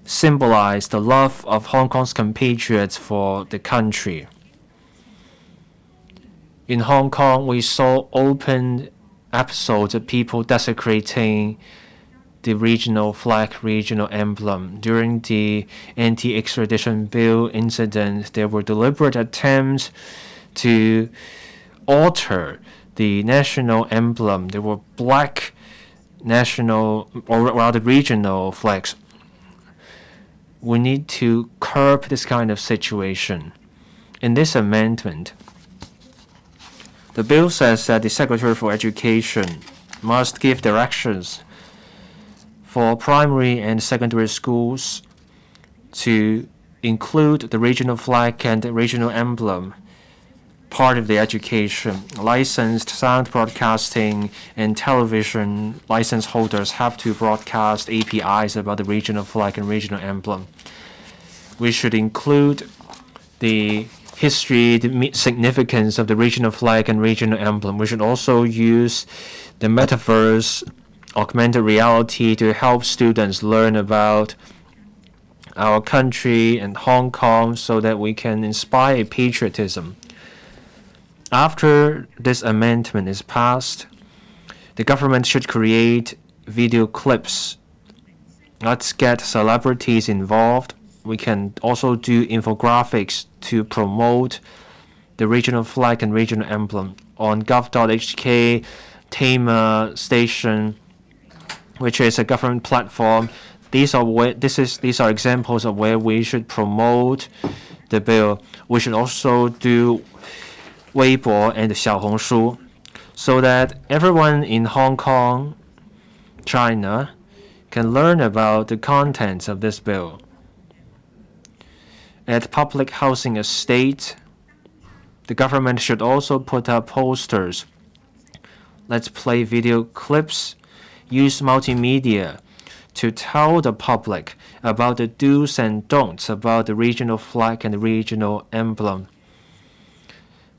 symbolize the love of Hong Kong's compatriots for the country. In Hong Kong, we saw open episodes of people desecrating the regional flag, regional emblem. During the anti-extradition bill incident, there were deliberate attempts to alter the national emblem. There were black national, or rather regional flags. We need to curb this kind of situation. In this amendment, the bill says that the Secretary for Education must give directions for primary and secondary schools to include the regional flag and the regional emblem part of the education. Licensed sound broadcasting and television license holders have to broadcast APIs about the regional flag and regional emblem. We should include the history, the significance of the regional flag and regional emblem. We should also use the metaverse, augmented reality to help students learn about our country and Hong Kong so that we can inspire patriotism. After this amendment is passed, the government should create video clips. Let's get celebrities involved. We can also do infographics to promote the regional flag and regional emblem on gov.hk, Tama Station, which is a government platform. These are examples of where we should promote the bill. We should also do Weibo and Xiaohongshu so that everyone in Hong Kong, China, can learn about the contents of this bill. At public housing estates, the government should also put up posters. Let's play video clips, use multimedia to tell the public about the do's and don'ts about the regional flag and the regional emblem.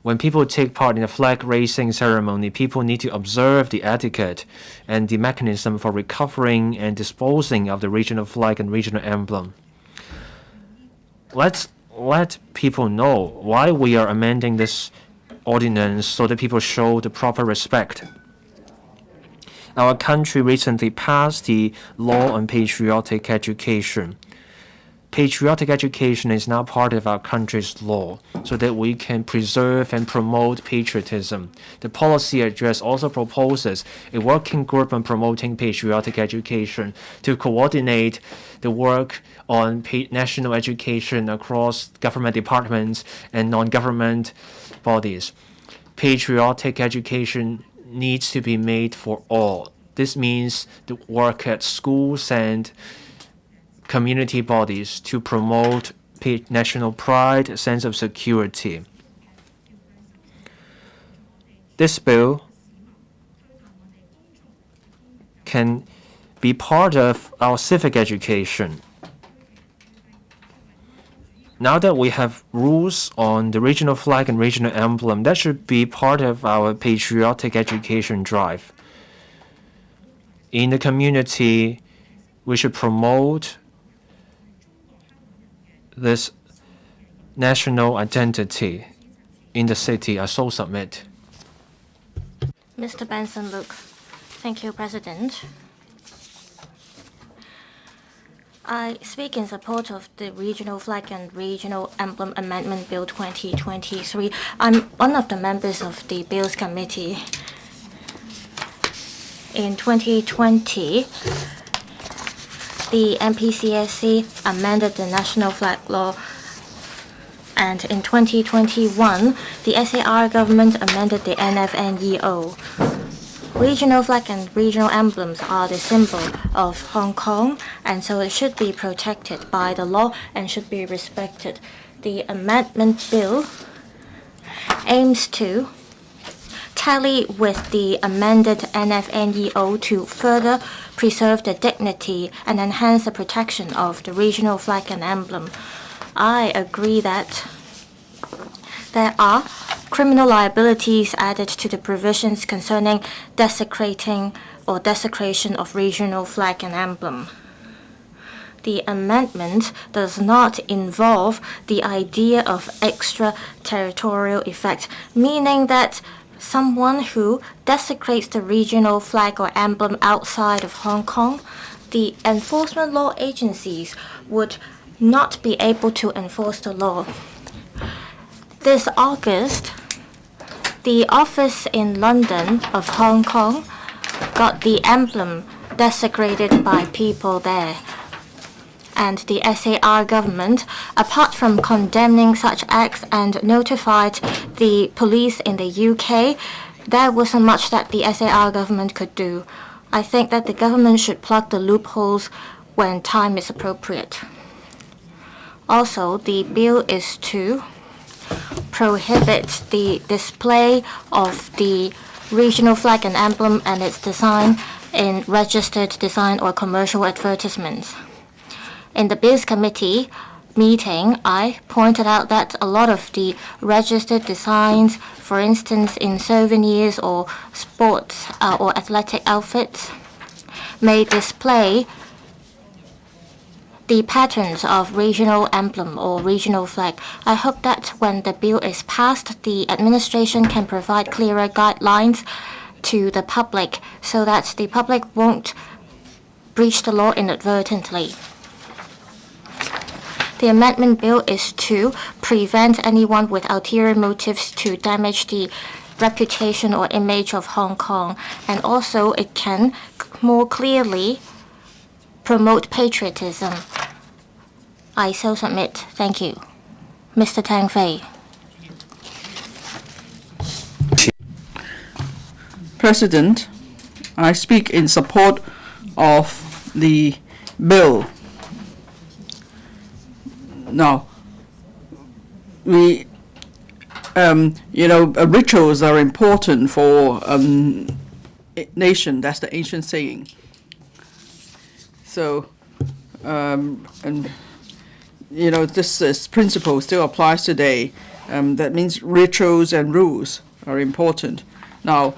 When people take part in a flag raising ceremony, people need to observe the etiquette and the mechanism for recovering and disposing of the regional flag and regional emblem. Let's let people know why we are amending this ordinance so that people show the proper respect. Our country recently passed the law on patriotic education. Patriotic education is now part of our country's law so that we can preserve and promote patriotism. The policy address also proposes a working group on promoting patriotic education to coordinate the work on national education across government departments and non-government bodies. Patriotic education needs to be made for all. This means the work at schools and community bodies to promote national pride, a sense of security. This bill can be part of our civic education. Now that we have rules on the regional flag and regional emblem, that should be part of our patriotic education drive. In the community, we should promote this national identity in the city. I so submit. Mr. Benson Luke. Thank you, President. I speak in support of the Regional Flag and Regional Emblem Amendment Bill 2023. I'm one of the members of the Bills Committee. In 2020, the MPCSC amended the National Flag Law, and in 2021, the SAR government amended the NFNEO. Regional flag and regional emblems are the symbol of Hong Kong, and so it should be protected by the law and should be respected. The amendment bill aims to tally with the amended NFNEO to further preserve the dignity and enhance the protection of the regional flag and emblem. I agree that there are criminal liabilities added to the provisions concerning desecrating or desecration of regional flag and emblem. The amendment does not involve the idea of extraterritorial effect, meaning that someone who desecrates the regional flag or emblem outside of Hong Kong, the enforcement law agencies would not be able to enforce the law. This August, the office in London of Hong Kong got the emblem desecrated by people there. And the SAR government, apart from condemning such acts and notified the police in the UK, there wasn't much that the SAR government could do. I think that the government should plug the loopholes when time is appropriate. Also, the bill is to prohibit the display of the regional flag and emblem and its design in registered design or commercial advertisements. In the Bills Committee meeting, I pointed out that a lot of the registered designs, for instance, in souvenirs or sports or athletic outfits, may display the patterns of regional emblem or regional flag. I hope that when the bill is passed, the administration can provide clearer guidelines to the public so that the public won't breach the law inadvertently. The amendment bill is to prevent anyone with ulterior motives to damage the reputation or image of Hong Kong, and also it can more clearly promote patriotism. I so submit. Thank you. Mr. Tang Fei. President, I speak in support of the bill. Now, rituals are important for a nation. That's the ancient saying. So, this principle still applies today. That means rituals and rules are important. Now,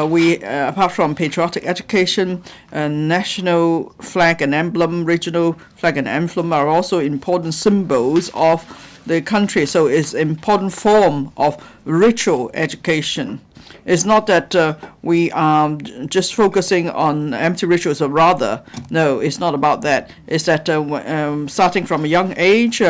we, apart from patriotic education, national flag and emblem, regional flag and emblem are also important symbols of the country. So it's an important form of ritual education. It's not that we are just focusing on empty rituals, or rather, no, it's not about that. It's that starting from a young age,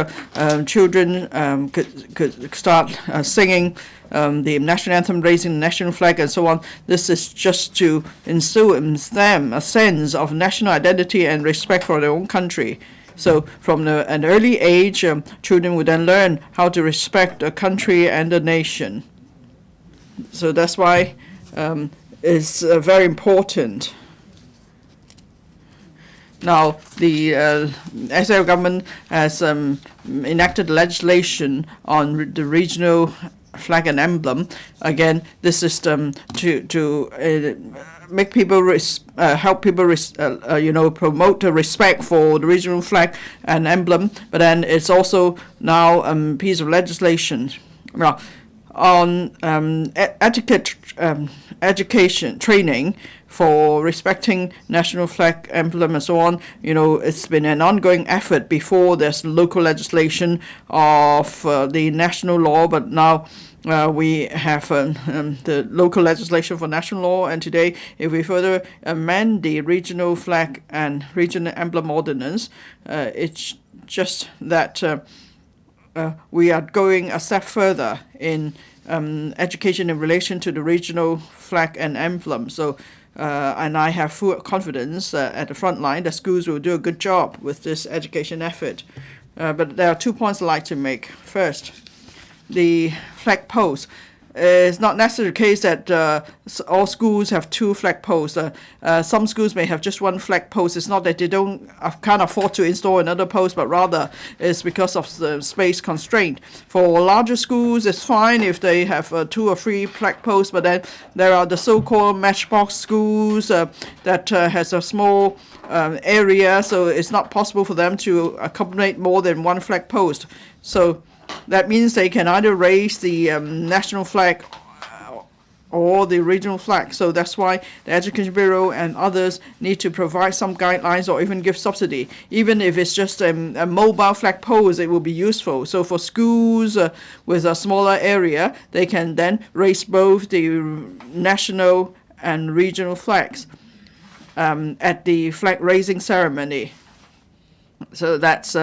children could start singing the national anthem, raising the national flag, and so on. This is just to instill in them a sense of national identity and respect for their own country. So from an early age, children would then learn how to respect a country and a nation. So that's why it's very important. Now, the SAR government has enacted legislation on the regional flag and emblem. Again, this is to make people help people promote the respect for the regional flag and emblem. But then it's also now a piece of legislation. Well, on education training for respecting national flag, emblem, and so on. It's been an ongoing effort before there's local legislation of the national law, but now we have the local legislation for national law, and today, if we further amend the regional flag and regional emblem ordinance, it's just that we are going a step further in education in relation to the regional flag and emblem. So, and I have full confidence at the front line that schools will do a good job with this education effort. But there are 2 points I'd like to make. First, the flag post. It's not necessarily the case that all schools have 2 flag posts. Some schools may have just 1 flag post. It's not that they can't afford to install another post, but rather it's because of the space constraint. For larger schools, it's fine if they have 2 or 3 flag posts, but then there are the so-called matchbox schools that has a small area, so it's not possible for them to accommodate more than 1 flag post. So that means they can either raise the national flag or the regional flag. So that's why the Education Bureau and others need to provide some guidelines or even give subsidy. Even if it's just a mobile flag post, it will be useful. So for schools with a smaller area, they can then raise both the national and regional flags at the flag raising ceremony. So that's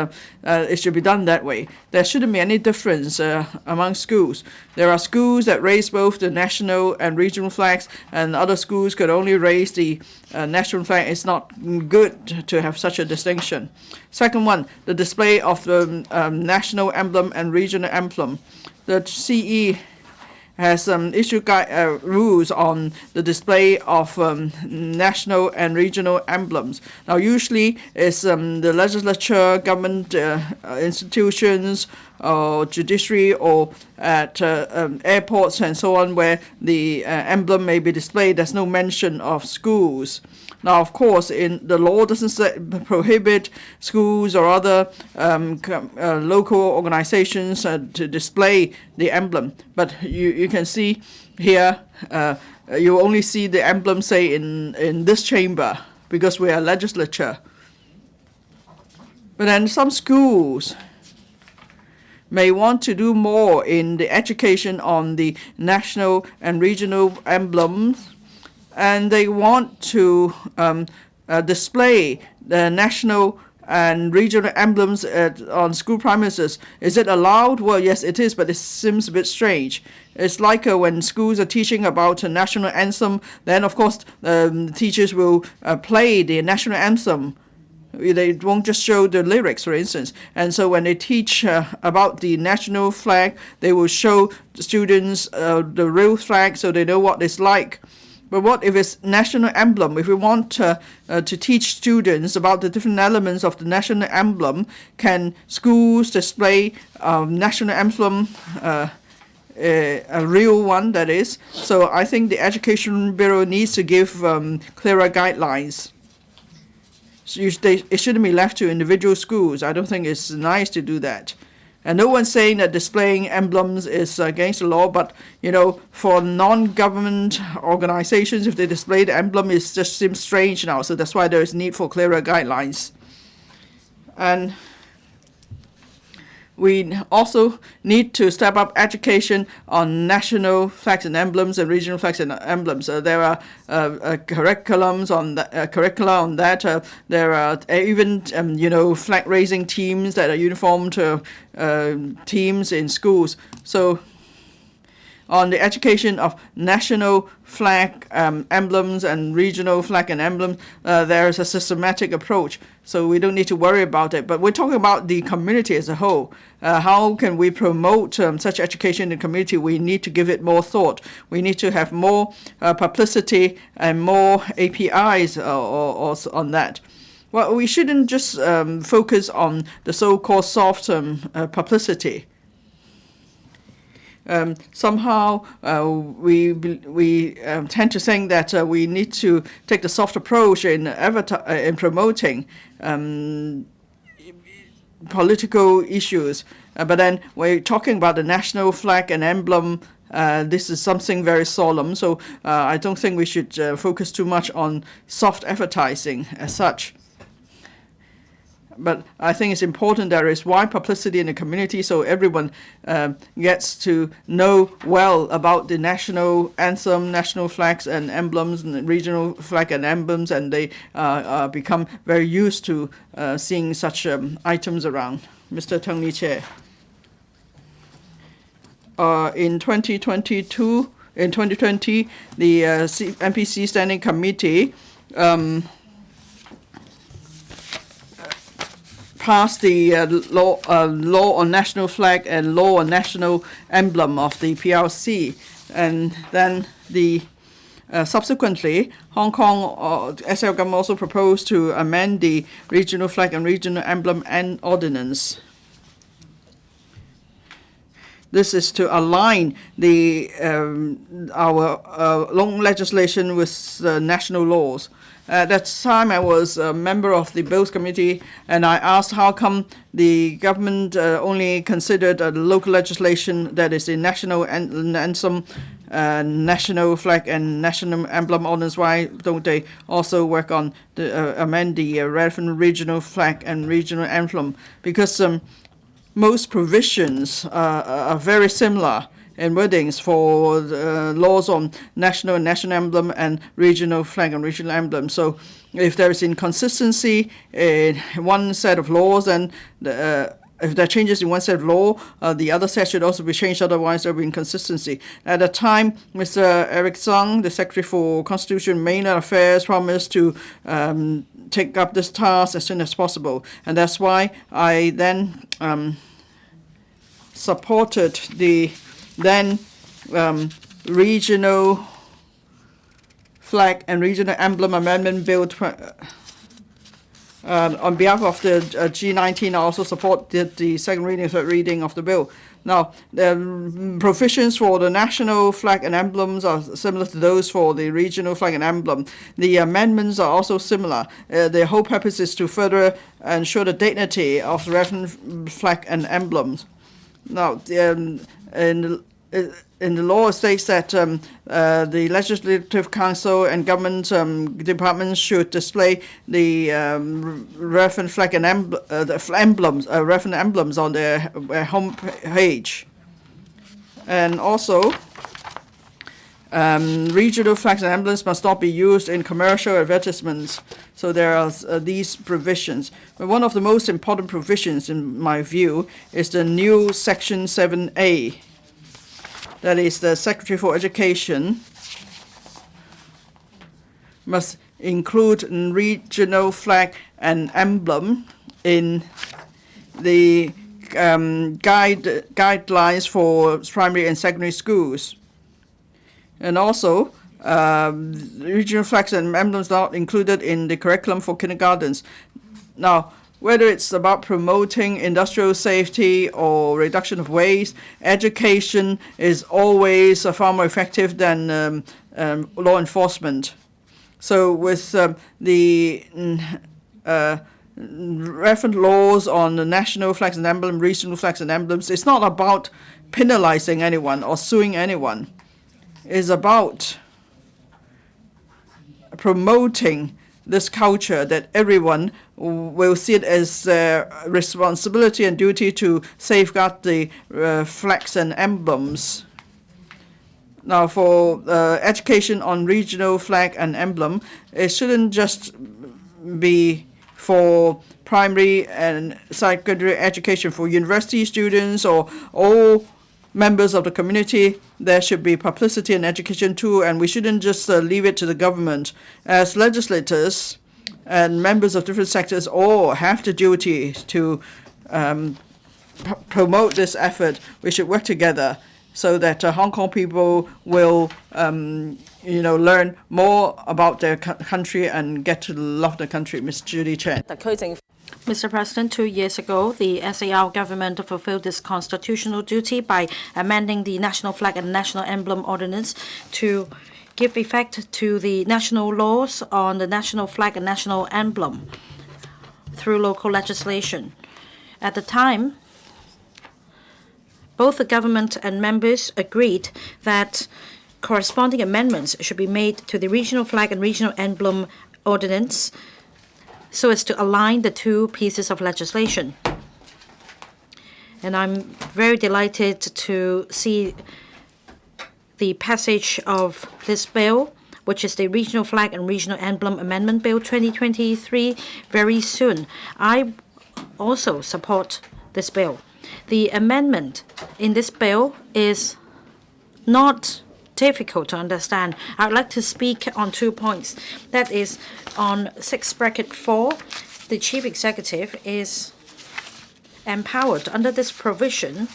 it should be done that way. There shouldn't be any difference among schools. There are schools that raise both the national and regional flags, and other schools could only raise the national flag. It's not good to have such a distinction. Second one, the display of the national emblem and regional emblem. The CE has issued rules on the display of national and regional emblems. Now, usually it's the legislature, government institutions, or judiciary, or at airports and so on, where the emblem may be displayed. There's no mention of schools. Now, of course, the law doesn't prohibit schools or other local organizations to display the emblem. But you can see here, you only see the emblem, say, in this chamber, because we are legislature. But then some schools may want to do more in the education on the national and regional emblems, and they want to display the national and regional emblems on school premises. Is it allowed? Well, yes, it is, but it seems a bit strange. It's like when schools are teaching about a national anthem, then of course teachers will play the national anthem. They won't just show the lyrics, for instance. And so when they teach about the national flag, they will show the students the real flag so they know what it's like. But what if it's national emblem? If we want to teach students about the different elements of the national emblem, can schools display national emblem, a real one, that is? So I think the Education Bureau needs to give clearer guidelines. So it shouldn't be left to individual schools. I don't think it's nice to do that. And no one's saying that displaying emblems is against the law, but, for non-government organizations, if they display the emblem, it just seems strange now. So that's why there is need for clearer guidelines. And we also need to step up education on national flags and emblems and regional flags and emblems. There are curriculums on that. Curricula on that. There are even flag raising teams that are uniformed teams in schools. So on the education of national flag emblems and regional flag and emblems, there is a systematic approach. So we don't need to worry about it. But we're talking about the community as a whole. How can we promote such education in the community? We need to give it more thought. We need to have more publicity and more APIs or on that. Well, we shouldn't just focus on the so-called soft publicity. somehow we tend to think that we need to take the soft approach in promoting political issues. But then we're talking about the national flag and emblem. This is something very solemn, so I don't think we should focus too much on soft advertising as such. But I think it's important there is wide publicity in the community so everyone gets to know well about the national anthem, national flags and emblems, and regional flag and emblems, and they become very used to seeing such items around. Mr. Tong Li Chair. In 2020, the MPC Standing Committee passed the law on national flag and law on national emblem of the PRC, and then subsequently Hong Kong SL government also proposed to amend the regional flag and regional emblem and ordinance. This is to align our long legislation with national laws. At that time, I was a member of the Bills Committee, and I asked how come the government only considered local legislation that is the national anthem, national flag, and national emblem ordinance. Why don't they also work on amend the relevant regional flag and regional emblem? Because most provisions are very similar in wordings for laws on national emblem and regional flag and regional emblem. So if there is inconsistency in one set of laws, and if there are changes in one set of law, the other set should also be changed, otherwise there will be inconsistency. At the time, Mr. Eric Tsang, the Secretary for Constitution and Mainland Affairs, promised to take up this task as soon as possible. And that's why I then supported the then regional flag and regional emblem amendment bill. On behalf of the G19, I also supported the second reading and third reading of the bill. Now, the provisions for the national flag and emblems are similar to those for the regional flag and emblem. The amendments are also similar. The whole purpose is to further ensure the dignity of the relevant flag and emblems. Now, in the law, it states that the Legislative Council and government departments should display the relevant flag and relevant emblems on their home page. And also, regional flags and emblems must not be used in commercial advertisements. So there are these provisions. But one of the most important provisions, in my view, is the new Section 7A. That is, the Secretary for Education must include regional flag and emblem in the guidelines for primary and secondary schools. And also, regional flags and emblems are not included in the curriculum for kindergartens. Now, whether it's about promoting industrial safety or reduction of waste, education is always far more effective than law enforcement. So with the relevant laws on the national flags and emblems, regional flags and emblems, it's not about penalizing anyone or suing anyone. It's about promoting this culture that everyone will see it as their responsibility and duty to safeguard the flags and emblems. Now, for education on regional flag and emblem, it shouldn't just be for primary and secondary education. For university students or all members of the community, there should be publicity and education too, and we shouldn't just leave it to the government. As legislators and members of different sectors all have the duty to promote this effort. We should work together so that Hong Kong people will learn more about their country and get to love the country. Ms. Judy Chen. Mr. President, 2 years ago, the SAR government fulfilled its constitutional duty by amending the national flag and national emblem ordinance to give effect to the national laws on the national flag and national emblem through local legislation. At the time, both the government and members agreed that corresponding amendments should be made to the regional flag and regional emblem ordinance so as to align the two pieces of legislation. And I'm very delighted to see the passage of this bill, which is the Regional Flag and Regional Emblem Amendment Bill 2023, very soon. I also support this bill. The amendment in this bill is not difficult to understand. I'd like to speak on 2 points. That is, on 6(4), the chief executive is empowered under this provision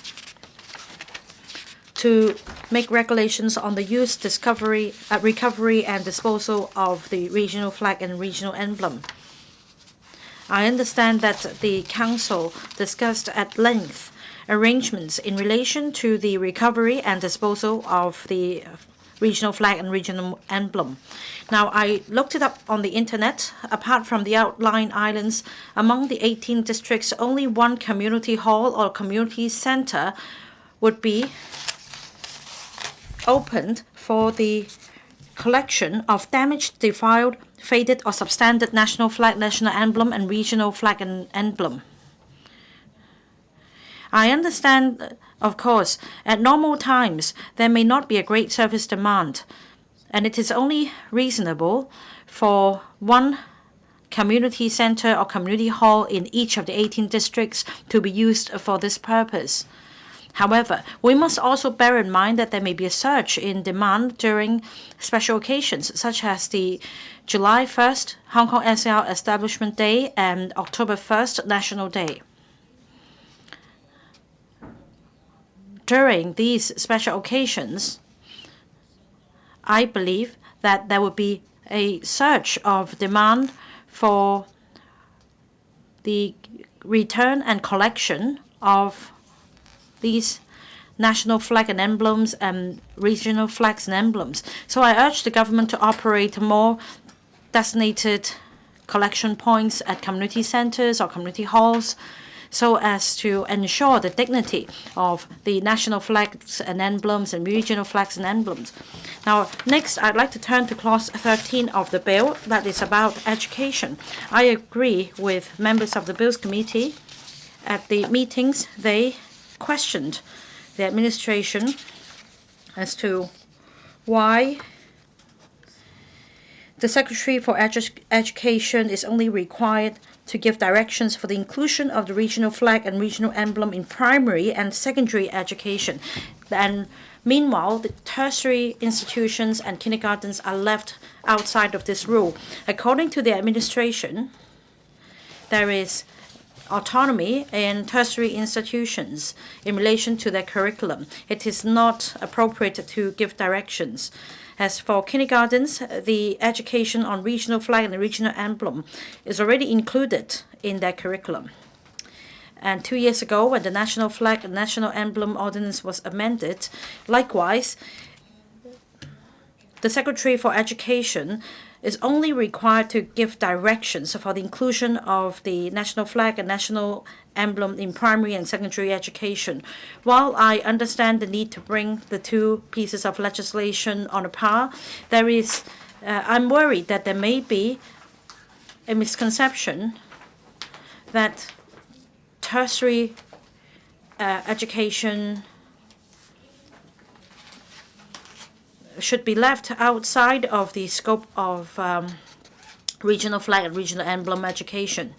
to make regulations on the use, recovery, and disposal of the regional flag and regional emblem. I understand that the Council discussed at length arrangements in relation to the recovery and disposal of the regional flag and regional emblem. Now, I looked it up on the internet. Apart from the outlying islands, among the 18 districts, only one community hall or community center would be opened for the collection of damaged, defiled, faded, or substandard national flag, national emblem, and regional flag and emblem. I understand, of course, at normal times, there may not be a great service demand, and it is only reasonable for one community center or community hall in each of the 18 districts to be used for this purpose. However, we must also bear in mind that there may be a surge in demand during special occasions, such as the July 1st Hong Kong SAR Establishment Day and October 1st National Day. During these special occasions, I believe that there will be a surge of demand for the return and collection of these national flag and emblems and regional flags and emblems. So I urge the government to operate more designated collection points at community centers or community halls so as to ensure the dignity of the national flags and emblems and regional flags and emblems. Now, next, I'd like to turn to Clause 13 of the bill, that is about education. I agree with members of the Bills Committee. At the meetings, they questioned the administration as to why the Secretary for Education is only required to give directions for the inclusion of the regional flag and regional emblem in primary and secondary education. And meanwhile, the tertiary institutions and kindergartens are left outside of this rule. According to the administration, there is autonomy in tertiary institutions in relation to their curriculum. It is not appropriate to give directions. As for kindergartens, the education on regional flag and the regional emblem is already included in their curriculum. And 2 years ago, when the national flag and national emblem ordinance was amended, likewise, the Secretary for Education is only required to give directions for the inclusion of the national flag and national emblem in primary and secondary education. While I understand the need to bring the two pieces of legislation on a par, I'm worried that there may be a misconception that tertiary education should be left outside of the scope of regional flag and regional emblem education.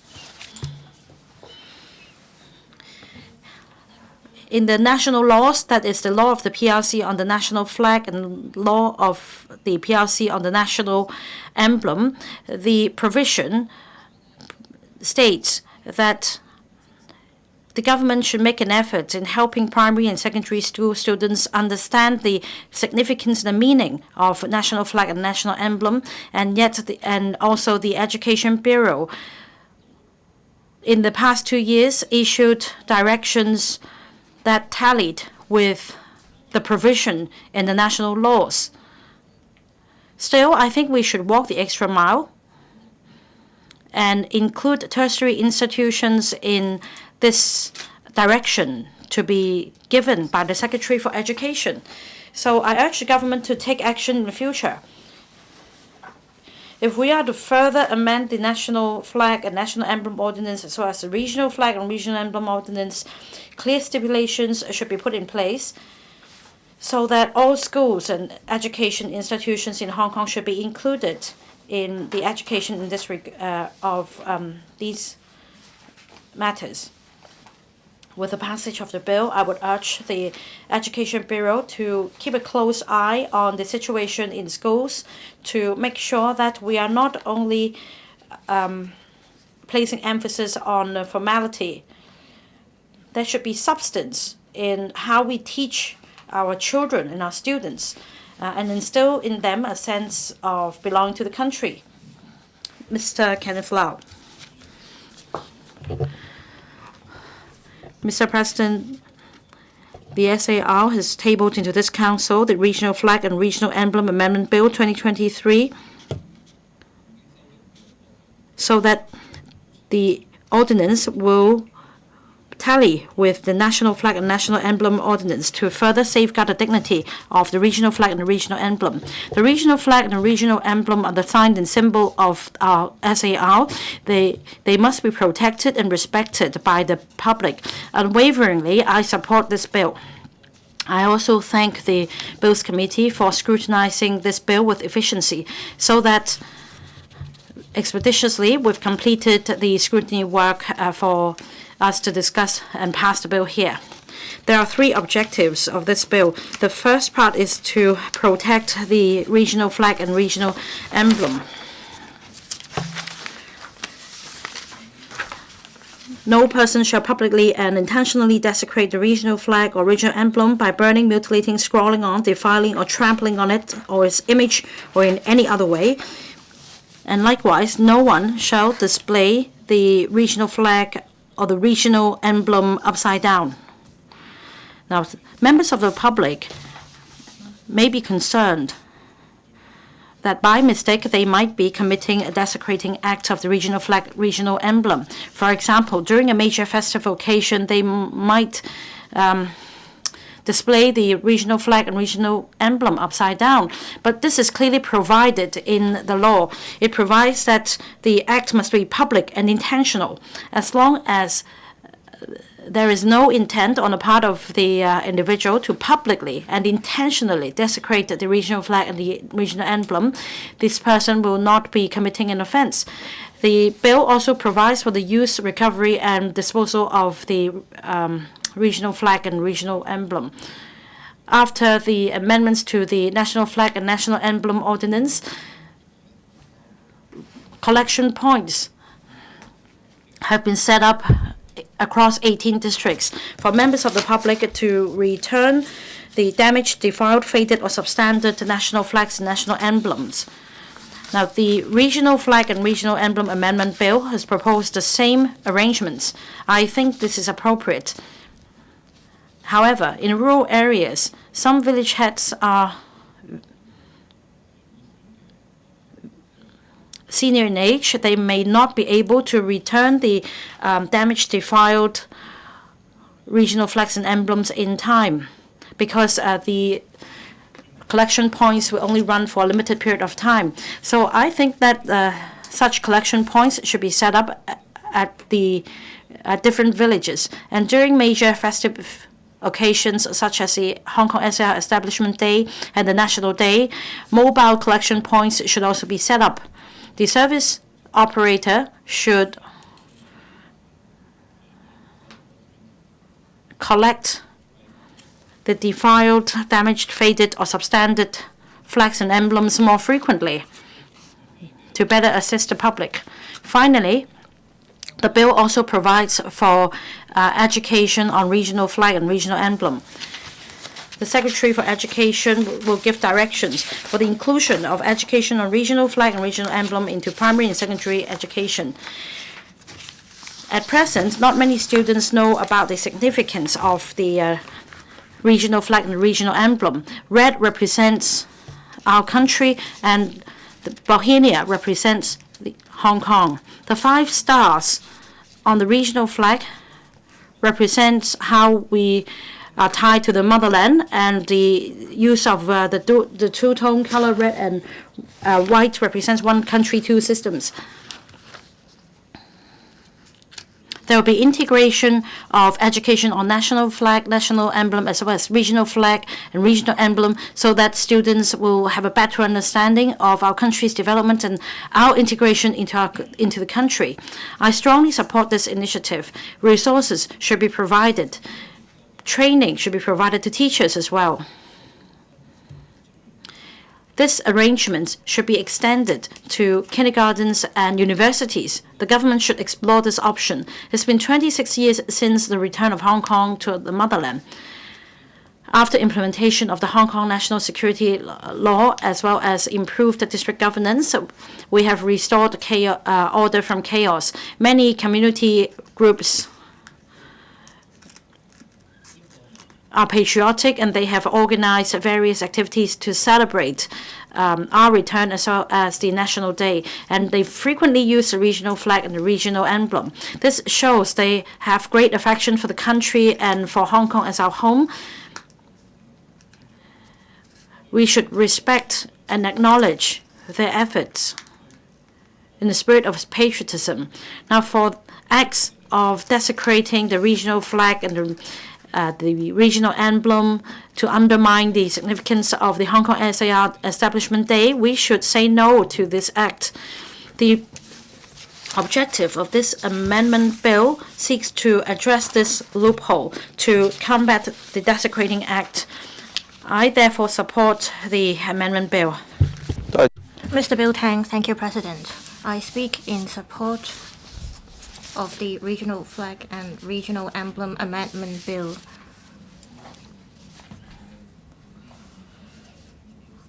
In the national laws, that is the law of the PRC on the national flag and law of the PRC on the national emblem, the provision states that the government should make an effort in helping primary and secondary school students understand the significance and the meaning of national flag and national emblem, and also the Education Bureau in the past 2 years, issued directions that tallied with the provision in the national laws. Still, I think we should walk the extra mile and include tertiary institutions in this direction to be given by the Secretary for Education. So I urge the government to take action in the future. If we are to further amend the national flag and national emblem ordinance as well as the regional flag and regional emblem ordinance, clear stipulations should be put in place so that all schools and education institutions in Hong Kong should be included in the education in this of these matters. With the passage of the bill, I would urge the Education Bureau to keep a close eye on the situation in schools to make sure that we are not only placing emphasis on formality. There should be substance in how we teach our children and our students and instill in them a sense of belonging to the country. Mr. Kenneth Lau. Mr. President, the SAR has tabled into this Council the Regional Flag and Regional Emblem Amendment Bill 2023 so that the ordinance will tally with the National Flag and National Emblem Ordinance to further safeguard the dignity of the regional flag and the regional emblem. The regional flag and the regional emblem are the sign and symbol of our SAR. They must be protected and respected by the public. Unwaveringly, I support this bill. I also thank the Bills Committee for scrutinizing this bill with efficiency so that expeditiously we've completed the scrutiny work for us to discuss and pass the bill here. There are 3 objectives of this bill. The first part is to protect the regional flag and regional emblem. No person shall publicly and intentionally desecrate the regional flag or regional emblem by burning, mutilating, scrawling on, defiling, or trampling on it or its image or in any other way. And likewise, no one shall display the regional flag or the regional emblem upside down. Now, members of the public may be concerned that by mistake they might be committing a desecrating act of the regional flag, regional emblem. For example, during a major festival occasion, they might display the regional flag and regional emblem upside down. But this is clearly provided in the law. It provides that the act must be public and intentional, as long as there is no intent on the part of the individual to publicly and intentionally desecrate the regional flag and the regional emblem. This person will not be committing an offense. The bill also provides for the use, recovery, and disposal of the regional flag and regional emblem. After the amendments to the National Flag and National Emblem Ordinance, collection points have been set up across 18 districts for members of the public to return the damaged, defiled, faded, or substandard national flags and national emblems. Now, the Regional Flag and Regional Emblem Amendment Bill has proposed the same arrangements. I think this is appropriate. However, in rural areas, some village heads are senior in age. They may not be able to return the damaged, defiled regional flags and emblems in time because the collection points will only run for a limited period of time. So I think that such collection points should be set up at the different villages. And during major festive occasions such as the Hong Kong SAR Establishment Day and the National Day, mobile collection points should also be set up. The service operator should collect the defiled, damaged, faded, or substandard flags and emblems more frequently to better assist the public. Finally, the bill also provides for education on regional flag and regional emblem. The Secretary for Education will give directions for the inclusion of education on regional flag and regional emblem into primary and secondary education. At present, not many students know about the significance of the regional flag and regional emblem. Red represents our country, and the Bohemia represents Hong Kong. The 5 stars on the regional flag represents how we are tied to the motherland, and the use of the two-tone color, red and white, represents one country, two systems. There will be integration of education on national flag, national emblem, as well as regional flag and regional emblem, so that students will have a better understanding of our country's development and our integration into the country. I strongly support this initiative. Resources should be provided. Training should be provided to teachers as well. This arrangement should be extended to kindergartens and universities. The government should explore this option. It's been 26 years since the return of Hong Kong to the motherland. After implementation of the Hong Kong National Security Law, as well as improved district governance, we have restored order from chaos. Many community groups are patriotic, and they have organized various activities to celebrate our return as well as the National Day. And they frequently use the regional flag and the regional emblem. This shows they have great affection for the country and for Hong Kong as our home. We should respect and acknowledge their efforts in the spirit of patriotism. Now, for acts of desecrating the regional flag and the regional emblem to undermine the significance of the Hong Kong SAR Establishment Day, we should say no to this act. The objective of this amendment bill seeks to address this loophole to combat the desecrating act. I therefore support the amendment bill. Mr. Bill Tang, thank you, President. I speak in support of the Regional Flag and Regional Emblem Amendment Bill.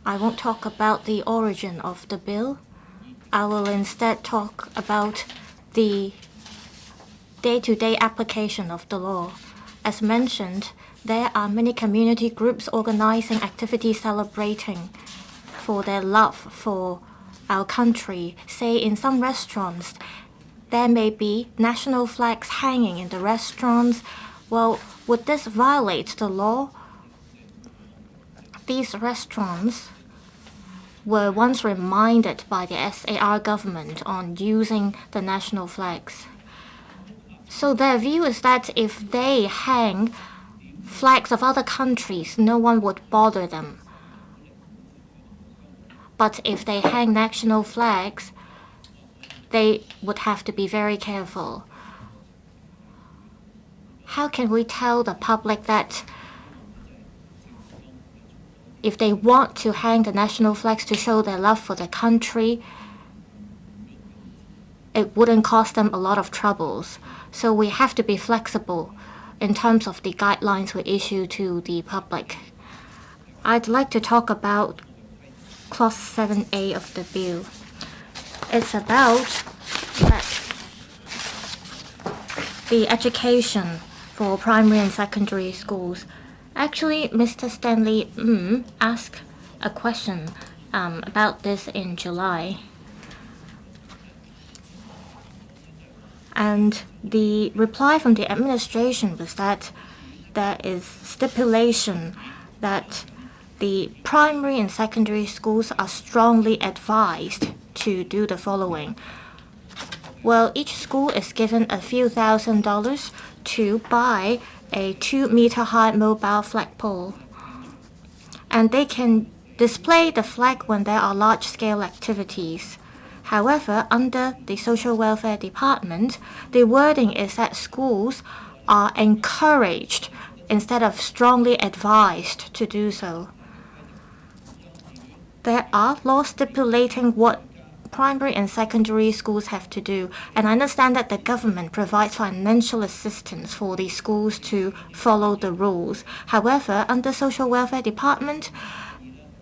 I won't talk about the origin of the bill. I will instead talk about the day-to-day application of the law. As mentioned, there are many community groups organizing activities celebrating for their love for our country. Say in some restaurants, there may be national flags hanging in the restaurants. Well, would this violate the law? These restaurants were once reminded by the SAR government on using the national flags. So their view is that if they hang flags of other countries, no one would bother them. But if they hang national flags, they would have to be very careful. How can we tell the public that if they want to hang the national flags to show their love for the country, it wouldn't cause them a lot of troubles? So we have to be flexible in terms of the guidelines we issue to the public. I'd like to talk about Clause 7A of the bill. It's about the education for primary and secondary schools. Actually, Mr. Stanley asked a question about this in July. And the reply from the administration was that there is stipulation that the primary and secondary schools are strongly advised to do the following. Well, each school is given a few $1,000s to buy a 2-meter-high mobile flagpole. And they can display the flag when there are large-scale activities. However, under the Social Welfare Department, the wording is that schools are encouraged instead of strongly advised to do so. There are laws stipulating what primary and secondary schools have to do, and I understand that the government provides financial assistance for the schools to follow the rules. However, under Social Welfare Department,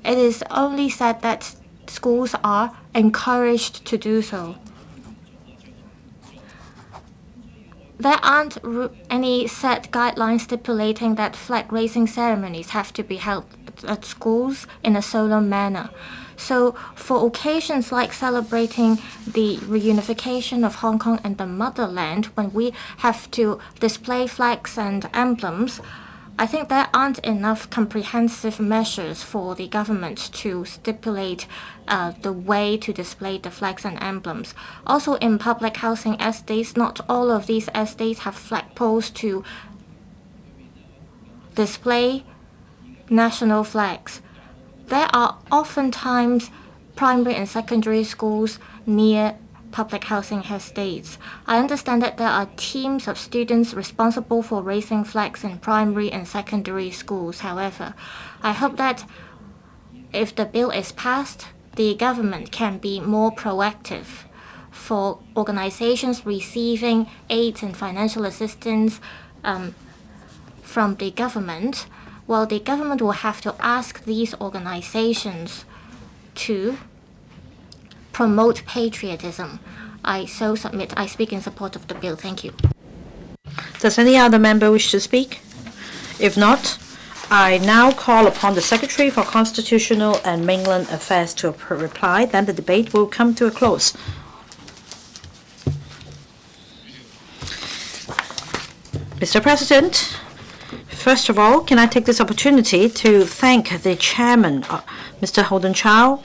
it is only said that schools are encouraged to do so. there aren't any set guidelines stipulating that flag raising ceremonies have to be held at schools in a solemn manner. So for occasions like celebrating the reunification of Hong Kong and the motherland, when we have to display flags and emblems, I think there aren't enough comprehensive measures for the government to stipulate the way to display the flags and emblems. Also, in public housing estates, not all of these estates have flagpoles to display national flags. There are oftentimes primary and secondary schools near public housing estates. I understand that there are teams of students responsible for raising flags in primary and secondary schools. However, I hope that if the bill is passed, the government can be more proactive for organizations receiving aid and financial assistance from the government. Well, the government will have to ask these organizations to promote patriotism. I so submit. I speak in support of the bill. Thank you. Does any other member wish to speak? If not, I now call upon the Secretary for Constitutional and Mainland Affairs to reply. Then the debate will come to a close. Mr. President, first of all, can I take this opportunity to thank the Chairman, Mr. Holden Chow,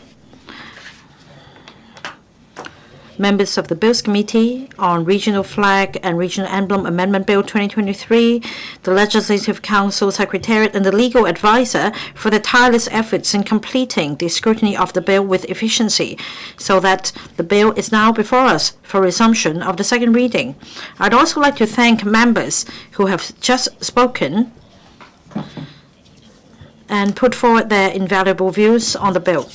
members of the Bills Committee on Regional Flag and Regional Emblem Amendment Bill 2023, the Legislative Council Secretariat, and the legal advisor for their tireless efforts in completing the scrutiny of the bill with efficiency, so that the bill is now before us for resumption of the second reading. I'd also like to thank members who have just spoken and put forward their invaluable views on the bill.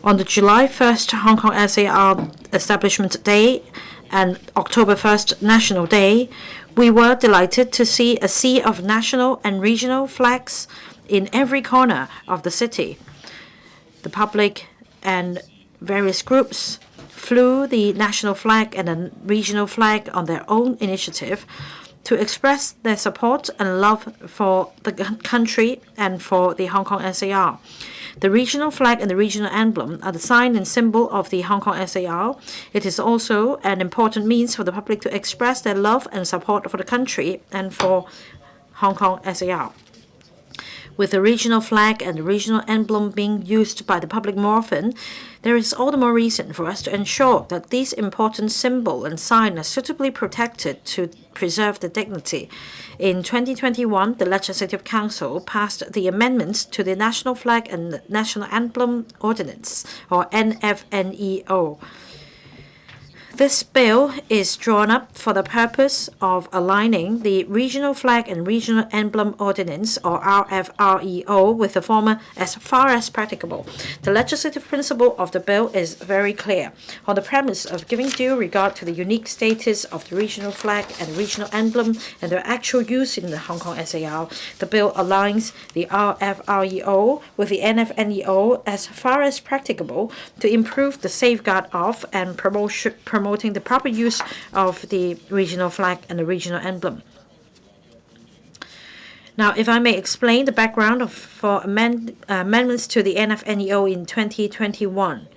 On the July 1st Hong Kong SAR Establishment Day and October 1st National Day, we were delighted to see a sea of national and regional flags in every corner of the city. The public and various groups flew the national flag and the regional flag on their own initiative to express their support and love for the country and for the Hong Kong SAR. The regional flag and the regional emblem are the sign and symbol of the Hong Kong SAR. It is also an important means for the public to express their love and support for the country and for Hong Kong SAR. With the regional flag and the regional emblem being used by the public more often, there is all the more reason for us to ensure that these important symbol and sign are suitably protected to preserve the dignity. In 2021, the Legislative Council passed the amendments to the National Flag and National Emblem Ordinance, or NFNEO. This bill is drawn up for the purpose of aligning the Regional Flag and Regional Emblem Ordinance, or RFREO, with the former as far as practicable. The legislative principle of the bill is very clear. On the premise of giving due regard to the unique status of the regional flag and regional emblem and their actual use in the Hong Kong SAR, the bill aligns the RFREO with the NFNEO as far as practicable to improve the safeguard of and promoting the proper use of the regional flag and the regional emblem. Now, if I may explain the background for amendments to the NFNEO in 2021.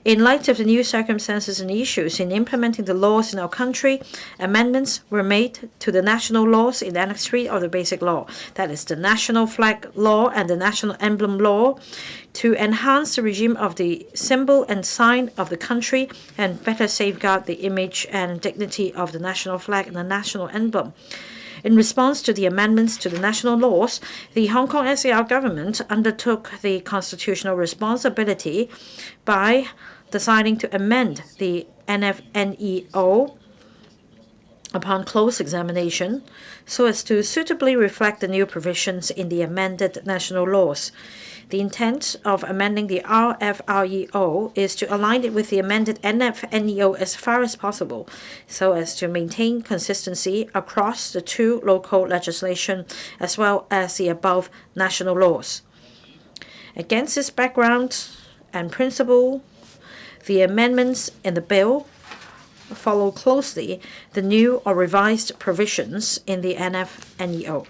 In light of the new circumstances and issues in implementing the laws in our country, amendments were made to the national laws in Annex 3 of the Basic Law, that is the National Flag Law and the National Emblem Law, to enhance the regime of the symbol and sign of the country and better safeguard the image and dignity of the national flag and the national emblem. In response to the amendments to the national laws, the Hong Kong SAR government undertook the constitutional responsibility by deciding to amend the NFNEO upon close examination so as to suitably reflect the new provisions in the amended national laws. The intent of amending the RFREO is to align it with the amended NFNEO as far as possible, so as to maintain consistency across the two local legislation as well as the above national laws. Against this background and principle, the amendments in the bill follow closely the new or revised provisions in the NFNEO.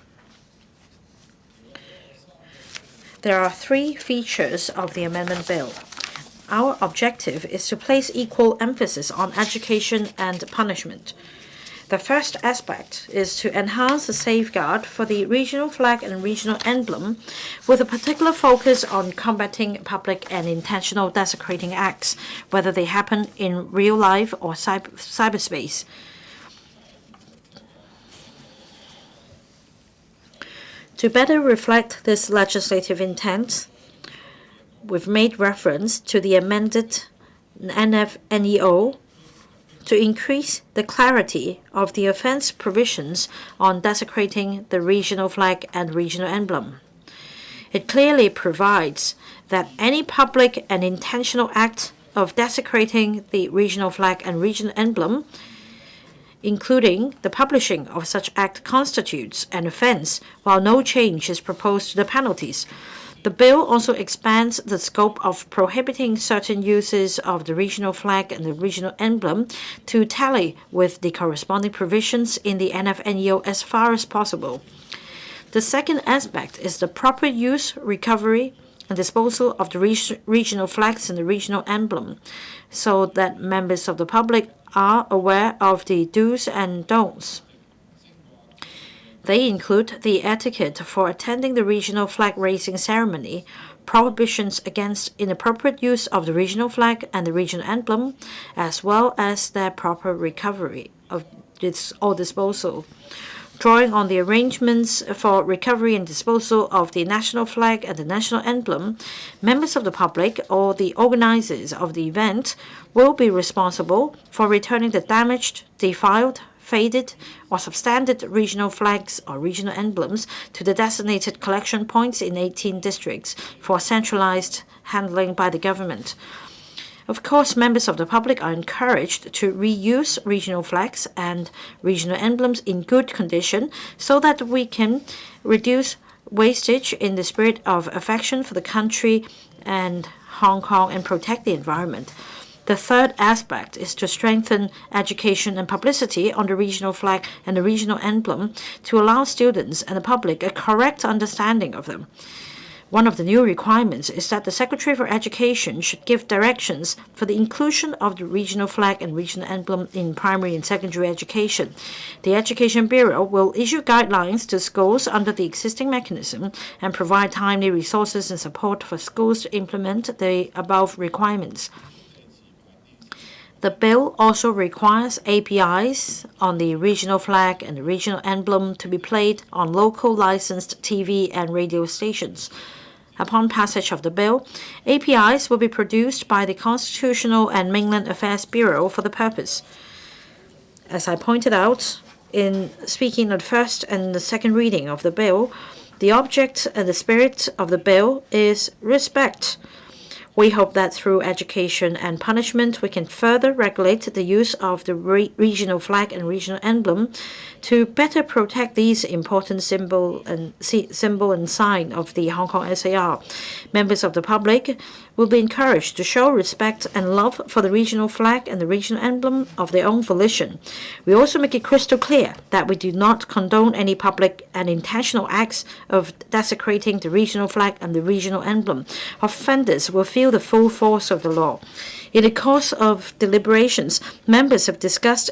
There are three features of the amendment bill. Our objective is to place equal emphasis on education and punishment. The first aspect is to enhance the safeguard for the regional flag and regional emblem with a particular focus on combating public and intentional desecrating acts, whether they happen in real life or cyberspace. To better reflect this legislative intent, we've made reference to the amended NFNEO to increase the clarity of the offense provisions on desecrating the regional flag and regional emblem. It clearly provides that any public and intentional act of desecrating the regional flag and regional emblem, including the publishing of such act, constitutes an offense, while no change is proposed to the penalties. The bill also expands the scope of prohibiting certain uses of the regional flag and the regional emblem to tally with the corresponding provisions in the NFNEO as far as possible. The second aspect is the proper use, recovery, and disposal of the regional flags and the regional emblem, so that members of the public are aware of the do's and don'ts. They include the etiquette for attending the regional flag raising ceremony, prohibitions against inappropriate use of the regional flag and the regional emblem, as well as their proper recovery of this or disposal. Drawing on the arrangements for recovery and disposal of the national flag and the national emblem, members of the public or the organizers of the event will be responsible for returning the damaged, defiled, faded, or substandard regional flags or regional emblems to the designated collection points in 18 districts for centralized handling by the government. Of course, members of the public are encouraged to reuse regional flags and regional emblems in good condition so that we can reduce wastage in the spirit of affection for the country and Hong Kong and protect the environment. The third aspect is to strengthen education and publicity on the regional flag and the regional emblem to allow students and the public a correct understanding of them. One of the new requirements is that the Secretary for Education should give directions for the inclusion of the regional flag and regional emblem in primary and secondary education. The Education Bureau will issue guidelines to schools under the existing mechanism and provide timely resources and support for schools to implement the above requirements. The bill also requires APIs on the regional flag and the regional emblem to be played on local licensed TV and radio stations. Upon passage of the bill, APIs will be produced by the Constitutional and Mainland Affairs Bureau for the purpose. As I pointed out in speaking on the first and the second reading of the bill, the object and the spirit of the bill is respect. We hope that through education and punishment, we can further regulate the use of the regional flag and regional emblem to better protect these important symbol and sign of the Hong Kong SAR. Members of the public will be encouraged to show respect and love for the regional flag and the regional emblem of their own volition. We also make it crystal clear that we do not condone any public and intentional acts of desecrating the regional flag and the regional emblem. Offenders will feel the full force of the law. In the course of deliberations, members have discussed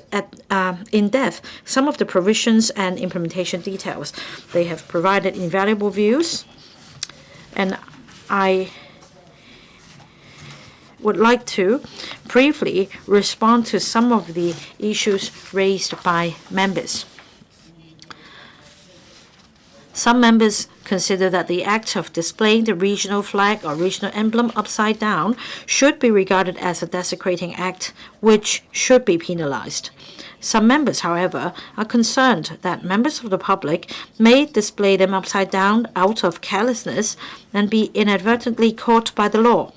in depth some of the provisions and implementation details. They have provided invaluable views, and I would like to briefly respond to some of the issues raised by members. Some members consider that the act of displaying the regional flag or regional emblem upside down should be regarded as a desecrating act which should be penalized. Some members, however, are concerned that members of the public may display them upside down out of carelessness and be inadvertently caught by the law.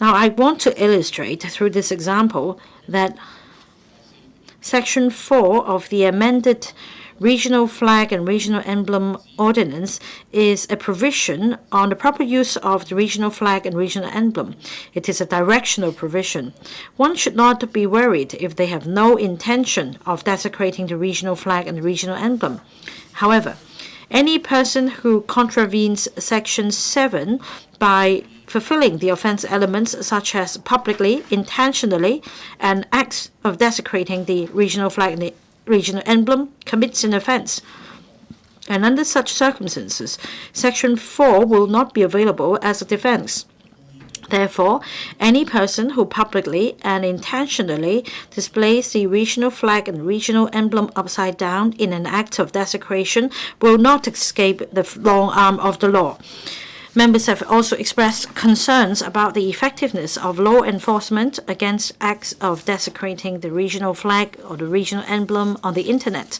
Now, I want to illustrate through this example that Section 4 of the amended Regional Flag and Regional Emblem Ordinance is a provision on the proper use of the regional flag and regional emblem. It is a directional provision. One should not be worried if they have no intention of desecrating the regional flag and the regional emblem. However, any person who contravenes Section 7 by fulfilling the offense elements such as publicly, intentionally, and acts of desecrating the regional flag and the regional emblem commits an offense. And under such circumstances, Section 4 will not be available as a defense. Therefore, any person who publicly and intentionally displays the regional flag and regional emblem upside down in an act of desecration will not escape the long arm of the law. Members have also expressed concerns about the effectiveness of law enforcement against acts of desecrating the regional flag or the regional emblem on the Internet.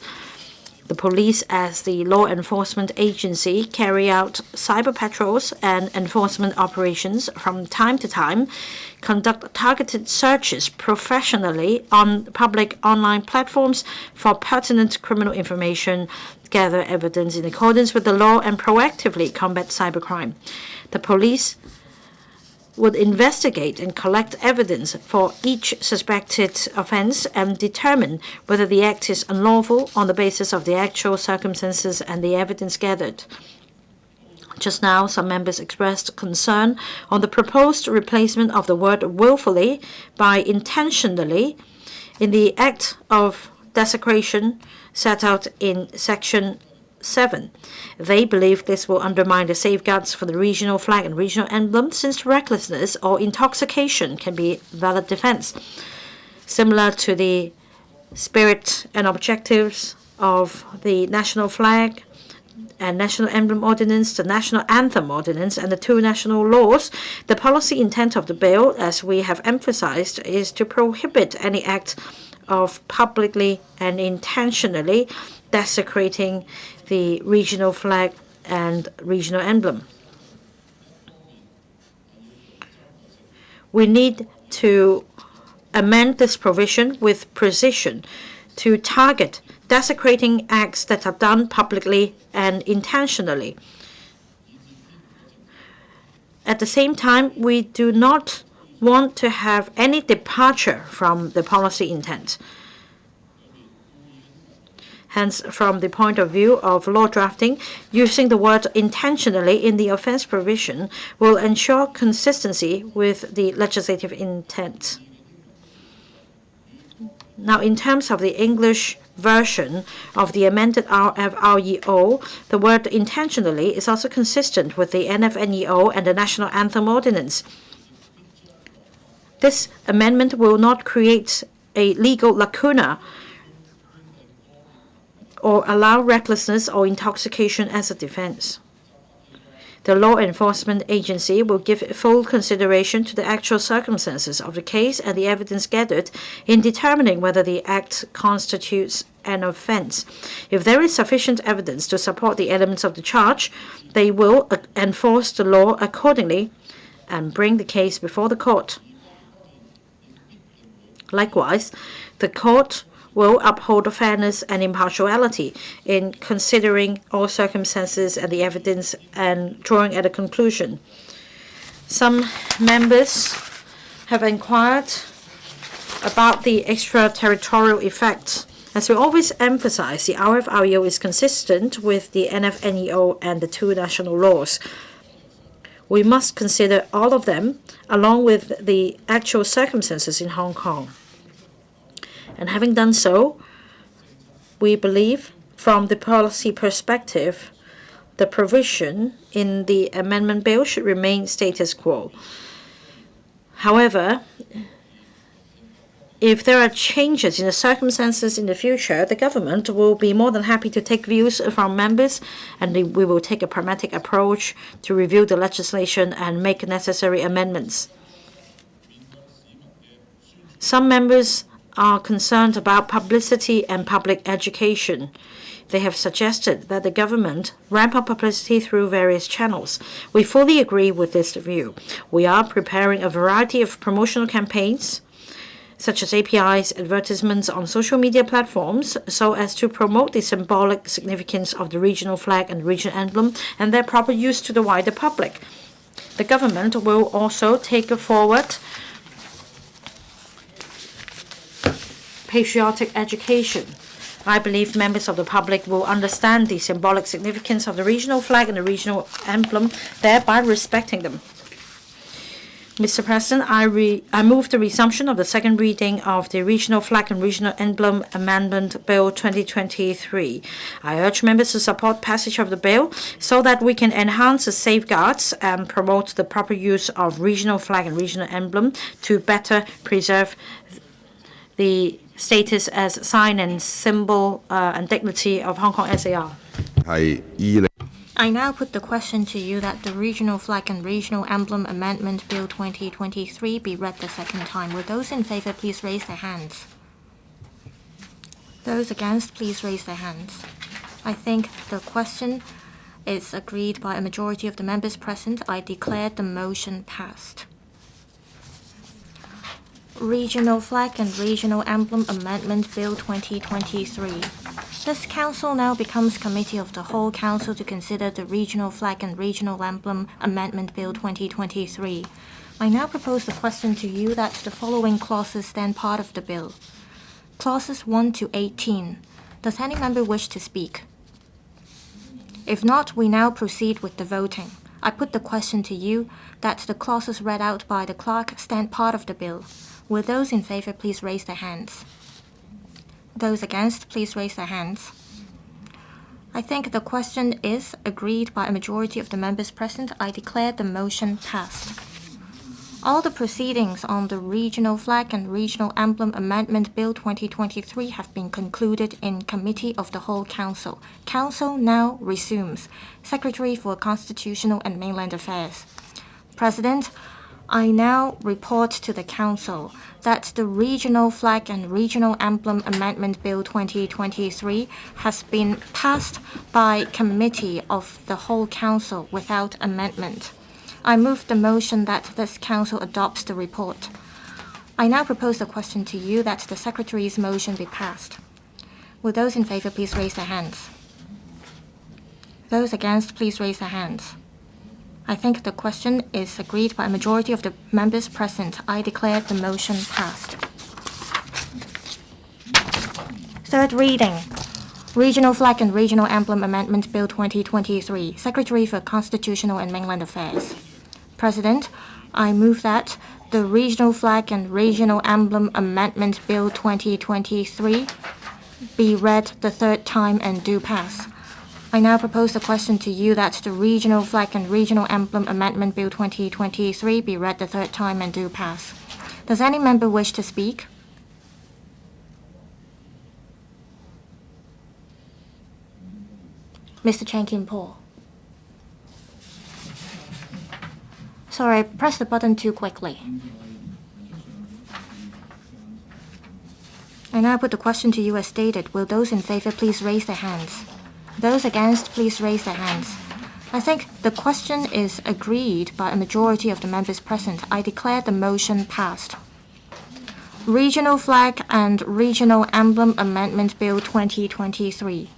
The police, as the law enforcement agency, carry out cyber patrols and enforcement operations from time to time, conduct targeted searches professionally on public online platforms for pertinent criminal information, gather evidence in accordance with the law, and proactively combat cybercrime. The police would investigate and collect evidence for each suspected offense and determine whether the act is unlawful on the basis of the actual circumstances and the evidence gathered. Just now, some members expressed concern on the proposed replacement of the word willfully by intentionally in the act of desecration set out in Section 7. They believe this will undermine the safeguards for the regional flag and regional emblem, since recklessness or intoxication can be valid defense. Similar to the spirit and objectives of the national flag and national emblem ordinance, the national anthem ordinance, and the two national laws, the policy intent of the bill, as we have emphasized, is to prohibit any act of publicly and intentionally desecrating the regional flag and regional emblem. We need to amend this provision with precision to target desecrating acts that are done publicly and intentionally. At the same time, we do not want to have any departure from the policy intent. Hence, from the point of view of law drafting, using the word intentionally in the offense provision will ensure consistency with the legislative intent. Now, in terms of the English version of the amended RFREO, the word intentionally is also consistent with the NFNEO and the National Anthem Ordinance. This amendment will not create a legal lacuna or allow recklessness or intoxication as a defense. The law enforcement agency will give full consideration to the actual circumstances of the case and the evidence gathered in determining whether the act constitutes an offense. If there is sufficient evidence to support the elements of the charge, they will enforce the law accordingly and bring the case before the court. Likewise, the court will uphold fairness and impartiality in considering all circumstances and the evidence and drawing at a conclusion. Some members have inquired about the extraterritorial effects. As we always emphasize, the RFREO is consistent with the NFNEO and the two national laws. We must consider all of them along with the actual circumstances in Hong Kong. And having done so, we believe from the policy perspective, the provision in the amendment bill should remain status quo. However, if there are changes in the circumstances in the future, the government will be more than happy to take views from members, and we will take a pragmatic approach to review the legislation and make necessary amendments. Some members are concerned about publicity and public education. They have suggested that the government ramp up publicity through various channels. We fully agree with this view. We are preparing a variety of promotional campaigns, such as APIs, advertisements on social media platforms, so as to promote the symbolic significance of the regional flag and regional emblem and their proper use to the wider public. The government will also take forward patriotic education. I believe members of the public will understand the symbolic significance of the regional flag and the regional emblem, thereby respecting them. Mr. President, I move the resumption of the second reading of the Regional Flag and Regional Emblem Amendment Bill 2023. I urge members to support passage of the bill so that we can enhance the safeguards and promote the proper use of regional flag and regional emblem to better preserve the status as sign and symbol and dignity of Hong Kong SAR. I now put the question to you that the Regional Flag and Regional Emblem Amendment Bill 2023 be read the second time. Will those in favor please raise their hands? Those against, please raise their hands. I think the question is agreed by a majority of the members present. I declare the motion passed. Regional Flag and Regional Emblem Amendment Bill 2023. This Council now becomes Committee of the Whole Council to consider the Regional Flag and Regional Emblem Amendment Bill 2023. I now propose the question to you that the following clauses stand part of the bill. Clauses 1 to 18. Does any member wish to speak? If not, we now proceed with the voting. I put the question to you that the clauses read out by the clerk stand part of the bill. Will those in favor please raise their hands? Those against, please raise their hands. I think the question is agreed by a majority of the members present. I declare the motion passed. All the proceedings on the Regional Flag and Regional Emblem Amendment Bill 2023 have been concluded in Committee of the Whole Council. Council now resumes. Secretary for Constitutional and Mainland Affairs. President, I now report to the Council that the Regional Flag and Regional Emblem Amendment Bill 2023 has been passed by Committee of the Whole Council without amendment. I move the motion that this Council adopts the report. I now propose the question to you that the Secretary's motion be passed. Will those in favor please raise their hands? Those against, please raise their hands. I think the question is agreed by a majority of the members present. I declare the motion passed. Third reading. Regional Flag and Regional Emblem Amendment Bill 2023. Secretary for Constitutional and Mainland Affairs. President, I move that the Regional Flag and Regional Emblem Amendment Bill 2023 be read the third time and do pass. I now propose the question to you that the Regional Flag and Regional Emblem Amendment Bill 2023 be read the third time and do pass. Does any member wish to speak? Mr. Chan Kim Po. Sorry, I pressed the button too quickly. I now put the question to you as stated. Will those in favor please raise their hands? Those against, please raise their hands. I think the question is agreed by a majority of the members present. I declare the motion passed. Regional Flag and Regional Emblem Amendment Bill 2023.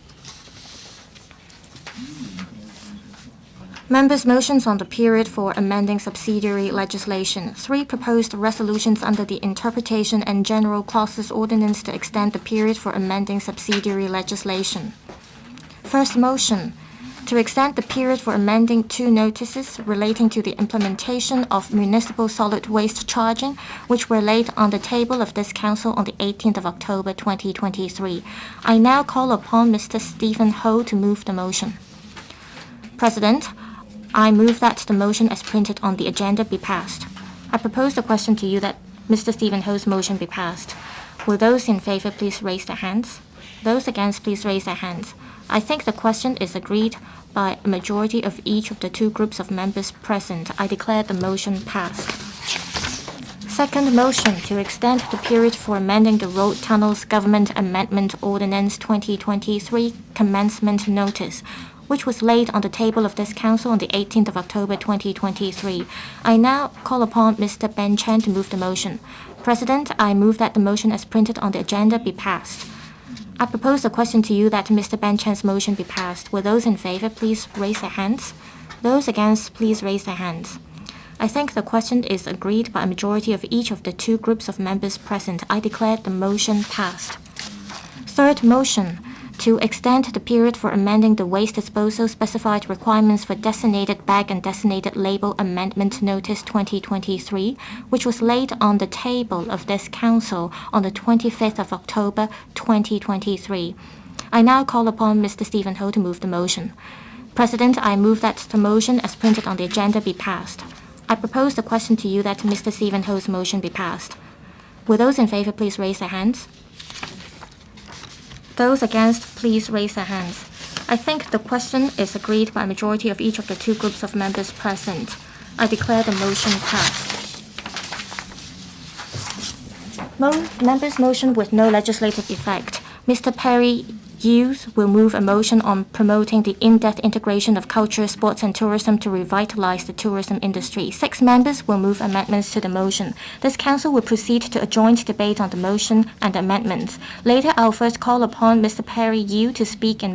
Members' motions on the period for amending subsidiary legislation. 3 proposed resolutions under the Interpretation and General Clauses Ordinance to extend the period for amending subsidiary legislation. First motion, to extend the period for amending 2 notices relating to the implementation of municipal solid waste charging, which were laid on the table of this Council on the 18th of October 2023. I now call upon Mr. Stephen Ho to move the motion. President, I move that the motion as printed on the agenda be passed. I propose the question to you that Mr. Stephen Ho's motion be passed. Will those in favor please raise their hands? Those against, please raise their hands. I think the question is agreed by a majority of each of the 2 groups of members present. I declare the motion passed. Second motion, to extend the period for amending the Road Tunnels Government Amendment Ordinance 2023 commencement notice, which was laid on the table of this Council on the 18th of October 2023. I now call upon Mr. Ben Chen to move the motion. President, I move that the motion as printed on the agenda be passed. I propose a question to you that Mr. Ben Chen's motion be passed. Will those in favor please raise their hands? Those against, please raise their hands. I think the question is agreed by a majority of each of the two groups of members present. I declare the motion passed. Third motion, to extend the period for amending the waste disposal specified requirements for designated bag and designated label amendment notice 2023, which was laid on the table of this council on the 25th of October 2023. I now call upon Mr. Stephen Ho to move the motion. President, I move that the motion as printed on the agenda be passed. I propose the question to you that Mr. Stephen Ho's motion be passed. Will those in favor please raise their hands? Those against, please raise their hands. I think the question is agreed by a majority of each of the two groups of members present. I declare the motion passed. Members' motion with no legislative effect. Mr. Perry Hughes will move a motion on promoting the in-depth integration of culture, sports, and tourism to revitalize the tourism industry. 6 members will move amendments to the motion. This council will proceed to a joint debate on the motion and amendments. Later, I'll first call upon Mr. Perry Yu to speak and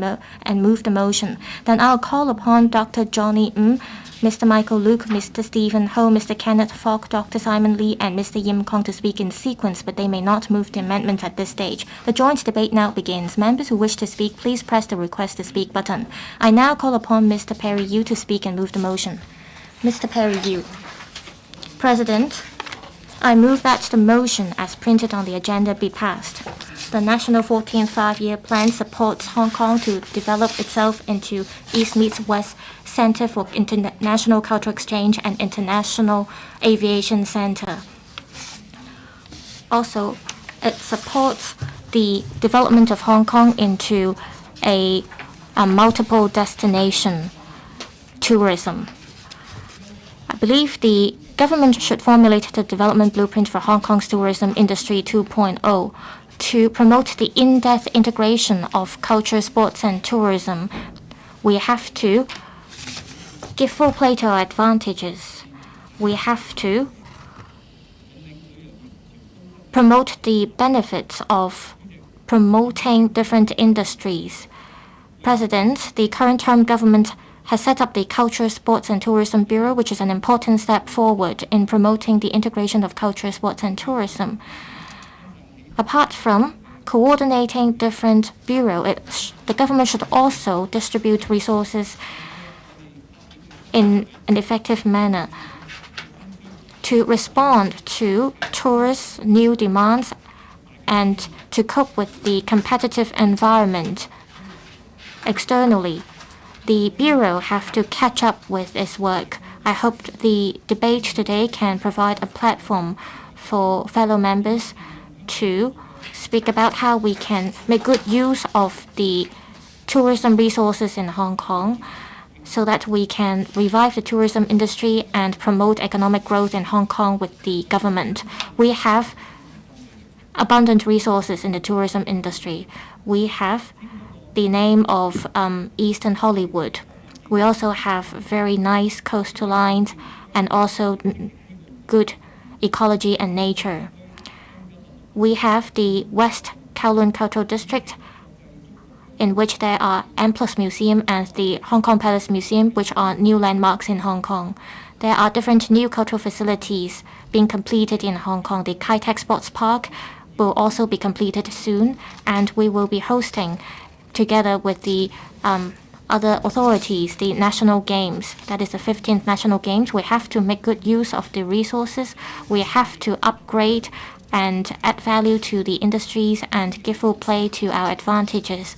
move the motion. Then I'll call upon Dr. Johnny Ng, Mr. Michael Luke, Mr. Stephen Ho, Mr. Kenneth Fogg, Dr. Simon Lee, and Mr. Yim Kong to speak in sequence, but they may not move the amendments at this stage. The joint debate now begins. Members who wish to speak, please press the request to speak button. I now call upon Mr. Perry Yu to speak and move the motion. Mr. Perry Yu. President, I move that the motion as printed on the agenda be passed. The National 14th Five-Year Plan supports Hong Kong to develop itself into East meets West Center for International Cultural Exchange and International Aviation Center. Also, it supports the development of Hong Kong into a multiple destination tourism. I believe the government should formulate the development blueprint for Hong Kong's tourism industry 2.0 to promote the in-depth integration of culture, sports, and tourism. We have to give full play to our advantages. We have to promote the benefits of promoting different industries. President, the current term government has set up the Culture, Sports and Tourism Bureau, which is an important step forward in promoting the integration of culture, sports and tourism. Apart from coordinating different bureaus, the government should also distribute resources in an effective manner to respond to tourists' new demands and to cope with the competitive environment externally. The Bureau have to catch up with its work. I hope the debate today can provide a platform for fellow members to speak about how we can make good use of the tourism resources in Hong Kong so that we can revive the tourism industry and promote economic growth in Hong Kong with the government. We have abundant resources in the tourism industry. We have the name of Eastern Hollywood. We also have very nice coastal lines and also good ecology and nature. We have the West Kowloon Cultural District, in which there are Amplus Museum and the Hong Kong Palace Museum, which are new landmarks in Hong Kong. There are different new cultural facilities being completed in Hong Kong. The Kai Tak Sports Park will also be completed soon, and we will be hosting, together with the other authorities, the National Games. That is the 15th National Games. We have to make good use of the resources. We have to upgrade and add value to the industries and give full play to our advantages.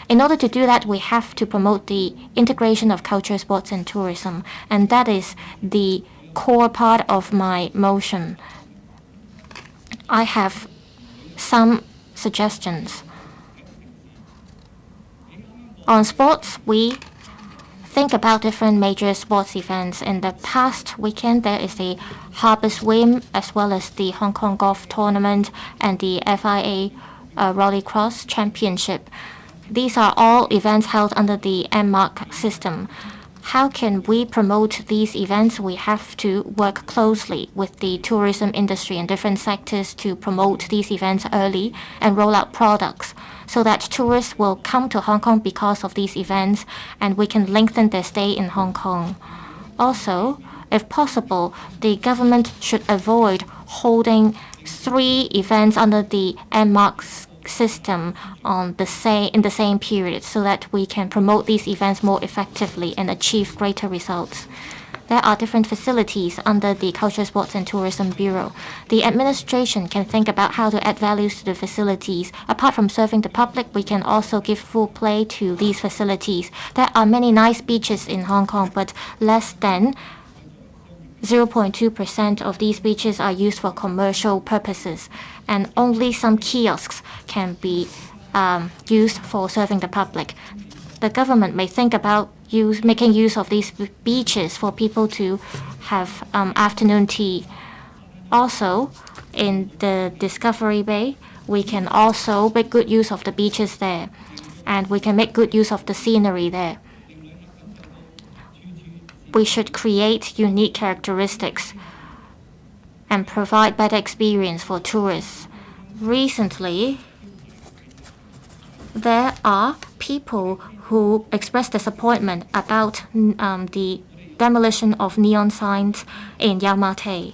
In order to do that, we have to promote the integration of culture, sports, and tourism, and that is the core part of my motion. I have some suggestions. On sports, we think about different major sports events. In the past weekend, there is the Harbour Swim, as well as the Hong Kong Golf Tournament and the FIA Rallycross Championship. These are all events held under the M-Mark system. how can we promote these events? We have to work closely with the tourism industry and different sectors to promote these events early and roll out products so that tourists will come to Hong Kong because of these events and we can lengthen their stay in Hong Kong. Also, if possible, the government should avoid holding 3 events under the MMARC system in the same period so that we can promote these events more effectively and achieve greater results. There are different facilities under the Culture, Sports and Tourism Bureau. The administration can think about how to add values to the facilities. Apart from serving the public, we can also give full play to these facilities. There are many nice beaches in Hong Kong, but less than 0.2% of these beaches are used for commercial purposes, and only some kiosks can be used for serving the public. The government may think about making use of these beaches for people to have afternoon tea. Also, in the Discovery Bay, we can also make good use of the beaches there, and we can make good use of the scenery there. We should create unique characteristics and provide better experience for tourists. Recently, there are people who express disappointment about the demolition of neon signs in Yau Ma Tei.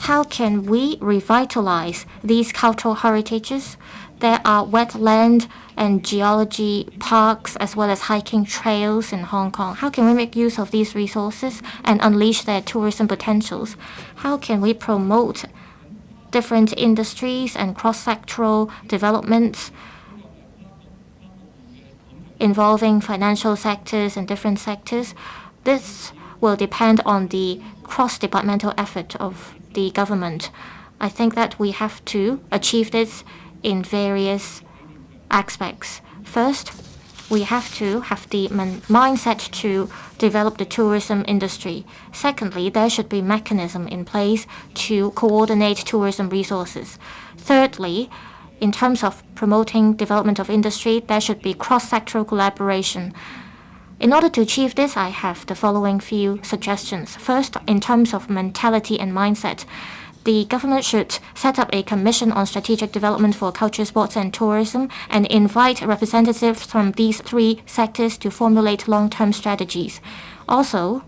How can we revitalize these cultural heritages? There are wetland and geology parks as well as hiking trails in Hong Kong. How can we make use of these resources and unleash their tourism potentials? How can we promote different industries and cross-sectoral developments involving financial sectors and different sectors? This will depend on the cross-departmental effort of the government. I think that we have to achieve this in various aspects. First, we have to have the mindset to develop the tourism industry. Secondly, there should be mechanism in place to coordinate tourism resources. Thirdly, in terms of promoting development of industry, there should be cross-sectoral collaboration. In order to achieve this, I have the following few suggestions. First, in terms of mentality and mindset, the government should set up a commission on strategic development for culture, sports, and tourism and invite representatives from these 3 sectors to formulate long-term strategies. Also,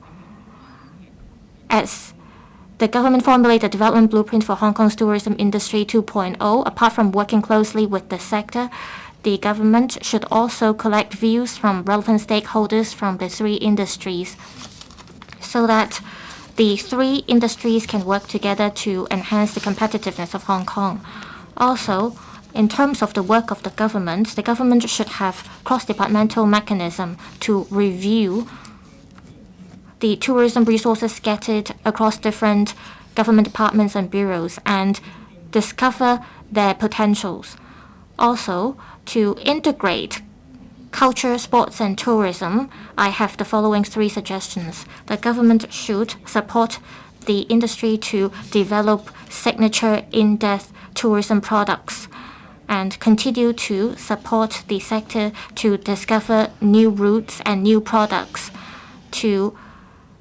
as the government formulate a development blueprint for Hong Kong's tourism industry 2.0, apart from working closely with the sector, the government should also collect views from relevant stakeholders from the 3 industries so that the 3 industries can work together to enhance the competitiveness of Hong Kong. Also, in terms of the work of the government should have cross-departmental mechanism to review the tourism resources scattered across different government departments and bureaus and discover their potentials. Also, to integrate culture, sports, and tourism, I have the following 3 suggestions. The government should support the industry to develop signature in-depth tourism products and continue to support the sector to discover new routes and new products to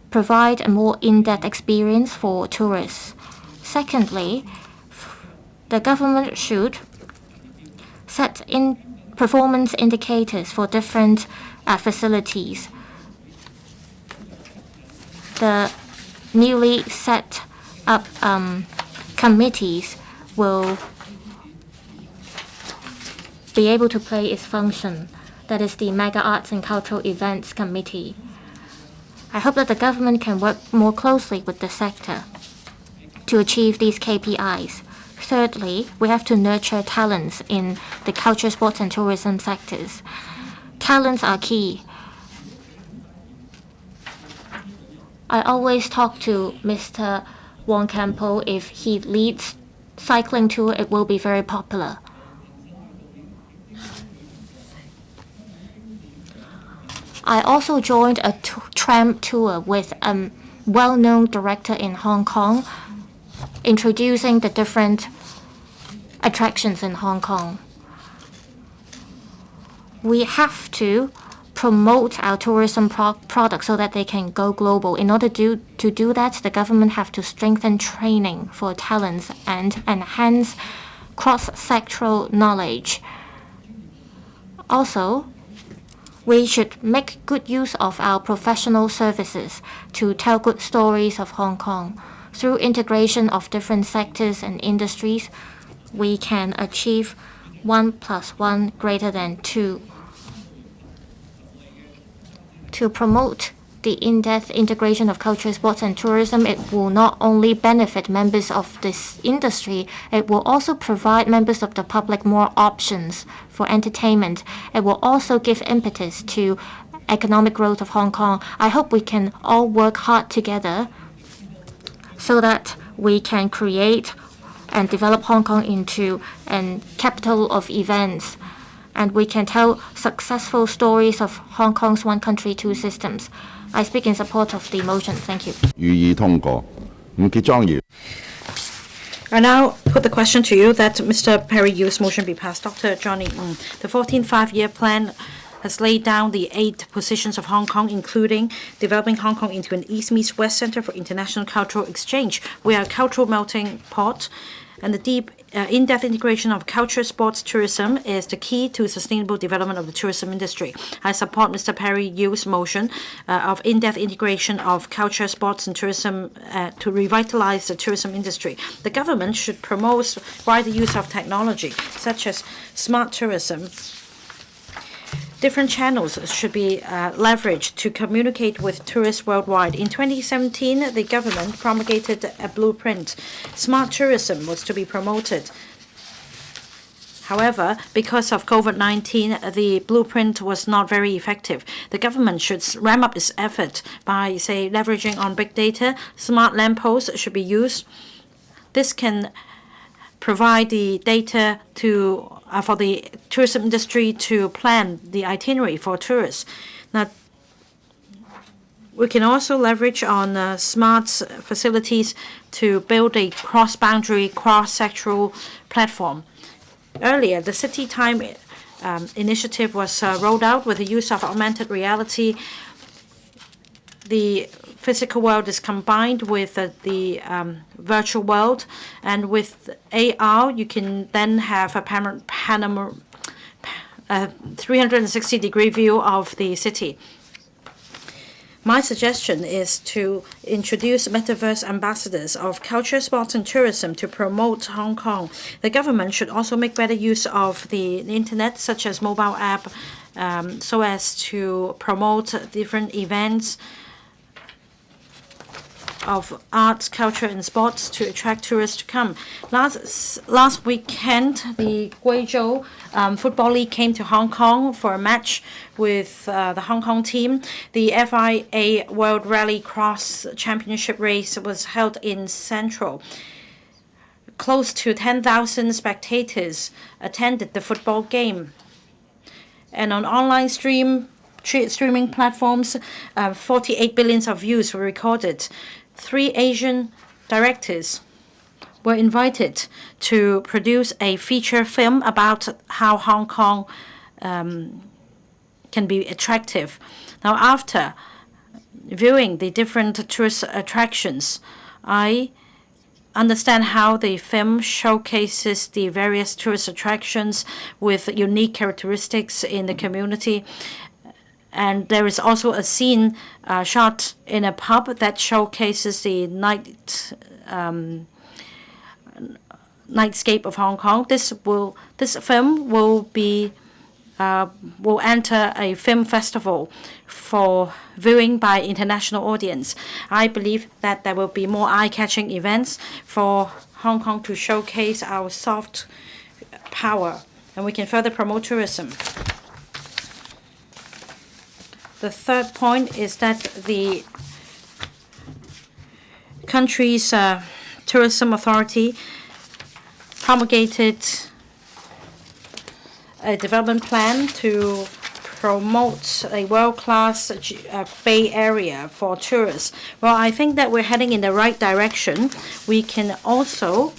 provide a more in-depth experience for tourists. Secondly, the government should set in performance indicators for different facilities. The newly set up committees will be able to play its function. That is the Mega Arts and Cultural Events Committee. I hope that the government can work more closely with the sector to achieve these KPIs. Thirdly, we have to nurture talents in the culture, sports, and tourism sectors. Talents are key. I always talk to Mr. Wong Campo. If he leads cycling tour, it will be very popular. I also joined a tram tour with a well-known director in Hong Kong, introducing the different attractions in Hong Kong. We have to promote our tourism products so that they can go global. In order to do that, the government have to strengthen training for talents and enhance cross-sectoral knowledge. Also, we should make good use of our professional services to tell good stories of Hong Kong. Through integration of different sectors and industries, we can achieve 1 + 1 > 2. To promote the in-depth integration of culture, sports, and tourism, it will not only benefit members of this industry, it will also provide members of the public more options for entertainment. It will also give impetus to economic growth of Hong Kong. I hope we can all work hard together so that we can create and develop Hong Kong into a capital of events, and we can tell successful stories of Hong Kong's one country, two systems. I speak in support of the motion. Thank you. 予以通過。吳傑莊議員。 I now put the question to you that Mr. Perry Yu's motion be passed. Dr. Johnny Ng. The 14th five-year plan has laid down the 8 positions of Hong Kong, including developing Hong Kong into an East-Meets-West center for international cultural exchange. We are a cultural melting pot, and the deep, in-depth integration of culture, sports, tourism is the key to sustainable development of the tourism industry. I support Mr. Perry Yu's motion of in-depth integration of culture, sports, and tourism to revitalize the tourism industry. The government should promote wider use of technology, such as smart tourism. Different channels should be leveraged to communicate with tourists worldwide. In 2017, the government promulgated a blueprint. Smart tourism was to be promoted. However, because of COVID-19, the blueprint was not very effective. The government should ramp up its effort by, say, leveraging on big data. Smart lampposts should be used. This can provide the data for the tourism industry to plan the itinerary for tourists. Now, we can also leverage on smart facilities to build a cross-boundary, cross-sectoral platform. Earlier, the City Time initiative was rolled out with the use of augmented reality. The physical world is combined with the virtual world, and with AR, you can then have a 360-degree view of the city. My suggestion is to introduce metaverse ambassadors of culture, sports, and tourism to promote Hong Kong. The government should also make better use of the internet, such as mobile app, so as to promote different events of arts, culture, and sports to attract tourists to come. Last weekend, the Guizhou Football League came to Hong Kong for a match with the Hong Kong team. The FIA World Rally Cross Championship race was held in Central. Close to 10,000 spectators attended the football game. And on online streaming platforms, 48 billion of views were recorded. 3 Asian directors were invited to produce a feature film about how Hong Kong can be attractive. Now, after viewing the different tourist attractions, I understand how the film showcases the various tourist attractions with unique characteristics in the community. And there is also a scene shot in a pub that showcases the nightscape of Hong Kong. This film will enter a film festival for viewing by international audience. I believe that there will be more eye-catching events for Hong Kong to showcase our soft power, and we can further promote tourism. The third point is that the country's tourism authority promulgated a development plan to promote a world-class Bay Area for tourists. Well, I think that we're heading in the right direction. We can also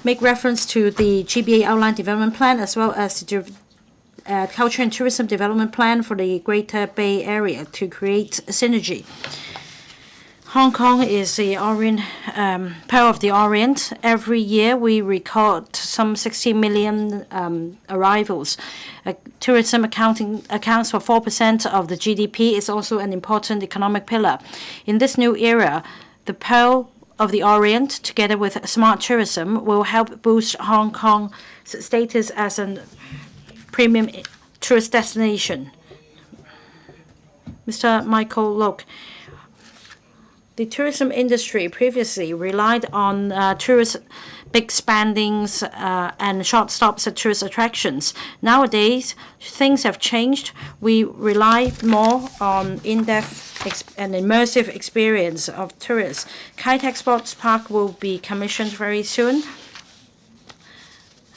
make reference to the GBA Outline Development Plan as well as the culture and tourism development plan for the Greater Bay Area to create synergy. Hong Kong is the Pearl of the Orient. Every year we record some 60 million arrivals. Tourism accounts for 4% of the GDP. It's also an important economic pillar. In this new era, the Pearl of the Orient, together with smart tourism, will help boost Hong Kong's status as a premium tourist destination. Mr. Michael Look. The tourism industry previously relied on tourist big spendings and short stops at tourist attractions. Nowadays, things have changed. We rely more on in-depth and immersive experience of tourists. Kai Tak Sports Park will be commissioned very soon.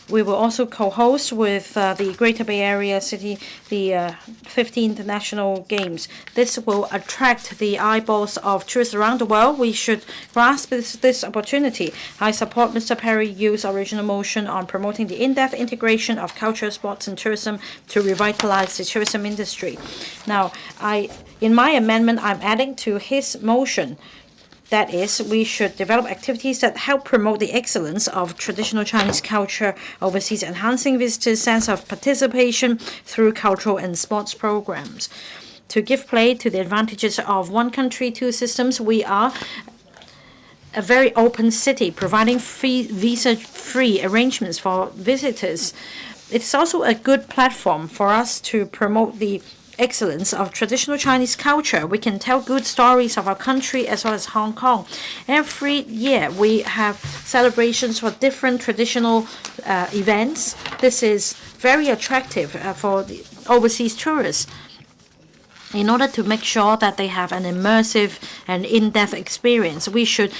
We will also co-host with the Greater Bay Area City the 15th National Games. This will attract the eyeballs of tourists around the world. We should grasp this opportunity. I support Mr. Perry Yu's original motion on promoting the in-depth integration of culture, sports, and tourism to revitalize the tourism industry. Now, in my amendment, I'm adding to his motion. That is, we should develop activities that help promote the excellence of traditional Chinese culture overseas, enhancing visitors' sense of participation through cultural and sports programs. To give play to the advantages of one country, two systems, we are a very open city, providing visa-free arrangements for visitors. It's also a good platform for us to promote the excellence of traditional Chinese culture. We can tell good stories of our country as well as Hong Kong. Every year we have celebrations for different traditional events. This is very attractive for the overseas tourists. In order to make sure that they have an immersive and in-depth experience, we should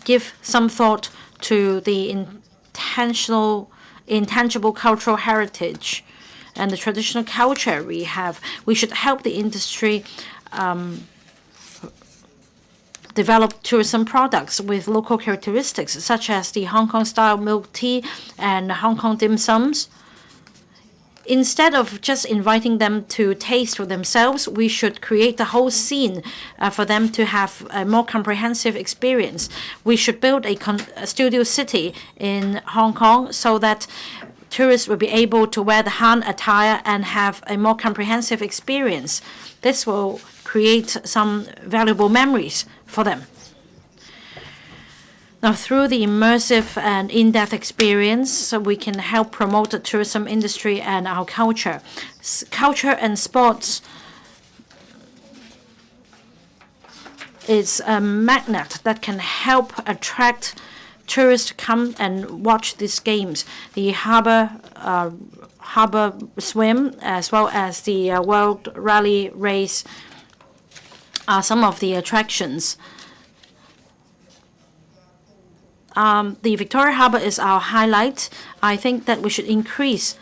give some thought to the intangible cultural heritage and the traditional culture we have. We should help the industry develop tourism products with local characteristics, such as the Hong Kong-style milk tea and Hong Kong dim sums. Instead of just inviting them to taste for themselves, we should create the whole scene for them to have a more comprehensive experience. We should build a studio city in Hong Kong so that tourists will be able to wear the Han attire and have a more comprehensive experience. This will create some valuable memories for them. Now, through the immersive and in-depth experience, we can help promote the tourism industry and our culture. Culture and sports is a magnet that can help attract tourists to come and watch these games. The harbor swim, as well as the World Rally Race, are some of the attractions. The Victoria Harbour is our highlight. I think that we should increase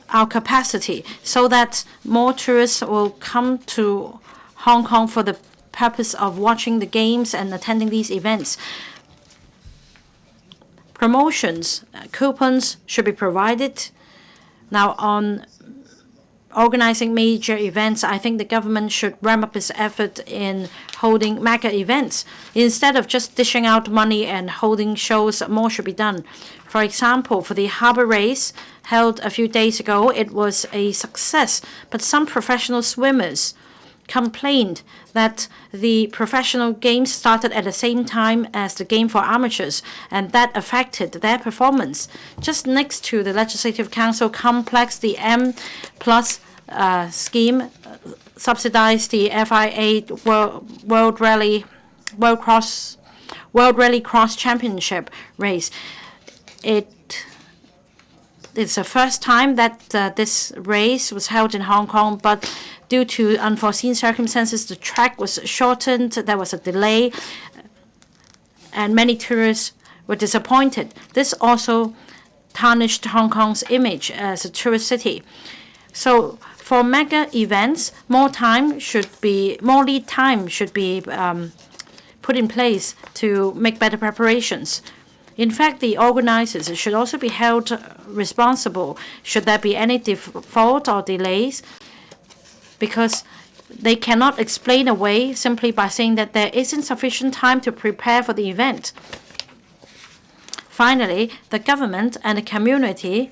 our capacity so that more tourists will come to Hong Kong for the purpose of watching the games and attending these events. Promotions, coupons should be provided. Now, on organizing major events, I think the government should ramp up its effort in holding mega events. Instead of just dishing out money and holding shows, more should be done. For example, for the Harbour Race held a few days ago, it was a success, but some professional swimmers complained that the professional games started at the same time as the game for amateurs, and that affected their performance. Just next to the Legislative Council complex, the M+ scheme subsidized the FIA World Rally Cross Championship race. It's the first time that this race was held in Hong Kong, but due to unforeseen circumstances, the track was shortened, there was a delay, and many tourists were disappointed. This also tarnished Hong Kong's image as a tourist city. So for mega events, more lead time should be put in place to make better preparations. In fact, the organizers should also be held responsible should there be any default or delays, because they cannot explain away simply by saying that there isn't sufficient time to prepare for the event. Finally, the government and the community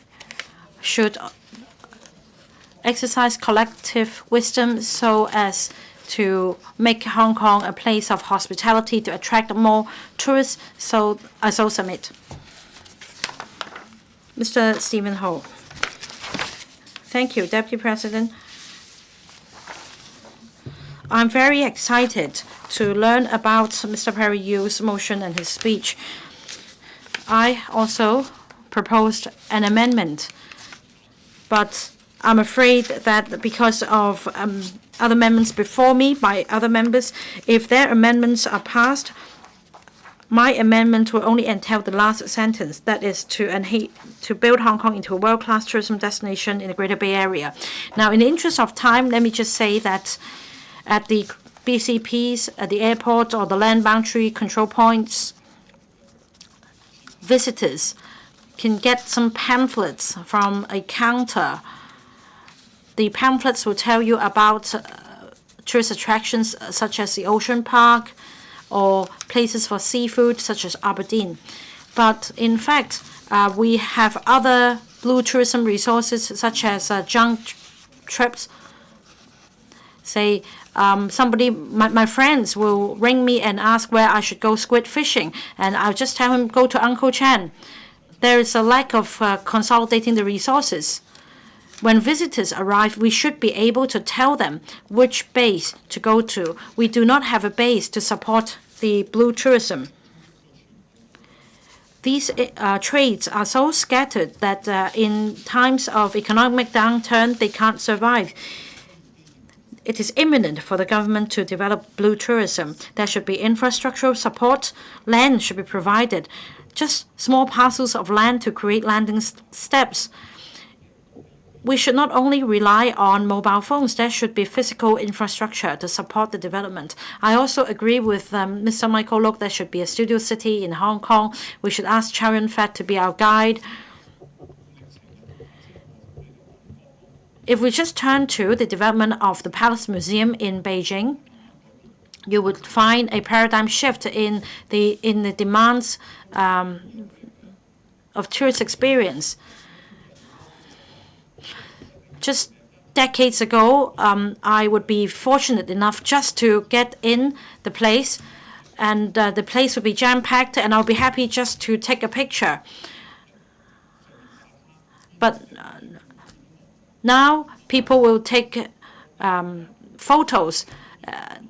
should exercise collective wisdom so as to make Hong Kong a place of hospitality to attract more tourists. So I so submit. Mr. Stephen Ho. Thank you, Deputy President. I'm very excited to learn about Mr. Perry Yu's motion and his speech. I also proposed an amendment, but I'm afraid that because of other amendments before me by other members, if their amendments are passed, my amendment will only entail the last sentence, that is to build Hong Kong into a world-class tourism destination in the Greater Bay Area. Now, in the interest of time, let me just say that at the BCPs, at the airport, or the land boundary control points, visitors can get some pamphlets from a counter. The pamphlets will tell you about tourist attractions such as the Ocean Park or places for seafood such as Aberdeen. But in fact, we have other blue tourism resources such as junk trips. Say, my friends will ring me and ask where I should go squid fishing, and I'll just tell him, go to Uncle Chan. There is a lack of consolidating the resources. When visitors arrive, we should be able to tell them which base to go to. We do not have a base to support the blue tourism. These trades are so scattered that in times of economic downturn, they can't survive. It is imminent for the government to develop blue tourism. There should be infrastructural support. Land should be provided. Just small parcels of land to create landing steps. We should not only rely on mobile phones. There should be physical infrastructure to support the development. I also agree with Mr. Michael Look. There should be a studio city in Hong Kong. We should ask Chow Yun-fat to be our guide. If we just turn to the development of the Palace Museum in Beijing, you would find a paradigm shift in the demands of tourist experience. Just decades ago, I would be fortunate enough just to get in the place, and the place would be jam-packed, and I'll be happy just to take a picture. But now people will take photos.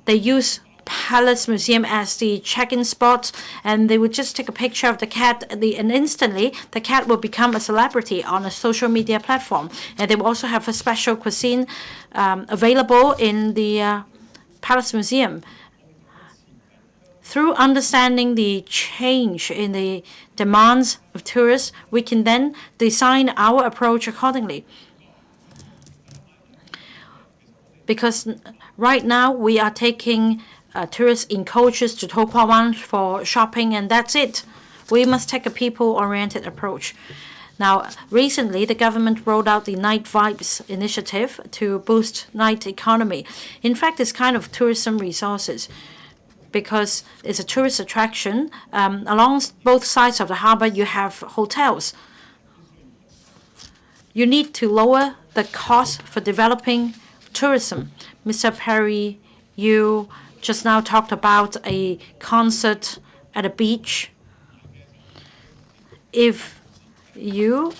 They use Palace Museum as the check-in spot, and they would just take a picture of the cat, and instantly the cat will become a celebrity on a social media platform. And they will also have a special cuisine available in the Palace Museum. Through understanding the change in the demands of tourists, we can then design our approach accordingly. Because right now we are taking tourists in coaches to To Kwa Wan for shopping, and that's it. We must take a people-oriented approach. Now, recently, the government rolled out the Night Vibes initiative to boost night economy. In fact, it's kind of tourism resources because it's a tourist attraction. Along both sides of the harbor, you have hotels. You need to lower the cost for developing tourism. Mr. Perry, you just now talked about a concert at a beach. If you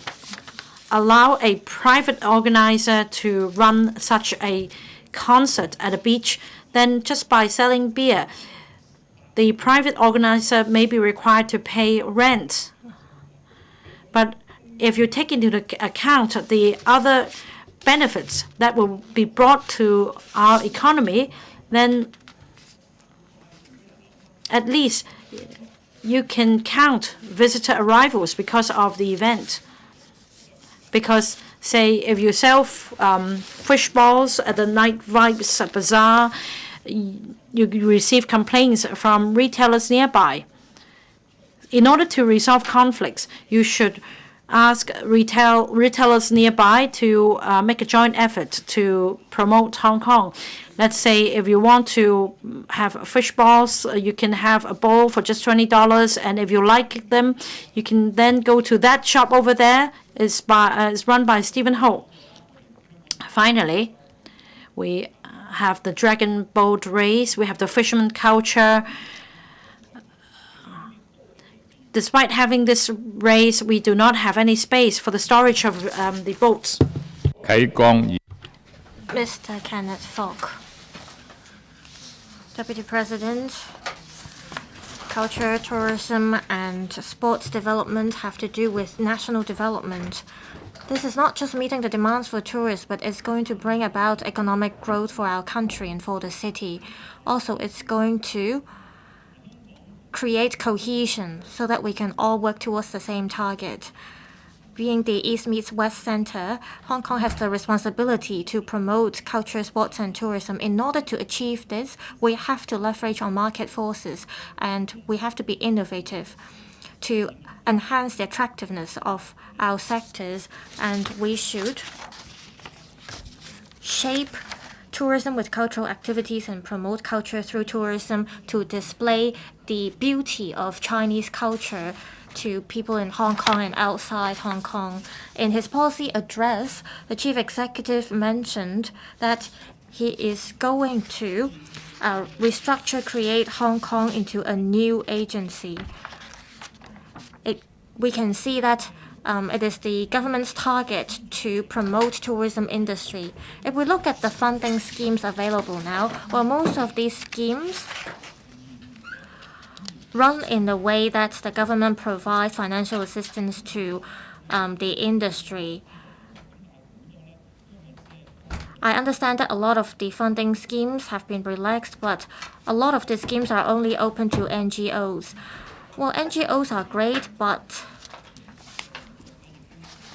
allow a private organizer to run such a concert at a beach, then just by selling beer, the private organizer may be required to pay rent. But if you take into account the other benefits that will be brought to our economy, then at least you can count visitor arrivals because of the event. Because, say, if you sell fish balls at the Night Vibes Bazaar, you receive complaints from retailers nearby. In order to resolve conflicts, you should ask retailers nearby to make a joint effort to promote Hong Kong. Let's say if you want to have fish balls, you can have a bowl for just $20, and if you like them, you can then go to that shop over there. It's run by Stephen Ho. Finally, we have the dragon boat race. We have the fisherman culture. Despite having this race, we do not have any space for the storage of the boats. Mr. Kenneth Falk. Deputy President, culture, tourism, and sports development have to do with national development. This is not just meeting the demands for tourists, but it's going to bring about economic growth for our country and for the city. Also, it's going to create cohesion so that we can all work towards the same target. Being the East meets West Center, Hong Kong has the responsibility to promote culture, sports, and tourism. In order to achieve this, we have to leverage on market forces, and we have to be innovative to enhance the attractiveness of our sectors, and we should shape tourism with cultural activities and promote culture through tourism to display the beauty of Chinese culture to people in Hong Kong and outside Hong Kong. In his policy address, the chief executive mentioned that he is going to create Hong Kong into a new agency. We can see that it is the government's target to promote tourism industry. If we look at the funding schemes available now, well, most of these schemes run in the way that the government provides financial assistance to the industry. I understand that a lot of the funding schemes have been relaxed, but a lot of the schemes are only open to NGOs. Well, NGOs are great, but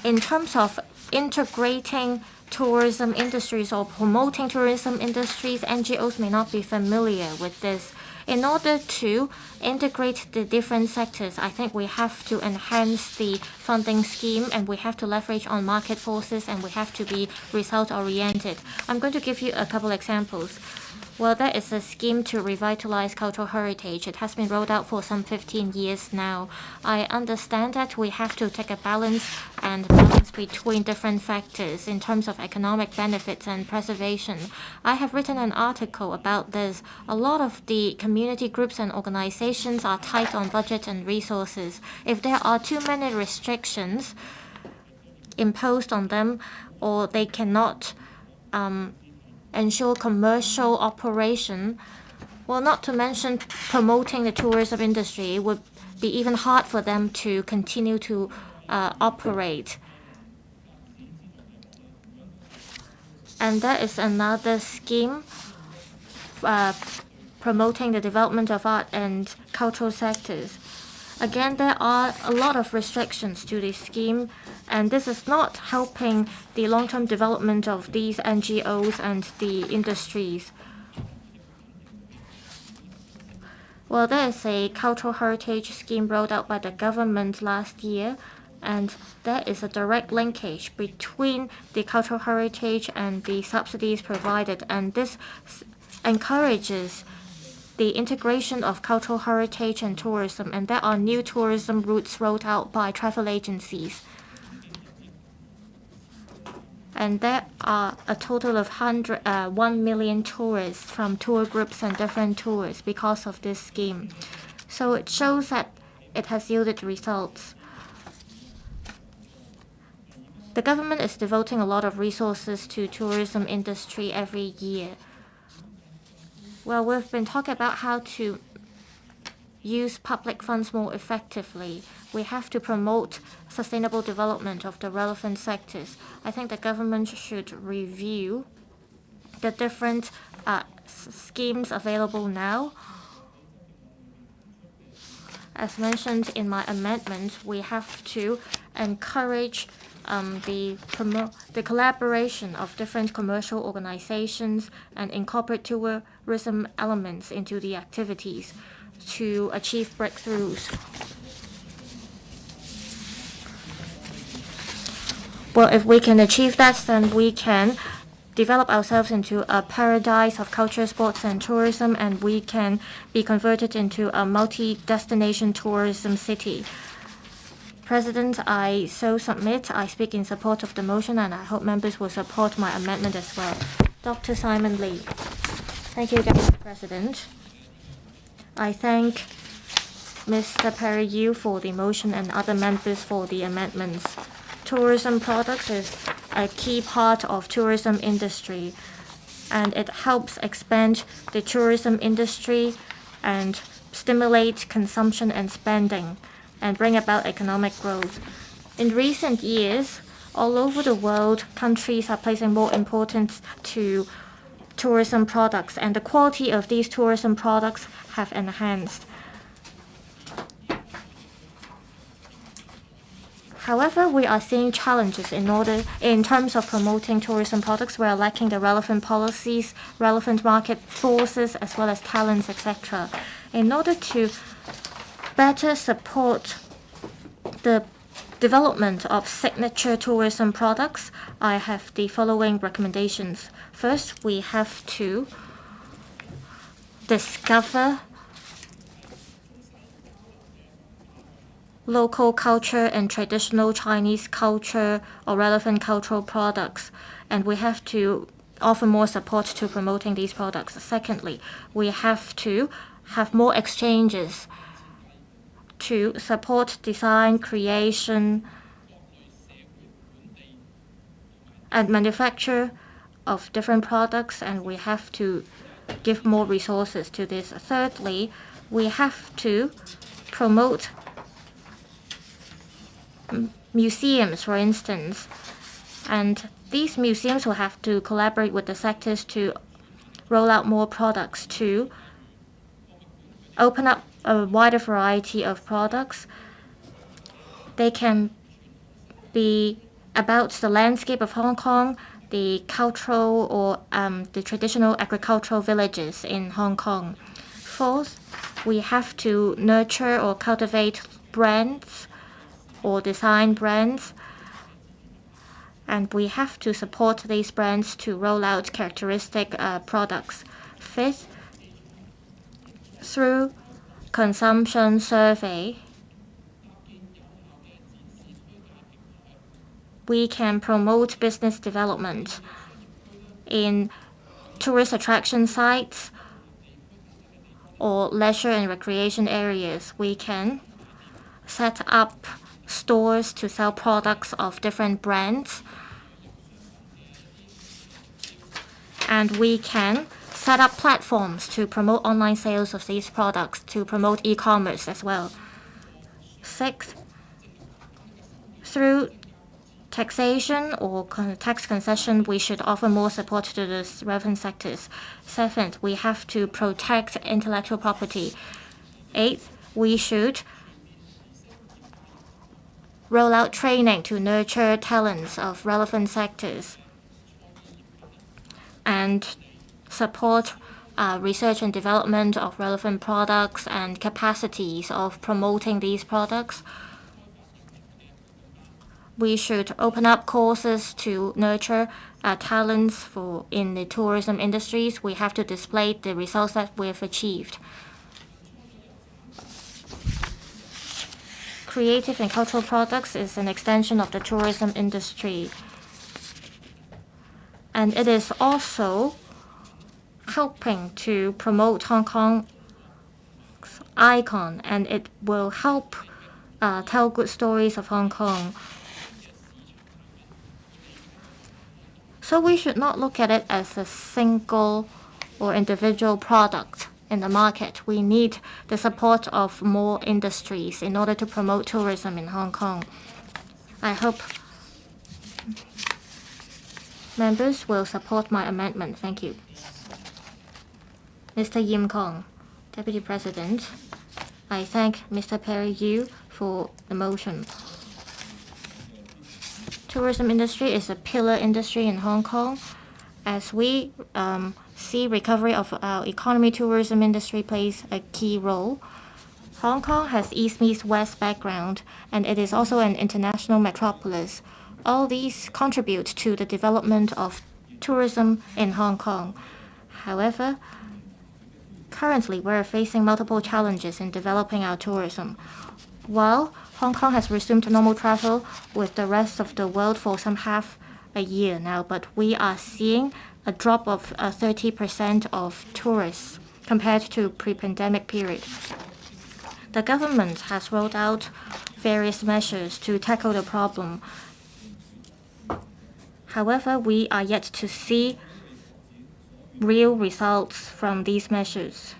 in terms of integrating tourism industries or promoting tourism industries, NGOs may not be familiar with this. In order to integrate the different sectors, I think we have to enhance the funding scheme, and we have to leverage on market forces, and we have to be result-oriented. I'm going to give you a couple examples. Well, there is a scheme to revitalize cultural heritage. It has been rolled out for some 15 years now. I understand that we have to take a balance between different factors in terms of economic benefits and preservation. I have written an article about this. A lot of the community groups and organizations are tight on budget and resources. If there are too many restrictions imposed on them, or they cannot ensure commercial operation, well, not to mention promoting the tourism industry, it would be even hard for them to continue to operate. And there is another scheme promoting the development of art and cultural sectors. Again, there are a lot of restrictions to this scheme, and this is not helping the long-term development of these NGOs and the industries. Well, there is a cultural heritage scheme rolled out by the government last year, and there is a direct linkage between the cultural heritage and the subsidies provided, and this encourages the integration of cultural heritage and tourism, and there are new tourism routes rolled out by travel agencies. And there are a total of 1 million tourists from tour groups and different tours because of this scheme. So it shows that it has yielded results. The government is devoting a lot of resources to tourism industry every year. Well, we've been talking about how to use public funds more effectively. We have to promote sustainable development of the relevant sectors. I think the government should review the different schemes available now. As mentioned in my amendment, we have to encourage the collaboration of different commercial organizations and incorporate tourism elements into the activities to achieve breakthroughs. Well, if we can achieve that, then we can develop ourselves into a paradise of culture, sports, and tourism, and we can be converted into a multi-destination tourism city. President, I so submit. I speak in support of the motion, and I hope members will support my amendment as well. Dr. Simon Lee. Thank you, Mr. President. I thank Mr. Perry Yu for the motion and other members for the amendments. Tourism products is a key part of tourism industry, and it helps expand the tourism industry and stimulate consumption and spending and bring about economic growth. In recent years, all over the world, countries are placing more importance to tourism products, and the quality of these tourism products have enhanced. However, we are seeing challenges in terms of promoting tourism products. We are lacking the relevant policies, relevant market forces, as well as talents, etc. In order to better support the development of signature tourism products, I have the following recommendations. First, we have to discover local culture and traditional Chinese culture or relevant cultural products, and we have to offer more support to promoting these products. Secondly, we have to have more exchanges to support design, creation, and manufacture of different products, and we have to give more resources to this. Thirdly, we have to promote museums, for instance, and these museums will have to collaborate with the sectors to roll out more products, to open up a wider variety of products. They can be about the landscape of Hong Kong, the cultural or the traditional agricultural villages in Hong Kong. Fourth, we have to nurture or cultivate brands or design brands, and we have to support these brands to roll out characteristic products. Fifth, through consumption survey, we can promote business development in tourist attraction sites or leisure and recreation areas. We can set up stores to sell products of different brands, and we can set up platforms to promote online sales of these products, to promote e-commerce as well. Sixth, through taxation or tax concession, we should offer more support to the relevant sectors. Seventh, we have to protect intellectual property. Eighth, we should roll out training to nurture talents of relevant sectors and support research and development of relevant products and capacities of promoting these products. We should open up courses to nurture talents in the tourism industries. We have to display the results that we have achieved. Creative and cultural products is an extension of the tourism industry, and it is also helping to promote Hong Kong's icon, and it will help tell good stories of Hong Kong. So we should not look at it as a single or individual product in the market. We need the support of more industries in order to promote tourism in Hong Kong. I hope members will support my amendment. Thank you. Mr. Yim Kong, Deputy President, I thank Mr. Perry Yu for the motion. Tourism industry is a pillar industry in Hong Kong. As we see recovery of our economy, tourism industry plays a key role. Hong Kong has East meets West background, and it is also an international metropolis. All these contribute to the development of tourism in Hong Kong. However, currently we're facing multiple challenges in developing our tourism. While Hong Kong has resumed normal travel with the rest of the world for some half a year now, but we are seeing a drop of 30% of tourists compared to pre-pandemic period. The government has rolled out various measures to tackle the problem. However, we are yet to see real results from these measures.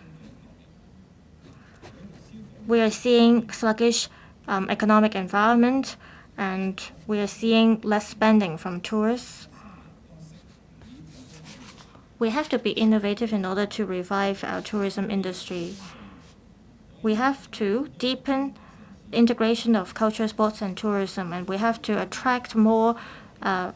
We are seeing sluggish economic environment, and we are seeing less spending from tourists. We have to be innovative in order to revive our tourism industry. We have to deepen integration of culture, sports, and tourism, and we have to attract more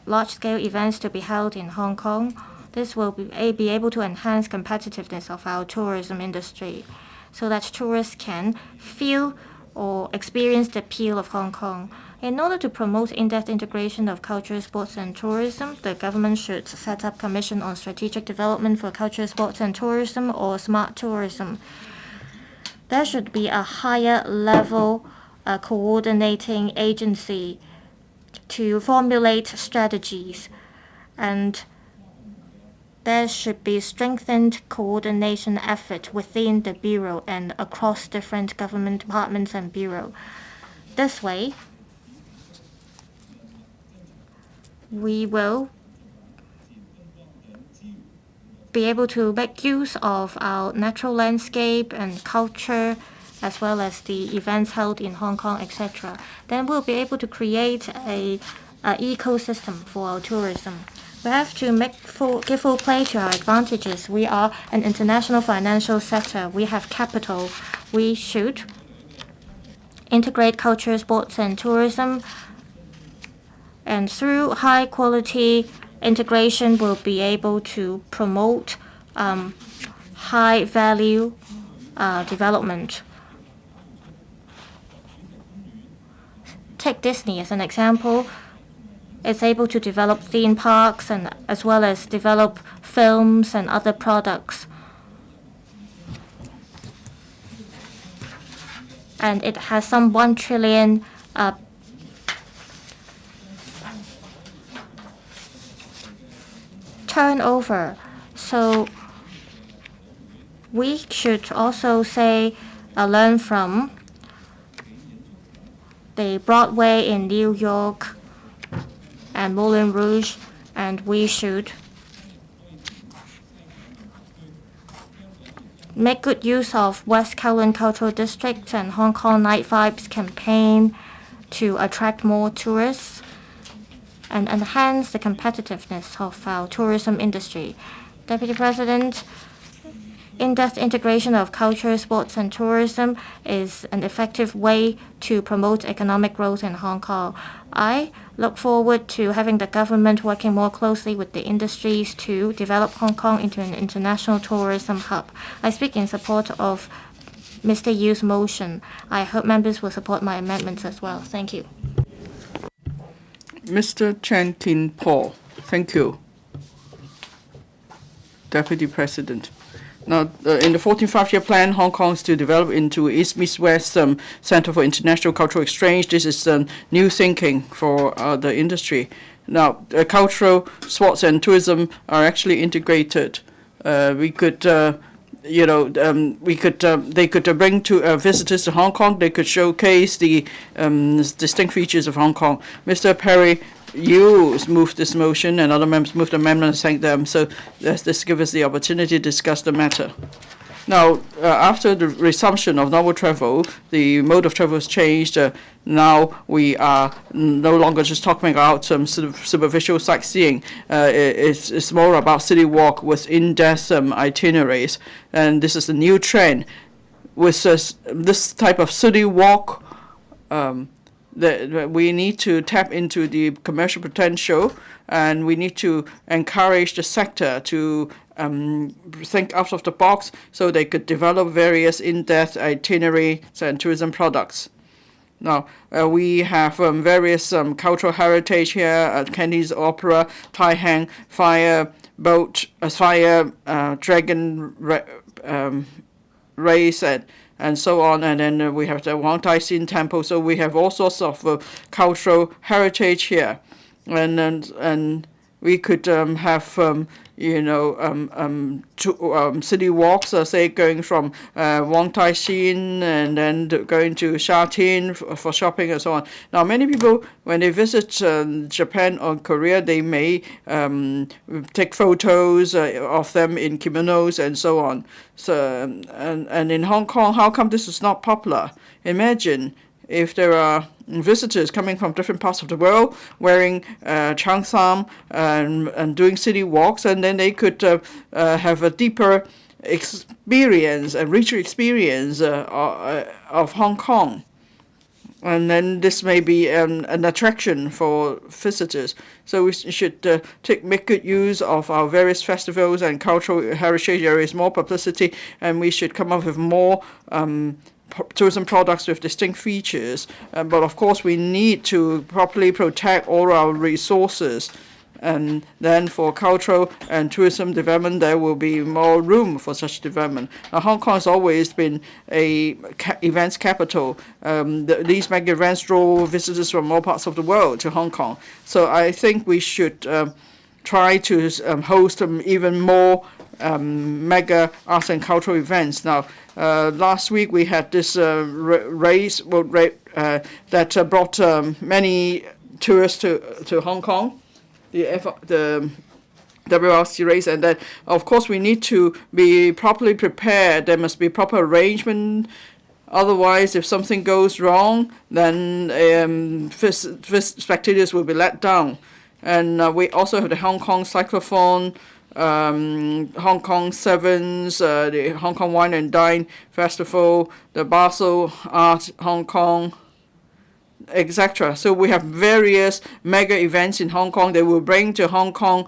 large-scale events to be held in Hong Kong. This will be able to enhance competitiveness of our tourism industry so that tourists can feel or experience the appeal of Hong Kong. In order to promote in-depth integration of culture, sports, and tourism, the government should set up Commission on Strategic Development for Culture, Sports, and Tourism, or Smart Tourism. There should be a higher level coordinating agency to formulate strategies, and there should be strengthened coordination effort within the Bureau and across different government departments and Bureau. This way, we will be able to make use of our natural landscape and culture, as well as the events held in Hong Kong, etc. Then we'll be able to create an ecosystem for our tourism. We have to give full play to our advantages. We are an international financial sector. We have capital. We should integrate culture, sports, and tourism. And through high-quality integration, we'll be able to promote high-value development. Take Disney as an example. It's able to develop theme parks and as well as develop films and other products. And it has some 1 trillion turnover. So we should also learn from the Broadway in New York and Moulin Rouge, and we should make good use of West Kowloon Cultural District and Hong Kong Night Vibes campaign to attract more tourists and enhance the competitiveness of our tourism industry. Deputy President, in-depth integration of culture, sports, and tourism is an effective way to promote economic growth in Hong Kong. I look forward to having the government working more closely with the industries to develop Hong Kong into an international tourism hub. I speak in support of Mr. Yu's motion. I hope members will support my amendments as well. Thank you. Mr. Chan Tin Paul. Thank you. Deputy President. Now, in the 14th Five-Year Plan, Hong Kong is to develop into East-Meets-West Center for International Cultural Exchange. This is new thinking for the industry. Now, cultural, sports, and tourism are actually integrated. They could bring visitors to Hong Kong. They could showcase the distinct features of Hong Kong. Mr. Perry, you moved this motion, and other members moved amendments. Thank them. So this gives us the opportunity to discuss the matter. Now, after the resumption of normal travel, the mode of travel has changed. Now we are no longer just talking about some sort of superficial sightseeing. It's more about city walk with in-depth itineraries, and this is a new trend. With this type of city walk, we need to tap into the commercial potential, and we need to encourage the sector to think out of the box so they could develop various in-depth itineraries and tourism products. Now, we have various cultural heritage here, Cantonese opera, Tai Hang, fire boat, dragon race, and so on. And then we have the Wang Tai Sin Temple. So we have all sorts of cultural heritage here. And we could have city walks, say going from Wang Tai Xin and then going to Sha Tin for shopping and so on. Now, many people, when they visit Japan or Korea, they may take photos of them in kimonos and so on. So, and in Hong Kong, how come this is not popular? Imagine if there are visitors coming from different parts of the world wearing cheongsam and doing city walks, and then they could have a deeper experience, a richer experience of Hong Kong. And then this may be an attraction for visitors. So we should make good use of our various festivals and cultural heritage areas, more publicity, and we should come up with more tourism products with distinct features. But of course, we need to properly protect all our resources. And then for cultural and tourism development, there will be more room for such development. Now, Hong Kong has always been a events capital. These mega events draw visitors from all parts of the world to Hong Kong. So I think we should try to host even more mega arts and cultural events. Now, last week we had this race that brought many tourists to Hong Kong, the WRC race, and then of course we need to be properly prepared. There must be proper arrangement. Otherwise, if something goes wrong, then spectators will be let down. And we also have the Hong Kong Cyclothon, Hong Kong Sevens, the Hong Kong Wine and Dine Festival, the Basel Art Hong Kong, etc. So we have various mega events in Hong Kong. They will bring to Hong Kong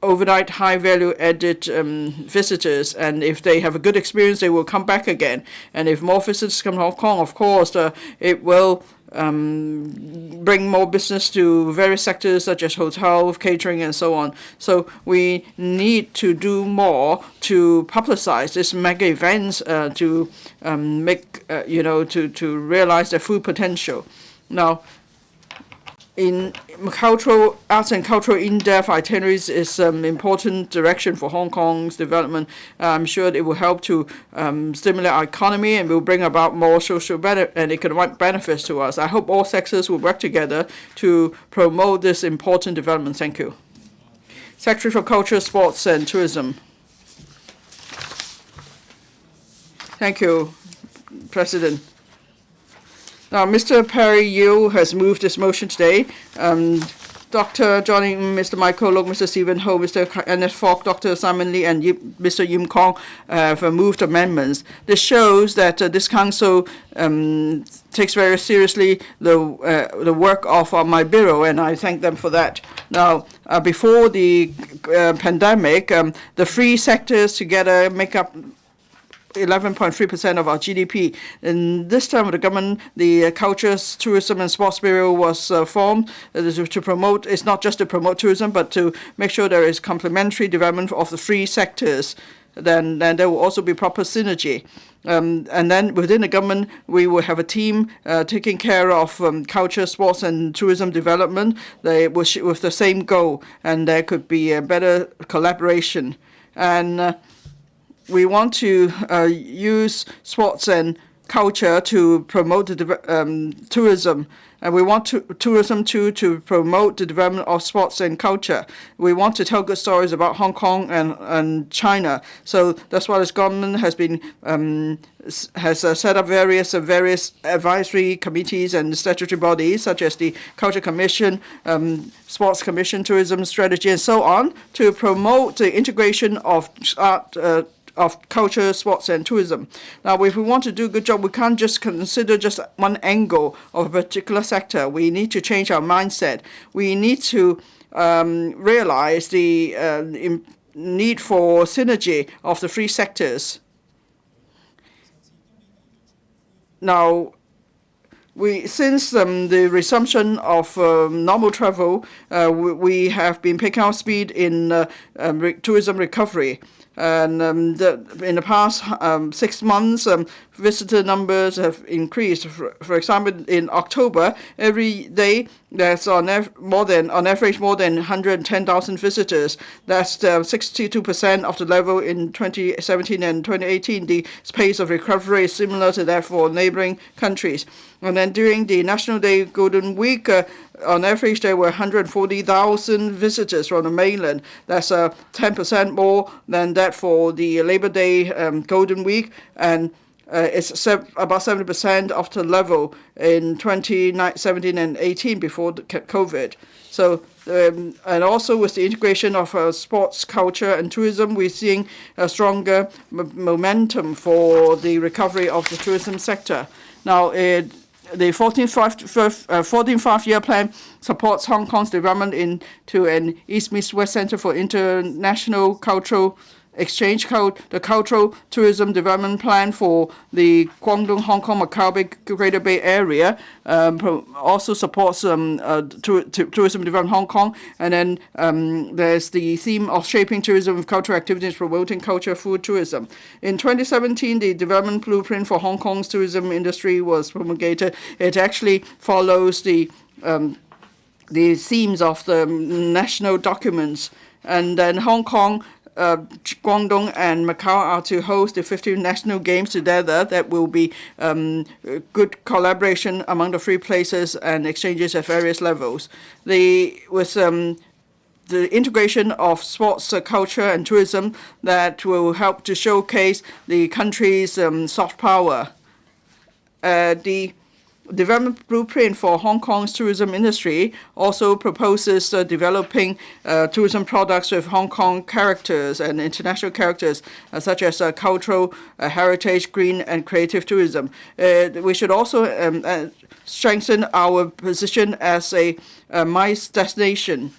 overnight high value added visitors, and if they have a good experience, they will come back again. And if more visitors come to Hong Kong, of course, it will bring more business to various sectors such as hotel, catering, and so on. So we need to do more to publicize these mega events to make to realize their full potential. Now, in cultural arts and cultural in-depth itineraries is an important direction for Hong Kong's development. I'm sure it will help to stimulate our economy and will bring about more social and economic benefits to us. I hope all sectors will work together to promote this important development. Thank you. Secretary for Culture, Sports and Tourism. Thank you, President. Now, Mr. Perry Yeo has moved this motion today. Dr. Johnny, Mr. Michael Look, Mr. Stephen Ho, Mr. Kenneth Fogg, Dr. Simon Lee, and Mr. Yim Kong have moved amendments. This shows that this council takes very seriously the work of my bureau, and I thank them for that. Now, before the pandemic, the three sectors together make up 11.3% of our GDP. In this time of the government, the Culture, Tourism and Sports Bureau was formed to promote, it's not just to promote tourism, but to make sure there is complementary development of the three sectors. Then there will also be proper synergy. And then within the government, we will have a team taking care of culture, sports, and tourism development with the same goal, and there could be a better collaboration. And we want to use sports and culture to promote the tourism. And we want tourism to promote the development of sports and culture. We want to tell good stories about Hong Kong and China. So that's why this government has been set up various advisory committees and statutory bodies, such as the Culture Commission, Sports Commission, Tourism Strategy, and so on, to promote the integration of art, of culture, sports, and tourism. Now, if we want to do a good job, we can't just consider just one angle of a particular sector. We need to change our mindset. We need to realize the need for synergy of the three sectors. Now, Since the resumption of normal travel, we have been picking up speed in tourism recovery. And in the past 6 months, visitor numbers have increased. For example, in October, every day there's on average more than 110,000 visitors. That's 62% of the level in 2017 and 2018. The pace of recovery is similar to that for neighboring countries. And then during the National Day Golden Week, on average, there were 140,000 visitors from the mainland. That's 10% more than that for the Labor Day Golden Week, and it's about 70% of the level in 2017 and 18 before the COVID. So, and also with the integration of sports, culture, and tourism, we're seeing a stronger momentum for the recovery of the tourism sector. Now, the 14th Five-Year Plan supports Hong Kong's development into an East-West Center for international cultural exchange. The Cultural Tourism Development Plan for the Guangdong, Hong Kong, Macau Greater Bay Area also supports tourism development in Hong Kong. And then there's the theme of shaping tourism with cultural activities, promoting culture, food tourism. In 2017, the development blueprint for Hong Kong's tourism industry was promulgated. It actually follows the themes of the national documents. And then Hong Kong, Guangdong and Macau are to host the 15 national games together. That will be good collaboration among the three places and exchanges at various levels. With the integration of sports, culture and tourism that will help to showcase the country's soft power. The development blueprint for Hong Kong's tourism industry also proposes developing tourism products with Hong Kong characters and international characters, such as cultural, heritage, green, and creative tourism. We should also strengthen our position as a MICE destination.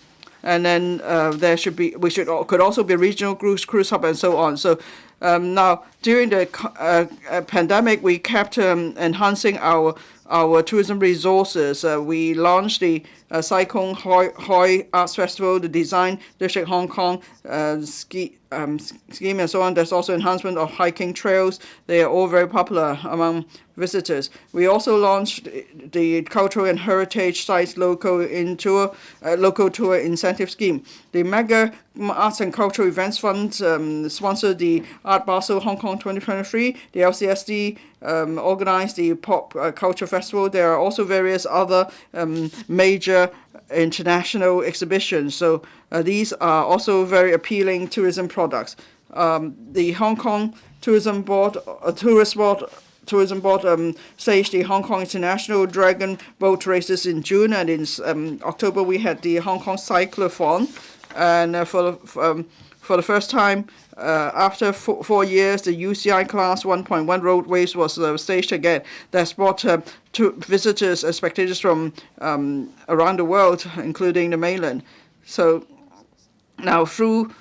And then could also be a regional cruise hub and so on. So now during the pandemic, we kept enhancing our tourism resources. We launched the Sai Kung Hoi Arts Festival, the Design District Hong Kong scheme and so on. There's also enhancement of hiking trails. They are all very popular among visitors. We also launched the Cultural and Heritage Sites Local Tour Incentive Scheme. The Mega Arts and Cultural Events Fund sponsored the Art Basel Hong Kong 2023. The LCSD organized the Pop Culture Festival. There are also various other major international exhibitions. So these are also very appealing tourism products. The Hong Kong Tourism Board staged the Hong Kong International Dragon Boat Races in June, and in October we had the Hong Kong Cyclothon. And for the first time after 4 years, the UCI Class 1.1 road race was staged again. That's brought visitors and spectators from around the world, including the mainland. So now through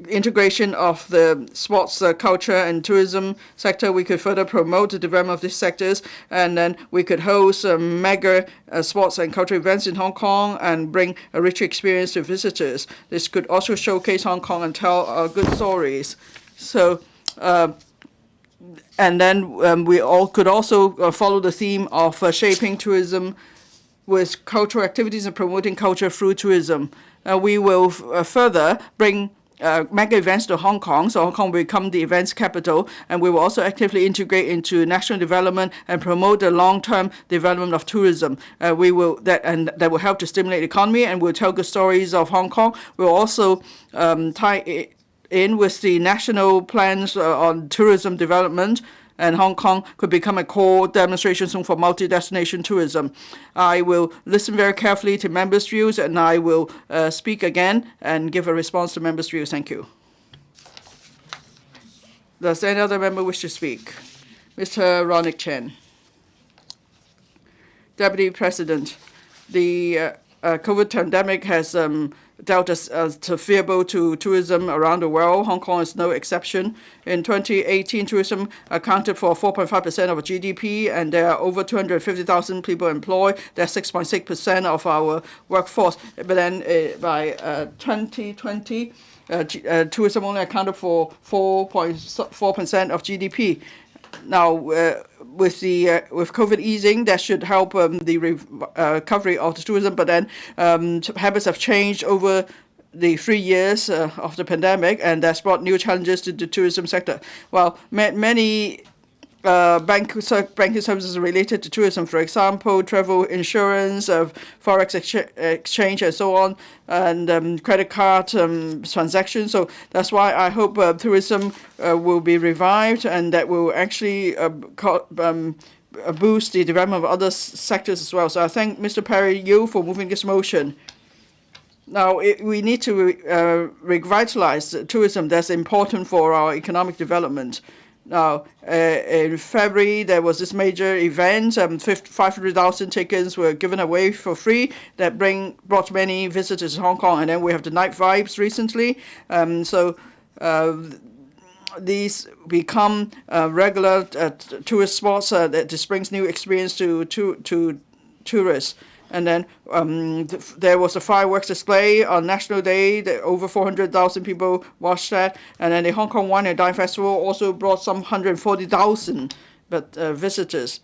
integration of the sports, culture and tourism sector, we could further promote the development of these sectors, and then we could host mega sports and cultural events in Hong Kong and bring a rich experience to visitors. This could also showcase Hong Kong and tell good stories. So and then we all could also follow the theme of shaping tourism with cultural activities and promoting culture through tourism. We will further bring mega events to Hong Kong, so Hong Kong will become the events capital, and we will also actively integrate into national development and promote the long-term development of tourism. That will help to stimulate the economy, and we'll tell good stories of Hong Kong. We'll also tie in with the national plans on tourism development, and Hong Kong could become a core demonstration zone for multi-destination tourism. I will listen very carefully to members' views, and I will speak again and give a response to members' views. Thank you. Does any other member wish to speak? Mr. Ronick Chen. Deputy President, the COVID pandemic has dealt as a severe blow to tourism around the world. Hong Kong is no exception. In 2018, tourism accounted for 4.5% of GDP, and there are over 250,000 people employed. That's 6.6% of our workforce. But then by 2020, tourism only accounted for 4.4% of GDP. Now, with COVID easing, that should help the recovery of the tourism. But then habits have changed over the 3 years of the pandemic, and that's brought new challenges to the tourism sector. Well, many banking services related to tourism, for example, travel insurance, forex exchange, and so on, and credit card transactions. So that's why I hope tourism will be revived, and that will actually boost the development of other sectors as well. So I thank Mr. Perry Yu for moving this motion. Now, we need to revitalize tourism. That's important for our economic development. Now, in February, there was this major event. 500,000 tickets were given away for free. That brought many visitors to Hong Kong. And then we have the night vibes recently. These become regular tourist spots that this brings new experience to tourists. And then there was a fireworks display on National Day. Over 400,000 people watched that. And then the Hong Kong Wine and Dine Festival also brought some 140,000 visitors.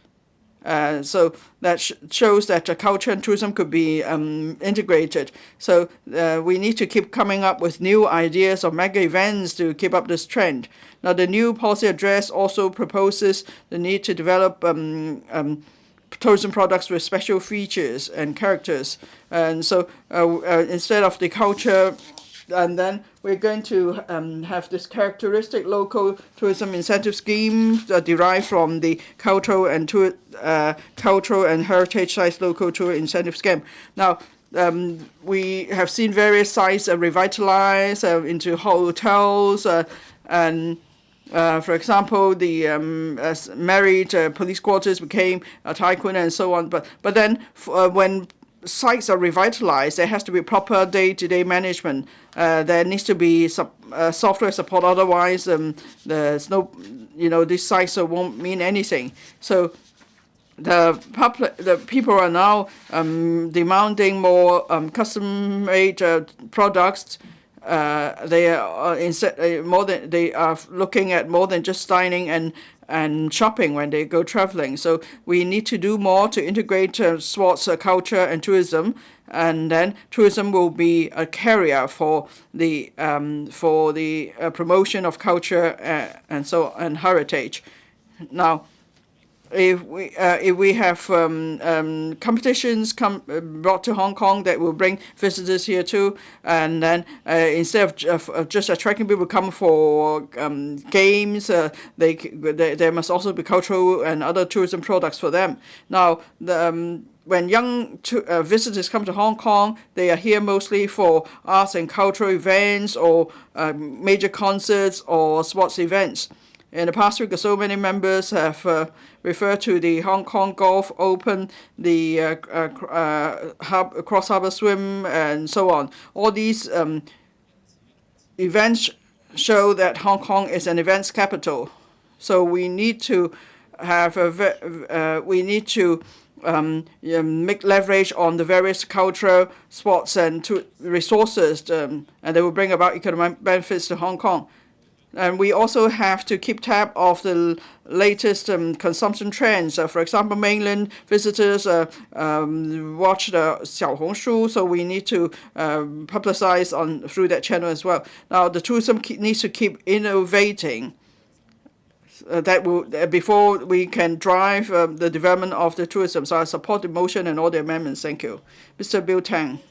So that shows that culture and tourism could be integrated. So we need to keep coming up with new ideas of mega events to keep up this trend. Now, the new policy address also proposes the need to develop tourism products with special features and characters. And so instead of the culture, and then we're going to have this characteristic local tourism incentive scheme derived from the cultural and heritage sites local tour incentive scheme. Now, we have seen various sites revitalized into hotels and for example, the married police quarters became a tycoon and so on. But then when sites are revitalized, there has to be proper day-to-day management. There needs to be software support. Otherwise, there's no, these sites won't mean anything. So the people are now demanding more custom-made products. They are they are looking at more than just dining and shopping when they go traveling. So we need to do more to integrate sports, culture, and tourism, and then tourism will be a carrier for the promotion of culture and heritage. Now, if we have competitions brought to Hong Kong that will bring visitors here too, and then instead of just attracting people come for games, there must also be cultural and other tourism products for them. Now, when young visitors come to Hong Kong, they are here mostly for arts and cultural events or major concerts or sports events. In the past week, so many members have referred to the Hong Kong Golf Open, the Cross Harbour Swim, and so on. All these events show that Hong Kong is an events capital. So we need to have make leverage on the various cultural, sports, and resources, and they will bring about economic benefits to Hong Kong. And we also have to keep tab of the latest consumption trends. For example, mainland visitors watch the Xiaohongshu, so we need to publicize through that channel as well. Now, the tourism needs to keep innovating. Before we can drive the development of the tourism. So I support the motion and all the amendments. Thank you. Mr. Bill Tang.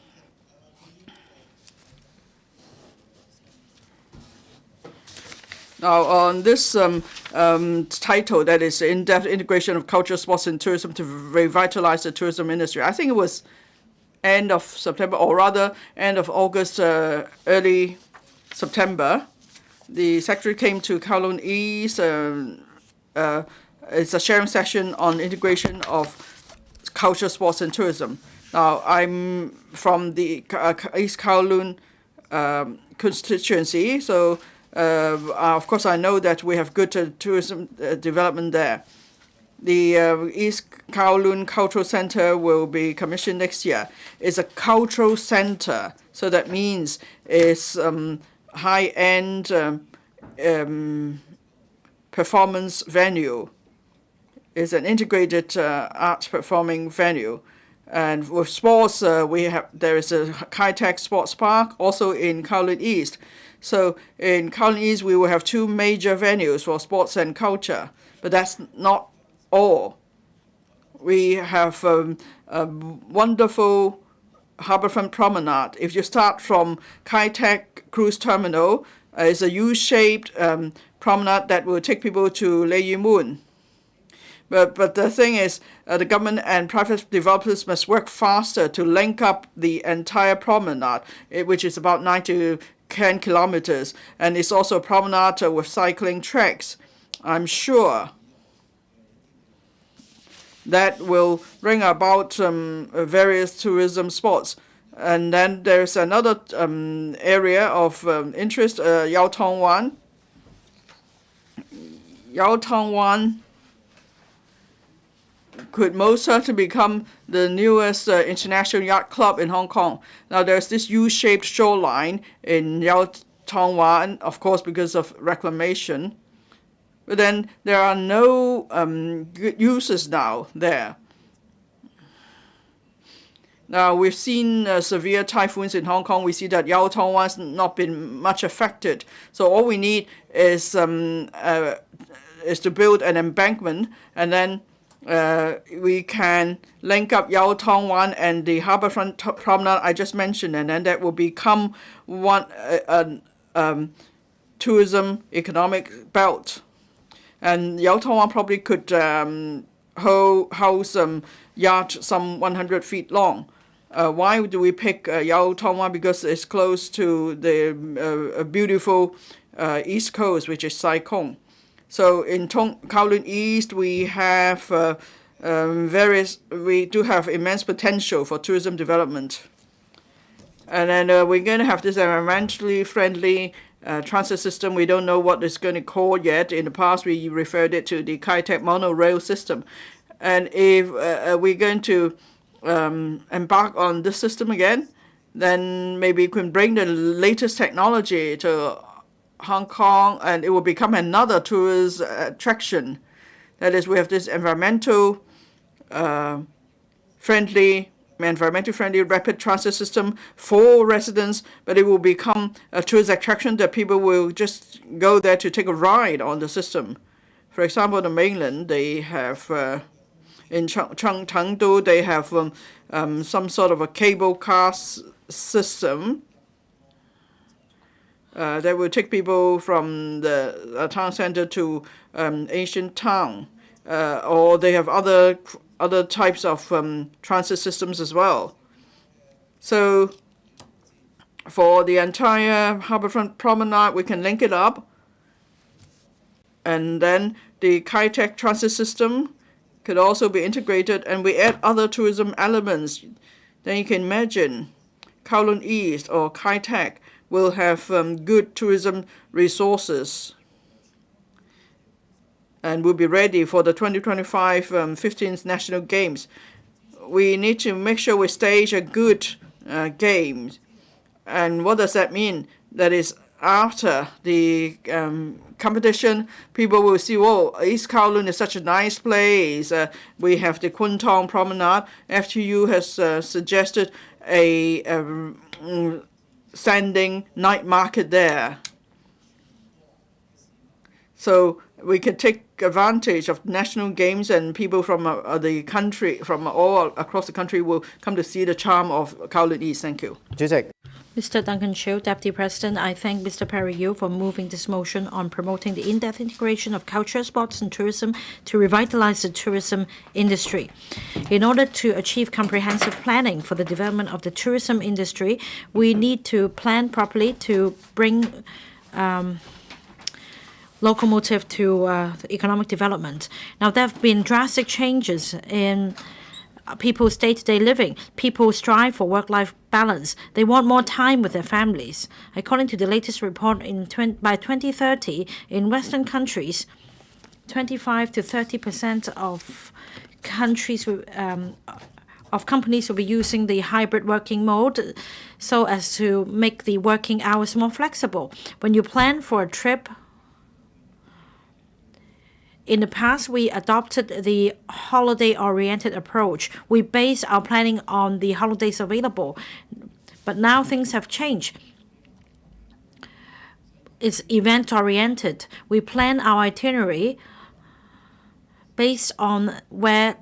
Now, on this title, that is in-depth integration of culture, sports, and tourism to revitalize the tourism industry, I think it was end of September, or rather end of August, early September. The Secretary came to Kowloon East. It's a sharing session on integration of culture, sports, and tourism. Now, I'm from the East Kowloon constituency, so of course I know that we have good tourism development there. The East Kowloon Cultural Center will be commissioned next year. It's a cultural center, so that means it's high-end performance venue. It's an integrated arts performing venue. And with sports, there is a high-tech sports park also in Kowloon East. So in Kowloon East, we will have 2 major venues for sports and culture. But that's not all. We have a wonderful harborfront promenade. If you start from Kai Tak Cruise Terminal, it's a U-shaped promenade that will take people to Lei Yu Moon. But the thing is, the government and private developers must work faster to link up the entire promenade, which is about 9 to 10 kilometers. And it's also a promenade with cycling tracks. I'm sure that will bring about various tourism spots. And then there's another area of interest, Yau Tong Wan. Yau Tong Wan could most certainly become the newest international yacht club in Hong Kong. Now, there's this U-shaped shoreline in Yau Tong Wan, of course, because of reclamation. But then there are no good uses now there. Now, we've seen severe typhoons in Hong Kong. We see that Yau Tong Wan's not been much affected. So all we need is to build an embankment, and then we can link up Yau Tong Wan and the harborfront promenade I just mentioned, and then that will become one tourism economic belt. And Yau Tong Wan probably could house yacht some 100 feet long. Why do we pick Yau Tong Wan? Because it's close to the beautiful East Coast, which is Sai Kung. So in Kowloon East, we have we do have immense potential for tourism development. And then we're going to have this environmentally friendly transit system. We don't know what it's going to call yet. In the past, we referred it to the Kai Tak monorail system. And if we're going to embark on this system again, then maybe we can bring the latest technology to Hong Kong, and it will become another tourist attraction. That is, we have this environmental friendly rapid transit system for residents, but it will become a tourist attraction that people will just go there to take a ride on the system. For example, the mainland, they have in Chengdu, they have some sort of a cable car system that will take people from the town center to ancient town, or they have other types of transit systems as well. So for the entire harborfront promenade, we can link it up, and then the Kai Tak transit system could also be integrated, and we add other tourism elements. Then you can imagine Kowloon East or Kai Tak will have good tourism resources and will be ready for the 2025 15th National Games. We need to make sure we stage a good game. And what does that mean? That is, after the competition, people will see, oh, East Kowloon is such a nice place. We have the Kwun Tong Promenade. FTU has suggested a standing night market there. So we can take advantage of national games, and people from the country, from all across the country, will come to see the charm of Kowloon East. Thank you. Mr. Duncan Chiu, Deputy President, I thank Mr. Perry Yu for moving this motion on promoting the in-depth integration of culture, sports and tourism to revitalize the tourism industry. In order to achieve comprehensive planning for the development of the tourism industry, we need to plan properly to bring locomotive to economic development. Now, there have been drastic changes in people's day-to-day living. People strive for work-life balance. They want more time with their families. According to the latest report, by 2030, in Western countries, 25 to 30% of countries of companies will be using the hybrid working mode so as to make the working hours more flexible. When you plan for a trip, in the past, we adopted the holiday-oriented approach. We base our planning on the holidays available. But now things have changed. It's event-oriented. We plan our itinerary based on where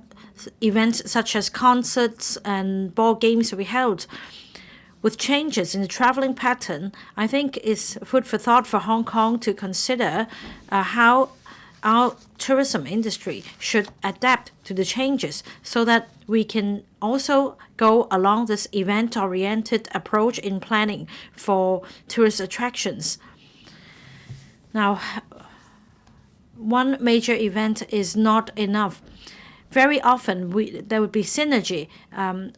events such as concerts and ball games will be held. With changes in the traveling pattern, I think it's food for thought for Hong Kong to consider how our tourism industry should adapt to the changes so that we can also go along this event-oriented approach in planning for tourist attractions. Now, one major event is not enough. Very often, there would be synergy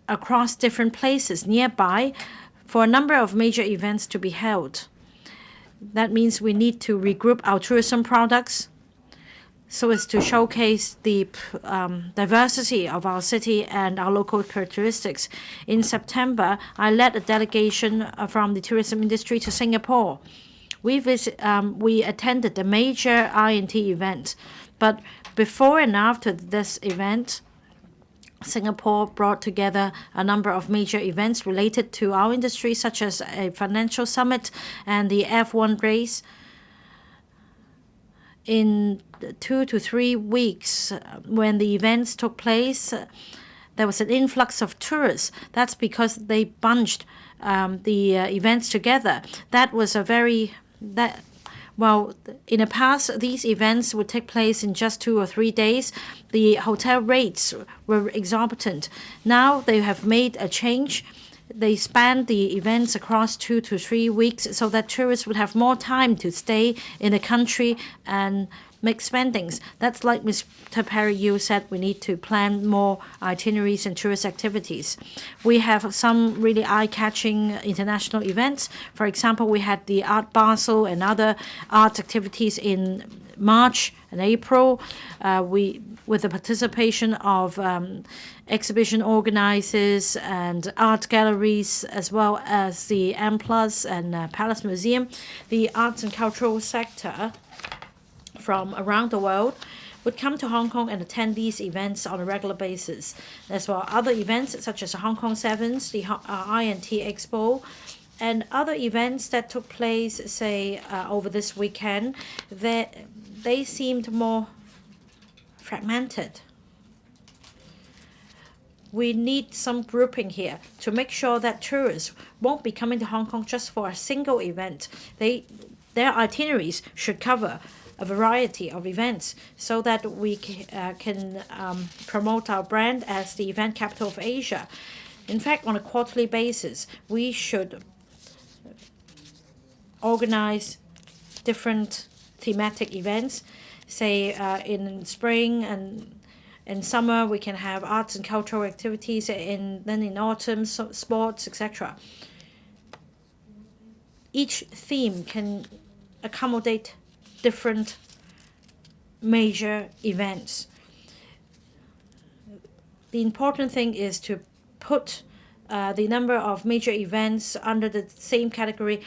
across different places nearby for a number of major events to be held. That means we need to regroup our tourism products so as to showcase the diversity of our city and our local characteristics. In September, I led a delegation from the tourism industry to Singapore. We attended a major I&T event, but before and after this event, Singapore brought together a number of major events related to our industry, such as a financial summit and the F1 race. In 2 to 3 weeks, when the events took place, there was an influx of tourists. That's because they bunched the events together. That was in the past, these events would take place in just 2 or 3 days. The hotel rates were exorbitant. Now they have made a change. They span the events across 2 to 3 weeks so that tourists would have more time to stay in the country and make spendings. That's like Mr. Perry Yu said, we need to plan more itineraries and tourist activities. We have some really eye-catching international events. For example, we had the Art Basel and other art activities in March and April, with the participation of exhibition organizers and art galleries, as well as the M+ and Palace Museum. The arts and cultural sector from around the world would come to Hong Kong and attend these events on a regular basis. As well, other events such as Hong Kong Sevens, the I&T Expo, and other events that took place, say, over this weekend, they seemed more fragmented. We need some grouping here to make sure that tourists won't be coming to Hong Kong just for a single event. Their itineraries should cover a variety of events so that we can promote our brand as the event capital of Asia. In fact, on a quarterly basis, we should organize different thematic events. Say in spring and in summer, we can have arts and cultural activities, then in autumn, sports, etc. Each theme can accommodate different major events. The important thing is to put the number of major events under the same category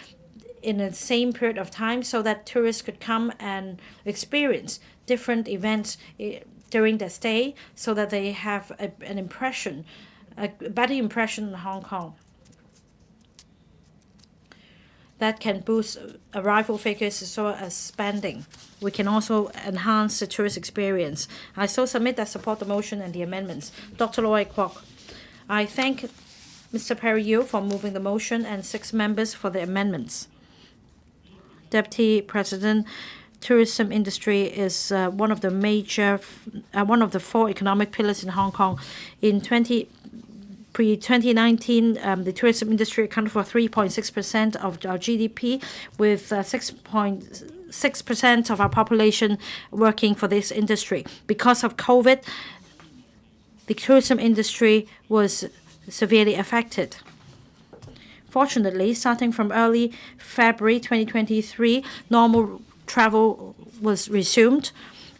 in the same period of time so that tourists could come and experience different events during their stay so that they have a better impression in Hong Kong. That can boost arrival figures as well as spending. We can also enhance the tourist experience. I so submit that support the motion and the amendments. Dr. Loy Kwok. I thank Mr. Perry Yu for moving the motion and 6 members for the amendments. Deputy President, tourism industry is one of the 4 economic pillars in Hong Kong. In 2019, the tourism industry accounted for 3.6% of our GDP, with 6.6% of our population working for this industry. Because of COVID, the tourism industry was severely affected. Fortunately, starting from early February 2023, normal travel was resumed,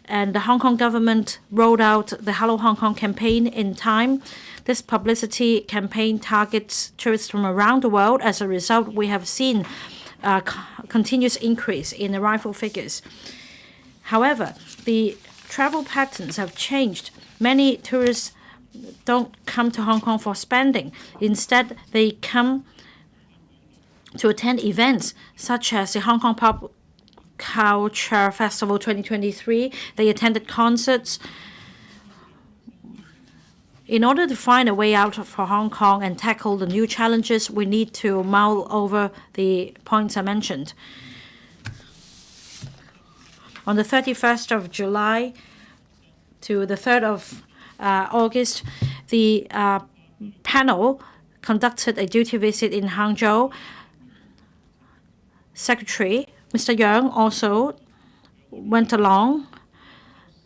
and the Hong Kong government rolled out the Hello Hong Kong campaign in time. This publicity campaign targets tourists from around the world. As a result, we have seen a continuous increase in arrival figures. However, the travel patterns have changed. Many tourists don't come to Hong Kong for spending. Instead, they come to attend events such as the Hong Kong Pop Culture Festival 2023. They attended concerts. In order to find a way out for Hong Kong and tackle the new challenges, we need to mull over the points I mentioned. On the 31st of July to the 3rd of August, the panel conducted a duty visit in Hangzhou. Secretary Mr. Yang also went along.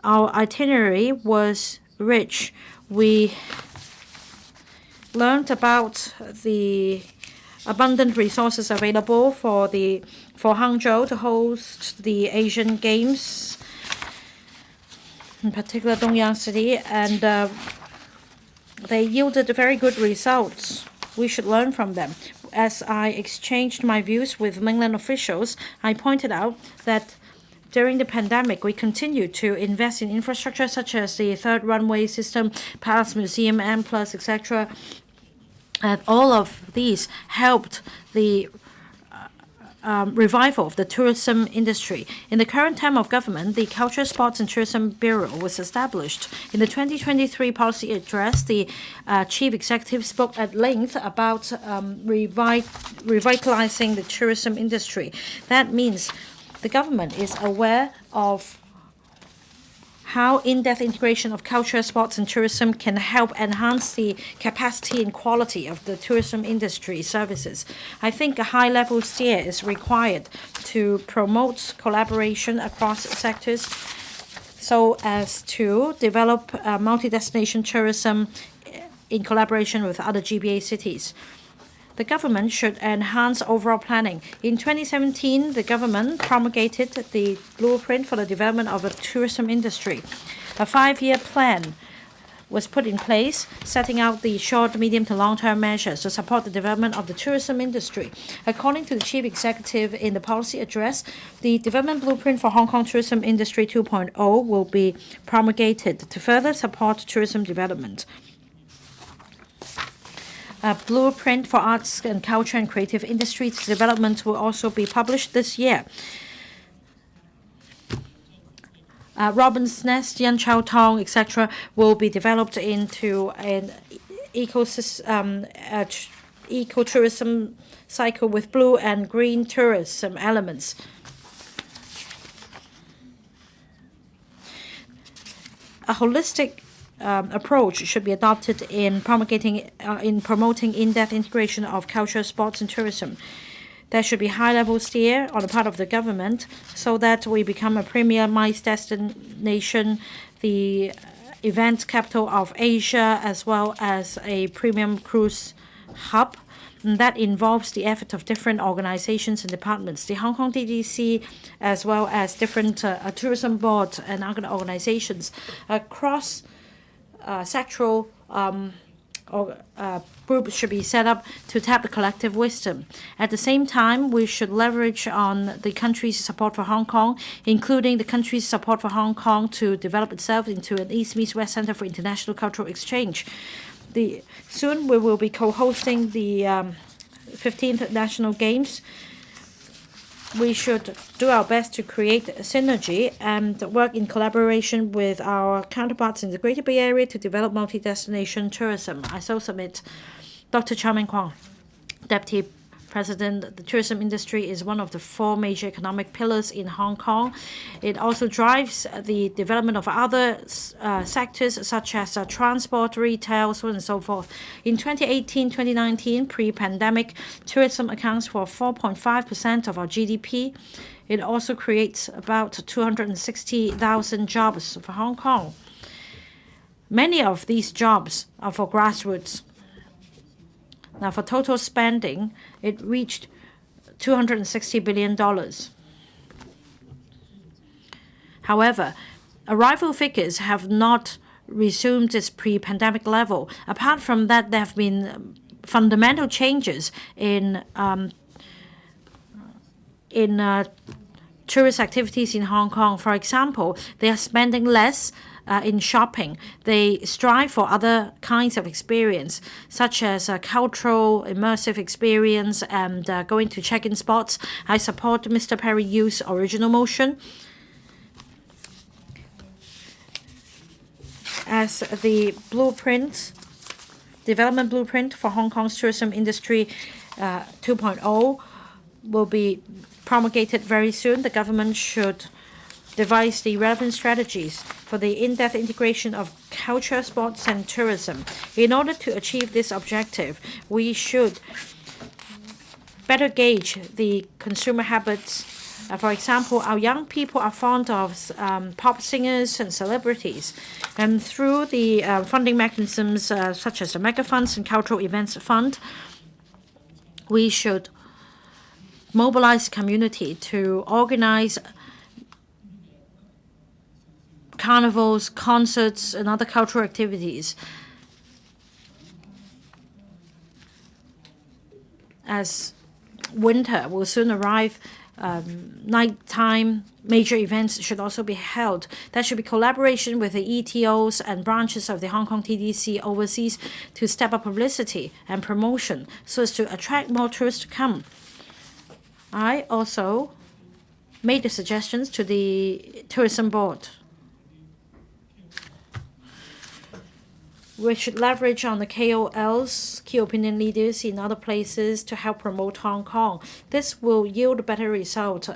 Our itinerary was rich. We learned about the abundant resources available for Hangzhou to host the Asian Games, in particular Dongyang City, and they yielded very good results. We should learn from them. As I exchanged my views with mainland officials, I pointed out that during the pandemic, we continued to invest in infrastructure such as the third runway system, Palace Museum, M+, etc. And all of these helped the revival of the tourism industry. In the current term of government, the Culture, Sports and Tourism Bureau was established. In the 2023 policy address, the chief executive spoke at length about revitalizing the tourism industry. That means the government is aware of how in-depth integration of culture, sports, and tourism can help enhance the capacity and quality of the tourism industry services. I think a high-level steer is required to promote collaboration across sectors so as to develop multi-destination tourism in collaboration with other GBA cities. The government should enhance overall planning. In 2017, the government promulgated the blueprint for the development of the tourism industry. A 5-year plan was put in place, setting out the short, medium to long-term measures to support the development of the tourism industry. According to the chief executive in the policy address, the development blueprint for Hong Kong Tourism Industry 2.0 will be promulgated to further support tourism development. A blueprint for arts and culture and creative industries development will also be published this year. Robin's Nest, Yan Chao Tong, etc., will be developed into an ecotourism cycle with blue and green tourism elements. A holistic approach should be adopted in promoting in-depth integration of culture, sports, and tourism. There should be high-level steer on the part of the government so that we become a premier MICE destination, the event capital of Asia, as well as a premium cruise hub. And that involves the effort of different organizations and departments. The Hong Kong DDC, as well as different tourism boards and other organizations across sectoral groups should be set up to tap the collective wisdom. At the same time, we should leverage on the country's support for Hong Kong, including the country's support for Hong Kong to develop itself into an East-Meets-West Center for international cultural exchange. Soon we will be co-hosting the 15th National Games. We should do our best to create synergy and work in collaboration with our counterparts in the Greater Bay Area to develop multi-destination tourism. I so submit. Dr. Chow Meng Kwong, Deputy President, the tourism industry is one of the 4 major economic pillars in Hong Kong. It also drives the development of other sectors such as transport, retail, so on and so forth. In 2018-2019, pre-pandemic, tourism accounts for 4.5% of our GDP. It also creates about 260,000 jobs for Hong Kong. Many of these jobs are for grassroots. Now, for total spending, it reached $260 billion. However, arrival figures have not resumed its pre-pandemic level. Apart from that, there have been fundamental changes in tourist activities in Hong Kong. For example, they are spending less in shopping. They strive for other kinds of experience, such as cultural, immersive experience and going to check-in spots. I support Mr. Perry Yu's original motion. As the development blueprint for Hong Kong's tourism industry 2.0 will be promulgated very soon, the government should devise the relevant strategies for the in-depth integration of culture, sports, and tourism. In order to achieve this objective, we should better gauge the consumer habits. For example, our young people are fond of pop singers and celebrities. And through the funding mechanisms such as the mega funds and cultural events fund, we should mobilize the community to organize carnivals, concerts, and other cultural activities. As winter will soon arrive, nighttime major events should also be held. There should be collaboration with the ETOs and branches of the Hong Kong TDC overseas to step up publicity and promotion so as to attract more tourists to come. I also made the suggestions to the tourism board. We should leverage on the KOLs, key opinion leaders in other places to help promote Hong Kong. This will yield a better result.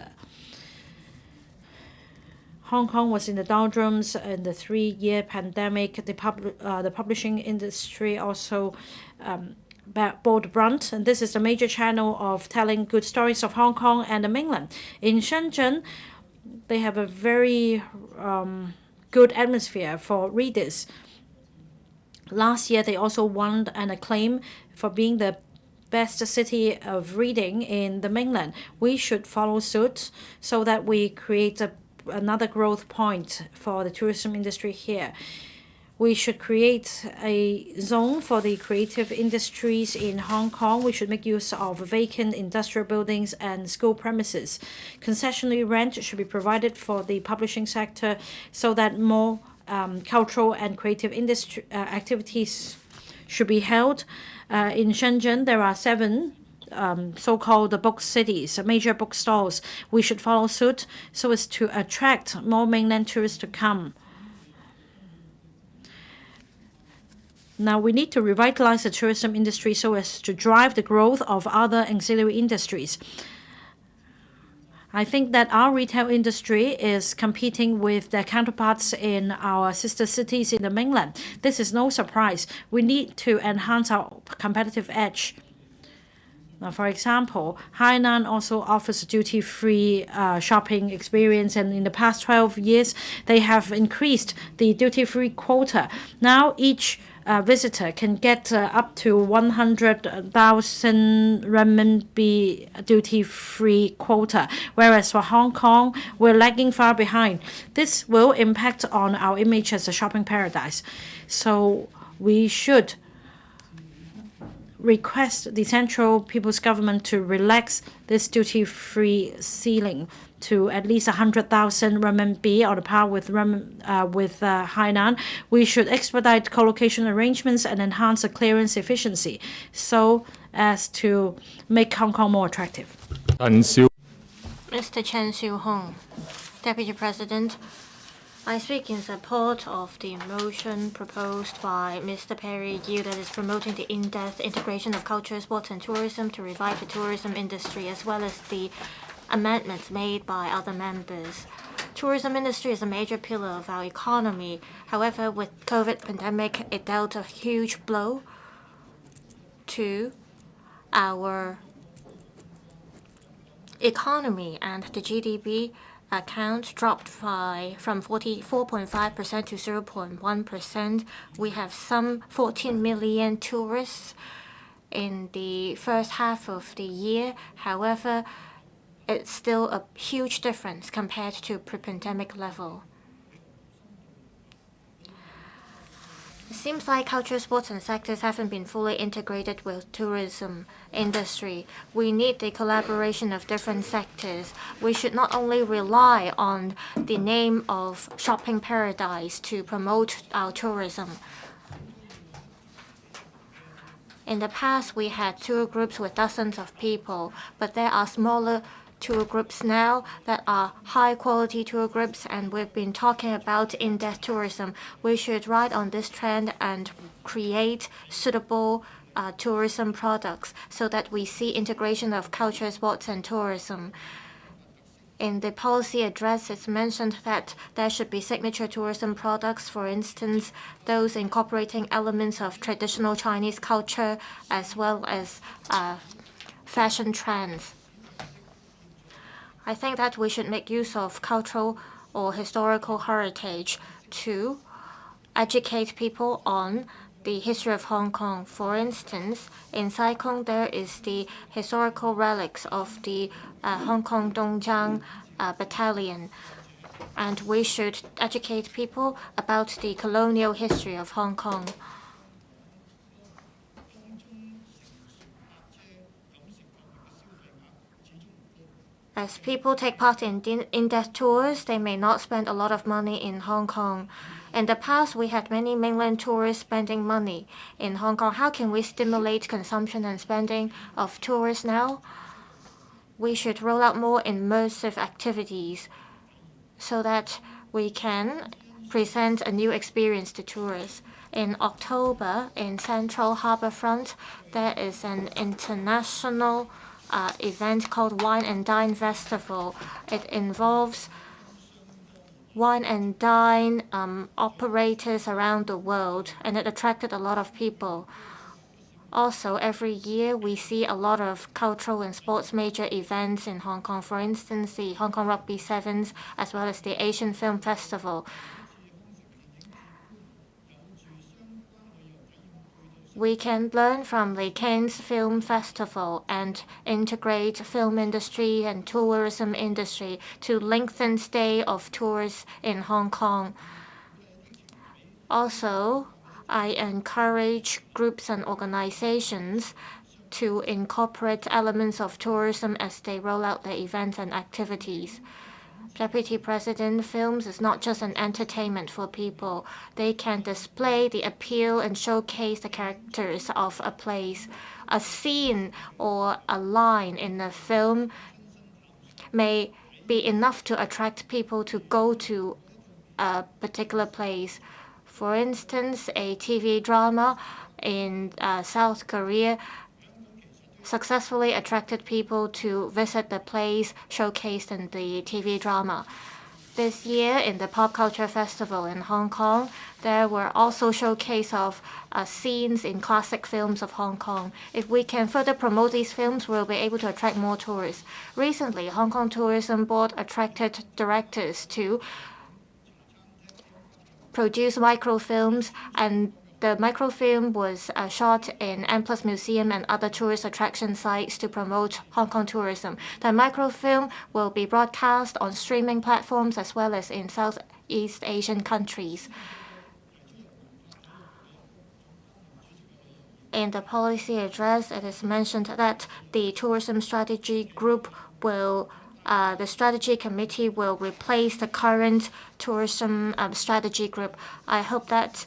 Hong Kong was in the doldrums in the 3-year pandemic. The publishing industry also bore the brunt, and this is the major channel of telling good stories of Hong Kong and the mainland. In Shenzhen, they have a very good atmosphere for readers. Last year, they also won an acclaim for being the best city of reading in the mainland. We should follow suit so that we create another growth point for the tourism industry here. We should create a zone for the creative industries in Hong Kong. We should make use of vacant industrial buildings and school premises. Concessionary rent should be provided for the publishing sector so that more cultural and creative industry activities should be held. In Shenzhen, there are 7 so-called book cities, major bookstores. We should follow suit so as to attract more mainland tourists to come. Now, we need to revitalize the tourism industry so as to drive the growth of other ancillary industries. I think that our retail industry is competing with their counterparts in our sister cities in the mainland. This is no surprise. We need to enhance our competitive edge. Now, for example, Hainan also offers a duty-free shopping experience, and in the past 12 years, they have increased the duty-free quota. Now, each visitor can get up to 100,000 renminbi duty-free quota, whereas for Hong Kong, we're lagging far behind. This will impact on our image as a shopping paradise. So we should request the Central People's Government to relax this duty-free ceiling to at least 100,000 renminbi, on par with Hainan. We should expedite co-location arrangements and enhance the clearance efficiency so as to make Hong Kong more attractive. Mr. Chen Xiu-hong, Deputy President, I speak in support of the motion proposed by Mr. Perry Yu that is promoting the in-depth integration of culture, sports, and tourism to revive the tourism industry, as well as the amendments made by other members. Tourism industry is a major pillar of our economy. However, with COVID pandemic, it dealt a huge blow to our economy, and the GDP account dropped from 44.5% to 0.1%. We have some 14 million tourists in the first half of the year. However, it's still a huge difference compared to pre-pandemic level. It seems like culture, sports, and sectors haven't been fully integrated with tourism industry. We need the collaboration of different sectors. We should not only rely on the name of shopping paradise to promote our tourism. In the past, we had tour groups with dozens of people, but there are smaller tour groups now that are high-quality tour groups, and we've been talking about in-depth tourism. We should ride on this trend and create suitable tourism products so that we see integration of culture, sports, and tourism. In the policy address, it's mentioned that there should be signature tourism products, for instance, those incorporating elements of traditional Chinese culture as well as fashion trends. I think that we should make use of cultural or historical heritage to educate people on the history of Hong Kong. For instance, in Sai Kung, there is the historical relics of the Hong Kong Dongjiang Battalion. And we should educate people about the colonial history of Hong Kong. As people take part in in-depth tours, they may not spend a lot of money in Hong Kong. In the past, we had many mainland tourists spending money in Hong Kong. How can we stimulate consumption and spending of tourists now? We should roll out more immersive activities so that we can present a new experience to tourists. In October, in Central Harbourfront, there is an international event called Wine and Dine Festival. It involves wine and dine operators around the world, and it attracted a lot of people. Also, every year we see a lot of cultural and sports major events in Hong Kong. For instance, the Hong Kong Rugby Sevens, as well as the Asian Film Festival. We can learn from the Cannes Film Festival and integrate film industry and tourism industry to lengthen stay of tourists in Hong Kong. Also, I encourage groups and organizations to incorporate elements of tourism as they roll out their events and activities. Deputy President, films is not just an entertainment for people. They can display the appeal and showcase the characters of a place. A scene or a line in a film may be enough to attract people to go to a particular place. For instance, a TV drama in South Korea successfully attracted people to visit the place showcased in the TV drama. This year, in the Pop Culture Festival in Hong Kong, there were also showcase of scenes in classic films of Hong Kong. If we can further promote these films, we'll be able to attract more tourists. Recently, Hong Kong Tourism Board attracted directors to produce microfilms, and the microfilm was shot in M+ Museum and other tourist attraction sites to promote Hong Kong tourism. The microfilm will be broadcast on streaming platforms as well as in Southeast Asian countries. In the policy address, it is mentioned that the tourism strategy group will the strategy committee will replace the current tourism strategy group. I hope that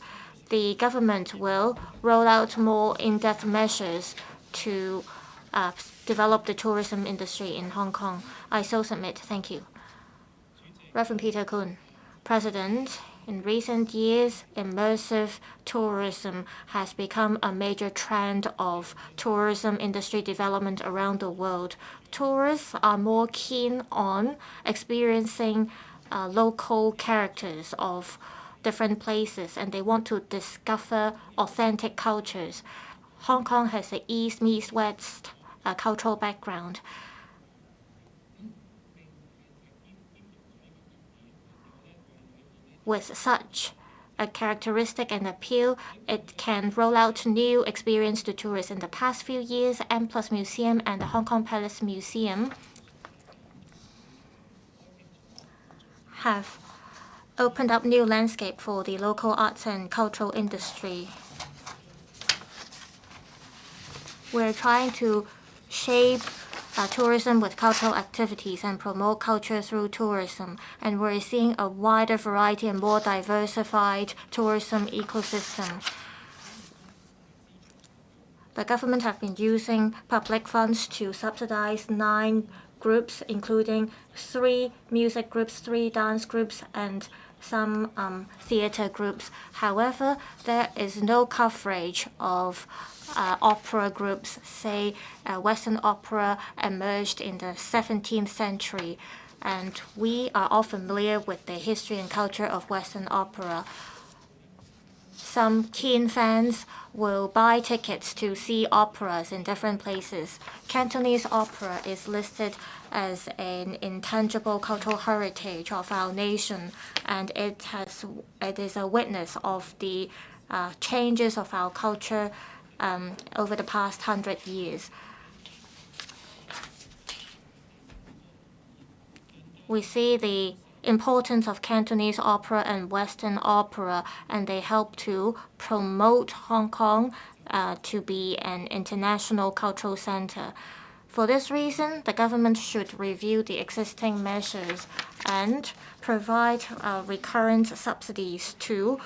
the government will roll out more in-depth measures to develop the tourism industry in Hong Kong. I so submit. Thank you. Reverend Peter Kuhn, President. In recent years, immersive tourism has become a major trend of tourism industry development around the world. Tourists are more keen on experiencing local characters of different places, and they want to discover authentic cultures. Hong Kong has an East meets West cultural background. With such a characteristic and appeal, it can roll out new experience to tourists. In the past few years, M+ Museum and the Hong Kong Palace Museum have opened up new landscape for the local arts and cultural industry. We're trying to shape tourism with cultural activities and promote culture through tourism. And we're seeing a wider variety and more diversified tourism ecosystem. The government have been using public funds to subsidize 9 groups, including 3 music groups, 3 dance groups, and some theater groups. However, there is no coverage of opera groups. Say, Western opera emerged in the 17th century, and we are all familiar with the history and culture of Western opera. Some keen fans will buy tickets to see operas in different places. Cantonese opera is listed as an intangible cultural heritage of our nation, and it is a witness of the changes of our culture over the past 100 years. We see the importance of Cantonese opera and Western opera, and they help to promote Hong Kong to be an international cultural center. For this reason, the government should review the existing measures and provide recurrent subsidies to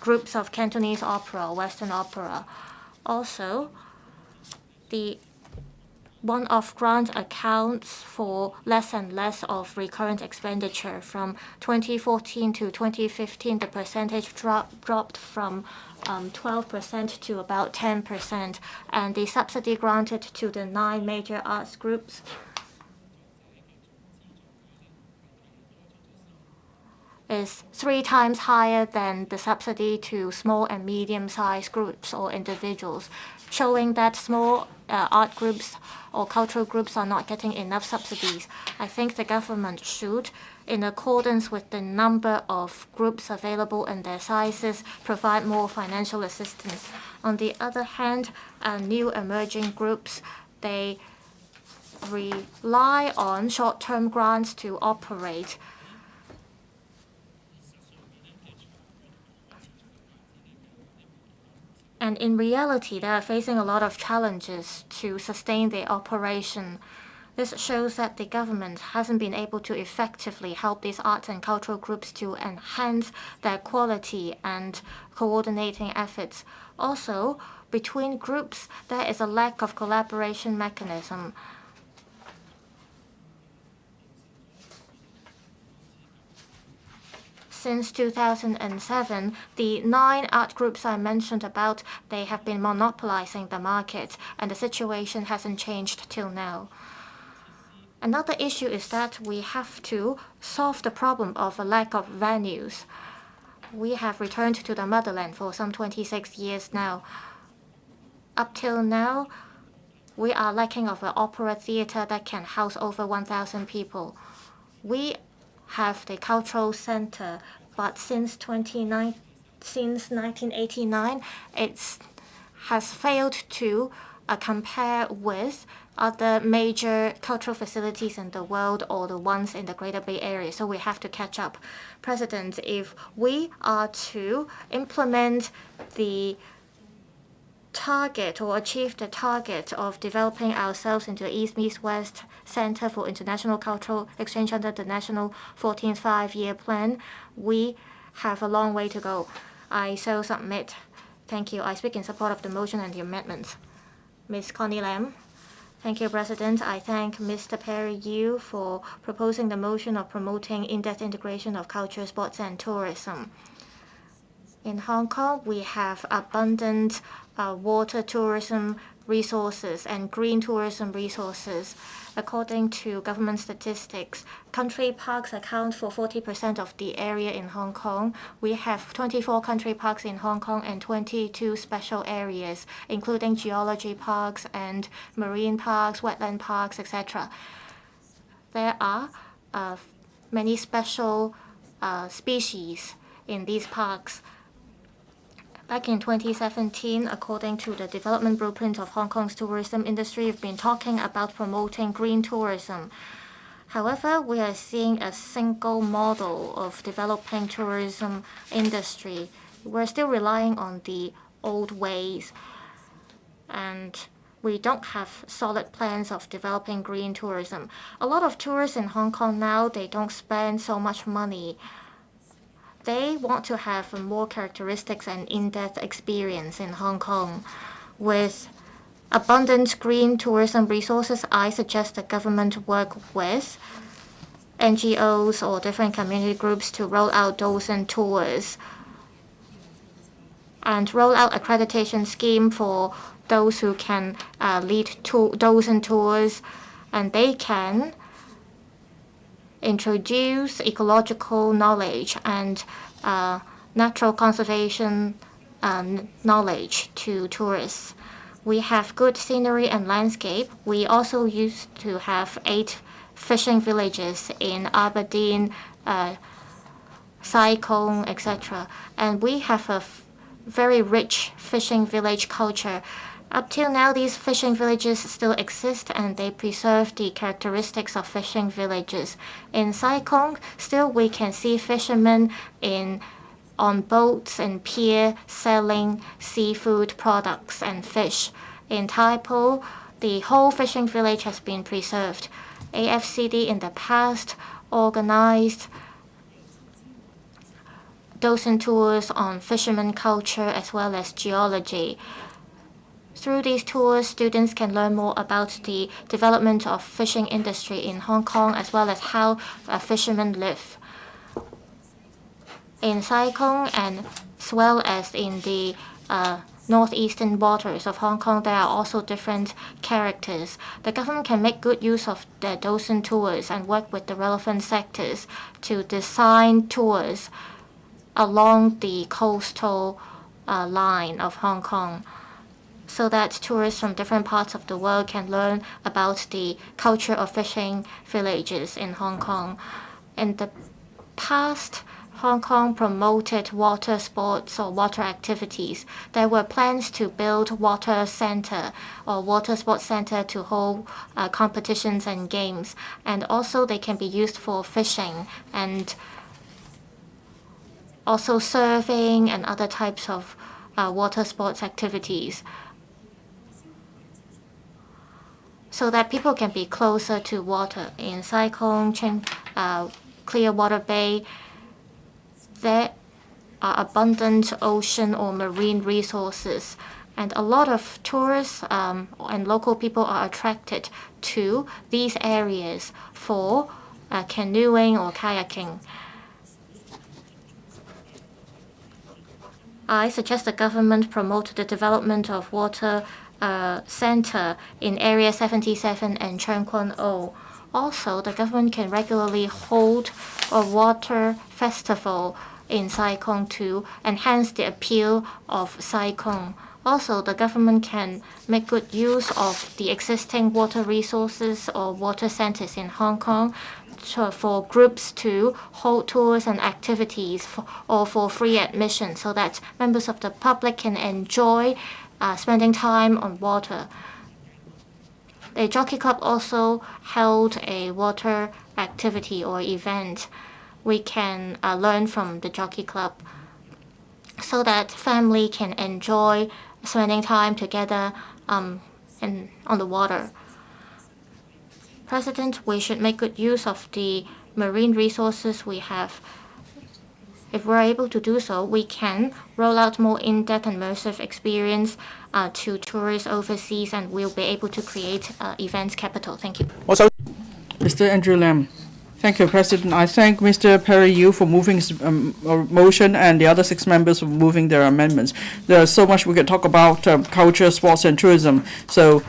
groups of Cantonese opera, Western opera. Also, the one-off grant accounts for less and less of recurrent expenditure. From 2014 to 2015, the percentage dropped from 12% to about 10%, and the subsidy granted to the 9 major arts groups is 3 times higher than the subsidy to small and medium-sized groups or individuals, showing that small art groups or cultural groups are not getting enough subsidies. I think the government should, in accordance with the number of groups available and their sizes, provide more financial assistance. On the other hand, new emerging groups, they rely on short-term grants to operate. And in reality, they are facing a lot of challenges to sustain their operation. This shows that the government hasn't been able to effectively help these arts and cultural groups to enhance their quality and coordinating efforts. Also, between groups, there is a lack of collaboration mechanism. Since 2007, the 9 art groups I mentioned about, they have been monopolizing the market, and the situation hasn't changed till now. Another issue is that we have to solve the problem of a lack of venues. We have returned to the motherland for some 26 years now. Up till now, we are lacking of an opera theater that can house over 1,000 people. We have the cultural center, but since 1989, it has failed to compare with other major cultural facilities in the world or the ones in the Greater Bay Area. So we have to catch up. President, if we are to implement the target or achieve the target of developing ourselves into the East-West Center for International Cultural Exchange under the National 14th Five-Year Plan, we have a long way to go. I so submit. Thank you. I speak in support of the motion and the amendments. Ms. Connie Lam. Thank you, President. I thank Mr. Perry Yu for proposing the motion of promoting in-depth integration of culture, sports, and tourism. In Hong Kong, we have abundant water tourism resources and green tourism resources. According to government statistics, country parks account for 40% of the area in Hong Kong. We have 24 country parks in Hong Kong and 22 special areas, including geology parks and marine parks, wetland parks, etc. There are many special species in these parks. Back in 2017, according to the development blueprint of Hong Kong's tourism industry, we've been talking about promoting green tourism. However, we are seeing a single model of developing tourism industry. We're still relying on the old ways, and we don't have solid plans of developing green tourism. A lot of tourists in Hong Kong now, they don't spend so much money. They want to have more characteristics and in-depth experience in Hong Kong. With abundant green tourism resources, I suggest the government work with NGOs or different community groups to roll out dozen tours and roll out accreditation scheme for those who can lead dozen tours, and they can introduce ecological knowledge and natural conservation knowledge to tourists. We have good scenery and landscape. We also used to have 8 fishing villages in Aberdeen, Sai Kung, etc. And we have a very rich fishing village culture. Up till now, these fishing villages still exist and they preserve the characteristics of fishing villages. In Sai Kung, still we can see fishermen on boats and pier selling seafood products and fish. In Tai Po, the whole fishing village has been preserved. AFCD in the past organized dozen tours on fisherman culture as well as geology. Through these tours, students can learn more about the development of fishing industry in Hong Kong as well as how fishermen live. In Sai Kung and as well as in the northeastern waters of Hong Kong, there are also different characters. The government can make good use of the dozen tours and work with the relevant sectors to design tours along the coastal line of Hong Kong, so that tourists from different parts of the world can learn about the culture of fishing villages in Hong Kong. In the past, Hong Kong promoted water sports or water activities. There were plans to build water center or water sports center to hold competitions and games, and also they can be used for fishing and also surfing and other types of water sports activities, so that people can be closer to water. In Sai Kung, Clearwater Bay, there are abundant ocean or marine resources, and a lot of tourists and local people are attracted to these areas for canoeing or kayaking. I suggest the government promote the development of water center in Area 77 and Cheung Kwan O. Also, the government can regularly hold a water festival in Sai Kung to enhance the appeal of Sai Kung. Also, the government can make good use of the existing water resources or water centers in Hong Kong for groups to hold tours and activities or for free admission, so that members of the public can enjoy spending time on water. The Jockey Club also held a water activity or event. We can learn from the Jockey Club so that family can enjoy spending time together on the water. President, we should make good use of the marine resources we have. If we're able to do so, we can roll out more in-depth and immersive experience to tourists overseas, and we'll be able to create events capital. Thank you. Mr. Andrew Lam. Thank you, President. I thank Mr. Perry Yu for moving his motion and the other 6 members for moving their amendments. There's so much we could talk about culture, sports, and tourism. So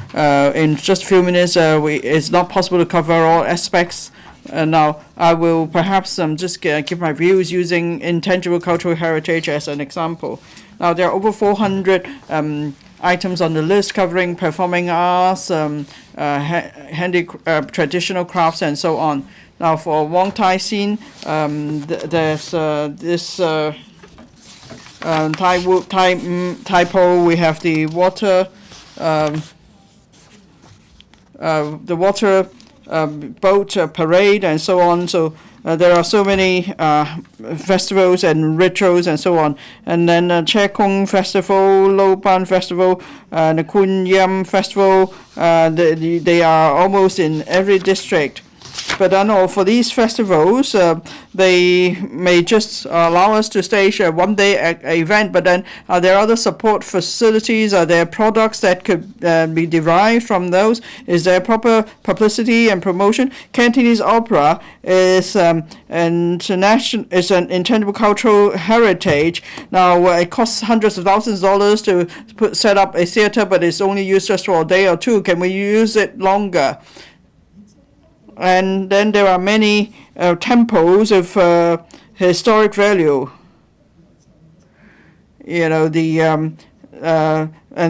in just a few minutes, it's not possible to cover all aspects. Now, I will perhaps just give my views using intangible cultural heritage as an example. Now, there are over 400 items on the list covering performing arts, traditional crafts, and so on. Now for Wong Tai Sin, there's this typo. We have the water boat parade and so on. So there are so many festivals and rituals and so on. And then Che Kung Festival, Lo Ban Festival, the Kun Yam Festival, they are almost in every district. But I know for these festivals, they may just allow us to stage a one-day event, but then are there other support facilities? Are there products that could be derived from those? Is there proper publicity and promotion? Cantonese opera is an intangible cultural heritage. Now, it costs hundreds of thousands of dollars to set up a theater, but it's only used just for a day or two. Can we use it longer? And then there are many temples of historic value. You know, and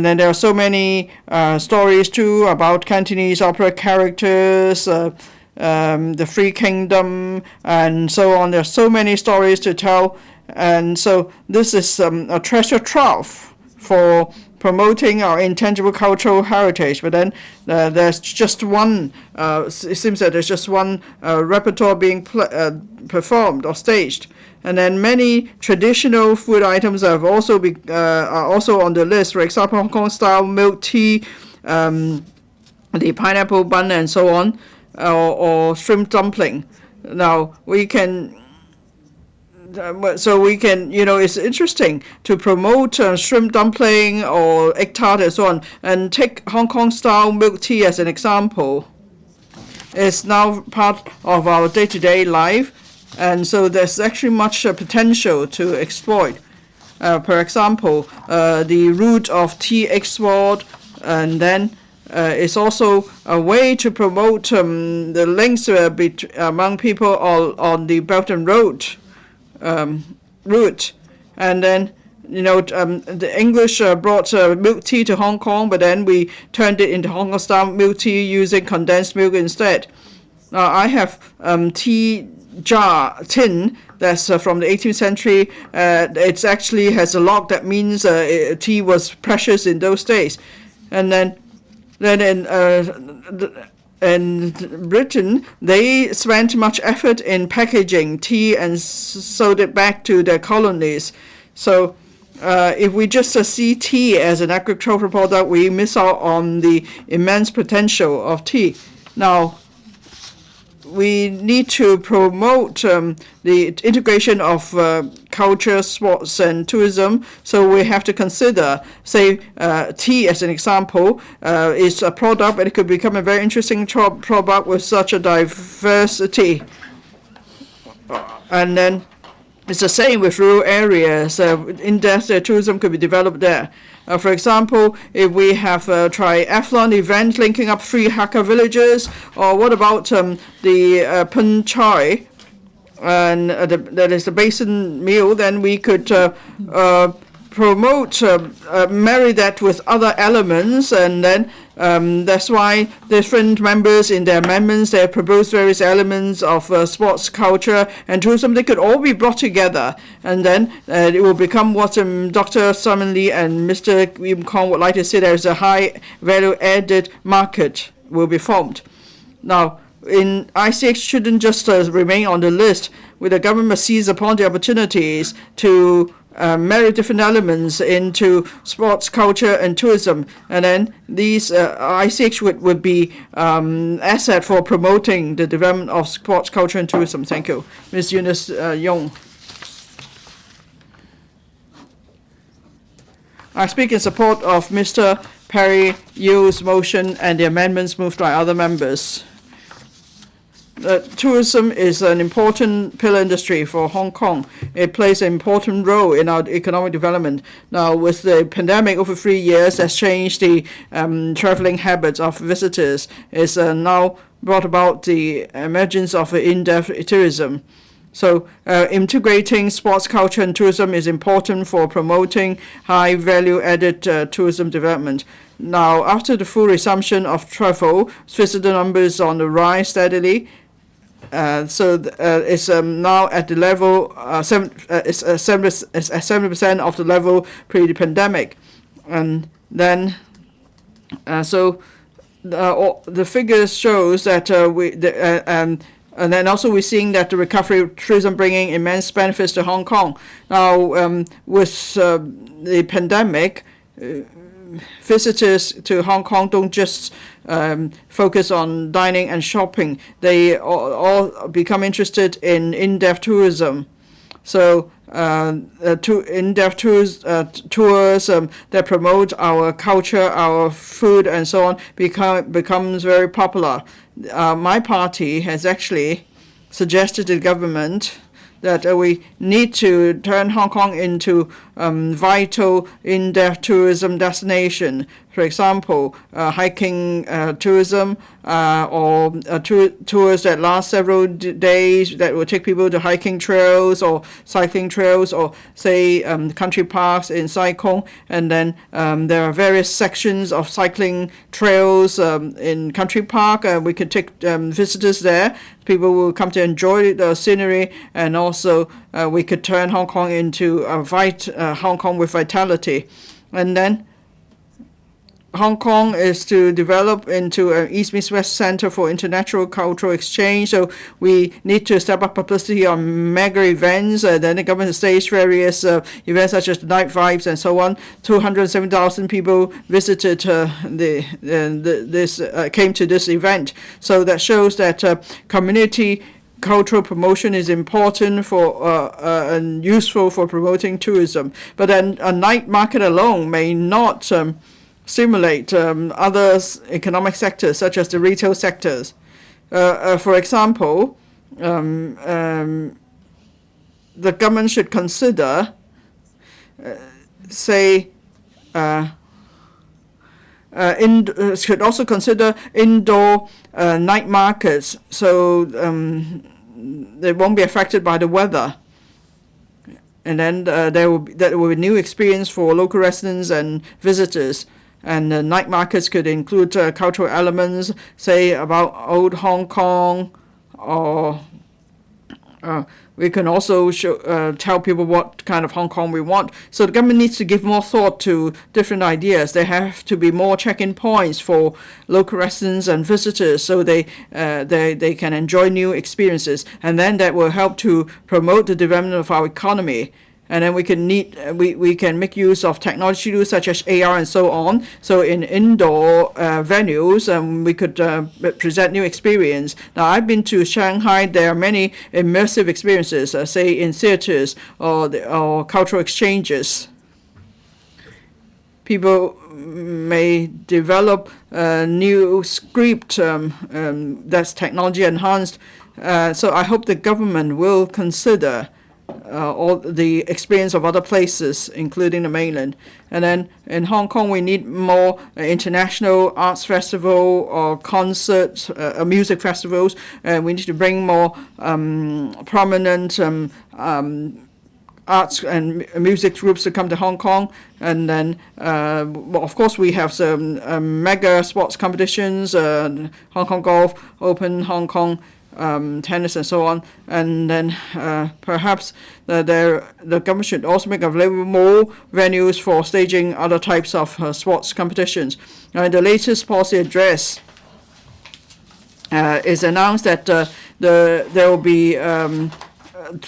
then there are so many stories too about Cantonese opera characters, the Free Kingdom, and so on. There are so many stories to tell, and so this is a treasure trove for promoting our intangible cultural heritage. But then there's just one, it seems that there's just one repertoire being performed or staged. And then many traditional food items have also are also on the list. For example, Hong Kong style milk tea, the pineapple bun and so on, or shrimp dumpling. Now we can it's interesting to promote shrimp dumpling or egg tart and so on, and take Hong Kong style milk tea as an example. It's now part of our day-to-day life, and so there's actually much potential to exploit. For example, the route of tea export, and then it's also a way to promote the links among people on the Belt and Road route. And then the English brought milk tea to Hong Kong, but then we turned it into Hong Kong style milk tea using condensed milk instead. Now I have tea tin that's from the 18th century. It actually has a lock that means tea was precious in those days. And then in Britain, they spent much effort in packaging tea and sold it back to their colonies. So if we just see tea as an agricultural product, we miss out on the immense potential of tea. Now, we need to promote the integration of culture, sports, and tourism. So we have to consider, say, tea as an example, is a product, but it could become a very interesting product with such a diversity. And then it's the same with rural areas. In-depth tourism could be developed there. For example, if we have a triathlon event linking up 3 Hakka villages, or what about the Pun Chai, and that is the basin meal, then we could promote, marry that with other elements, and then that's why different members in their amendments, they have proposed various elements of sports, culture, and tourism. They could all be brought together, and then it will become what Dr. Simon Lee and Mr. Wim Kong would like to say. There is a high value-added market will be formed. Now, ICX shouldn't just remain on the list. With the government must seize upon the opportunities to marry different elements into sports, culture, and tourism, and then these ICH would be asset for promoting the development of sports, culture, and tourism. Thank you. Ms. Eunice Yong. I speak in support of Mr. Perry Yu's motion and the amendments moved by other members. Tourism is an important pillar industry for Hong Kong. It plays an important role in our economic development. Now, with the pandemic over 3 years, has changed the traveling habits of visitors. It's now brought about the emergence of in-depth tourism. So integrating sports, culture, and tourism is important for promoting high value-added tourism development. Now, after the full resumption of travel, visitor numbers on the rise steadily. it's now at the level it's 70% of the level pre-pandemic, and then the figures shows that and then also we're seeing that the recovery of tourism bringing immense benefits to Hong Kong. Now with the pandemic, visitors to Hong Kong don't just focus on dining and shopping. They all become interested in in-depth tourism. So in-depth tours that promote our culture, our food, and so on becomes very popular. My party has actually suggested to the government that we need to turn Hong Kong into vital in-depth tourism destination. For example, hiking tourism or tours that last several days that will take people to hiking trails or cycling trails, or say country parks in Sai Kung. And then there are various sections of cycling trails in country park. We could take visitors there. People will come to enjoy the scenery, and also we could turn Hong Kong into Hong Kong with vitality. And then Hong Kong is to develop into an East-West Center for international cultural exchange. So we need to step up publicity on mega events. Then the government staged various events such as Night Vibes and so on. 207,000 people visited came to this event. So that shows that community cultural promotion is important for and useful for promoting tourism. But then a night market alone may not stimulate other economic sectors, such as the retail sectors. For example, the government should consider, should also consider indoor night markets, so they won't be affected by the weather. And then that will be a new experience for local residents and visitors. And night markets could include cultural elements, say about old Hong Kong, or we can also tell people what kind of Hong Kong we want. So the government needs to give more thought to different ideas. There have to be more check-in points for local residents and visitors, so they can enjoy new experiences, and then that will help to promote the development of our economy. And then we can make use of technology tools such as AR and so on. So in indoor venues, we could present new experience. Now, I've been to Shanghai. There are many immersive experiences, say in theaters or cultural exchanges. People may develop new script that's technology enhanced. So I hope the government will consider all the experience of other places, including the mainland. And then in Hong Kong, we need more international arts festival or concerts, music festivals. We need to bring more prominent arts and music groups to come to Hong Kong. And then, of course, we have some mega sports competitions, Hong Kong Golf, Open Hong Kong, tennis and so on. And then perhaps the government should also make available more venues for staging other types of sports competitions. In the latest policy address, is announced that there will be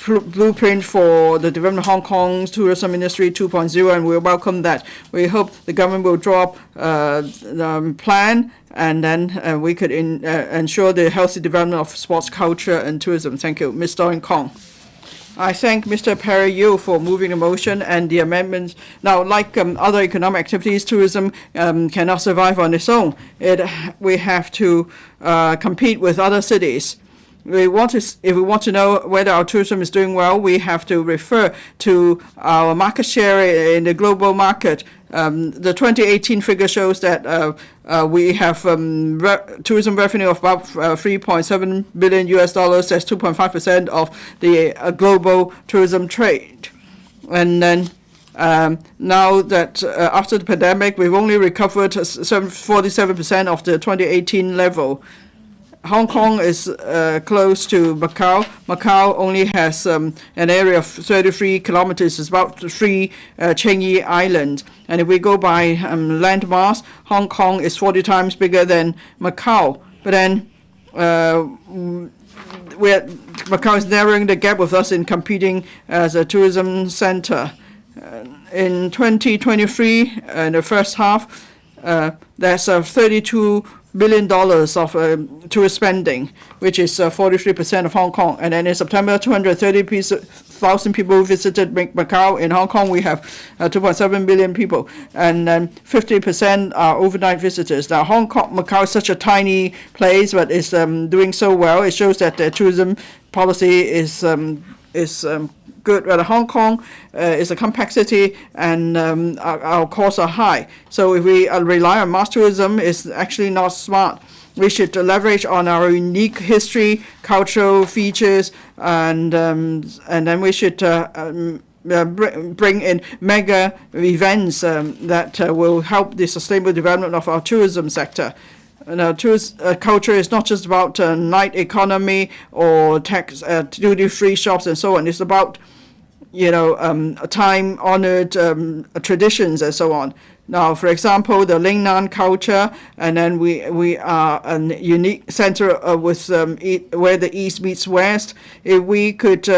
blueprint for the development of Hong Kong's Tourism Ministry 2.0, and we welcome that. We hope the government will draw up the plan, and then we could ensure the healthy development of sports culture and tourism. Thank you. Ms. Doreen Kong. I thank Mr. Perry Yu for moving the motion and the amendments. Now, like other economic activities, tourism cannot survive on its own. We have to compete with other cities. If we want to know whether our tourism is doing well, we have to refer to our market share in the global market. The 2018 figure shows that we have tourism revenue of about $3.7 billion. That's 2.5% of the global tourism trade. And then now that after the pandemic, we've only recovered 47% of the 2018 level. Hong Kong is close to Macau. Macau only has an area of 33 kilometers. It's about 3 Changi Island. And if we go by landmass, Hong Kong is 40 times bigger than Macau. But then Macau is narrowing the gap with us in competing as a tourism center. In 2023, in the first half, there's $32 billion of tourist spending, which is 43% of Hong Kong. And then in September, 230,000 people visited Macau. In Hong Kong, we have 2.7 billion people, and 50% are overnight visitors. Now, Macau is such a tiny place, but it's doing so well. It shows that the tourism policy is good. But Hong Kong is a compact city, and our costs are high. So if we rely on mass tourism, it's actually not smart. We should leverage on our unique history, cultural features, and then we should bring in mega events that will help the sustainable development of our tourism sector. Culture is not just about night economy or tax duty-free shops and so on. It's about time-honored traditions and so on. Now, for example, the Lingnan culture, and then we are a unique center with where the East meets West. If we could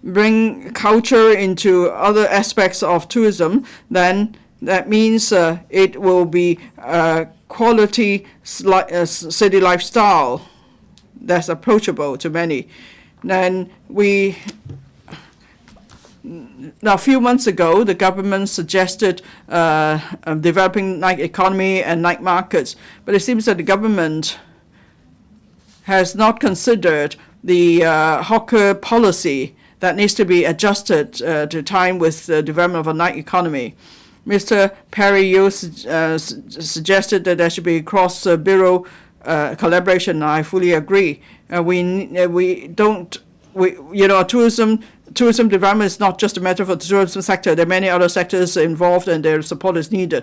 bring culture into other aspects of tourism, then that means it will be quality city lifestyle that's approachable to many. Then now, a few months ago, the government suggested developing night economy and night markets, but it seems that the government has not considered the hawker policy that needs to be adjusted to time with the development of a night economy. Mr. Perry, you suggested that there should be cross-bureau collaboration. I fully agree. Tourism development is not just a matter for the tourism sector. There are many other sectors involved, and their support is needed.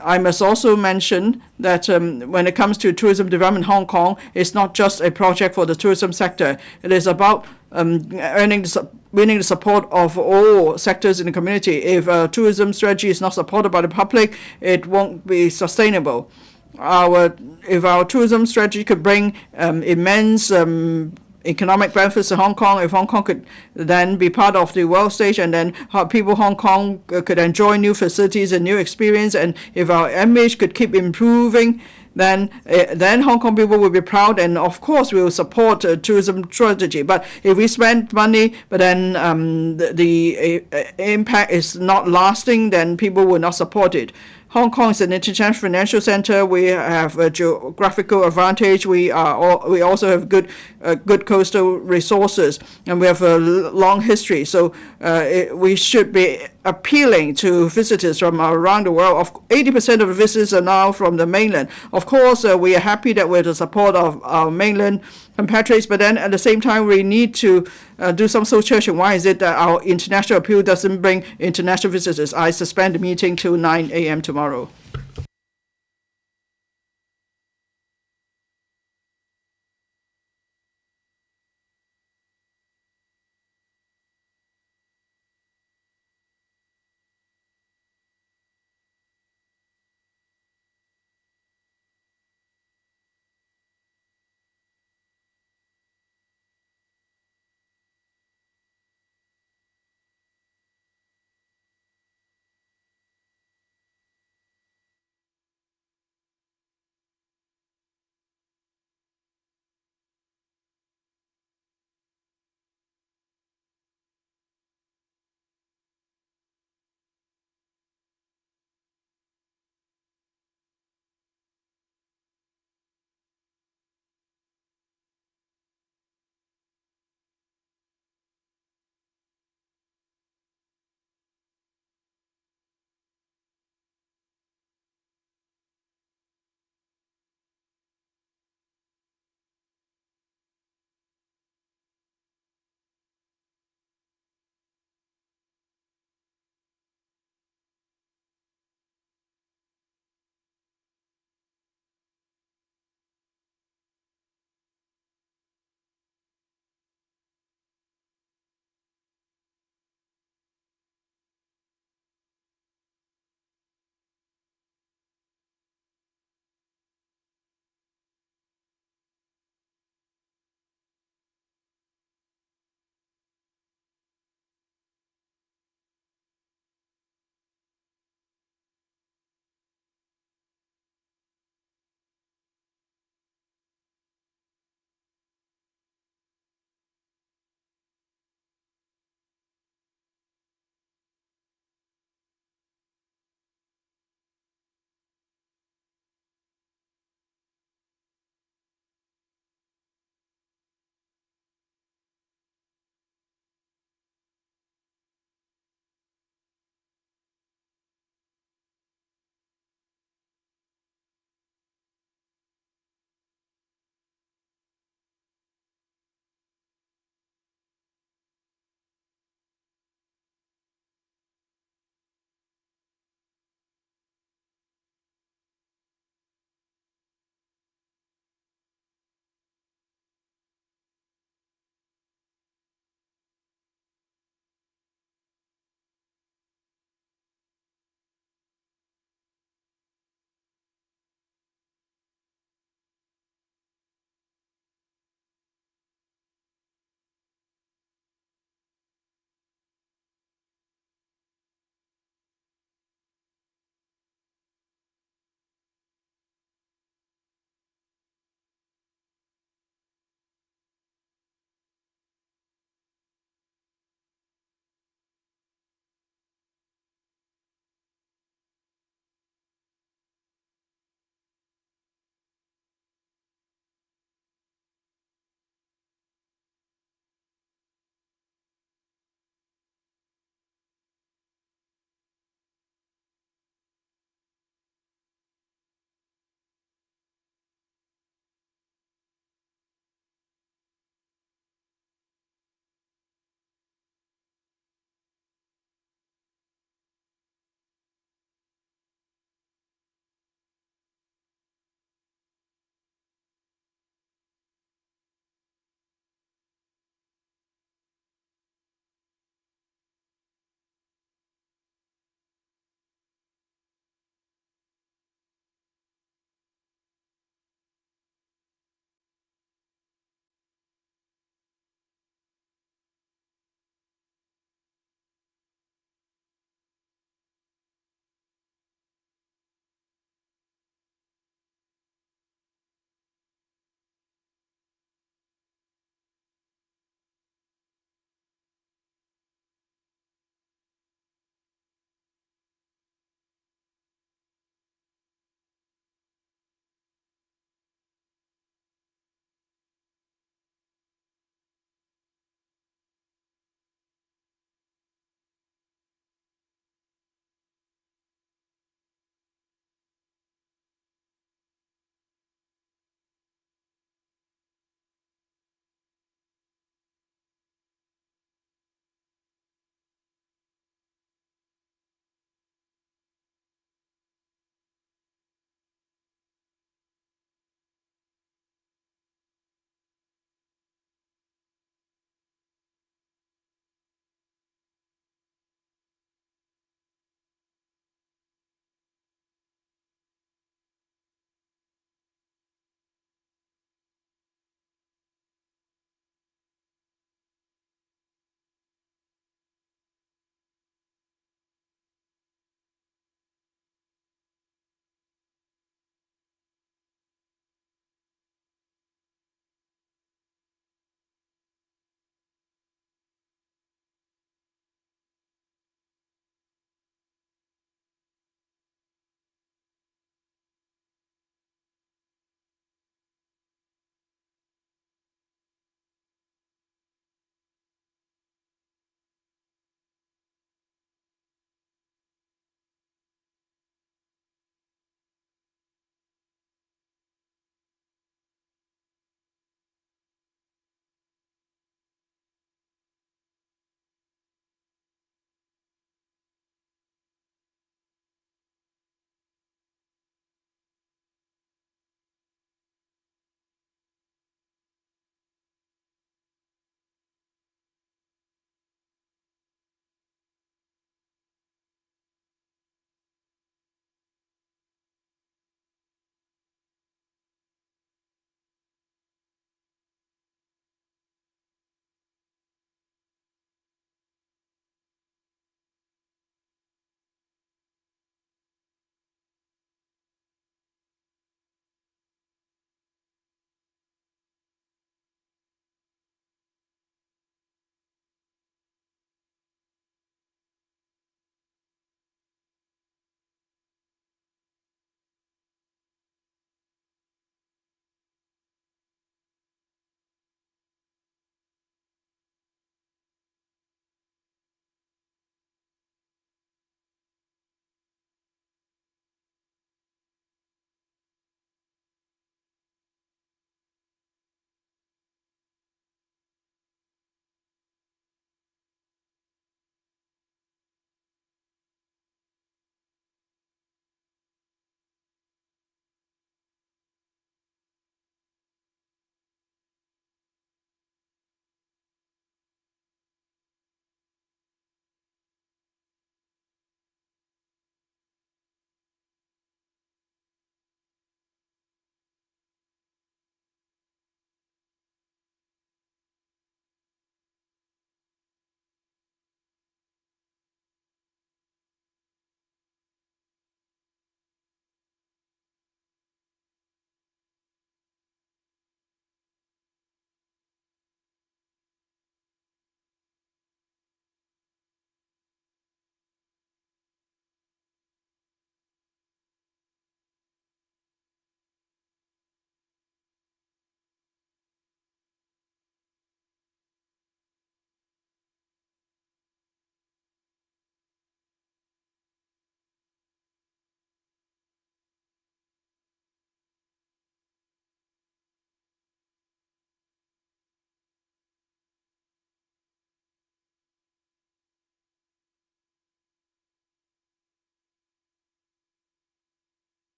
I must also mention that when it comes to tourism development in Hong Kong, it's not just a project for the tourism sector. It is about winning the support of all sectors in the community. If a tourism strategy is not supported by the public, it won't be sustainable. If our tourism strategy could bring immense economic benefits to Hong Kong, if Hong Kong could then be part of the world stage, and then people Hong Kong could enjoy new facilities and new experience, and if our image could keep improving, then Hong Kong people will be proud, and of course we will support tourism strategy. But if we spend money, but then the impact is not lasting, then people will not support it. Hong Kong is an international financial center. We have a geographical advantage. We also have good coastal resources, and we have a long history. So we should be appealing to visitors from around the world. 80% of the visitors are now from the mainland. Of course, we are happy that we're the support of our mainland compatriots, but then at the same time, we need to do some soul searching. Why is it that our international appeal doesn't bring international visitors? I suspend the meeting till 9 a.m. tomorrow.